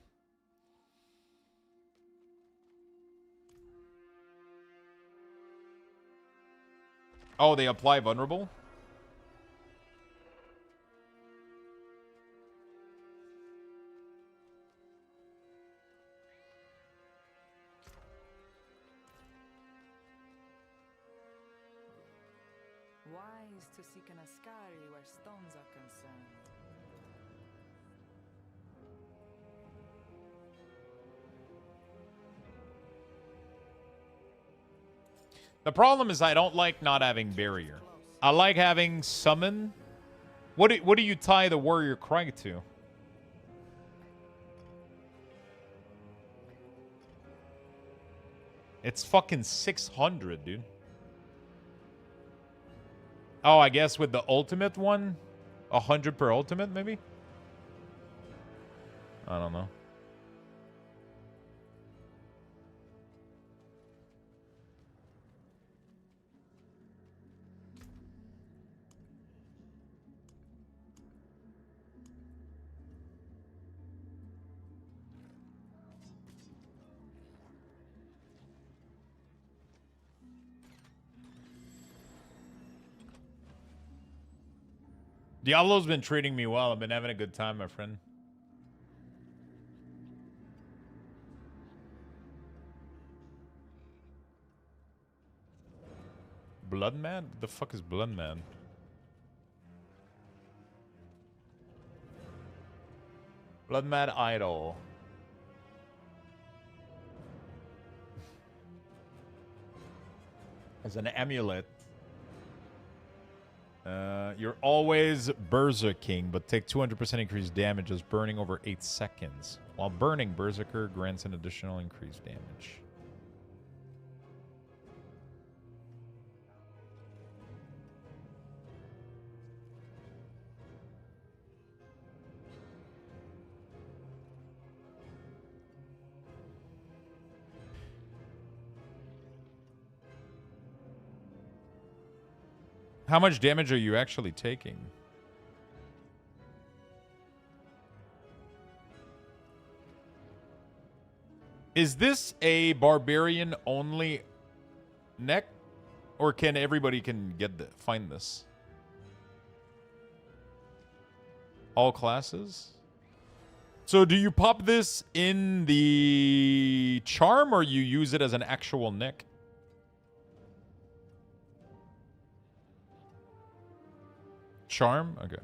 Oh, they apply vulnerable? Wise to seek an Ascari where stones are concerned. The problem is I don't like not having barrier. I like having summon. What do you tie the warrior cry to? It's fucking 600, dude. Oh, I guess with the ultimate one? 100 per ultimate, maybe? I don't know. Diablo's been treating me well. I've been having a good time, my friend. Bloodman? What the fuck is Bloodman? Bloodmad Idol. As an amulet. You're always Berserking, but take 200% increased damage as burning over 8 seconds. While burning, Berserker grants an additional increased damage. How much damage are you actually taking? Is this a barbarian only neck, or can everybody find this? All classes? So do you pop this in the charm, or you use it as an actual neck? Charm? Okay.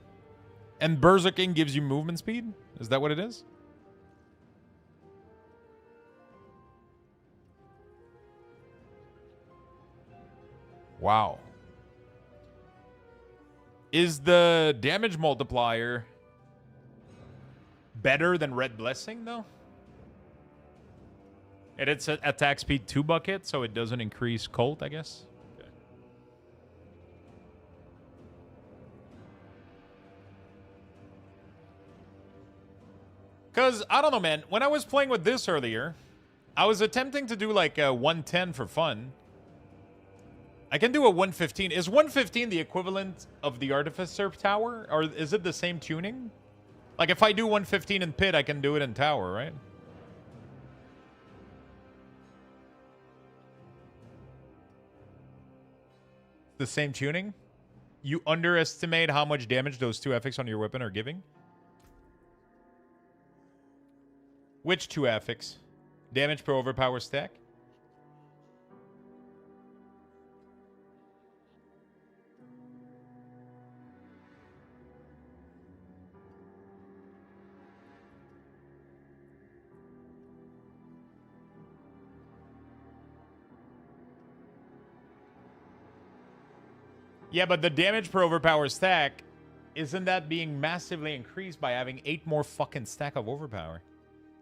And Berserking gives you movement speed? Is that what it is? Wow. Is the damage multiplier better than Red Blessing, though? And it's an attack speed 2 bucket, so it doesn't increase Colt, I guess? Because, I don't know, man. When I was playing with this earlier, I was attempting to do like a 110 for fun. I can do a 115. Is 115 the equivalent of the Artificer Tower? Or is it the same tuning? Like, if I do 115 in Pit, I can do it in Tower, right? The same tuning? You underestimate how much damage those two affix on your weapon are giving? Which two affix? Damage per overpower stack? Yeah, but the damage per overpower stack, isn't that being massively increased by having 8 more fucking stack of overpower?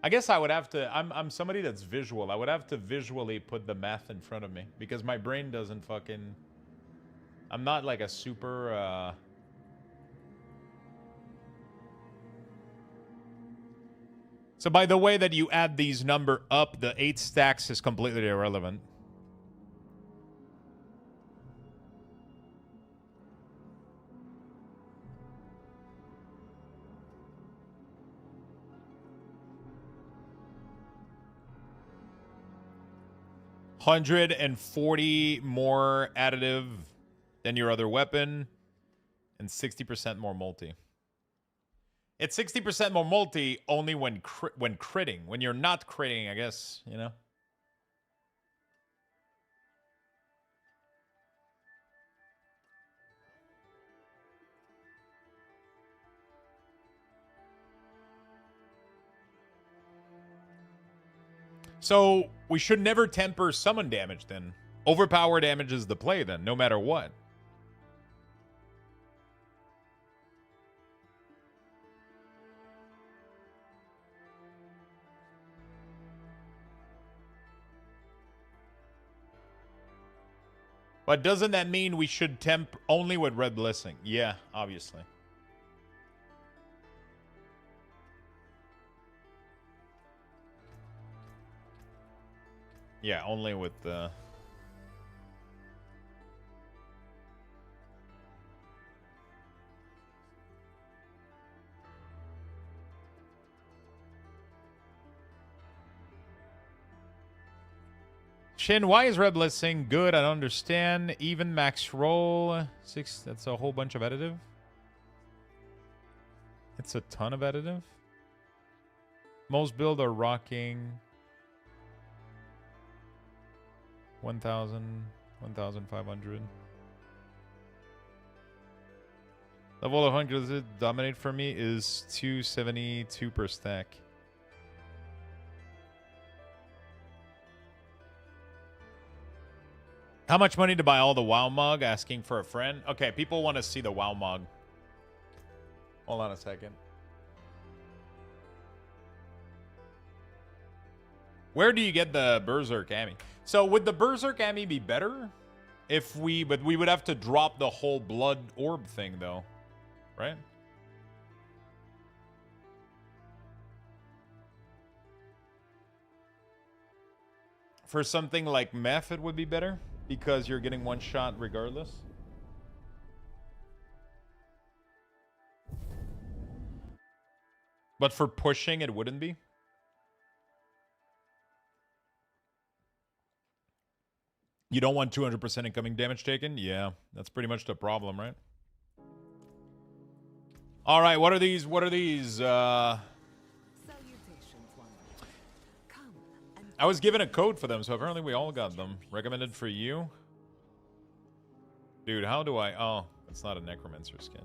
I guess I would have to... I'm somebody that's visual. I would have to visually put the math in front of me. Because my brain doesn't fucking... I'm not like a super... So by the way that you add these number up, the 8 stacks is completely irrelevant. $140 more additive than your other weapon, and 60% more multi. It's 60% more multi only when critting. When you're not critting, I guess, you know. So we should never temper summon damage then. Overpower damage is the play then, no matter what. But doesn't that mean we should temp only with Red Blessing? Yeah, obviously. Yeah, only with the... Shin, why is Red Blessing good? I don't understand. Even max roll. 6, that's a whole bunch of additive. It's a ton of additive. Most build are rocking 1,000, 1,500. Level of 100 dominate for me is 272 per stack. How much money to buy all the WoW mug? Asking for a friend. Okay, people want to see the WoW mug. Hold on a second. Where do you get the Berserk Ami? So would the Berserk Ami be better if we... But we would have to drop the whole blood orb thing, though. Right? For something like Meth, it would be better. Because you're getting one shot regardless. But for pushing, it wouldn't be. You don't want 200% incoming damage taken? Yeah, that's pretty much the problem, right? All right, what are these? What are these? I was given a code for them, so apparently we all got them. Recommended for you. Dude, how do I... Oh, it's not a Necromancer skin.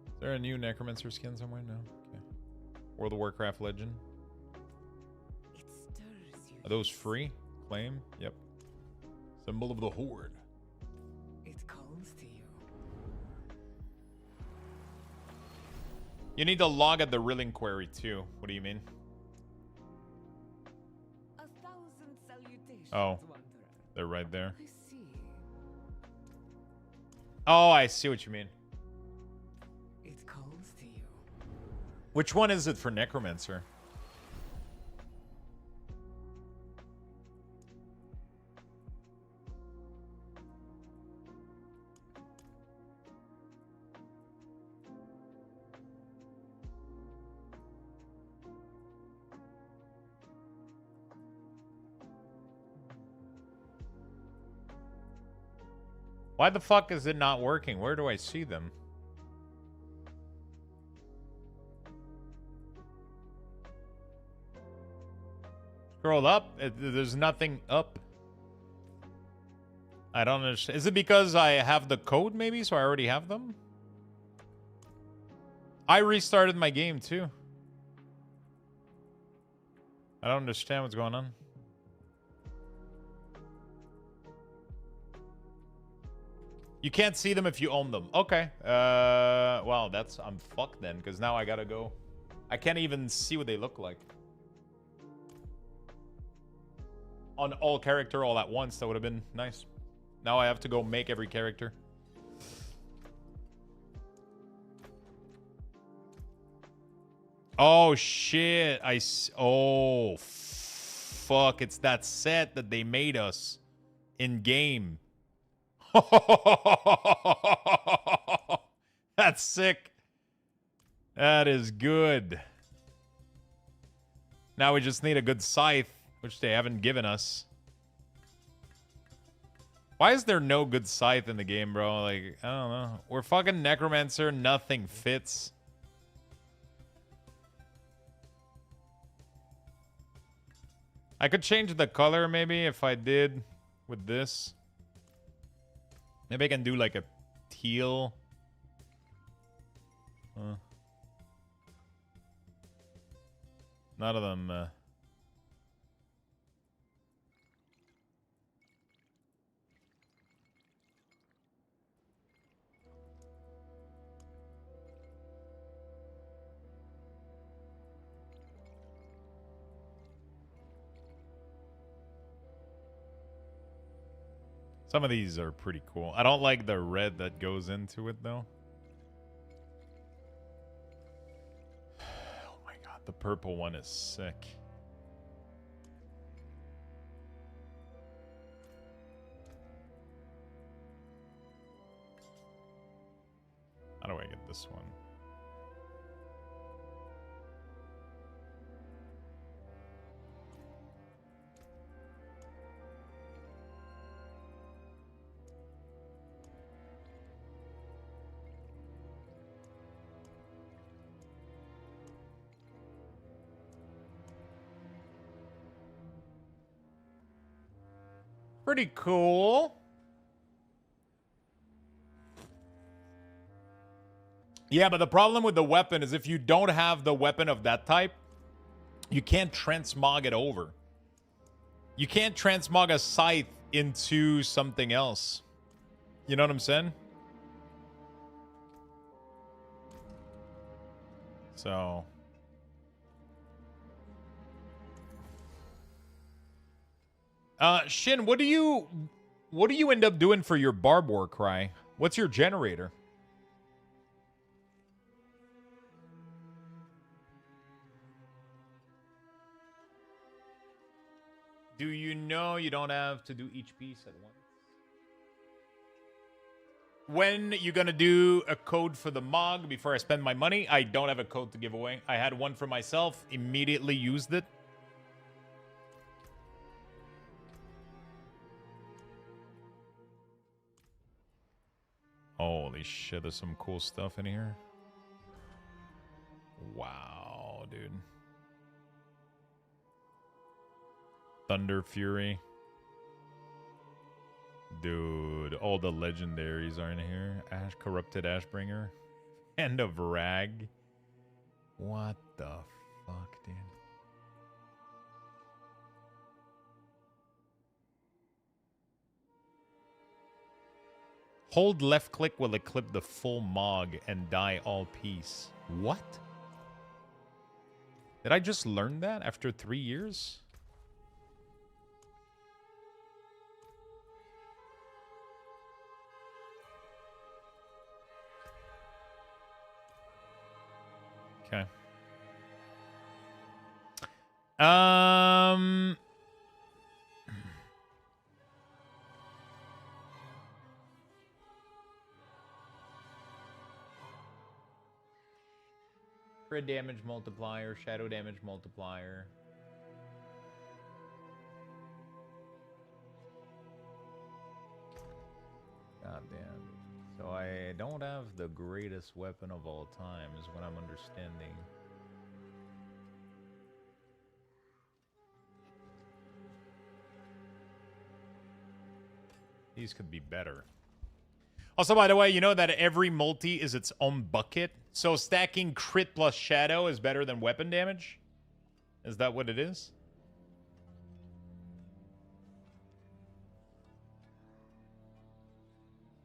Is there a new Necromancer skin somewhere? No. Okay. World of Warcraft Legend. Are those free? Claim? Yep. Symbol of the Horde. It calls to you. You need to log at the Rilling Query too. What do you mean? Oh, they're right there. I see. Oh, I see what you mean. It calls to you. Which one is it for Necromancer? Why the fuck is it not working? Where do I see them? Scroll up. There's nothing up. I don't understand. Is it because I have the code maybe? So I already have them? I restarted my game too. I don't understand what's going on. You can't see them if you own them. Okay. Well, that's... I'm fucked then, because now I gotta go. I can't even see what they look like. On all character all at once, that would have been nice. Now I have to go make every character. Oh, shit. Oh, fuck. It's that set that they made us in game. That's sick. That is good. Now we just need a good scythe, which they haven't given us. Why is there no good scythe in the game, bro? Like, I don't know. We're fucking Necromancer. Nothing fits. I could change the color maybe if I did with this. Maybe I can do like a teal. None of them. Some of these are pretty cool. I don't like the red that goes into it, though. Oh my god, the purple one is sick. How do I get this one? Pretty cool. Yeah, but the problem with the weapon is if you don't have the weapon of that type, you can't transmog it over. You can't transmog a scythe into something else. You know what I'm saying? So... Shin, what do you end up doing for your barb war cry? What's your generator? Do you know you don't have to do each piece at once? When you gonna do a code for the Mog before I spend my money? I don't have a code to give away. I had one for myself, immediately used it. Holy shit, there's some cool stuff in here. Wow, dude. Thunder Fury. Dude, all the legendaries are in here. Corrupted Ashbringer. End of Rag. What the fuck, dude? Hold left click will equip the full Mog and die all piece. What? Did I just learn that after 3 years? Okay. Crit damage multiplier, shadow damage multiplier. God damn. So I don't have the greatest weapon of all time, is what I'm understanding. These could be better. Also, by the way, you know that every multi is its own bucket? So stacking crit plus shadow is better than weapon damage? Is that what it is?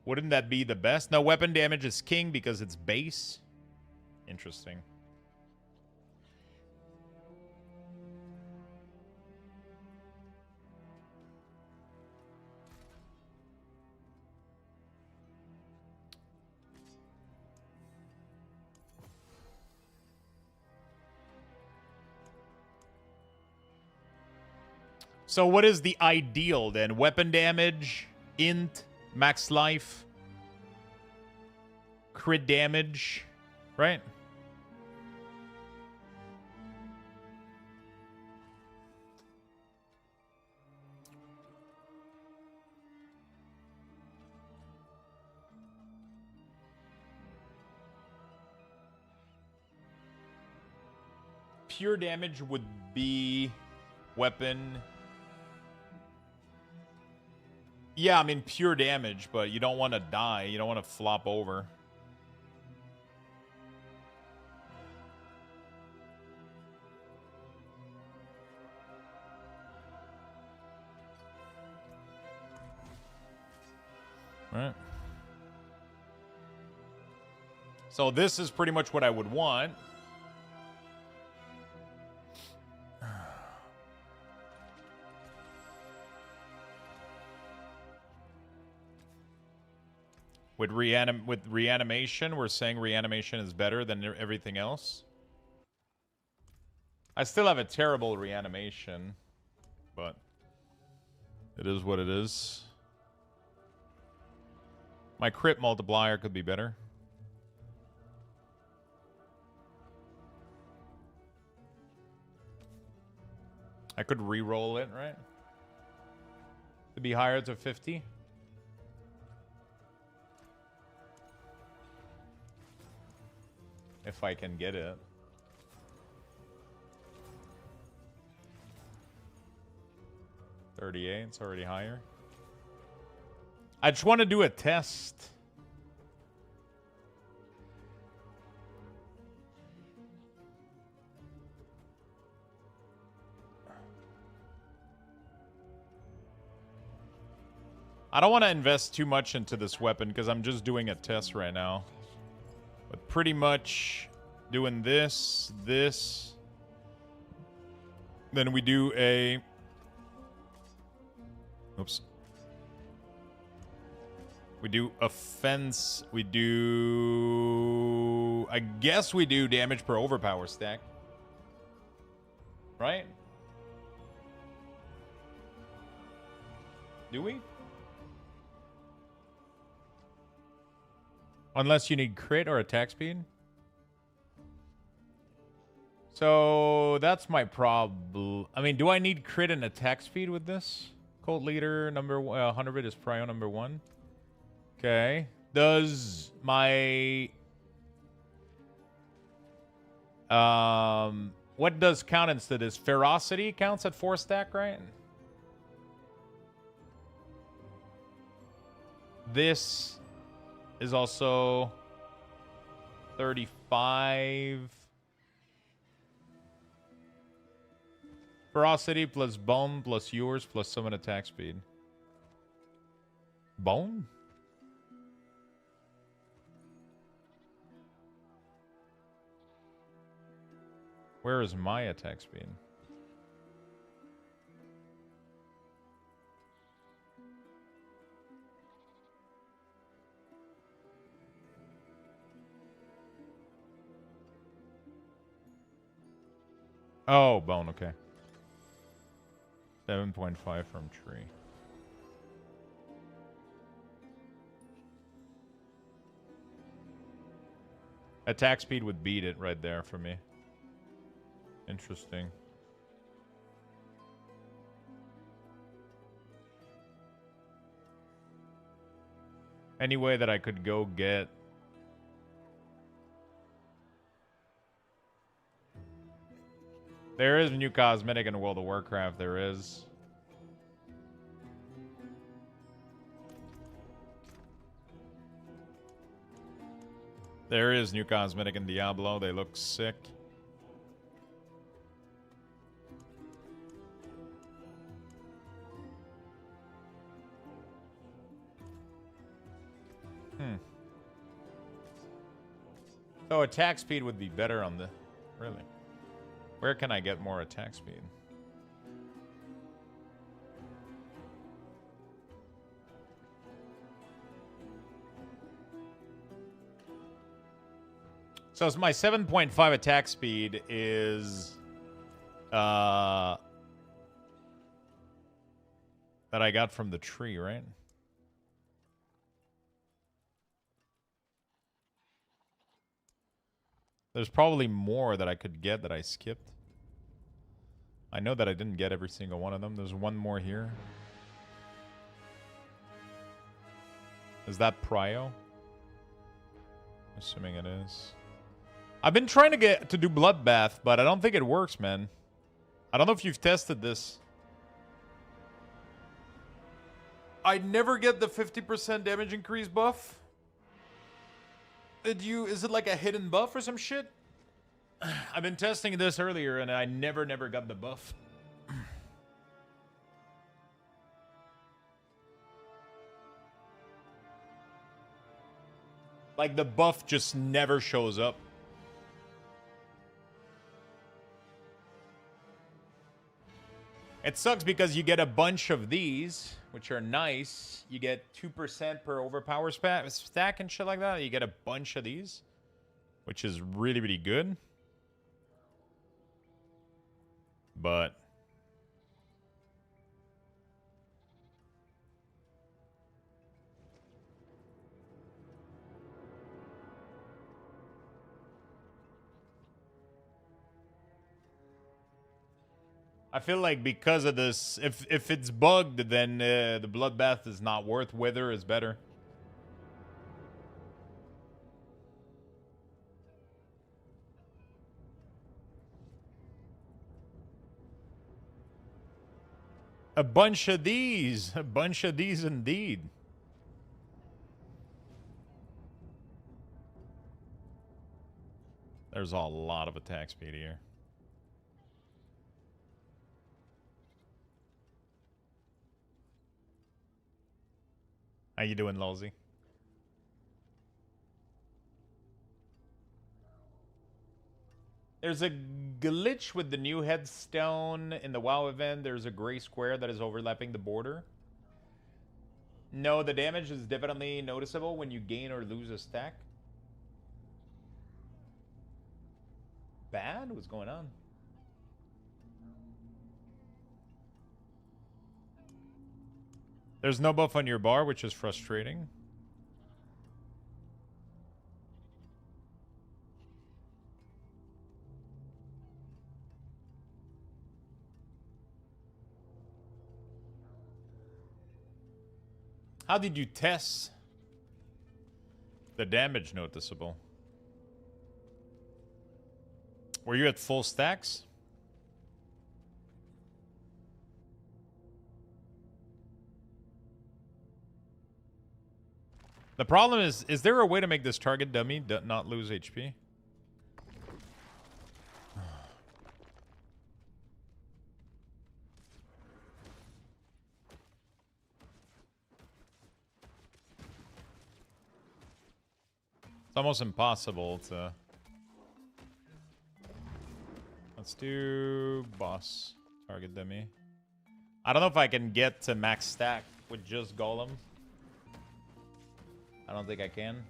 Wouldn't that be the best? No, weapon damage is king because it's base. Interesting. So what is the ideal then? Weapon damage, int, max life, crit damage, right? Pure damage would be weapon. Yeah, I mean pure damage, but you don't want to die. You don't want to flop over. Right. So this is pretty much what I would want. With reanimation, we're saying reanimation is better than everything else. I still have a terrible reanimation, but it is what it is. My crit multiplier could be better. I could re-roll it, right? To be higher to 50. If I can get it. $38, it's already higher. I just want to do a test. I don't want to invest too much into this weapon because I'm just doing a test right now. But pretty much doing this. Then we do a... Oops. We do offense. We do... I guess we do damage per overpower stack. Right? Do we? Unless you need crit or attack speed. So that's my problem. I mean, do I need crit and attack speed with this? Cult leader number 100 is prio number 1. Okay. Does my what does count instead? Is ferocity counts at 4 stack, right? This is also 35. Ferocity plus bone plus yours plus summon attack speed. Bone? Where is my attack speed? Oh, bone, okay. 7.5 from tree. Attack speed would beat it right there for me. Interesting. Any way that I could go get... There is a new cosmetic in World of Warcraft. There is. There is new cosmetic in Diablo. They look sick. So attack speed would be better on the... Really? Where can I get more attack speed? So my 7.5 attack speed is... that I got from the tree, right? There's probably more that I could get that I skipped. I know that I didn't get every single one of them. There's one more here. Is that Prio? Assuming it is. I've been trying to get to do Bloodbath, but I don't think it works, man. I don't know if you've tested this. I never get the 50% damage increase buff. Is it like a hidden buff or some shit? I've been testing this earlier and I never got the buff. Like the buff just never shows up. It sucks because you get a bunch of these, which are nice. You get 2% per overpower stack and shit like that. You get a bunch of these, which is really, really good. But... I feel like because of this, if it's bugged, then the Bloodbath is not worth. Wither is better. A bunch of these indeed. There's a lot of attack speed here. How you doing, Lolzy? There's a glitch with the new headstone in the WoW event. There's a gray square that is overlapping the border. No, the damage is definitely noticeable when you gain or lose a stack. Bad? What's going on? There's no buff on your bar, which is frustrating. How did you test the damage noticeable? Were you at full stacks? The problem is there a way to make this target dummy not lose HP? It's almost impossible to... Let's do boss target dummy. I don't know if I can get to max stack with just golem. I don't think I can.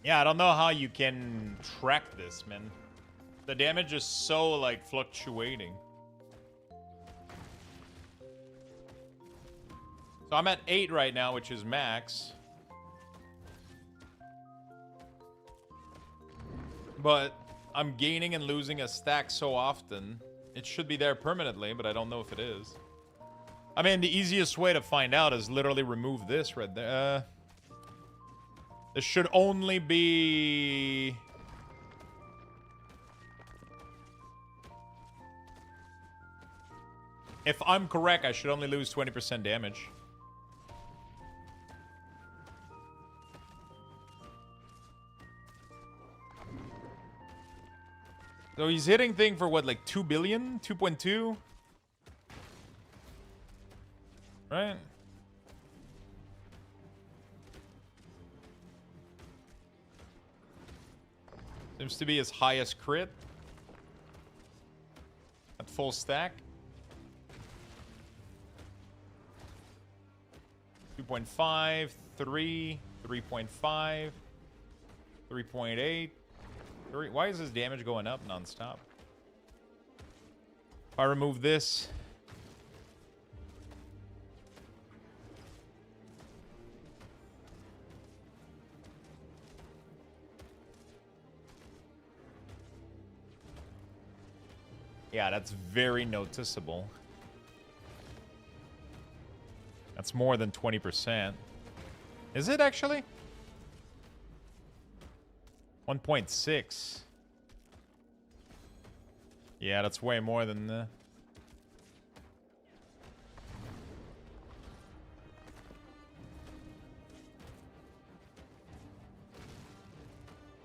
Yeah, I don't know how you can track this, man. The damage is so, like, fluctuating. So I'm at 8 right now, which is max. But I'm gaining and losing a stack so often. It should be there permanently, but I don't know if it is. I mean, the easiest way to find out is literally remove this right there. This should only be... If I'm correct, I should only lose 20% damage. So he's hitting thing for what, like 2 billion? 2.2? Right? Seems to be his highest crit. At full stack. 2.5, 3, 3.5, 3.8. Why is his damage going up nonstop? If I remove this. Yeah, that's very noticeable. That's more than 20%. Is it actually? 1.6. Yeah, that's way more than the...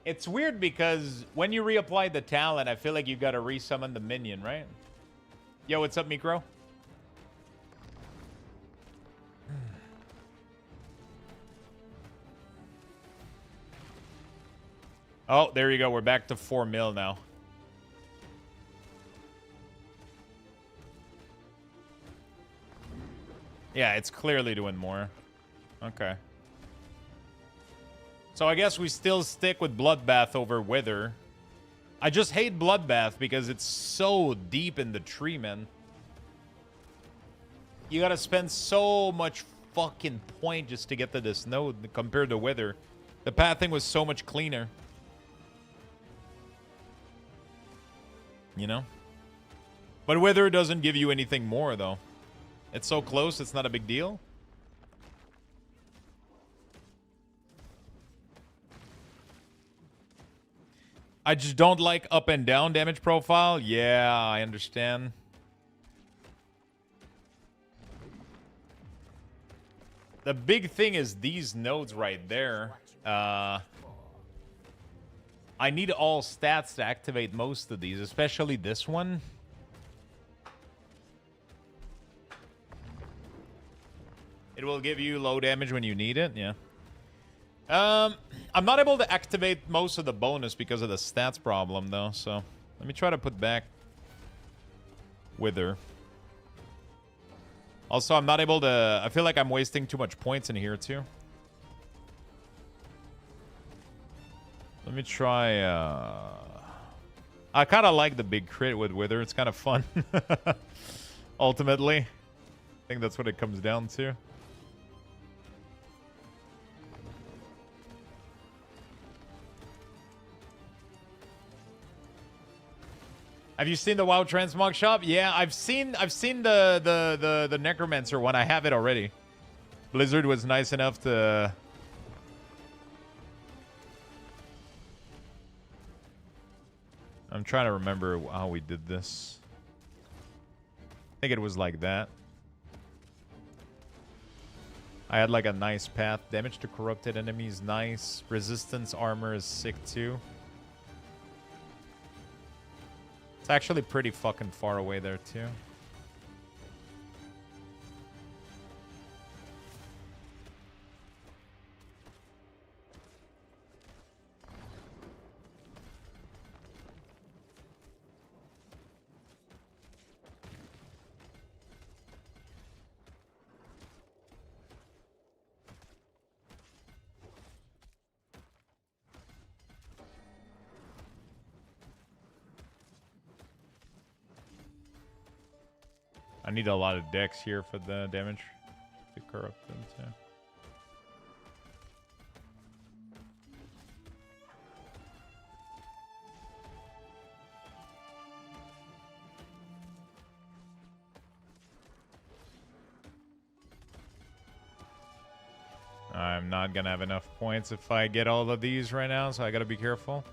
It's weird because when you reapply the talent, I feel like you gotta resummon the minion, right? Yo, what's up, Mikro? Oh, there you go. We're back to 4 mil now. Yeah, it's clearly doing more. Okay. So I guess we still stick with Bloodbath over Wither. I just hate Bloodbath because it's so deep in the tree, man. You gotta spend so much fucking point just to get to this node compared to Wither. The pathing was so much cleaner. You know? But Wither doesn't give you anything more, though. It's so close, it's not a big deal. I just don't like up and down damage profile. Yeah, I understand. The big thing is these nodes right there. I need all stats to activate most of these, especially this one. It will give you low damage when you need it, yeah. I'm not able to activate most of the bonus because of the stats problem, though, so let me try to put back Wither. Also, I'm not able to... I feel like I'm wasting too much points in here, too. Let me try... I kind of like the big crit with Wither. It's kind of fun. Ultimately. I think that's what it comes down to. Have you seen the WoW Transmog shop? Yeah, I've seen the Necromancer one. I have it already. Blizzard was nice enough to... I'm trying to remember how we did this. I think it was like that. I had like a nice path. Damage to corrupted enemies, nice. Resistance armor is sick too. It's actually pretty fucking far away there, too. I need a lot of decks here for the damage to corrupt them too. I'm not gonna have enough points if I get all of these right now, so I gotta be careful.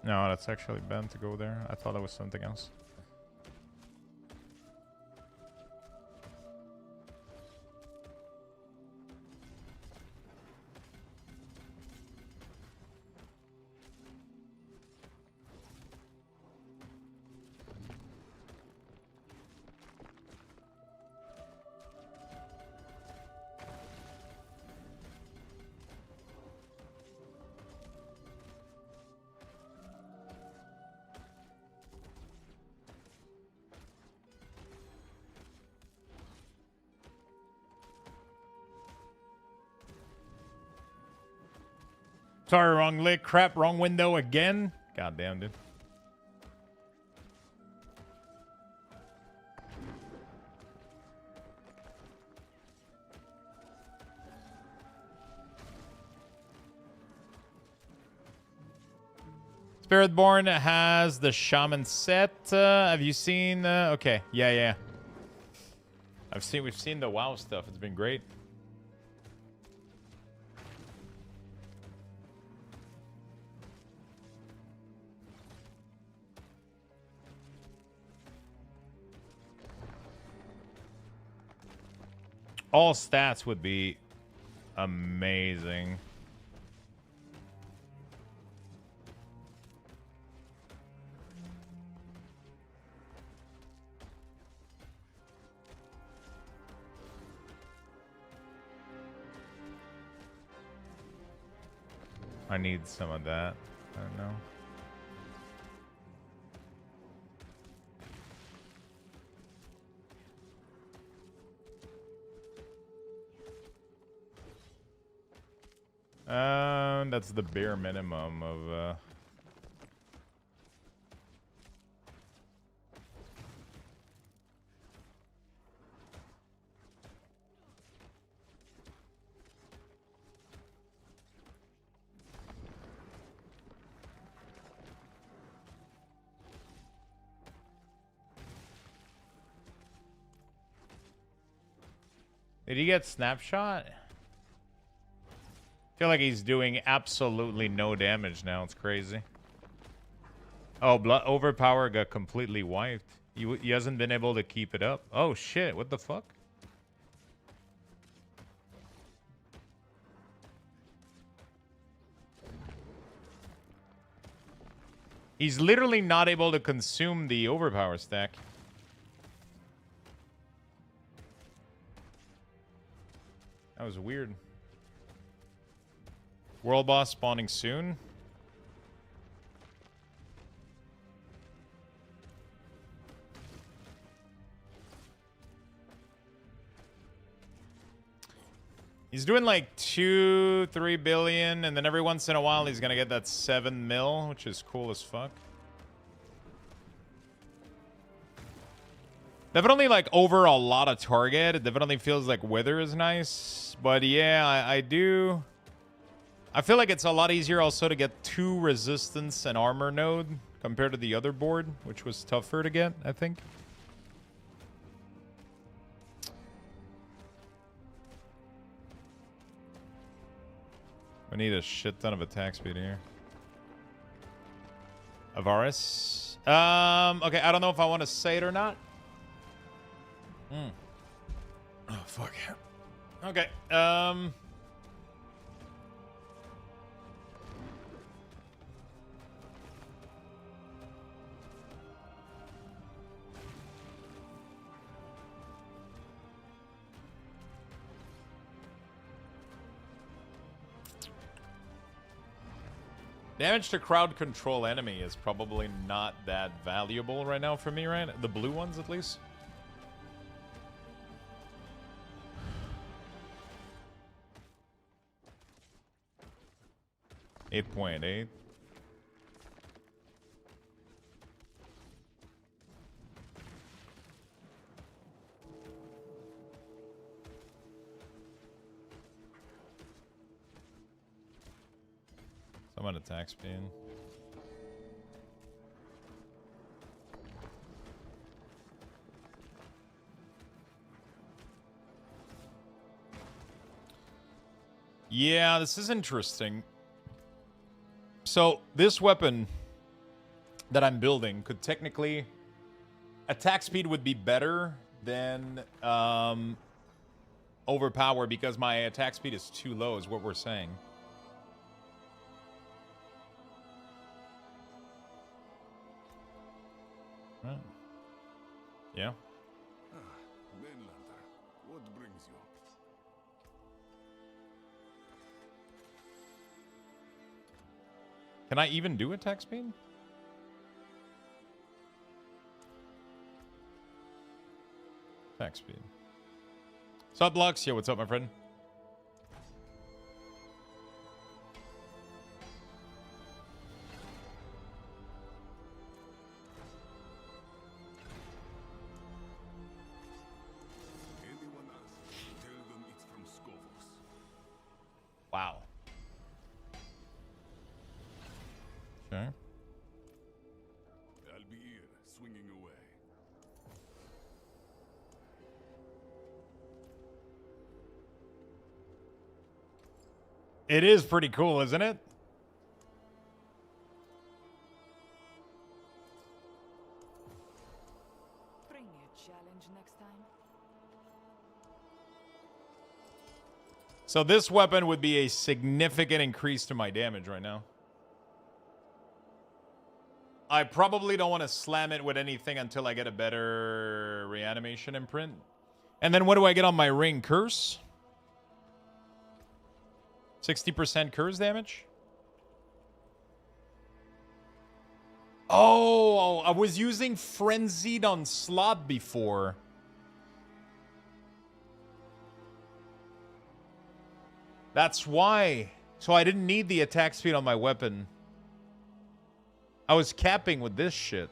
No, that's actually banned to go there. I thought it was something else. Sorry, wrong lick. Crap, wrong window again. God damn, dude. Spiritborn has the shaman set. Have you seen? Okay, yeah. We've seen the WoW stuff. It's been great. All stats would be amazing. I need some of that. I don't know. That's the bare minimum of Did he get snapshot? I feel like he's doing absolutely no damage now. It's crazy. Oh, Overpower got completely wiped. He hasn't been able to keep it up. Oh, shit. What the fuck? He's literally not able to consume the Overpower stack. That was weird. World boss spawning soon. He's doing like 2-3 billion, and then every once in a while he's gonna get that 7 mil, which is cool as fuck. Definitely like over a lot of target. It definitely feels like Wither is nice, but yeah, I do. I feel like it's a lot easier also to get 2 resistance and armor node compared to the other board, which was tougher to get, I think. We need a shit ton of attack speed here. Avaris. Okay, I don't know if I want to say it or not. Oh, fuck. Okay, damage to crowd control enemy is probably not that valuable right now for me, right? The blue ones, at least. $8.8. Someone attack speed. Yeah, this is interesting. So, this weapon that I'm building could technically... Attack speed would be better than overpower because my attack speed is too low, is what we're saying. Right. Yeah. Mainlander, what brings you? Can I even do attack speed? Attack speed. Sup, Lux? Yeah, what's up, my friend? Anyone else? Tell them it's from Skovos. Wow. Okay. I'll be here, swinging away. It is pretty cool, isn't it? Bring me a challenge next time. So this weapon would be a significant increase to my damage right now. I probably don't want to slam it with anything until I get a better reanimation imprint. And then what do I get on my ring? Curse? 60% curse damage? Oh, I was using Frenzied on slot before. That's why. So I didn't need the attack speed on my weapon. I was capping with this shit.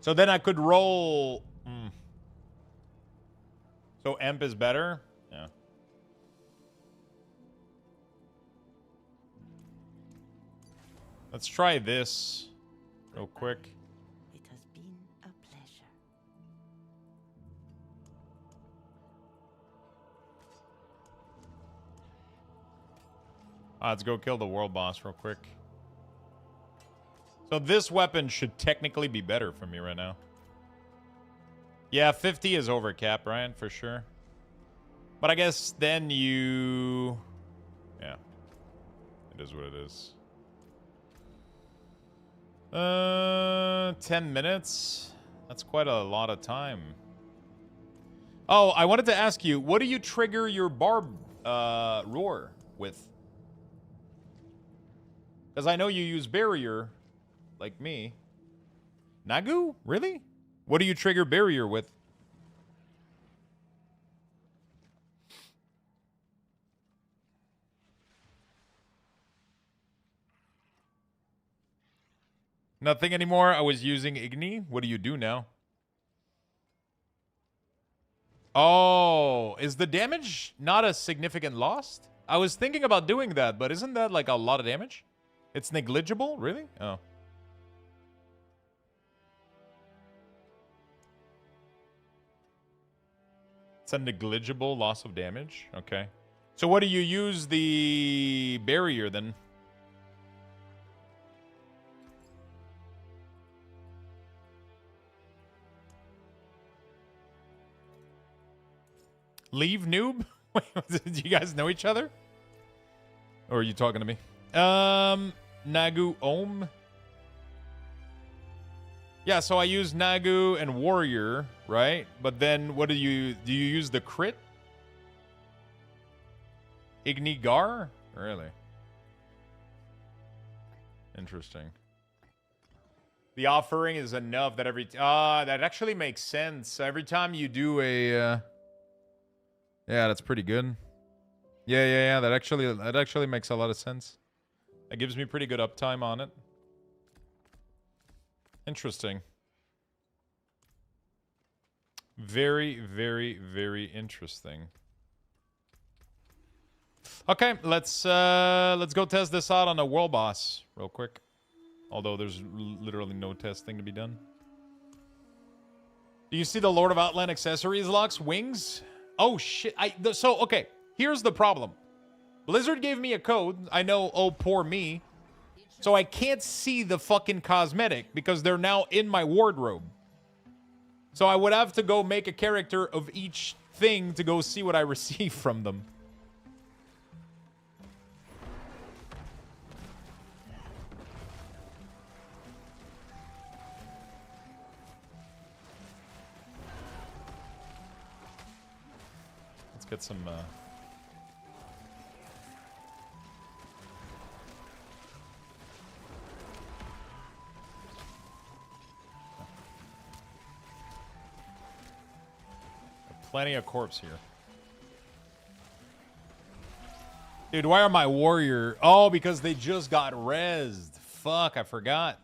So then I could roll... So Emp is better? Yeah. Let's try this real quick. It has been a pleasure. Let's go kill the world boss real quick. So this weapon should technically be better for me right now. Yeah, 50 is over cap, Ryan, for sure. But I guess then you... Yeah. It is what it is. 10 minutes? That's quite a lot of time. Oh, I wanted to ask you, what do you trigger your barb roar with? Because I know you use barrier, like me. Nagu? Really? What do you trigger barrier with? Nothing anymore. I was using Igni. What do you do now? Oh, is the damage not a significant loss? I was thinking about doing that, but isn't that like a lot of damage? It's negligible? Really? Oh. It's a negligible loss of damage? Okay. So what do you use the barrier then? Leave, noob? Wait, do you guys know each other? Or are you talking to me? Nagu Ohm. Yeah, so I use Nagu and Warrior, right? But then what do you use the crit? Ignigar? Really? Interesting. The offering is enough that every... that actually makes sense. Every time you do a... Yeah, that's pretty good. Yeah. That actually makes a lot of sense. That gives me pretty good uptime on it. Interesting. Very, very, very interesting. Okay, let's go test this out on a world boss real quick. Although there's literally no testing to be done. Do you see the Lord of Outland accessories, Lux? Wings? Oh, shit. Okay. Here's the problem. Blizzard gave me a code. I know, oh, poor me. So I can't see the fucking cosmetic because they're now in my wardrobe. So I would have to go make a character of each thing to go see what I receive from them. Let's get some... Plenty of corpse here. Dude, why are my warrior... Oh, because they just got rezzed. Fuck, I forgot.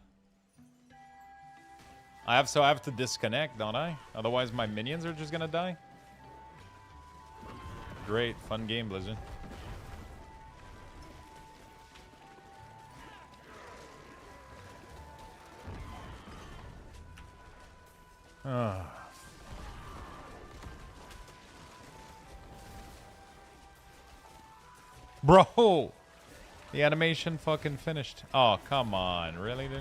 I have to disconnect, don't I? Otherwise my minions are just gonna die. Great, fun game, Blizzard. Bro, the animation fucking finished. Oh, come on. Really, dude?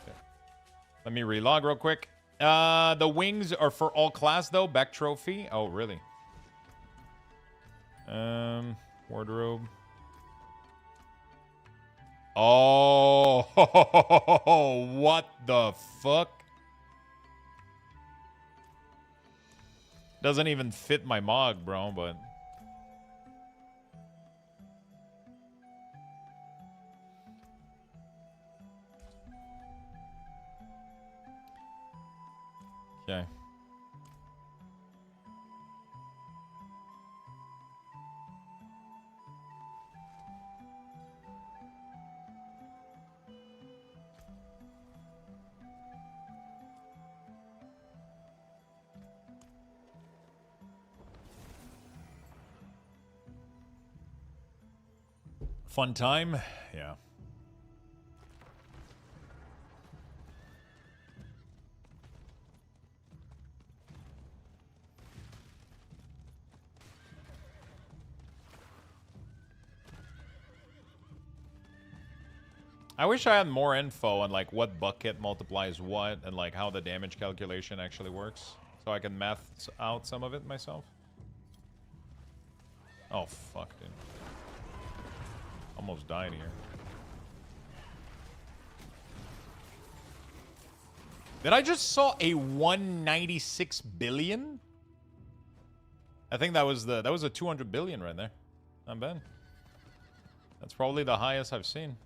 Okay. Let me relog real quick. The wings are for all class, though. Back trophy. Oh, really? Wardrobe. Oh, what the fuck? Doesn't even fit my mog, bro, but... Okay. Fun time? Yeah. I wish I had more info on like what bucket multiplies what and like how the damage calculation actually works, so I can math out some of it myself. Oh fuck, dude. Almost died here. Did I just saw a 196 billion? I think that was a 200 billion right there. Not bad. That's probably the highest I've seen.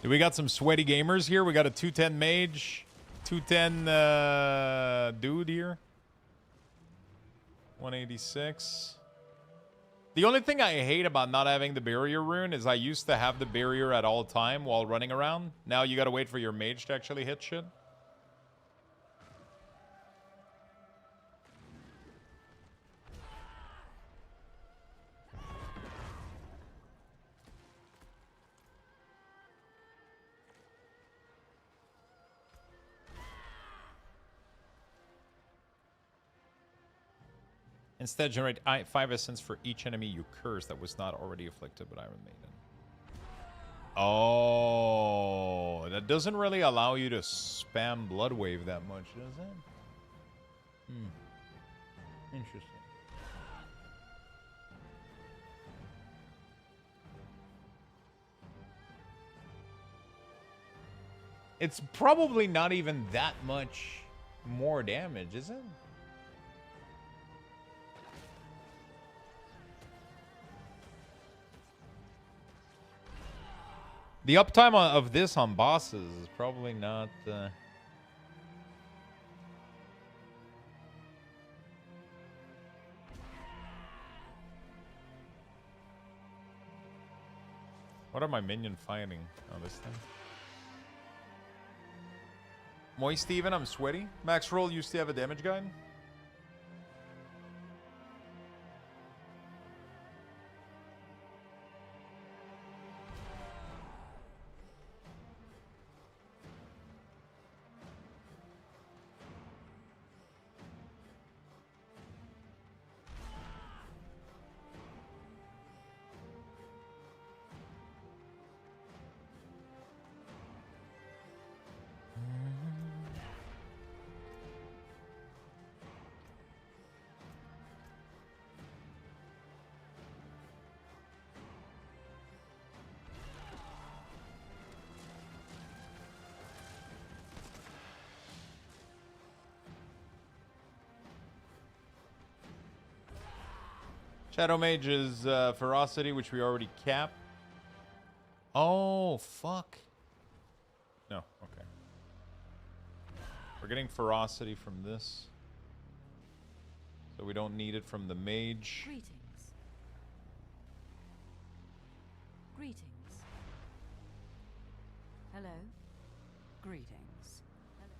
We got some sweaty gamers here. We got a 210 mage. 210 dude here. 186. The only thing I hate about not having the barrier rune is I used to have the barrier at all time while running around. Now you gotta wait for your mage to actually hit shit. Instead, generate 5 essence for each enemy you curse that was not already afflicted with Iron Maiden. Oh, that doesn't really allow you to spam Blood Wave that much, does it? Interesting. It's probably not even that much more damage, is it? The uptime of this on bosses is probably not... What are my minion fighting? Oh, this thing. Moist Steven, I'm sweaty. Max Roll used to have a damage guide. Shadow Mage is ferocity, which we already capped. Oh, fuck. No, okay. We're getting ferocity from this. So we don't need it from the mage. Greetings. Greetings. Hello. Greetings. Hello.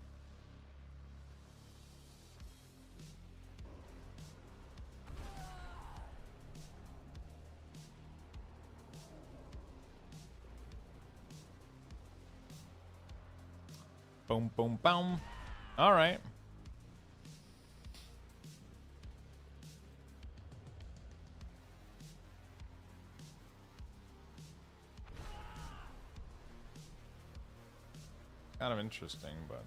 Boom, boom, boom. All right. Kind of interesting, but...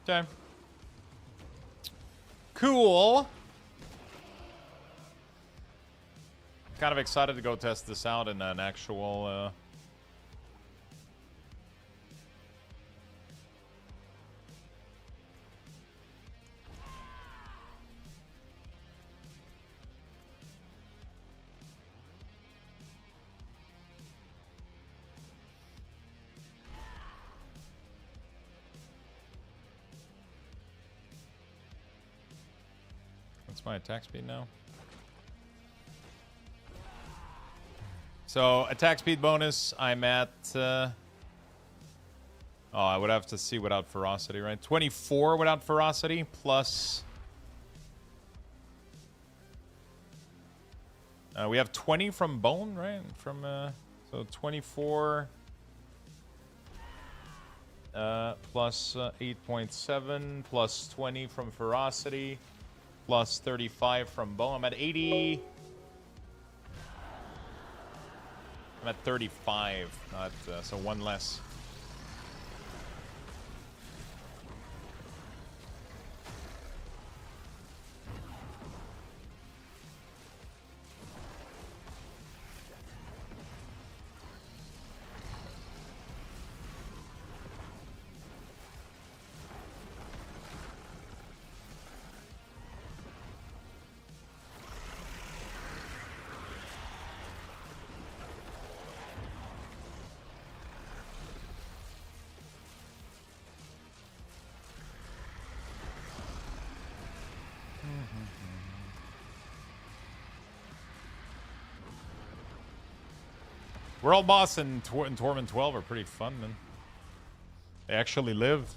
Okay. Cool. Kind of excited to go test this out in an actual... What's my attack speed now? So, attack speed bonus, I'm at... oh, I would have to see without ferocity, right? 24 without ferocity, plus... we have 20 from bone, right? From, so 24... plus 8.7, plus 20 from ferocity, plus 35 from bone. I'm at 80... I'm at 35, not so one less. World Boss and Torment 12 are pretty fun, man. They actually live.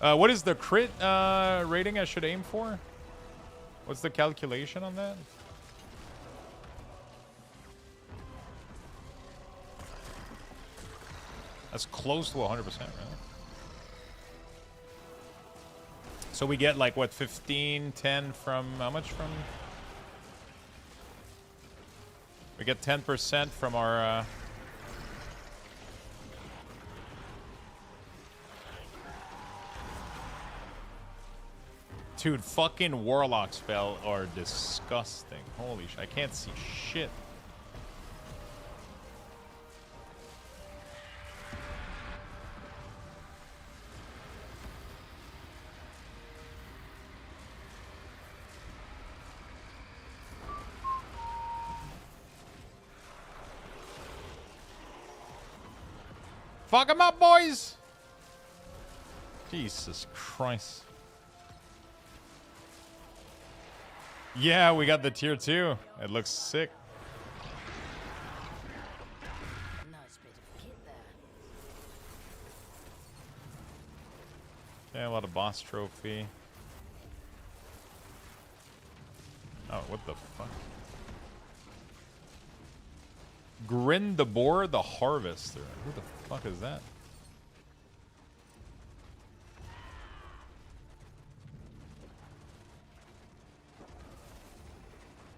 What is the crit rating I should aim for? What's the calculation on that? That's close to 100%, right? So we get like what, 15, 10 from how much from? We get 10% from our Dude, fucking Warlock spell are disgusting. Holy shit, I can't see shit. Fuck him up, boys! Jesus Christ. Yeah, we got the tier 2. It looks sick. Nice bit of kit there. Yeah, a lot of boss trophy. Oh, what the fuck? Grin the Boar the Harvester. Who the fuck is that?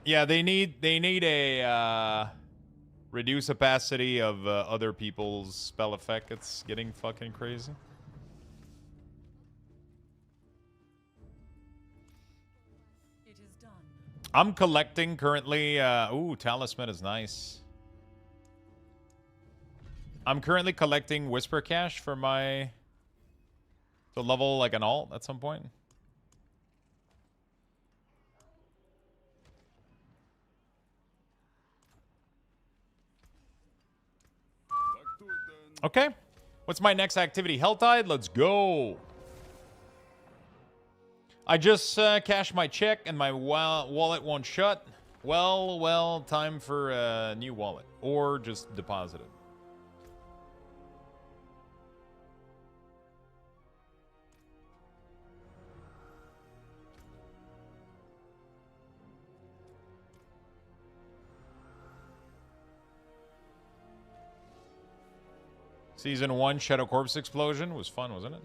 Yeah, they need a reduce opacity of other people's spell effect. It's getting fucking crazy. It is done. I'm collecting currently. Ooh, talisman is nice. I'm currently collecting Whisper Cash for my to level like an alt at some point. Okay. What's my next activity? Helltide? Let's go. I just cashed my check and my wallet won't shut. Well, time for a new wallet. Or just deposit it. Season 1 Shadow Corpse Explosion was fun, wasn't it?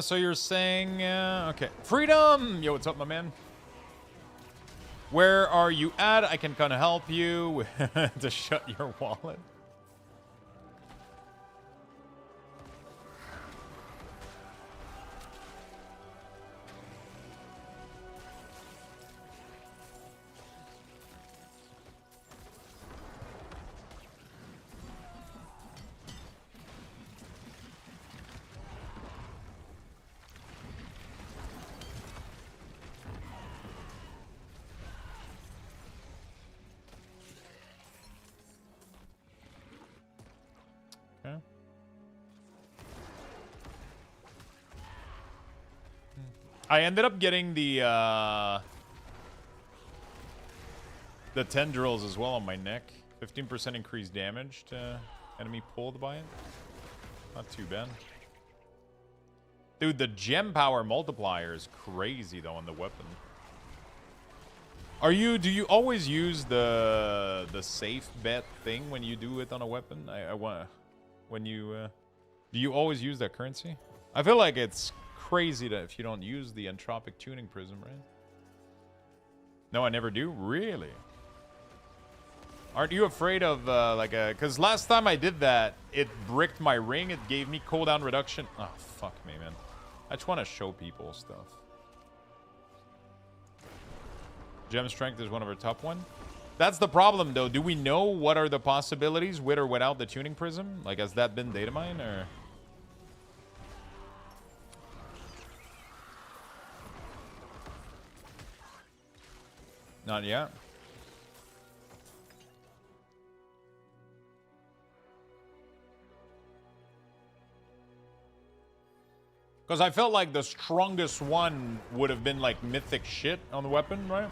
So you're saying, okay. Freedom! Yo, what's up, my man? Where are you at? I can kind of help you to shut your wallet. Okay. I ended up getting the tendrils as well on my neck. 15% increased damage to enemy pulled by it. Not too bad. Dude, the gem power multiplier is crazy though on the weapon. Do you always use the safe bet thing when you do it on a weapon? Do you always use that currency? I feel like it's crazy that if you don't use the entropic tuning prism, right? No, I never do. Really? Aren't you afraid of because last time I did that, it bricked my ring. It gave me cooldown reduction. Oh, fuck me, man. I just want to show people stuff. Gem strength is one of our top one. That's the problem, though. Do we know what are the possibilities with or without the tuning prism? Like, has that been data mined, or? Not yet. Because I felt like the strongest one would have been, like, mythic shit on the weapon, right?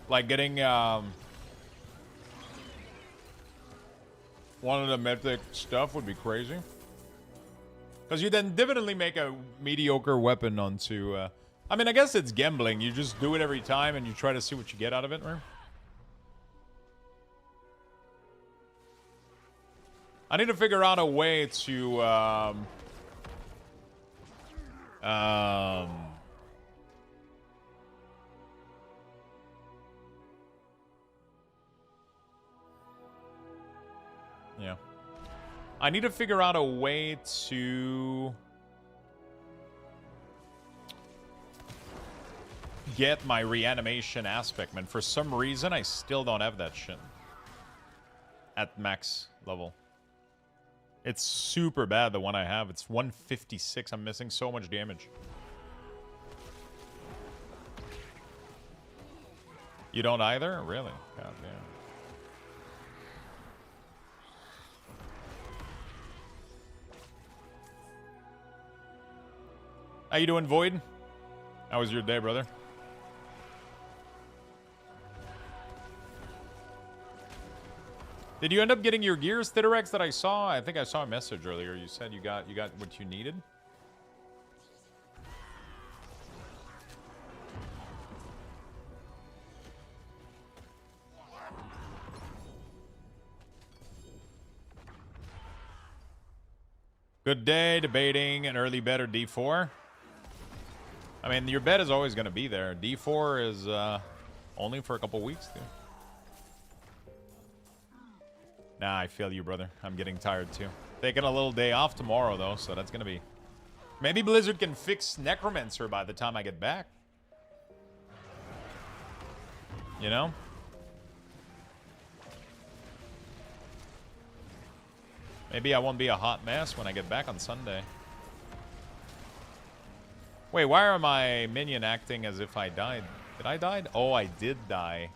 Like getting one of the mythic stuff would be crazy. Because you then definitely make a mediocre weapon onto... I mean, I guess it's gambling. You just do it every time and you try to see what you get out of it, right? I need to figure out a way to... Yeah. I need to figure out a way to get my reanimation aspect, man. For some reason, I still don't have that shit at max level. It's super bad, the one I have. It's 156. I'm missing so much damage. You don't either? Really? God damn. How you doing, Void? How was your day, brother? Did you end up getting your gears, Theorycrafting, that I saw? I think I saw a message earlier. You said you got what you needed. Good day, debating an early bet or D4. I mean, your bet is always going to be there. D4 is only for a couple weeks, dude. Nah, I feel you, brother. I'm getting tired, too. Taking a little day off tomorrow, though, so that's going to be... Maybe Blizzard can fix Necromancer by the time I get back. You know? Maybe I won't be a hot mess when I get back on Sunday. Wait, why are my minion acting as if I died? Did I die? Oh, I did die.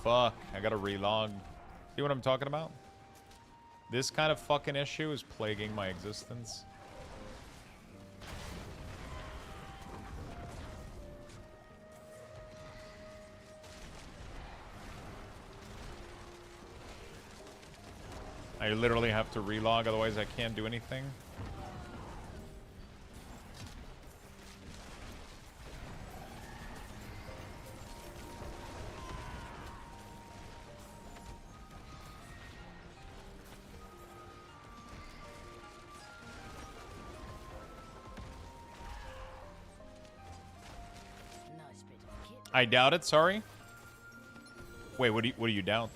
Fuck, I gotta relog. See what I'm talking about? This kind of fucking issue is plaguing my existence. I literally have to relog, otherwise I can't do anything. Nice bit of kit. I doubt it, sorry. Wait, what do you doubt?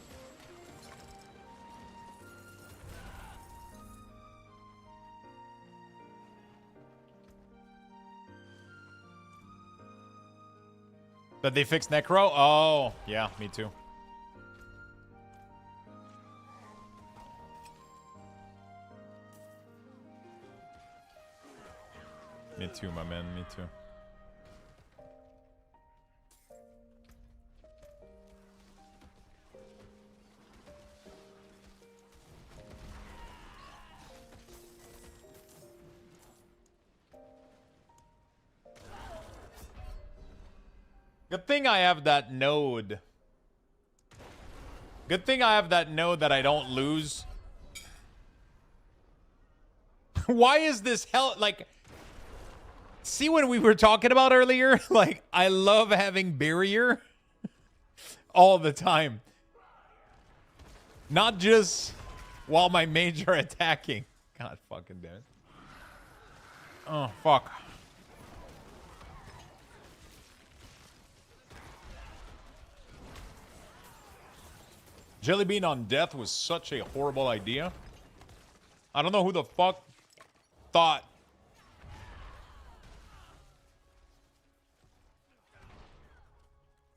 That they fixed Necro? Oh, yeah, me too. Me too, my man, me too. Good thing I have that node. Good thing I have that node that I don't lose. Why is this hell... Like... See what we were talking about earlier? Like, I love having barrier. All the time. Not just while my mages are attacking. God fucking damn it. Oh, fuck. Jellybean on death was such a horrible idea. I don't know who the fuck thought.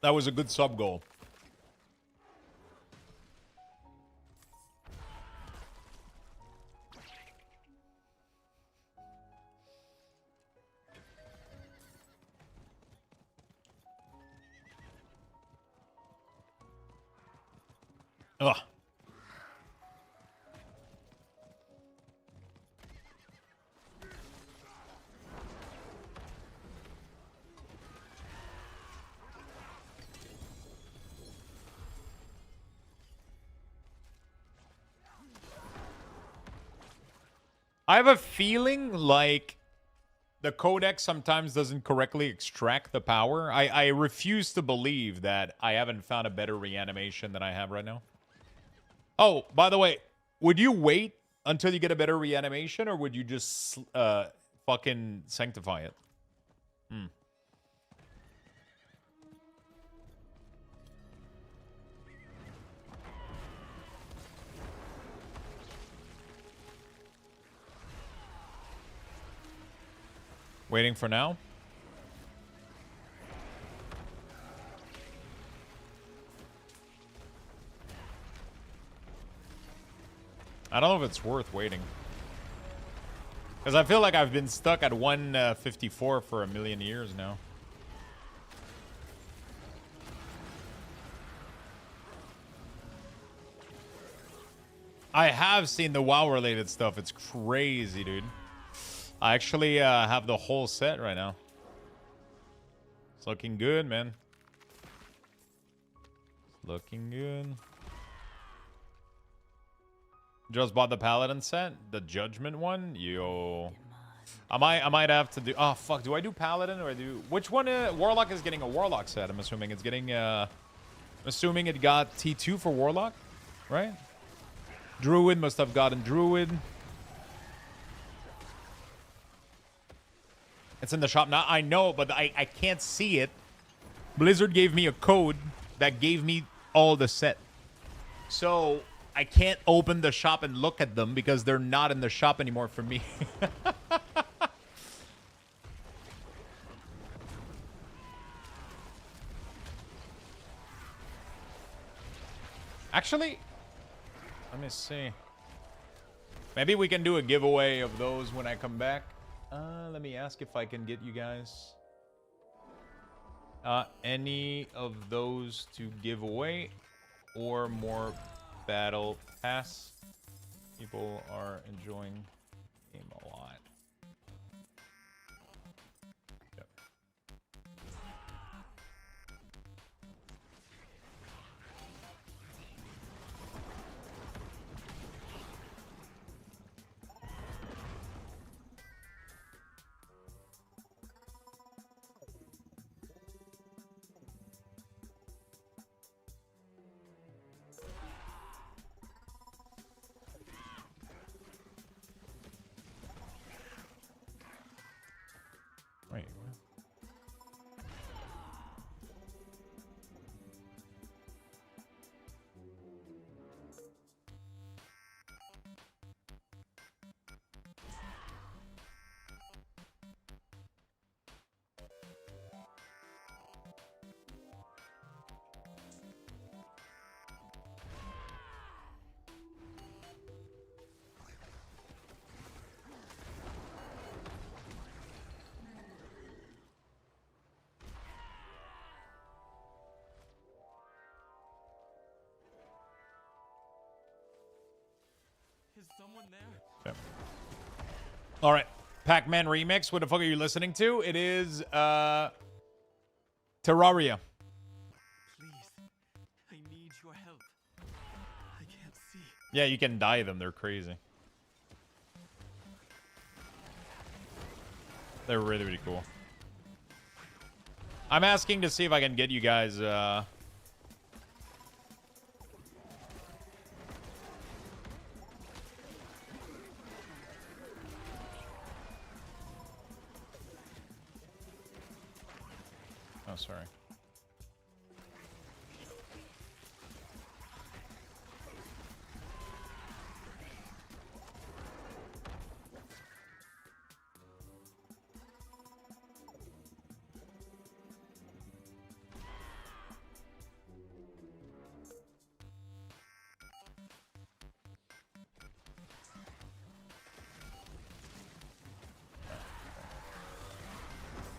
That was a good sub goal. Ugh. I have a feeling like the codex sometimes doesn't correctly extract the power. I refuse to believe that I haven't found a better reanimation than I have right now. Oh, by the way, would you wait until you get a better reanimation, or would you just fucking sanctify it? Hmm. Waiting for now? I don't know if it's worth waiting. Because I feel like I've been stuck at 154 for a million years now. I have seen the WoW-related stuff. It's crazy, dude. I actually have the whole set right now. It's looking good, man. It's looking good. Just bought the Paladin set, the Judgment one. Yo, I might have to do. Oh fuck, do I do Paladin or do which one? Warlock is getting a Warlock set. I'm assuming it's getting. I'm assuming it got T2 for Warlock, right? Druid must have gotten Druid. It's in the shop now. I know, but I can't see it. Blizzard gave me a code that gave me all the set, so I can't open the shop and look at them because they're not in the shop anymore for me. Actually, let me see. Maybe we can do a giveaway of those when I come back. Let me ask if I can get you guys any of those to give away or more battle pass. People are enjoying the game a lot. Yep. Wait, what? Is someone there? Yep. All right. Pac-Man Remix. What the fuck are you listening to? It is Terraria. Please, I need your help. I can't see. Yeah, you can dye them. They're crazy. They're really, really cool. I'm asking to see if I can get you guys oh, sorry.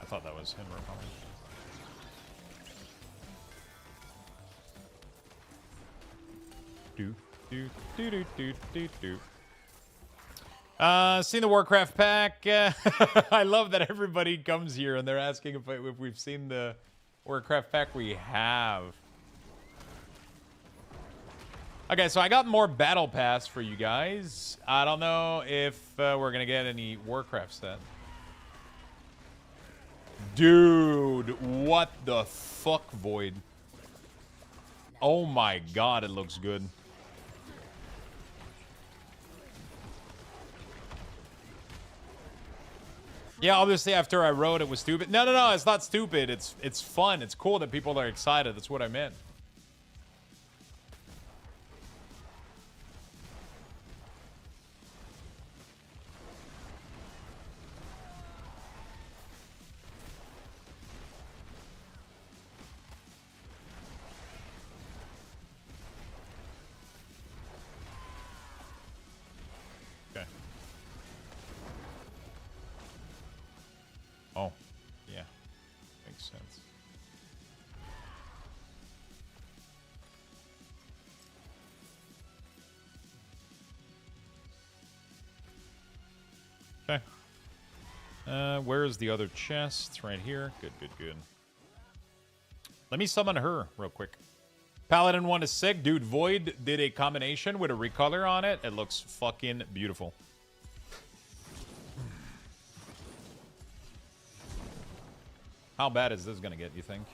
I thought that was him recalling. Seen the Warcraft pack. I love that everybody comes here and they're asking if we've seen the Warcraft pack. We have. Okay, so I got more Battle Pass for you guys. I don't know if we're gonna get any Warcraft set. Dude, what the fuck, Void? Oh my god, it looks good. Yeah, obviously after I wrote it was stupid. No, it's not stupid. It's fun. It's cool that people are excited. That's what I meant. Okay. Oh, yeah. Makes sense. Okay. Where's the other chest? It's right here. Good. Let me summon her real quick. Paladin 1 is sick. Dude, Void did a combination with a recolor on it. It looks fucking beautiful. How bad is this gonna get, you think?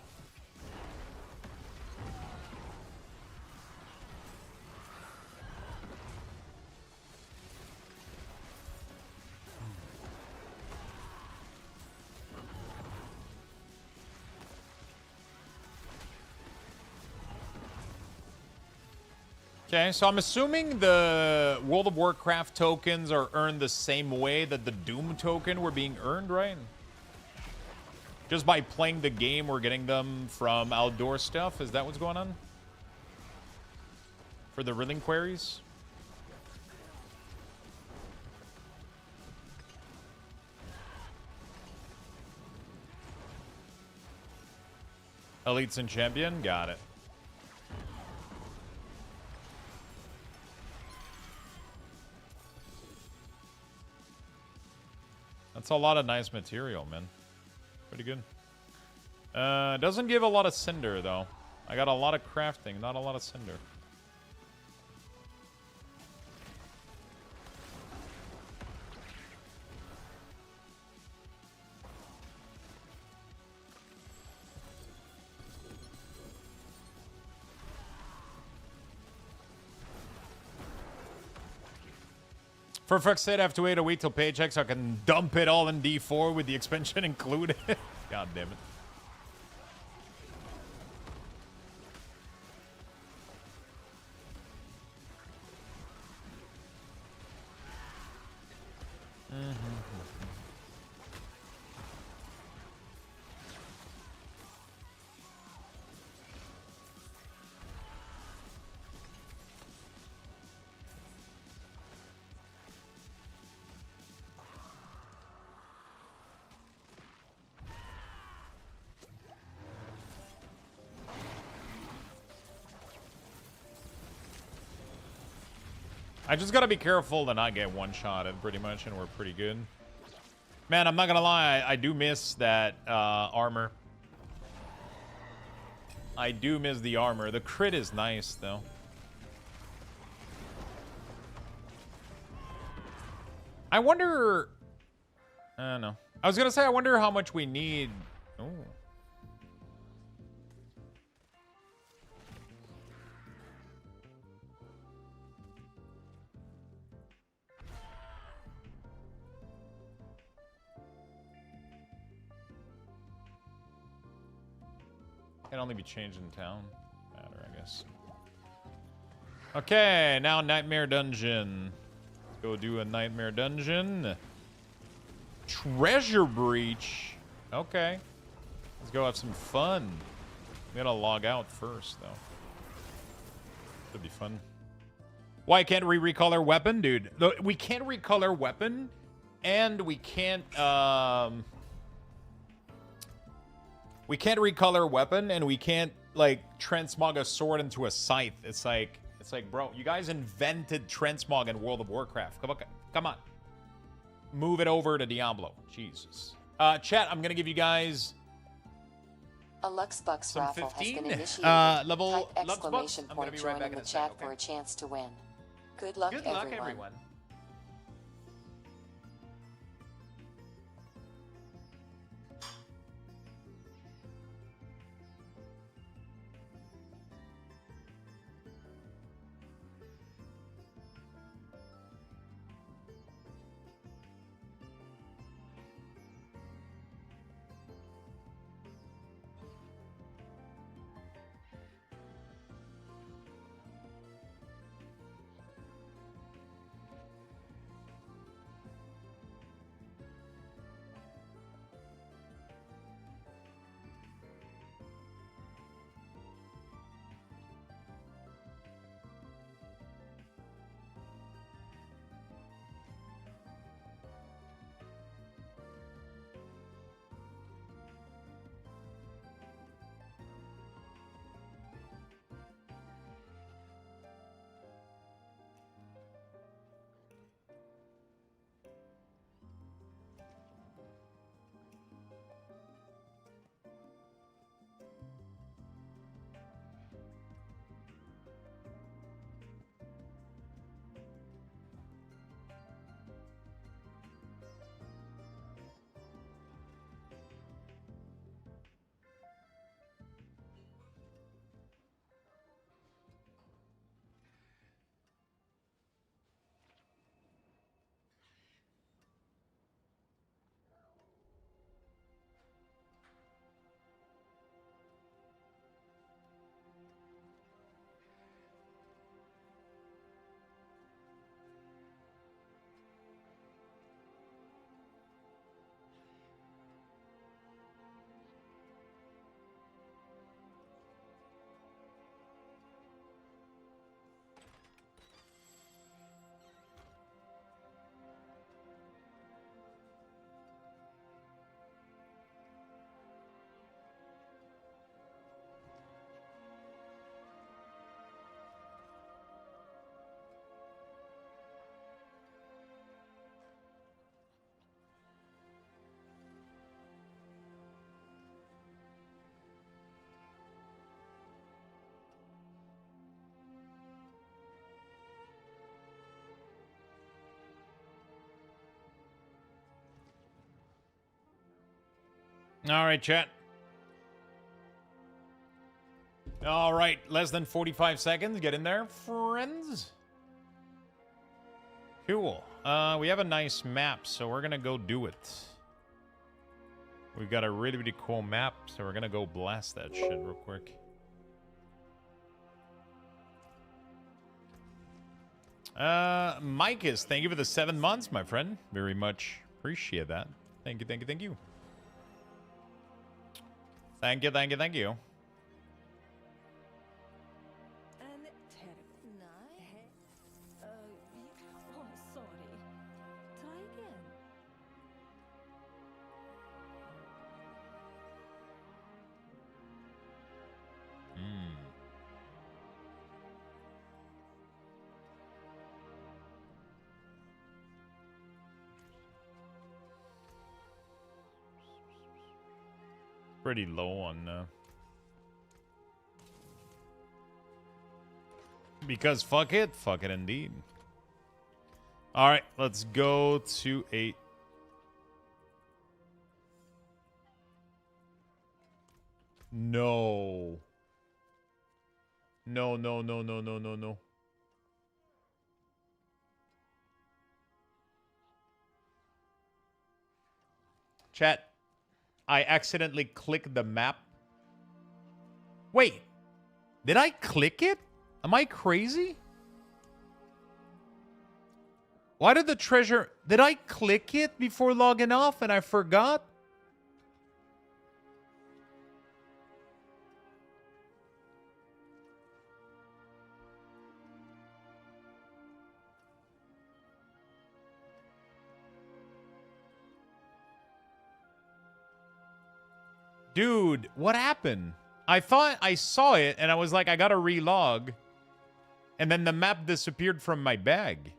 Okay, so I'm assuming the World of Warcraft tokens are earned the same way that the Doom token were being earned, right? Just by playing the game, we're getting them from outdoor stuff. Is that what's going on? For the riddling queries? Elites and Champion? Got it. That's a lot of nice material, man. Pretty good. Doesn't give a lot of cinder, though. I got a lot of crafting, not a lot of cinder. For fuck's sake, I have to wait a week till paycheck so I can dump it all in D4 with the expansion included. God damn it. I just gotta be careful to not get one-shotted, pretty much, and we're pretty good. Man, I'm not gonna lie, I do miss that armor. I do miss the armor. The crit is nice, though. I wonder... I don't know. I was gonna say, I wonder how much we need... Oh. Can only be changed in town. Matter, I guess. Okay, now Nightmare Dungeon. Let's go do a Nightmare Dungeon. Treasure Breach. Okay. Let's go have some fun. We gotta log out first, though. Should be fun. Why can't we recolor weapon? Dude, we can't recolor weapon, and we can't, we can't recolor weapon, and we can't, like, transmog a sword into a scythe. It's like, bro, you guys invented transmog in World of Warcraft. Come on. Move it over to Diablo. Jesus. Chat, I'm gonna give you guys A Lux Bucks some raffle 15 has been initiated. level Type Lux Bucks. exclamation I'm gonna point be right join back in in the a sec, chat okay? for a chance to win. Good luck, Good luck, everyone. everyone. All right, chat. All right, less than 45 seconds. Get in there, friends. Cool. We have a nice map, so we're gonna go do it. We've got a really, really cool map, so we're gonna go blast that shit real quick. Micus, thank you for the 7 months, my friend. Very much appreciate that. Thank you, thank you, thank you. Thank you, thank you, thank you. Oh, sorry. Try again. Pretty low on because fuck it indeed. All right, let's go to 8. No. No, no, no, no, no, no, no. Chat, I accidentally clicked the map. Wait, did I click it? Am I crazy? Why did the treasure... Did I click it before logging off and I forgot? Dude, what happened? I thought I saw it and I was like, I gotta relog. And then the map disappeared from my bag.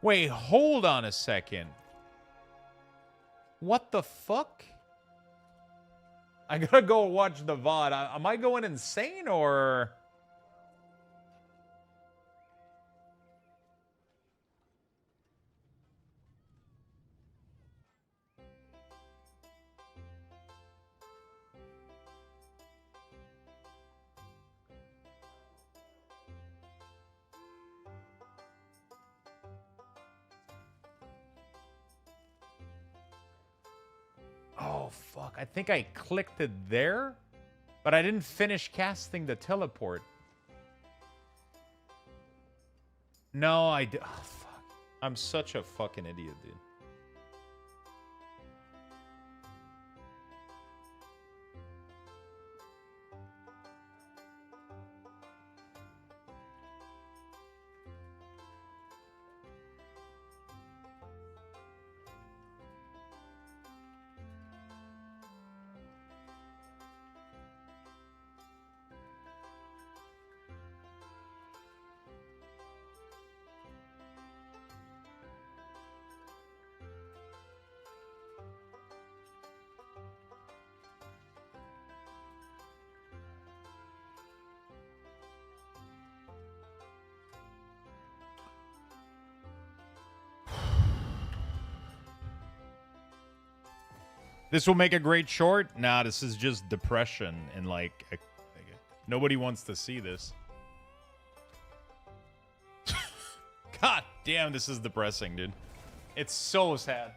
Wait, hold on a second. What the fuck? I gotta go watch the VOD. Am I going insane or... Oh, fuck. I think I clicked it there, but I didn't finish casting the teleport. No, I did. Oh, fuck. I'm such a fucking idiot, dude. This will make a great short. Nah, this is just depression and like nobody wants to see this. God damn, this is depressing, dude. It's so sad.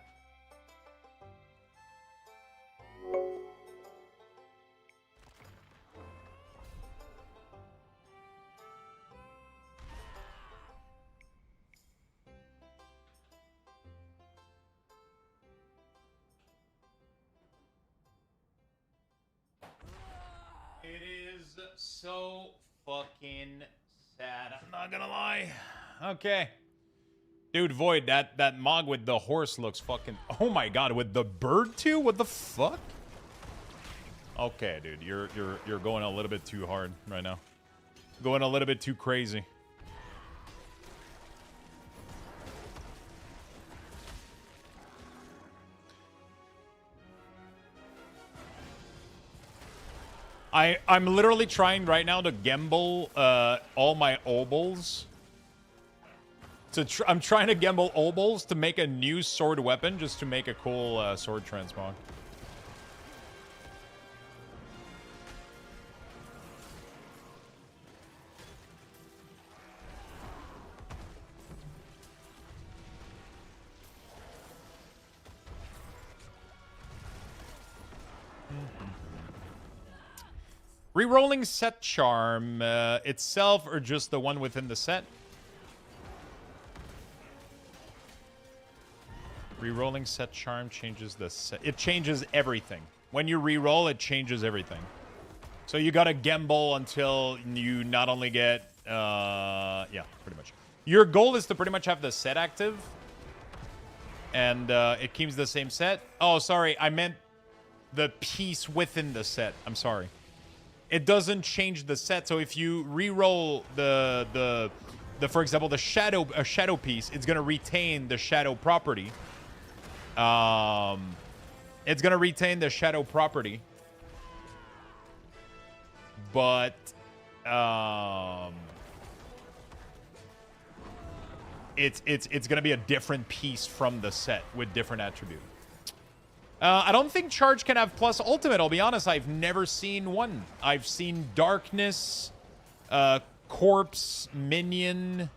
It is so fucking sad. I'm not gonna lie. Okay. Dude, Void, that Mog with the horse looks fucking... Oh my god, with the bird too? What the fuck? Okay, dude, you're going a little bit too hard right now. Going a little bit too crazy. I'm literally trying right now to gamble all my obols I'm trying to gamble obols to make a new sword weapon just to make a cool sword transmog. Rerolling set charm itself or just the one within the set? Rerolling set charm changes the set. It changes everything. When you reroll, it changes everything. So you gotta gamble until you not only get, yeah, pretty much. Your goal is to pretty much have the set active. And it keeps the same set. Oh, sorry, I meant the piece within the set. I'm sorry. It doesn't change the set. So if you re-roll the for example, the shadow piece, it's gonna retain the shadow property. It's gonna retain the shadow property, but it's gonna be a different piece from the set with different attribute. I don't think Charge can have plus ultimate. I'll be honest, I've never seen one. I've seen Darkness, Corpse, Minion.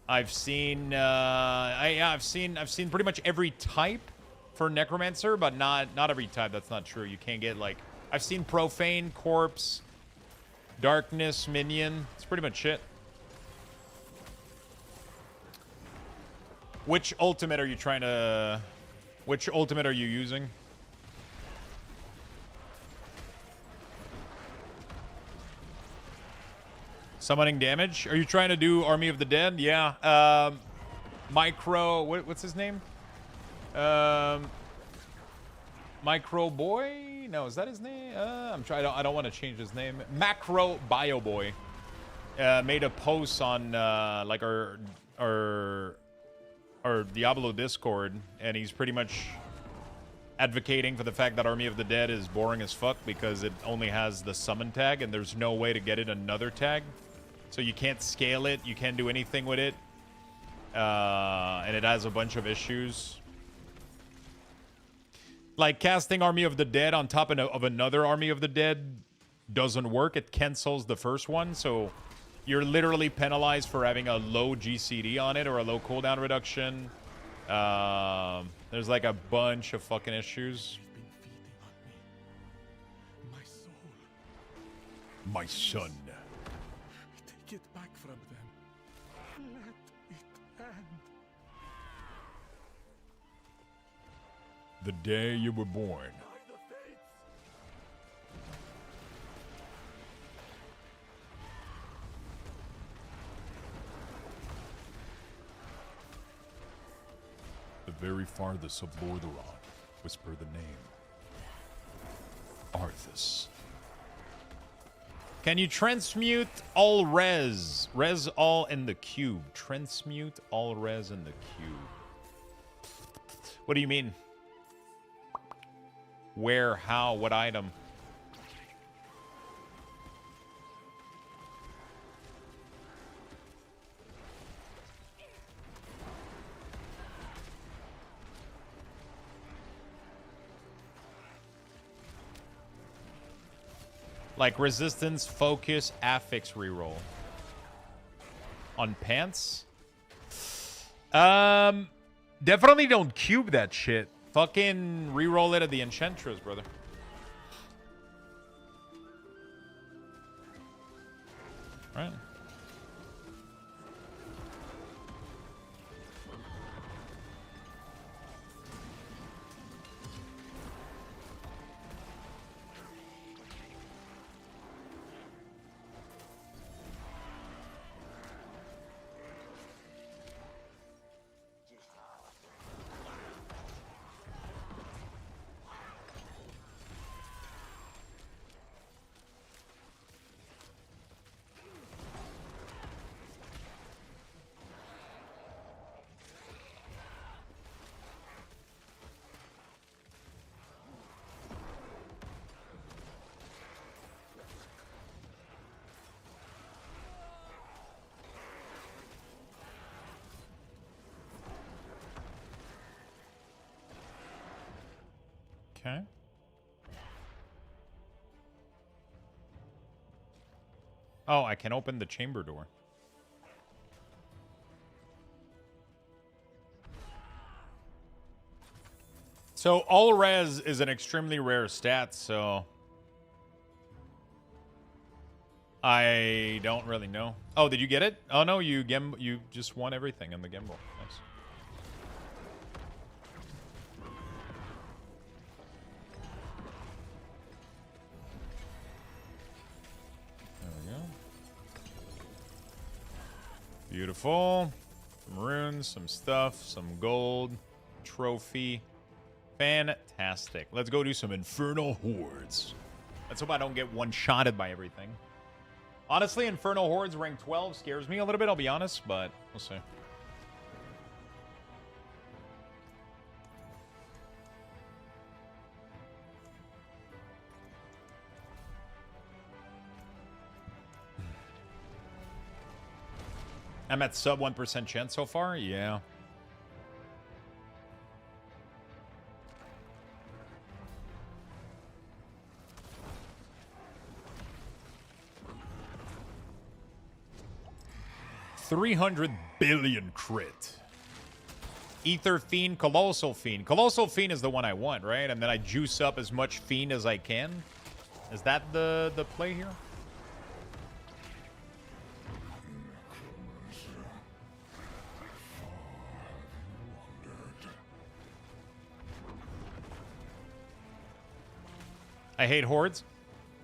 I've seen I've seen pretty much every type for Necromancer, but not every type. That's not true. You can't get like I've seen Profane, Corpse, Darkness, Minion. It's pretty much it. Which ultimate are you trying to? Which ultimate are you using? Summoning damage? Are you trying to do Army of the Dead? Yeah. Micro... What's his name? Micro Boy? No, is that his name? I'm trying. I don't want to change his name. Macro Bio Boy made a post on like our Diablo Discord, and he's pretty much advocating for the fact that Army of the Dead is boring as fuck because it only has the summon tag, and there's no way to get it another tag. So you can't scale it, you can't do anything with it, and it has a bunch of issues. Like casting Army of the Dead on top of another Army of the Dead doesn't work. It cancels the first one, so you're literally penalized for having a low GCD on it or a low cooldown reduction. There's like a bunch of fucking issues. My son. Take it back from them. Let it end. The day you were born. The very farthest of Lordaeron, whisper the name. Arthas. Can you transmute all res? Res all in the cube. Transmute all res in the cube. What do you mean? Where? How? What item? Like resistance, focus, affix reroll. On pants? Definitely don't cube that shit. Fucking reroll it at the Enchantress, brother. Right. Okay. Oh, I can open the chamber door. So all res is an extremely rare stat, so I don't really know. Oh, did you get it? Oh no, you just won everything in the gimbal. Nice. There we go. Beautiful. Some runes, some stuff, some gold, trophy. Fantastic. Let's go do some Infernal Hordes. Let's hope I don't get one-shotted by everything. Honestly, Infernal Hordes rank 12 scares me a little bit, I'll be honest, but we'll see. I'm at sub 1% chance so far? Yeah. $300 billion crit. Ether Fiend, Colossal Fiend. Colossal Fiend is the one I want, right? And then I juice up as much Fiend as I can. Is that the play here? I hate hordes.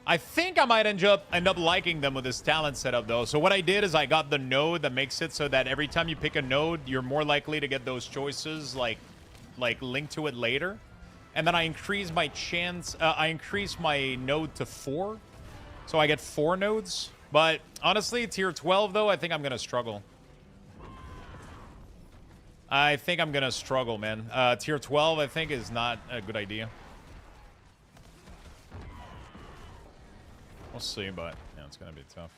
I think I might end up liking them with this talent setup, though. So what I did is I got the node that makes it so that every time you pick a node, you're more likely to get those choices, like linked to it later. And then I increase my chance. I increase my node to 4, so I get 4 nodes. But honestly, tier 12 though, I think I'm gonna struggle. I think I'm gonna struggle, man. Tier 12, I think, is not a good idea. We'll see, but yeah, it's gonna be tough.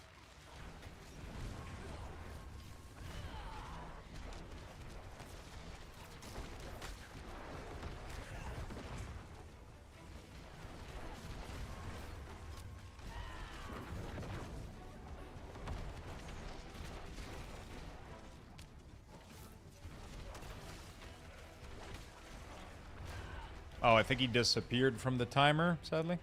Oh, I think he disappeared from the timer, sadly.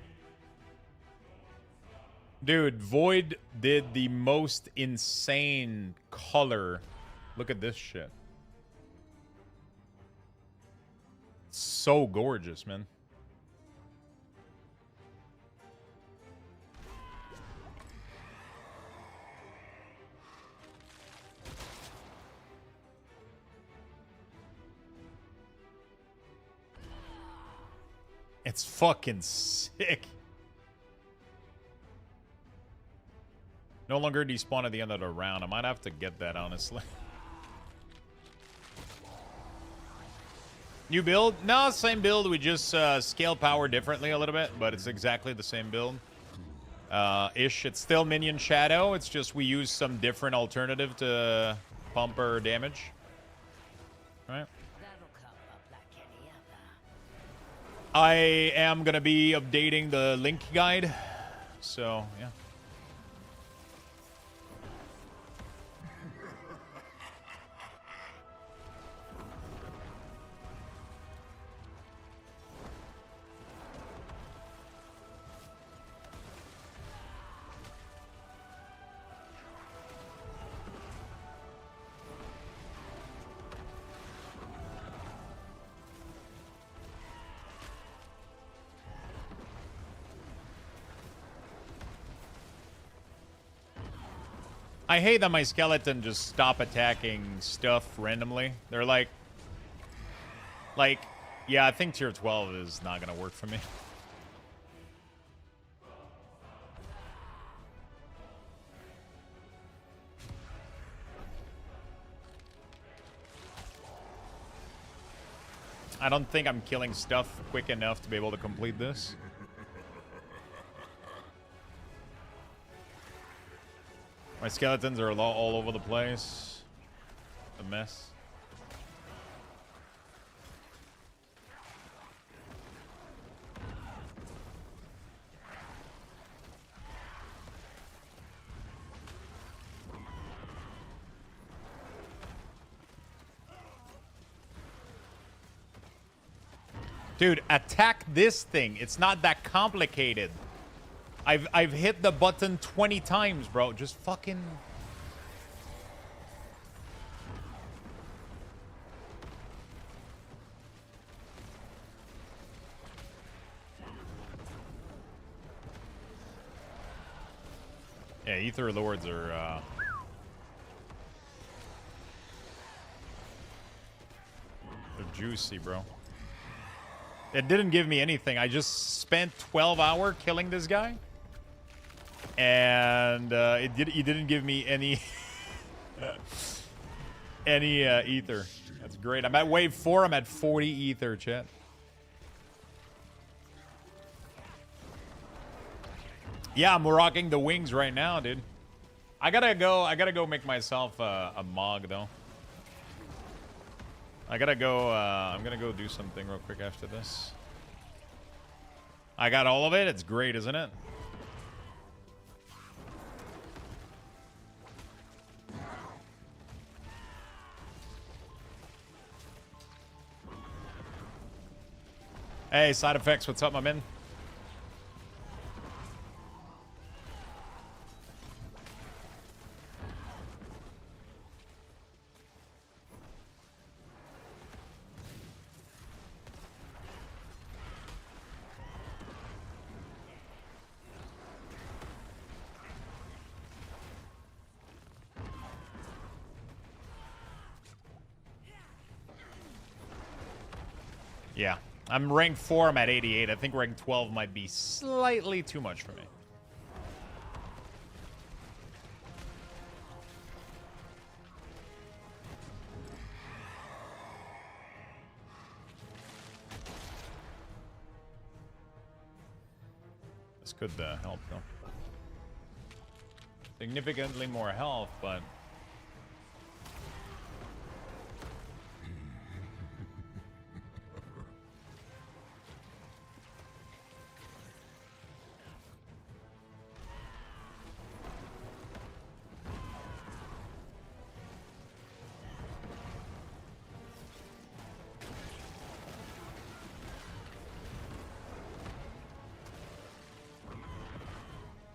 Dude, Void did the most insane color. Look at this shit. So gorgeous, man. It's fucking sick. No longer despawn at the end of the round. I might have to get that, honestly. New build? No, same build. We just scale power differently a little bit, but it's exactly the same build. Ish. It's still Minion Shadow. It's just we use some different alternative to pump our damage. Right? I am going to be updating the link guide. So, yeah. I hate that my skeleton just stop attacking stuff randomly. They're like, yeah, I think tier 12 is not gonna work for me. I don't think I'm killing stuff quick enough to be able to complete this. My skeletons are all over the place. A mess. Dude, attack this thing. It's not that complicated. I've hit the button 20 times, bro. Just fucking... Yeah, Ether Lords are, they're juicy, bro. It didn't give me anything. I just spent 12 hours killing this guy. And, it didn't give me any... any, Ether. That's great. I'm at wave 4. I'm at 40 Ether, chat. Yeah, I'm rocking the wings right now, dude. I gotta go make myself a mog, though. I gotta go, I'm gonna go do something real quick after this. I got all of it. It's great, isn't it? Hey, side effects, what's up, my man? Yeah. I'm rank 4, I'm at 88. I think rank 12 might be slightly too much for me. This could help, though. Significantly more health, but...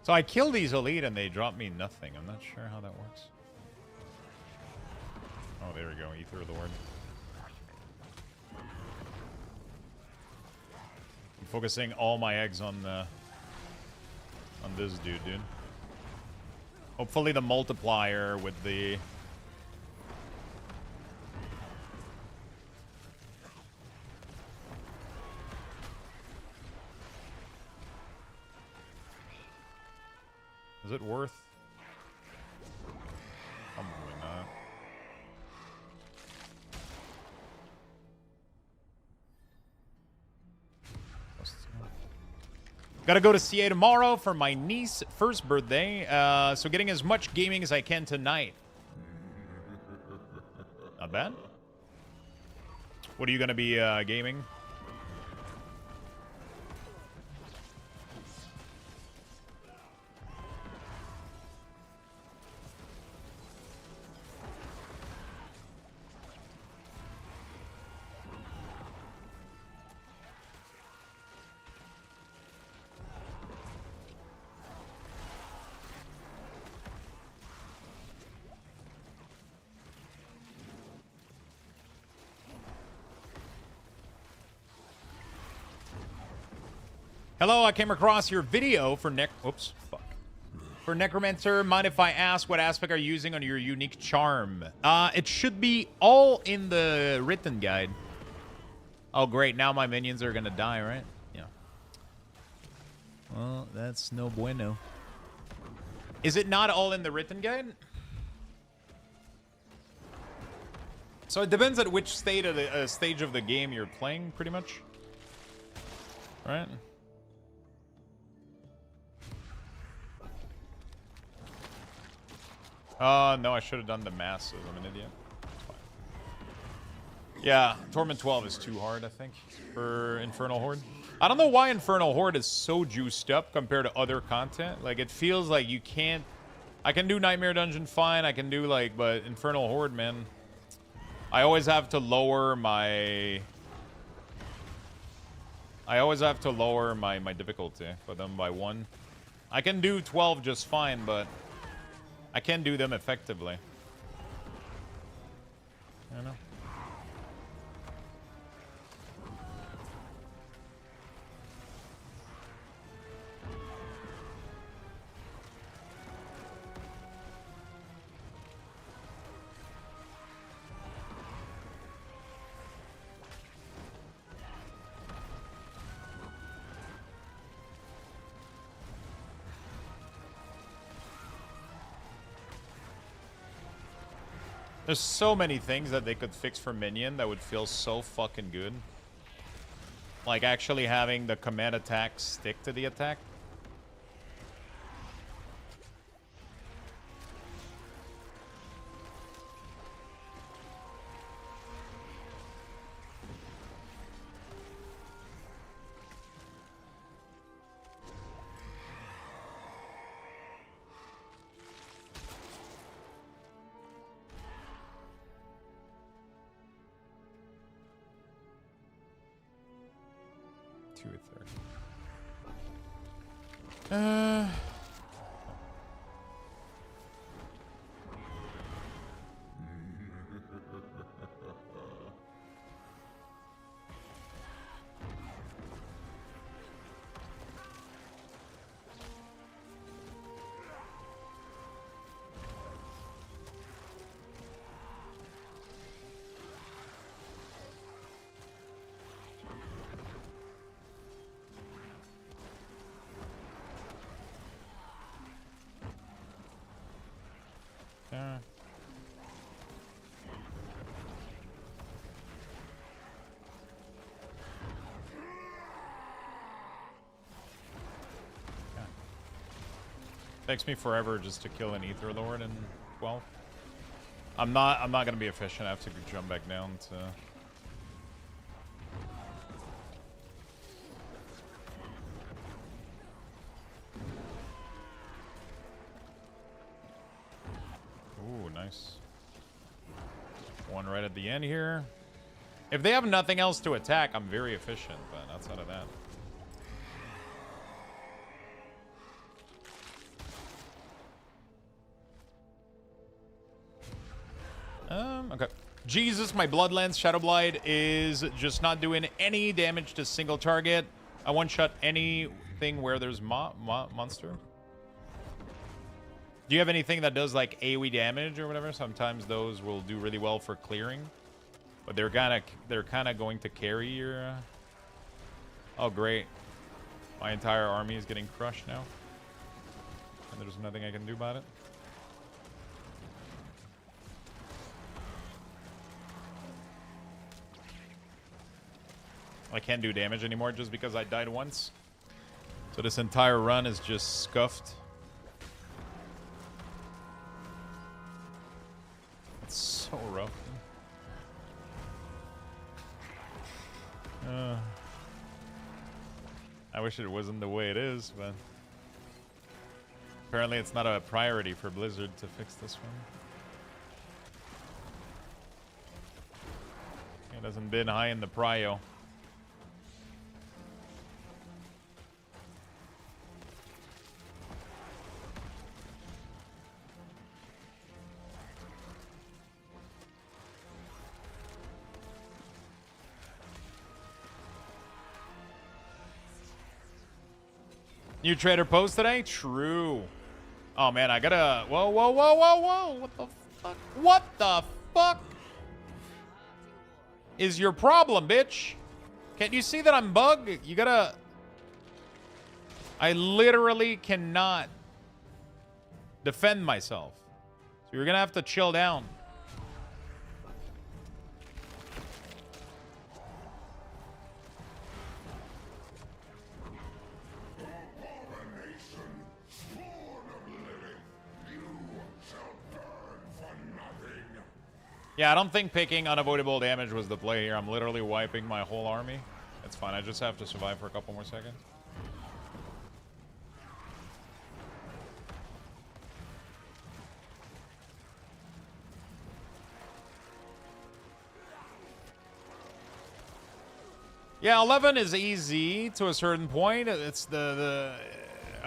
So I kill these elite and they drop me nothing. I'm not sure how that works. Oh, there we go. Ether Lord. I'm focusing all my eggs on this dude. Hopefully the multiplier with the... Is it worth? Probably not. Gotta go to CA tomorrow for my niece's first birthday. So getting as much gaming as I can tonight. Not bad. What are you gonna be gaming? Hello, I came across your video for For Necromancer. Mind if I ask what aspect are you using on your unique charm? It should be all in the written guide. Oh, great. Now my minions are gonna die, right? Yeah. Well, that's no bueno. Is it not all in the written guide? So it depends at which stage of the game you're playing, pretty much. Right? No, I should have done the masses. I'm an idiot. It's fine. Yeah, Torment 12 is too hard, I think, for Infernal Horde. I don't know why Infernal Horde is so juiced up compared to other content. Like, it feels like you can't... I can do Nightmare Dungeon fine, I can do, like, but Infernal Horde, man... I always have to lower my... I always have to lower my difficulty for them by 1. I can do 12 just fine, but I can't do them effectively. You know? There's so many things that they could fix for Minion that would feel so fucking good. Like actually having the command attack stick to the attack. Takes me forever just to kill an Ether Lord in 12. I'm not gonna be efficient. I have to jump back down to. Ooh, nice. One right at the end here. If they have nothing else to attack, I'm very efficient, but outside of that. Okay. Jesus, my Bloodlands Shadowblight is just not doing any damage to single target. I one-shot anything where there's monster. Do you have anything that does like AoE damage or whatever? Sometimes those will do really well for clearing, but they're kind of going to carry your. Oh great, my entire army is getting crushed now, and there's nothing I can do about it. I can't do damage anymore just because I died once. So this entire run is just scuffed. It's so rough. I wish it wasn't the way it is, but apparently it's not a priority for Blizzard to fix this one. It hasn't been high in the prio. New trader post today? True. Oh man, I gotta. Whoa, whoa, whoa, whoa, whoa. What the fuck? What the fuck is your problem, bitch? Can't you see that I'm bugged? You gotta. I literally cannot defend myself. So you're gonna have to chill down. Yeah, I don't think picking unavoidable damage was the play here. I'm literally wiping my whole army. It's fine. I just have to survive for a couple more seconds. Yeah, 11 is easy to a certain point. It's I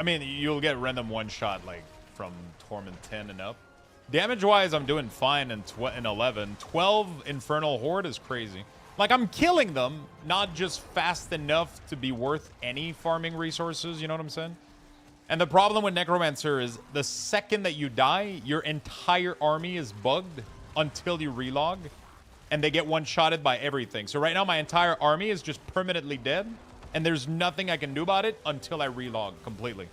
mean, you'll get random one-shot, like, from Torment 10 and up. Damage-wise, I'm doing fine in 11. 12 Infernal Horde is crazy. Like, I'm killing them, not just fast enough to be worth any farming resources, you know what I'm saying? And the problem with Necromancer is the second that you die, your entire army is bugged until you relog, and they get one-shotted by everything. So right now, my entire army is just permanently dead, and there's nothing I can do about it until I relog completely.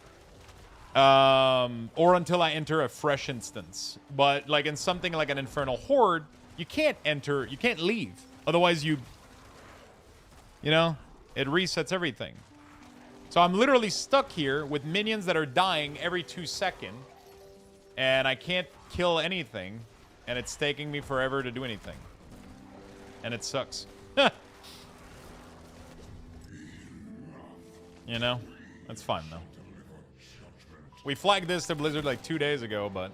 Or until I enter a fresh instance. But like in something like an Infernal Horde, you can't enter, you can't leave. Otherwise you know, it resets everything. So I'm literally stuck here with minions that are dying every 2 seconds. And I can't kill anything. And it's taking me forever to do anything. And it sucks. You know? That's fine though. We flagged this to Blizzard like 2 days ago, but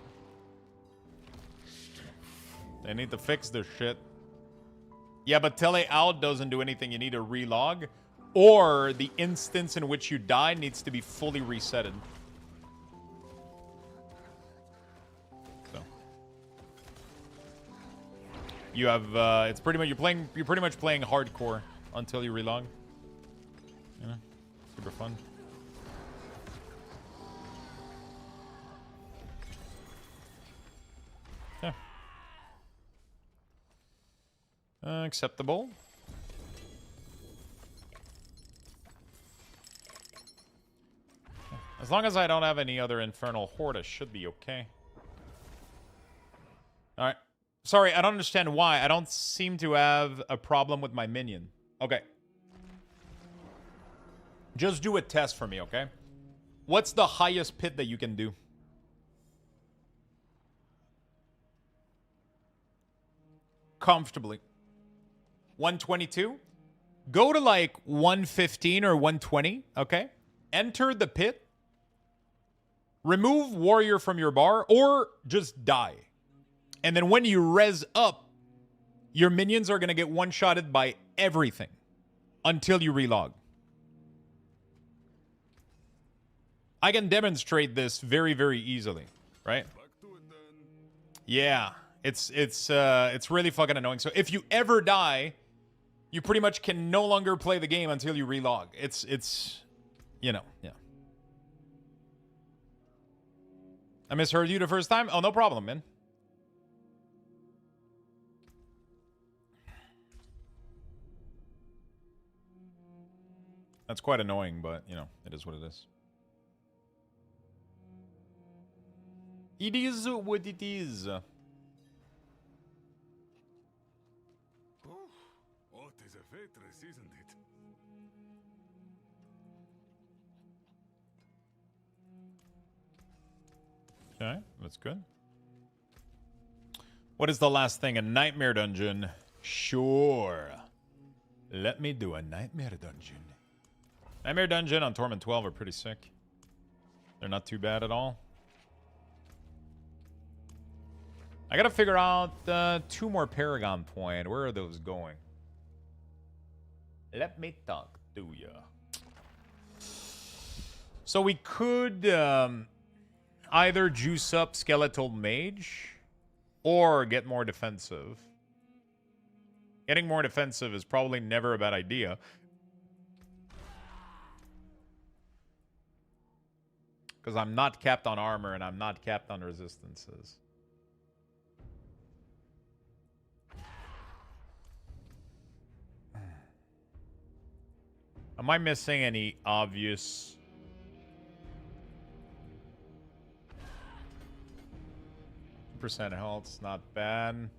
they need to fix this shit. Yeah, but tele out doesn't do anything. You need to relog, or the instance in which you die needs to be fully resetted. So you have it's pretty much you're pretty much playing hardcore until you relog. You know, super fun. Yeah. Acceptable. As long as I don't have any other Infernal Horde, I should be okay. Alright. Sorry, I don't understand why. I don't seem to have a problem with my minion. Okay. Just do a test for me, okay? What's the highest pit that you can do? Comfortably. 122? Go to like 115 or 120, okay? Enter the pit. Remove warrior from your bar or just die. And then when you res up, your minions are going to get one-shotted by everything until you relog. I can demonstrate this very, very easily, right? Yeah, it's really fucking annoying. So if you ever die, you pretty much can no longer play the game until you relog. It's you know, yeah. I misheard you the first time? Oh, no problem, man. That's quite annoying, but, you know, it is what it is. It is what it is. Oh, what is a waitress, isn't it? Okay, that's good. What is the last thing? A nightmare dungeon? Sure. Let me do a nightmare dungeon. Nightmare dungeon on Torment 12 are pretty sick. They're not too bad at all. I gotta figure out 2 more Paragon point. Where are those going? Let me talk to ya. So we could either juice up Skeletal Mage or get more defensive. Getting more defensive is probably never a bad idea. Because I'm not capped on armor and I'm not capped on resistances. Am I missing any obvious... % health, not bad.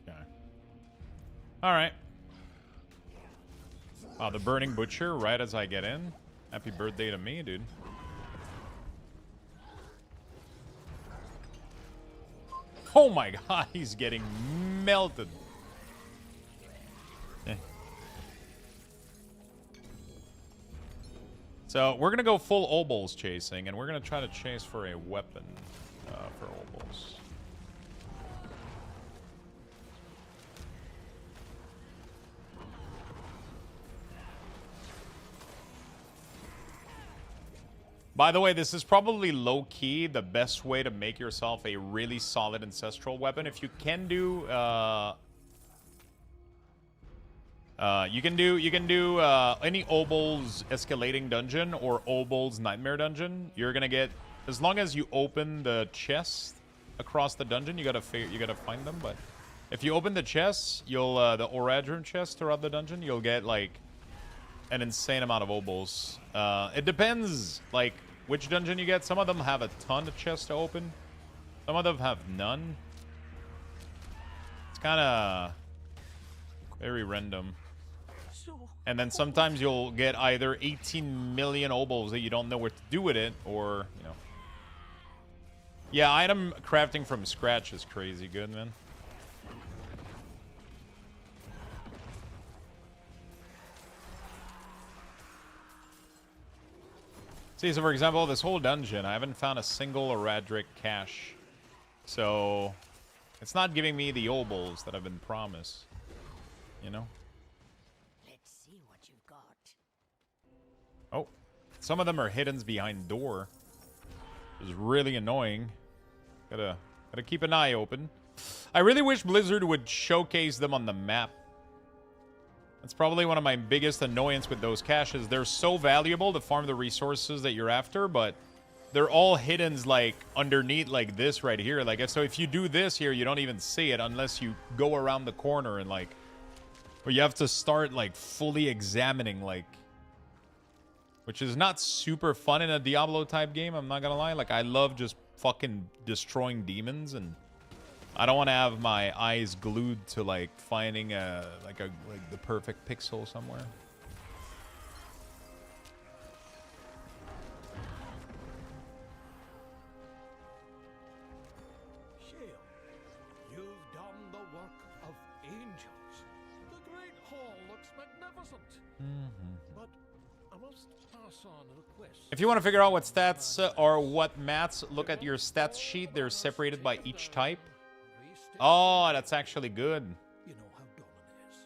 Okay. All right. Wow, the Burning Butcher right as I get in. Happy birthday to me, dude. Oh my god, he's getting melted. So we're gonna go full obols chasing, and we're gonna try to chase for a weapon for obols. By the way, this is probably low-key the best way to make yourself a really solid ancestral weapon. If you can do, you can do any Obol's escalating dungeon or Obol's nightmare dungeon. You're gonna get, as long as you open the chest across the dungeon, you gotta find them. But if you open the chests, you'll the Oradrum chest throughout the dungeon, you'll get like an insane amount of Obols. It depends, like, which dungeon you get. Some of them have a ton of chests to open. Some of them have none. It's kind of very random. And then sometimes you'll get either 18 million Obols that you don't know what to do with it, or, you know. Yeah, item crafting from scratch is crazy good, man. See, so for example, this whole dungeon, I haven't found a single Oradric cache. So, it's not giving me the Obols that I've been promised. You know? Let's see what you've got. Oh. Some of them are hidden behind door. Which is really annoying. Gotta keep an eye open. I really wish Blizzard would showcase them on the map. That's probably one of my biggest annoyance with those caches. They're so valuable to farm the resources that you're after, but they're all hidden like underneath like this right here. Like, so if you do this here, you don't even see it unless you go around the corner and like, or you have to start like fully examining, like, which is not super fun in a Diablo type game. I'm not gonna lie. Like, I love just fucking destroying demons, and I don't want to have my eyes glued to like finding like the perfect pixel somewhere. Shale, you've done the work of angels. The great hall looks magnificent. But I must pass on a request. If you want to figure out what stats or what mats, look at your stats sheet. They're separated by each type. Oh, that's actually good. You know how Dolan is.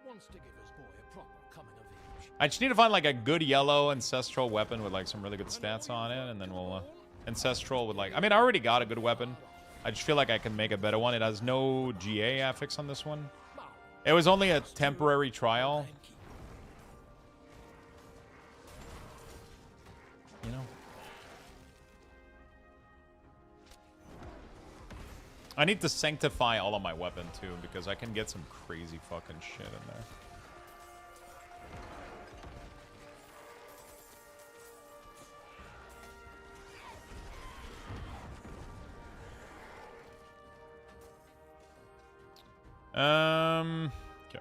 Wants to give his boy a proper coming of age. I just need to find like a good yellow ancestral weapon with like some really good stats on it, and then we'll ancestral with like, I mean, I already got a good weapon. I just feel like I can make a better one. It has no GA affix on this one. It was only a temporary trial. You know. I need to sanctify all of my weapon too, because I can get some crazy fucking shit in there. Okay.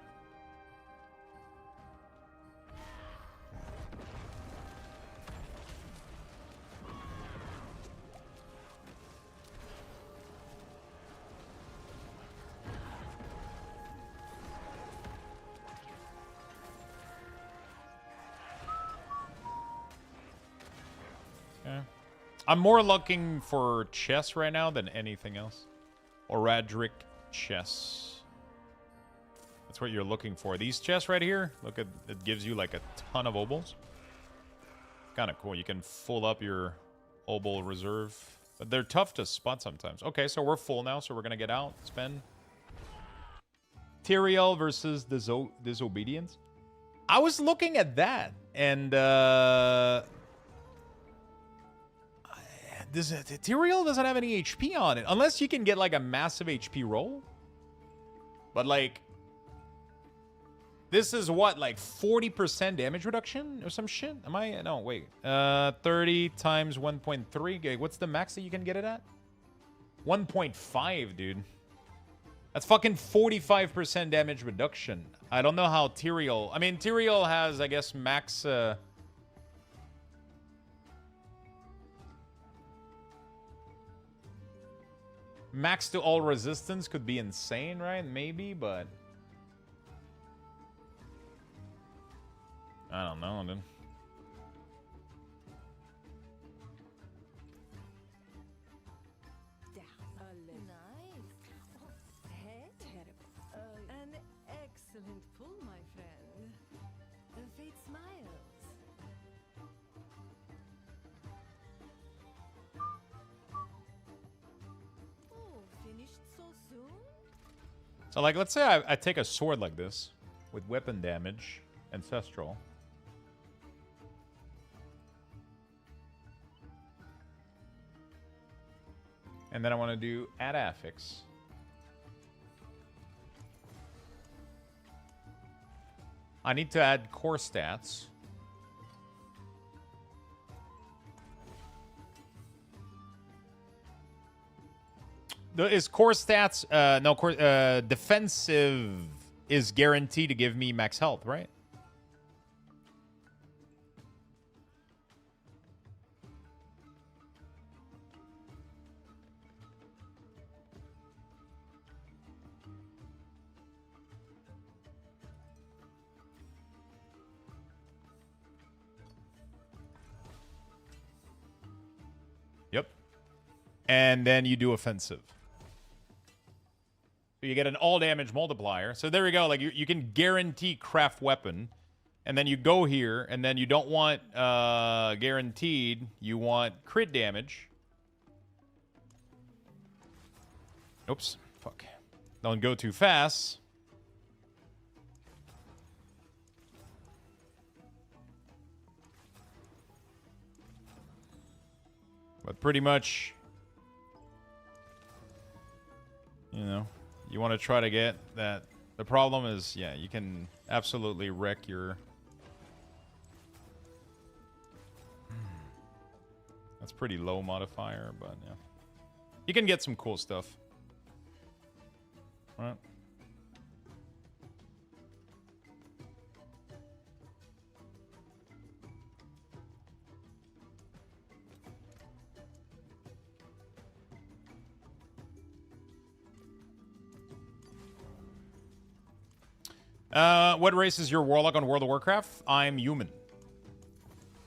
Okay. I'm more looking for chests right now than anything else. Oradric chests. That's what you're looking for. These chests right here, look at, it gives you like a ton of obols. Kind of cool. You can full up your obol reserve. But they're tough to spot sometimes. Okay, so we're full now, so we're going to get out, spend. Tyrael versus Disobedience. I was looking at that, and Tyrael doesn't have any HP on it, unless you can get like a massive HP roll. But like, this is what, like 40% damage reduction or some shit? Am I? No, wait. 30 times 1.3. Okay, what's the max that you can get it at? 1.5, dude. That's fucking 45% damage reduction. I don't know how Tyrael... I mean, Tyrael has, I guess, max... max to all resistance could be insane, right? Maybe, but... I don't know, dude. So, like, let's say I take a sword like this with weapon damage, ancestral. And then I want to do add affix. I need to add core stats. Is core stats no core defensive is guaranteed to give me max health, right? Yep. And then you do offensive. So you get an all damage multiplier. So there you go. Like you can guarantee craft weapon. And then you go here, and then you don't want guaranteed. You want crit damage. Oops. Fuck. Don't go too fast. But pretty much, you know, you want to try to get that. The problem is, yeah, you can absolutely wreck your... That's pretty low modifier, but yeah. You can get some cool stuff. All right. What race is your warlock on World of Warcraft? I'm human.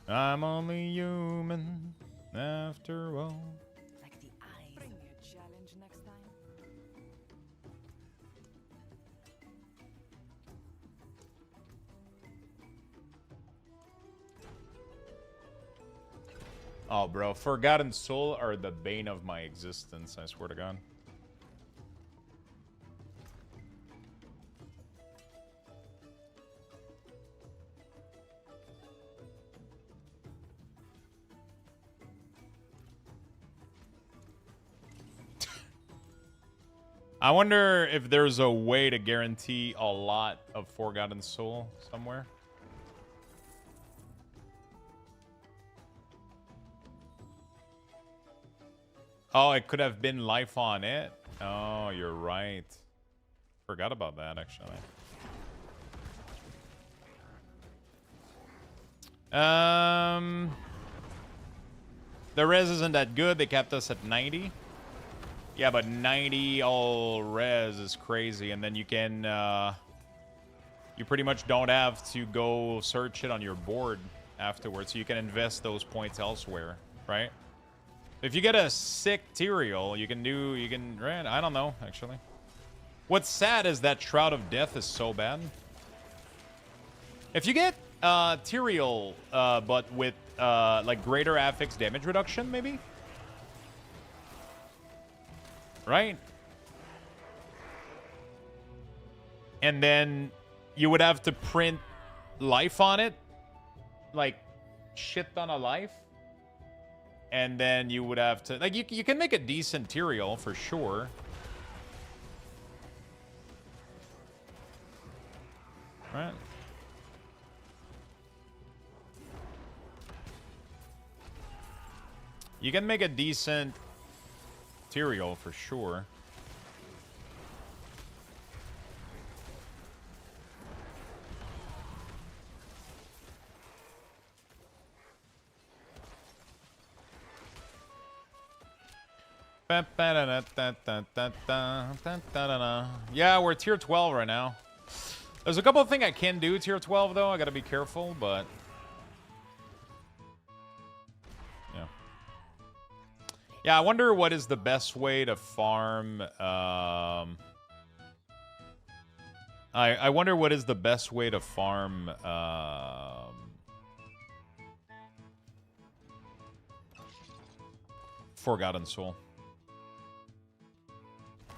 I'm only human after all. Like the eyes. Bring me a challenge next time. Oh, bro. Forgotten Soul are the bane of my existence, I swear to God. I wonder if there's a way to guarantee a lot of Forgotten Soul somewhere. Oh, it could have been life on it. Oh, you're right. Forgot about that, actually. The res isn't that good. They kept us at 90. Yeah, but 90 all res is crazy, and then you can, you pretty much don't have to go search it on your board afterwards, so you can invest those points elsewhere, right? If you get a sick Tyrael, right? I don't know, actually. What's sad is that Shroud of Death is so bad. If you get Tyrael, but with, like, greater affix damage reduction, maybe? Right? And then you would have to print life on it. Like, shit ton of life. And then you would have to... Like, you can make a decent Tyrael for sure. Right? You can make a decent... Tyrael for sure. Yeah, we're tier 12 right now. There's a couple of things I can do tier 12 though. I gotta be careful, but yeah, I wonder what is the best way to farm. I wonder what is the best way to farm. Forgotten Soul.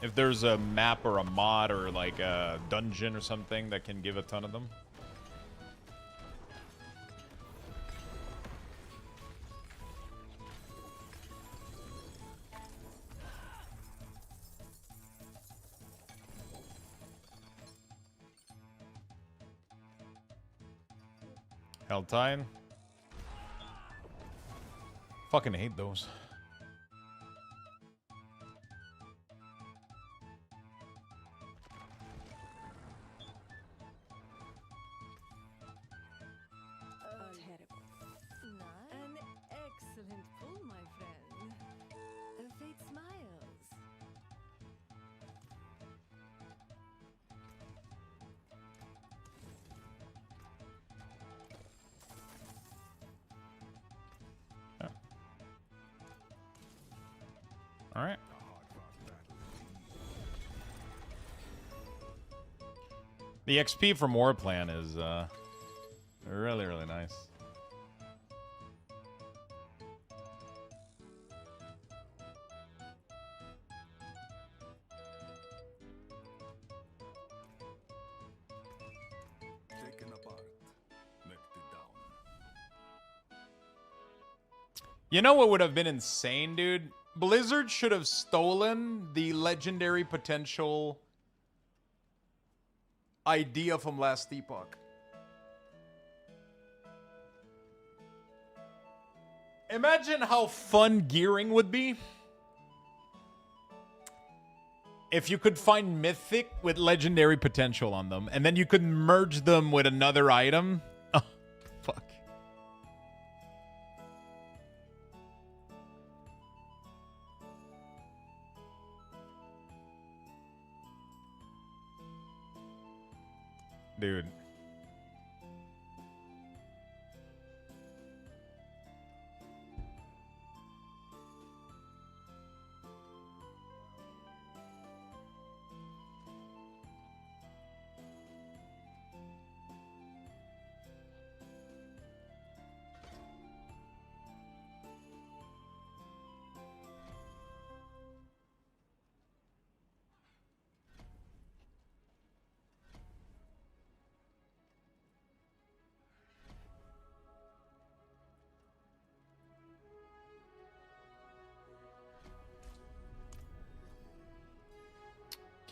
If there's a map or a mod or like a dungeon or something that can give a ton of them. Helltide. Fucking hate those. Terrible. An excellent pull, my friend. Fate smiles. All right. The XP from Warplan is really, really nice. Taken apart, melted down. You know what would have been insane, dude? Blizzard should have stolen the legendary potential idea from last epoch. Imagine how fun gearing would be if you could find mythic with legendary potential on them, and then you could merge them with another item. Oh, fuck. Dude.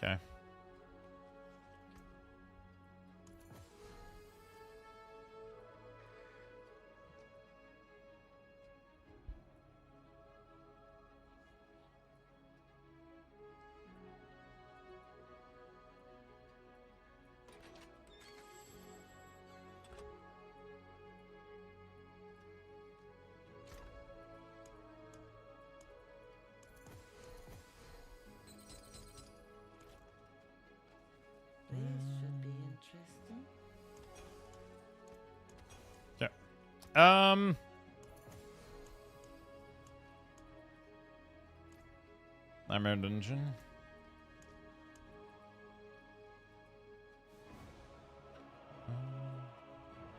Okay. This should be interesting. Yeah. Nightmare Dungeon.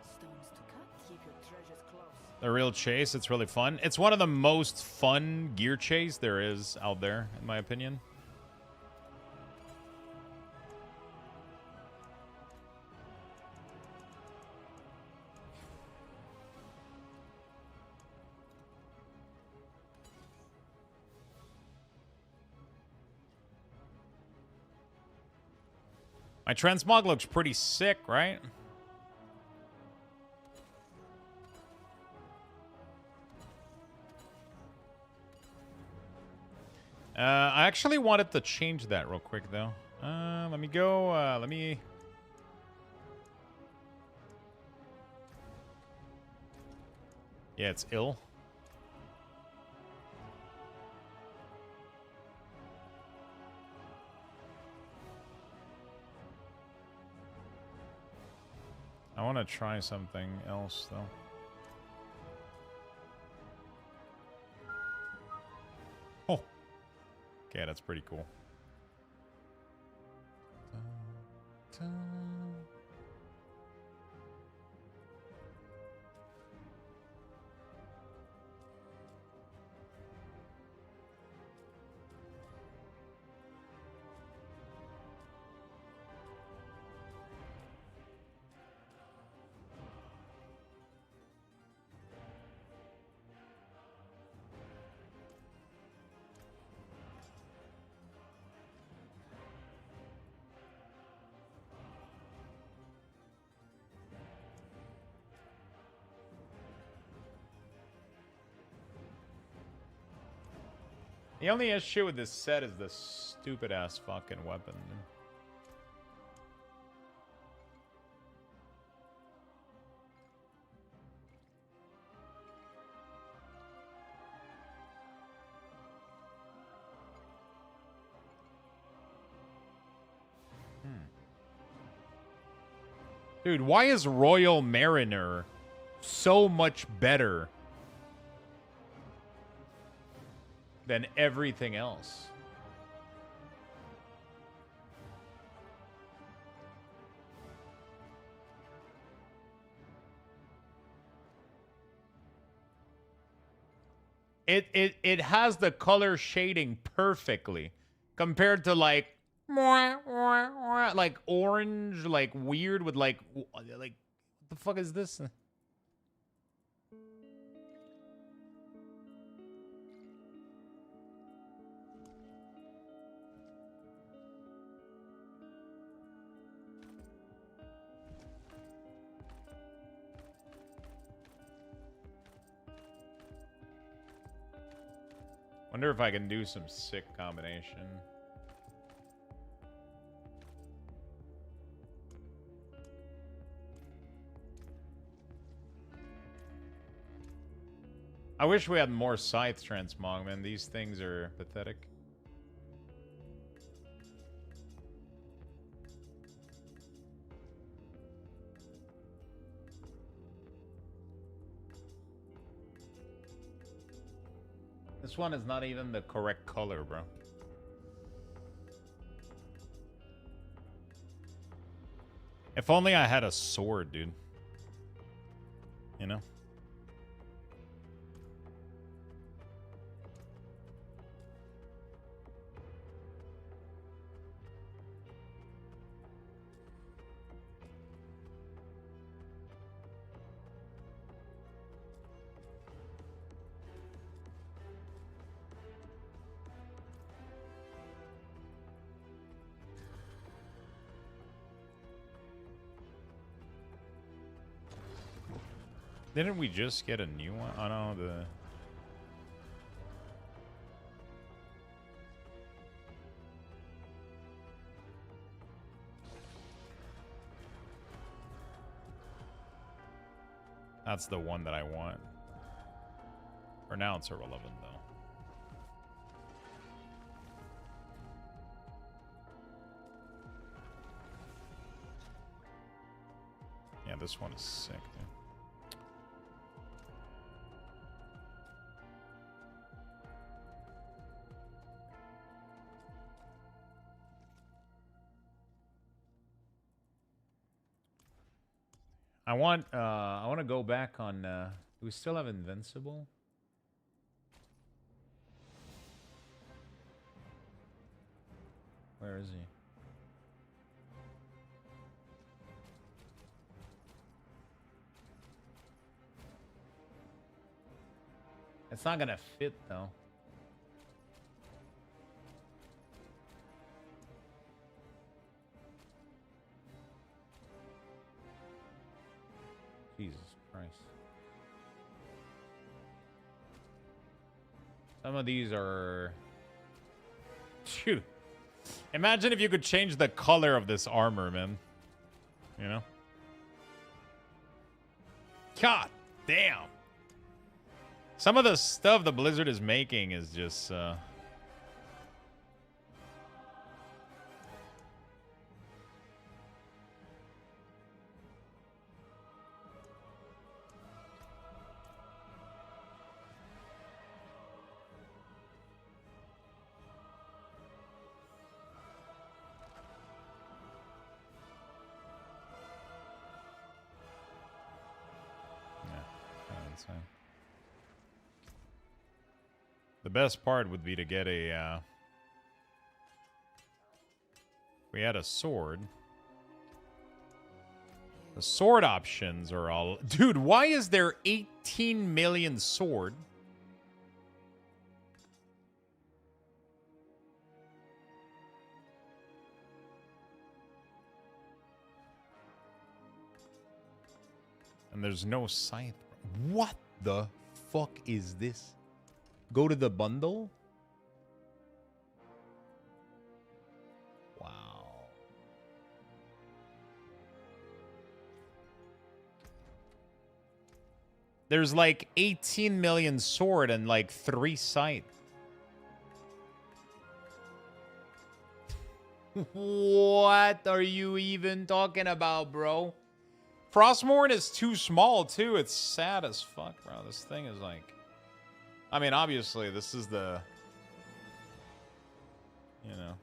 Stones to cut. Keep your treasures close. The real chase, it's really fun. It's one of the most fun gear chase there is out there, in my opinion. My transmog looks pretty sick, right? I actually wanted to change that real quick, though. Let me go. Let me... Yeah, it's ill. I want to try something else, though. Oh. Okay, that's pretty cool. The only issue with this set is the stupid ass fucking weapon. Dude, why is Royal Mariner so much better than everything else? It has the color shading perfectly compared to like orange, like weird with like what the fuck is this? Wonder if I can do some sick combination. I wish we had more scythe transmog, man. These things are pathetic. This one is not even the correct color, bro. If only I had a sword, dude. You know? Didn't we just get a new one? Oh no, the... That's the one that I want. For now, it's irrelevant, though. Yeah, this one is sick, dude. I want to go back on, do we still have Invincible? Where is he? It's not gonna fit though. Jesus Christ. Some of these are... Shoot. Imagine if you could change the color of this armor, man. You know? God damn. Some of the stuff the Blizzard is making is just... The best part would be to get a, we had a sword. The sword options are all... Dude, why is there 18 million sword? And there's no scythe. What the fuck is this? Go to the bundle? There's like 18 million sword and like 3 scythe. What are you even talking about, bro? Frostmourne is too small, too. It's sad as fuck, bro. This thing is like... I mean, obviously, this is the... You know.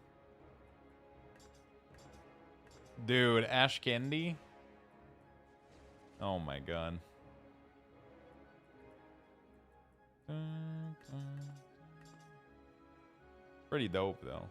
Dude, Ash Candy? Oh my god. Pretty dope, though.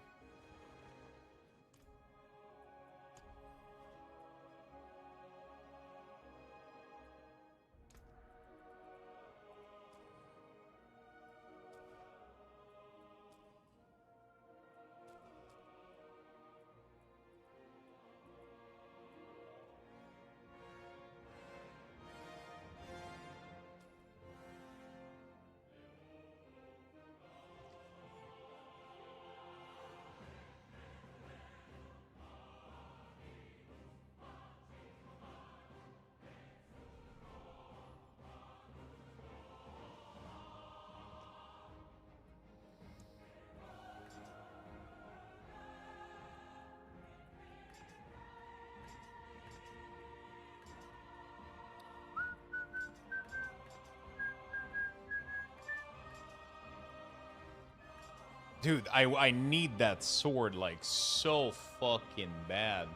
Dude, I need that sword, like, so fucking bad.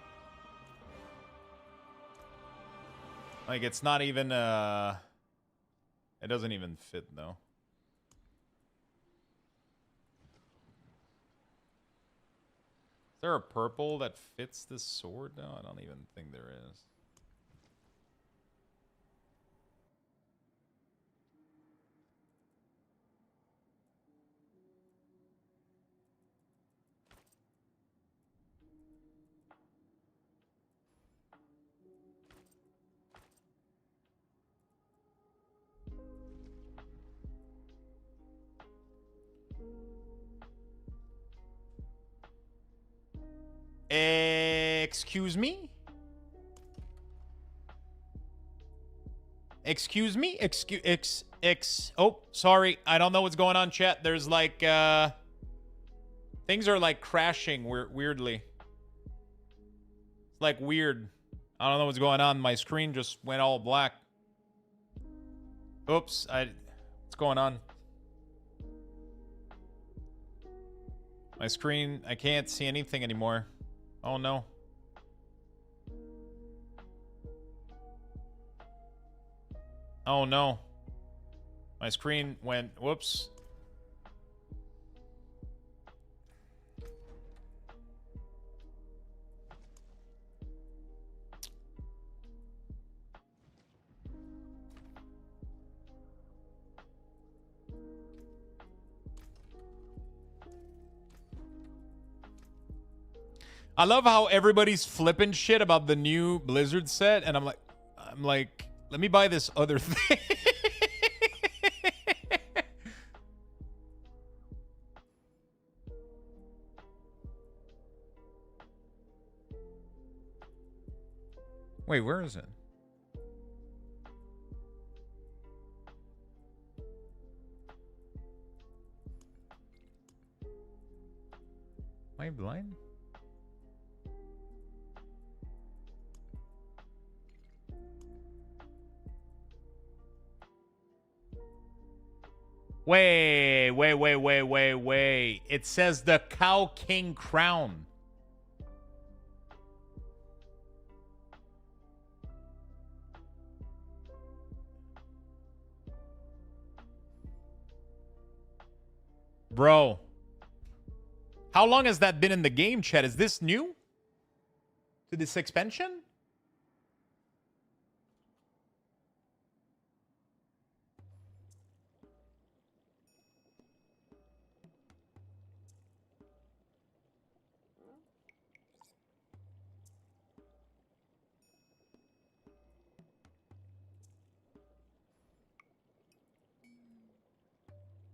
Like, it's not even, it doesn't even fit, though. Is there a purple that fits this sword? No, I don't even think there is. Excuse me? Excuse me? Oh, sorry. I don't know what's going on, chat. There's like, things are like crashing weirdly. It's like weird. I don't know what's going on. My screen just went all black. Oops. What's going on? My screen, I can't see anything anymore. Oh no. Oh no. My screen went, whoops. I love how everybody's flipping shit about the new Blizzard set, and I'm like, let me buy this other thing. Wait, where is it? Am I blind? Wait. It says the Cow King crown. Bro. How long has that been in the game, chat? Is this new to this expansion?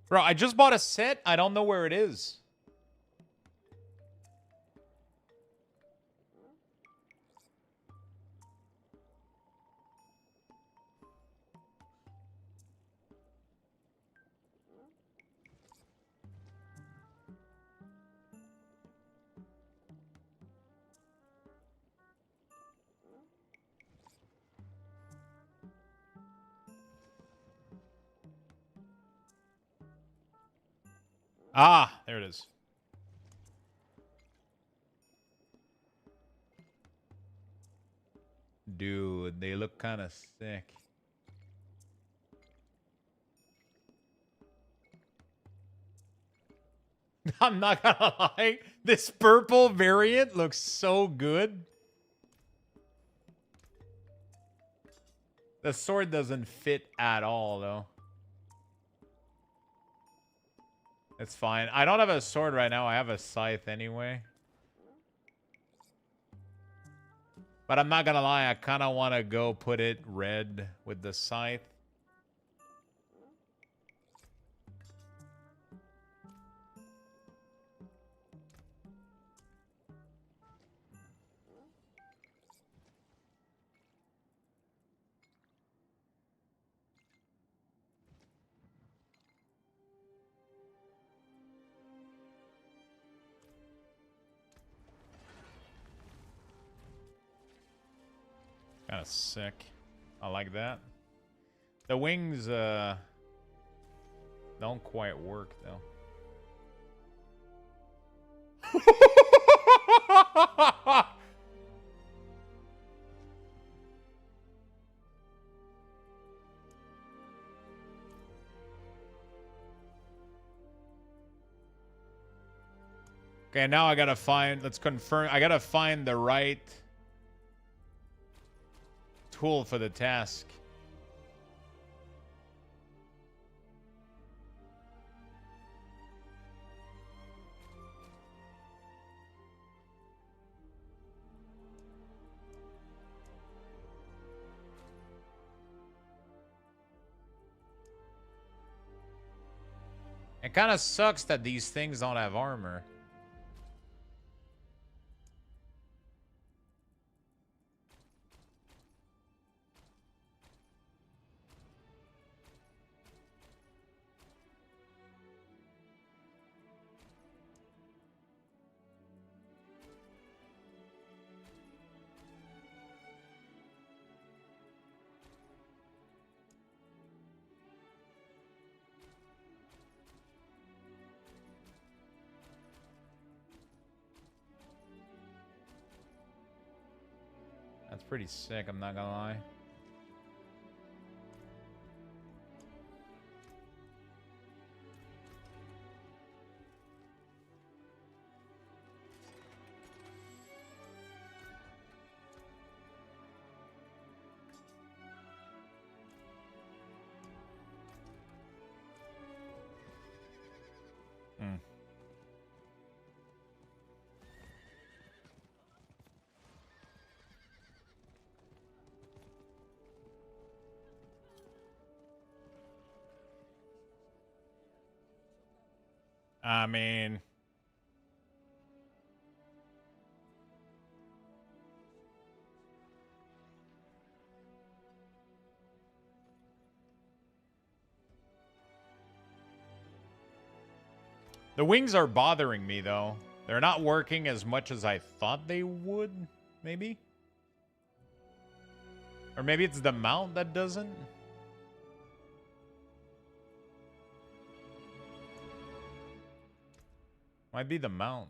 Bro, I just bought a set. I don't know where it is. Ah, there it is. Dude, they look kind of sick. I'm not gonna lie. This purple variant looks so good. The sword doesn't fit at all, though. It's fine. I don't have a sword right now. I have a scythe anyway. But I'm not gonna lie. I kind of want to go put it red with the scythe. Kind of sick. I like that. The wings don't quite work though. Okay, now I gotta find, let's confirm, I gotta find the right tool for the task. It kind of sucks that these things don't have armor. That's pretty sick, I'm not gonna lie. Hmm. I mean, the wings are bothering me though. They're not working as much as I thought they would, maybe? Or maybe it's the mount that doesn't? Might be the mount.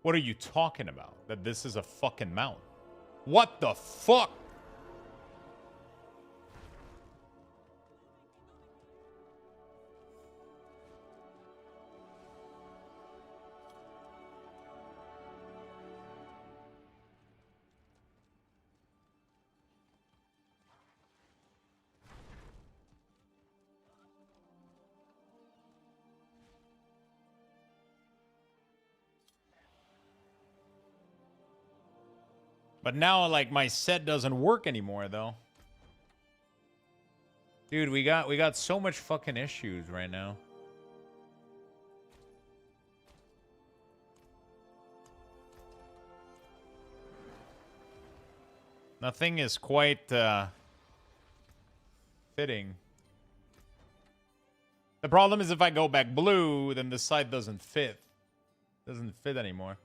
What are you talking about? That this is a fucking mount? What the fuck? But now, like, my set doesn't work anymore, though. Dude, we got so much fucking issues right now. Nothing is quite fitting. The problem is if I go back blue, then the side doesn't fit. Doesn't fit anymore.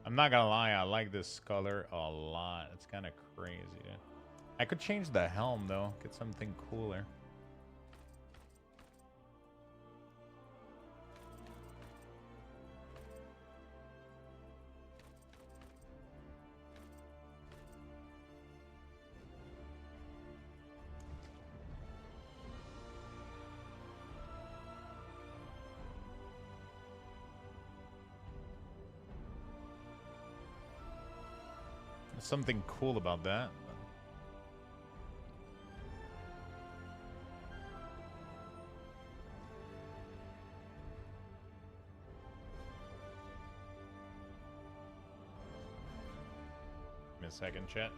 I'm not gonna lie, I like this color a lot. It's kind of crazy. I could change the helm though, get something cooler. There's something cool about that. Give me a second, chat.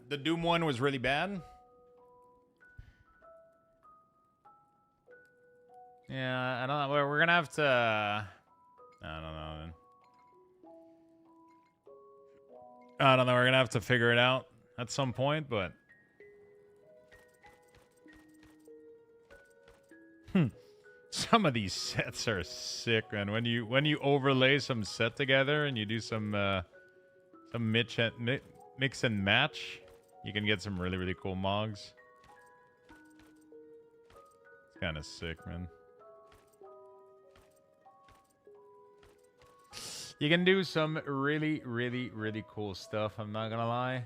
The Doom one was really bad. Yeah, I don't know. We're gonna have to. I don't know. Then. I don't know. We're gonna have to figure it out at some point, but. Some of these sets are sick, man. When you overlay some set together and you do some mix and match. You can get some really, really cool mogs. It's kind of sick, man. You can do some really, really, really cool stuff. I'm not gonna lie.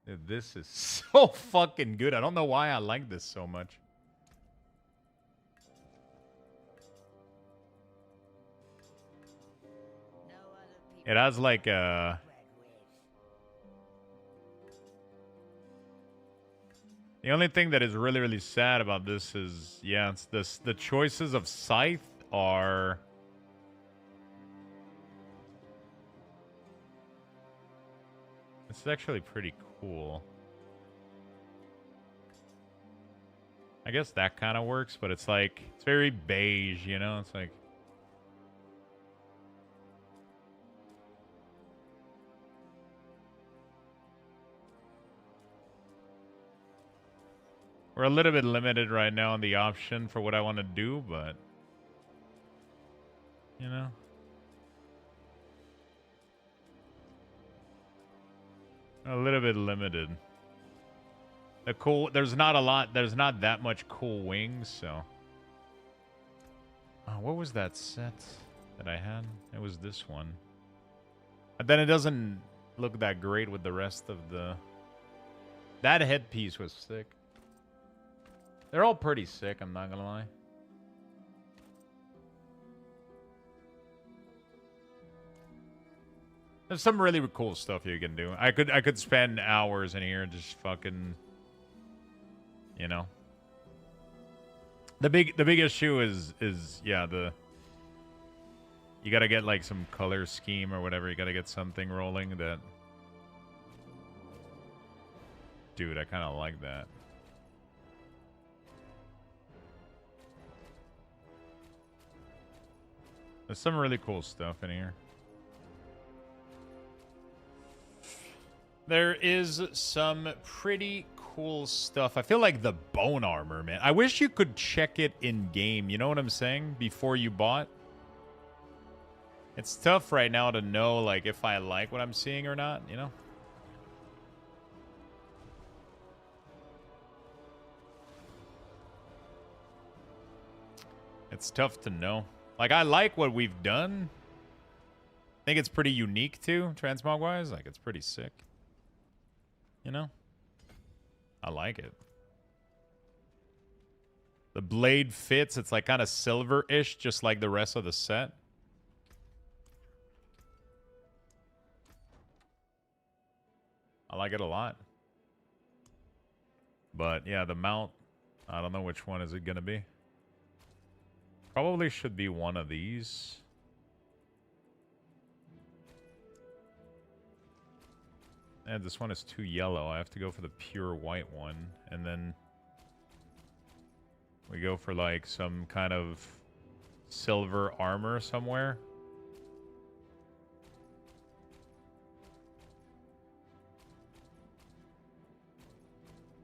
Dude, this is so fucking good. I don't know why I like this so much. It has like a... The only thing that is really, really sad about this is, yeah, it's this. The choices of Scythe are... It's actually pretty cool. I guess that kind of works, but it's like, it's very beige, you know? It's like... We're a little bit limited right now on the option for what I want to do, but... You know? A little bit limited. There's not that much cool wings, so... Oh, what was that set that I had? It was this one. And then it doesn't look that great with the rest of the... That headpiece was sick. They're all pretty sick, I'm not gonna lie. There's some really cool stuff you can do. I could spend hours in here just fucking, you know. The big issue is yeah, you gotta get like some color scheme or whatever. You gotta get something rolling that. Dude, I kind of like that. There's some really cool stuff in here. There is some pretty cool stuff. I feel like the bone armor, man. I wish you could check it in game. You know what I'm saying? Before you bought. It's tough right now to know, like, if I like what I'm seeing or not, you know? It's tough to know. Like, I like what we've done. I think it's pretty unique, too, transmog-wise. Like, it's pretty sick. You know? I like it. The blade fits. It's, like, kind of silver-ish, just like the rest of the set. I like it a lot. But, yeah, the mount, I don't know which one is it going to be. Probably should be one of these. And this one is too yellow. I have to go for the pure white one. And then we go for like some kind of silver armor somewhere.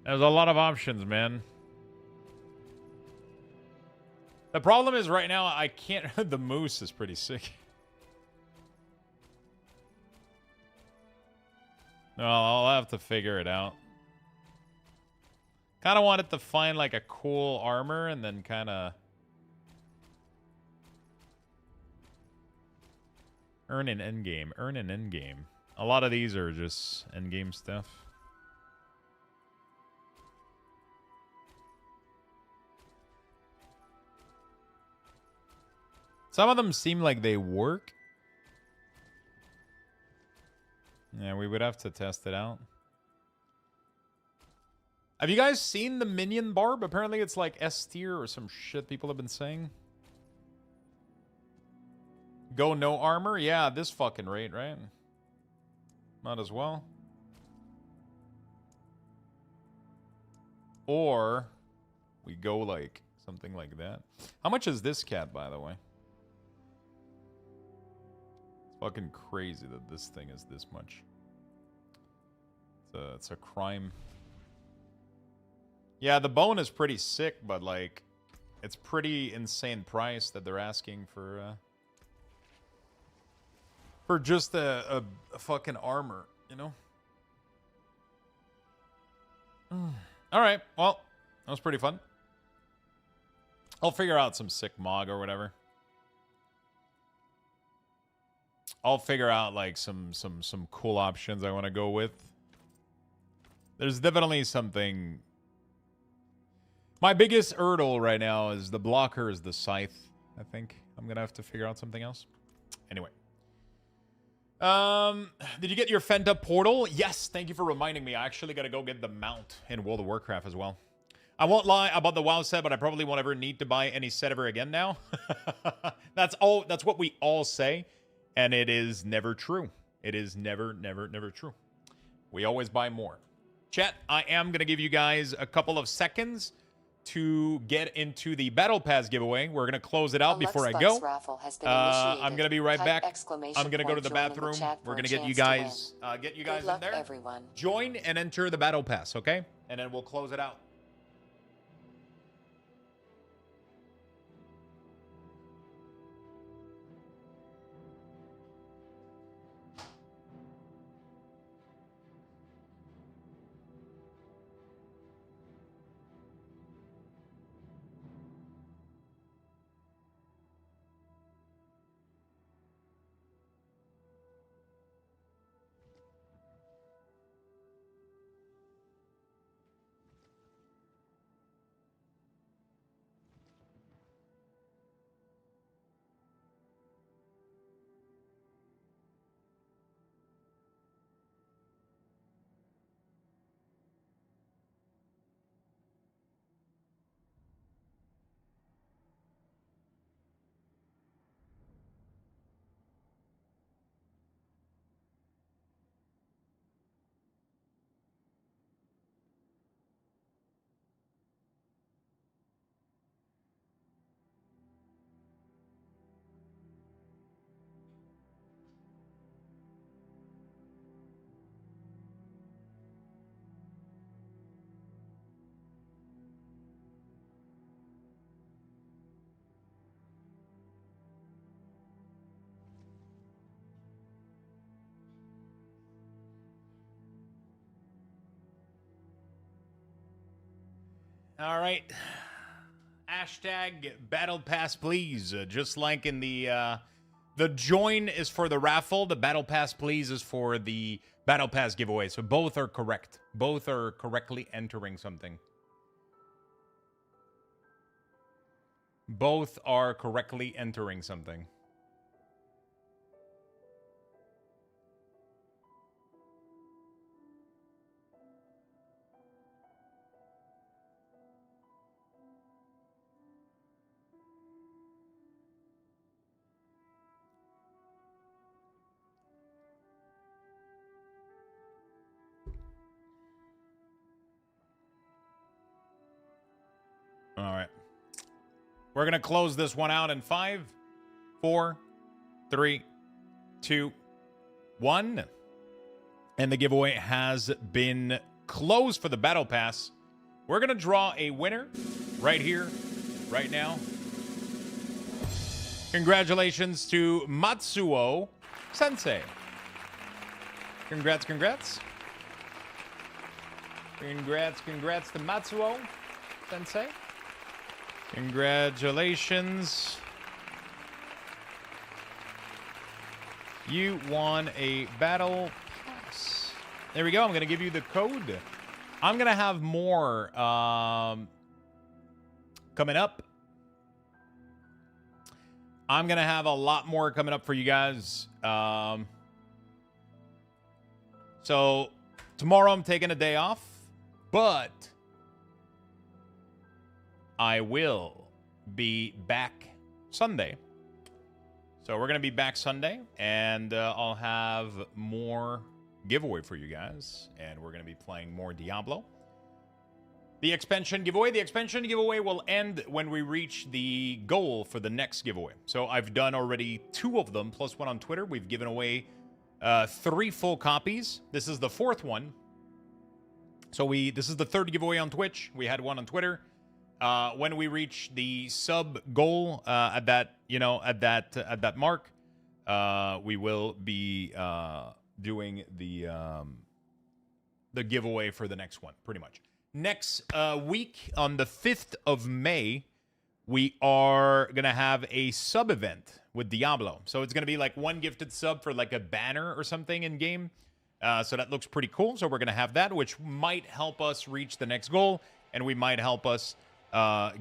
There's a lot of options, man. The problem is right now I can't... the moose is pretty sick. No, I'll have to figure it out. Kind of wanted to find like a cool armor and then kind of... earn an endgame. Earn an endgame. A lot of these are just endgame stuff. Some of them seem like they work. Yeah, we would have to test it out. Have you guys seen the Minion Barb? Apparently it's like S tier or some shit people have been saying. Go no armor? Yeah, this fucking rate, right? Might as well. Or we go like something like that. How much is this cat, by the way? Fucking crazy that this thing is this much. It's a crime. Yeah, the bone is pretty sick, but like, it's pretty insane price that they're asking for just a fucking armor, you know? All right, well, that was pretty fun. I'll figure out some sick mog or whatever. I'll figure out like some cool options I want to go with. There's definitely something. My biggest hurdle right now is the blocker is the scythe. I think I'm gonna have to figure out something else. Anyway, did you get your Fenta portal? Yes, thank you for reminding me. I actually gotta go get the mount in World of Warcraft as well. I won't lie about the WoW set, but I probably won't ever need to buy any set ever again now. That's what we all say. And it is never true. It is never true. We always buy more. Chat, I am going to give you guys a couple of seconds to get into the Battle Pass giveaway. We're going to close it out before I go. I'm going to be right back. I'm going to go to the bathroom. We're going to get you guys in there. Everyone. Join and enter the Battle Pass, okay? And then we'll close it out. All right. Hashtag Battle Pass, please. Just like in the join is for the raffle. The Battle Pass, please, is for the Battle Pass giveaway. So both are correct. Both are correctly entering something. Both are correctly entering something. All right. We're going to close this one out in 5, 4, 3, 2, 1. And the giveaway has been closed for the Battle Pass. We're going to draw a winner right here, right now. Congratulations to Matsuo Sensei. Congrats, congrats. Congrats to Matsuo Sensei. Congratulations. You won a Battle Pass. There we go. I'm going to give you the code. I'm going to have more coming up. I'm going to have a lot more coming up for you guys. So tomorrow I'm taking a day off, but I will be back Sunday. So we're going to be back Sunday, and I'll have more giveaway for you guys, and we're going to be playing more Diablo. The expansion giveaway will end when we reach the goal for the next giveaway. So I've done already 2 of them, plus one on Twitter. We've given away 3 full copies. This is the 4th one. So this is the 3rd giveaway on Twitch. We had one on Twitter. When we reach the sub goal at that mark, we will be doing the giveaway for the next one, pretty much. Next week, on the 5th of May, we are going to have a sub event with Diablo. So it's going to be like 1 gifted sub for like a banner or something in game. So that looks pretty cool. So we're going to have that, which might help us reach the next goal, and we might help us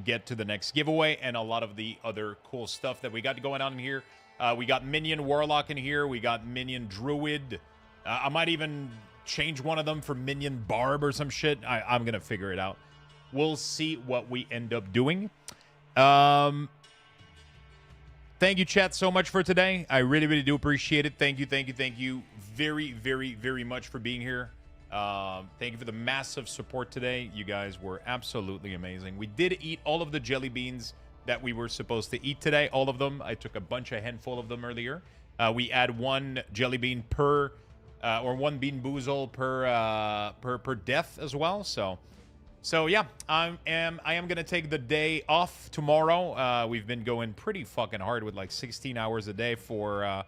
get to the next giveaway and a lot of the other cool stuff that we got going on in here. We got Minion Warlock in here. We got Minion Druid. I might even change one of them for Minion Barb or some shit. I'm going to figure it out. We'll see what we end up doing. Thank you, chat, so much for today. I really, really do appreciate it. Thank you very, very, very much for being here. Thank you for the massive support today. You guys were absolutely amazing. We did eat all of the jelly beans that we were supposed to eat today. All of them. I took a handful of them earlier. We add 1 jelly bean per, or 1 bean boozle per death as well. So yeah, I am gonna take the day off tomorrow. We've been going pretty fucking hard with like 16 hours a day for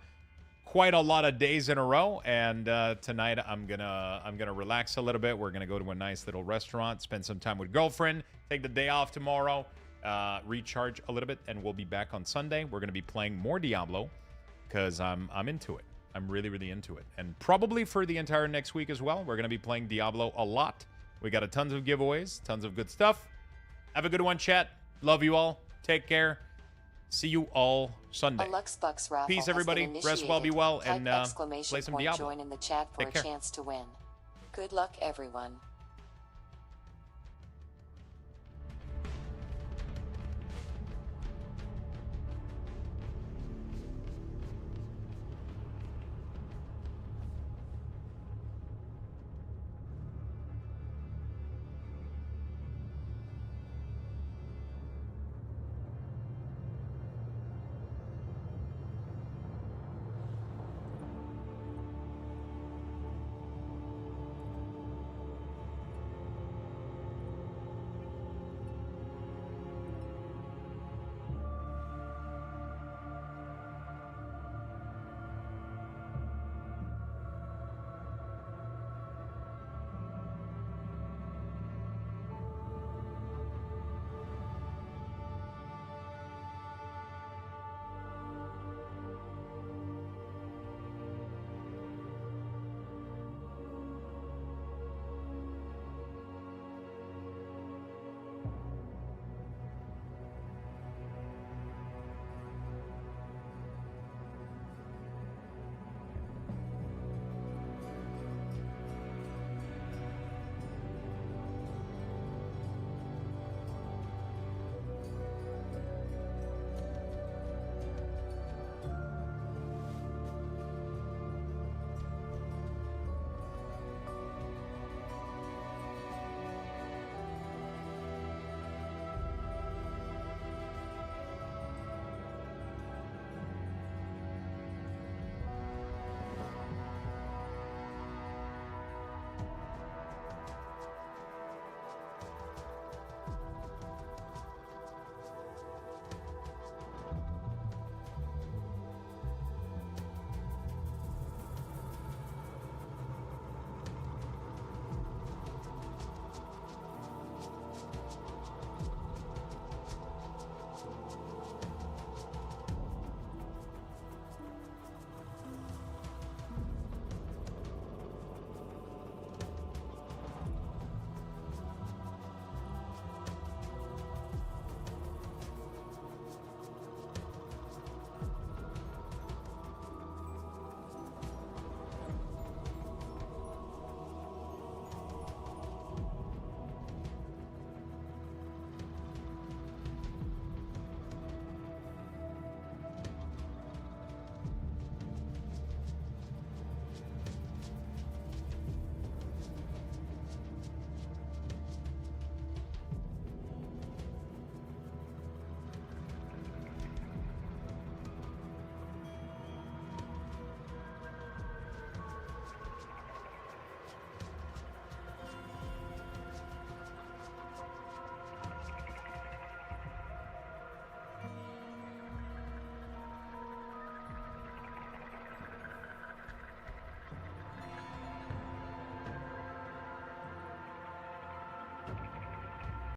quite a lot of days in a row, and tonight I'm gonna relax a little bit. We're gonna go to a nice little restaurant, spend some time with girlfriend, take the day off tomorrow, recharge a little bit, and we'll be back on Sunday. We're gonna be playing more Diablo because I'm into it. I'm really, really into it, and probably for the entire next week as well. We're gonna be playing Diablo a lot. We got a tons of giveaways, tons of good stuff. Have a good one, chat. Love you all. Take care. See you all Sunday. A Lux Bucks raffle Peace, everybody. has been Rest well, be well, Type and exclamation play some point Diablo. join in the chat for Take a care. chance to win. Good luck, everyone.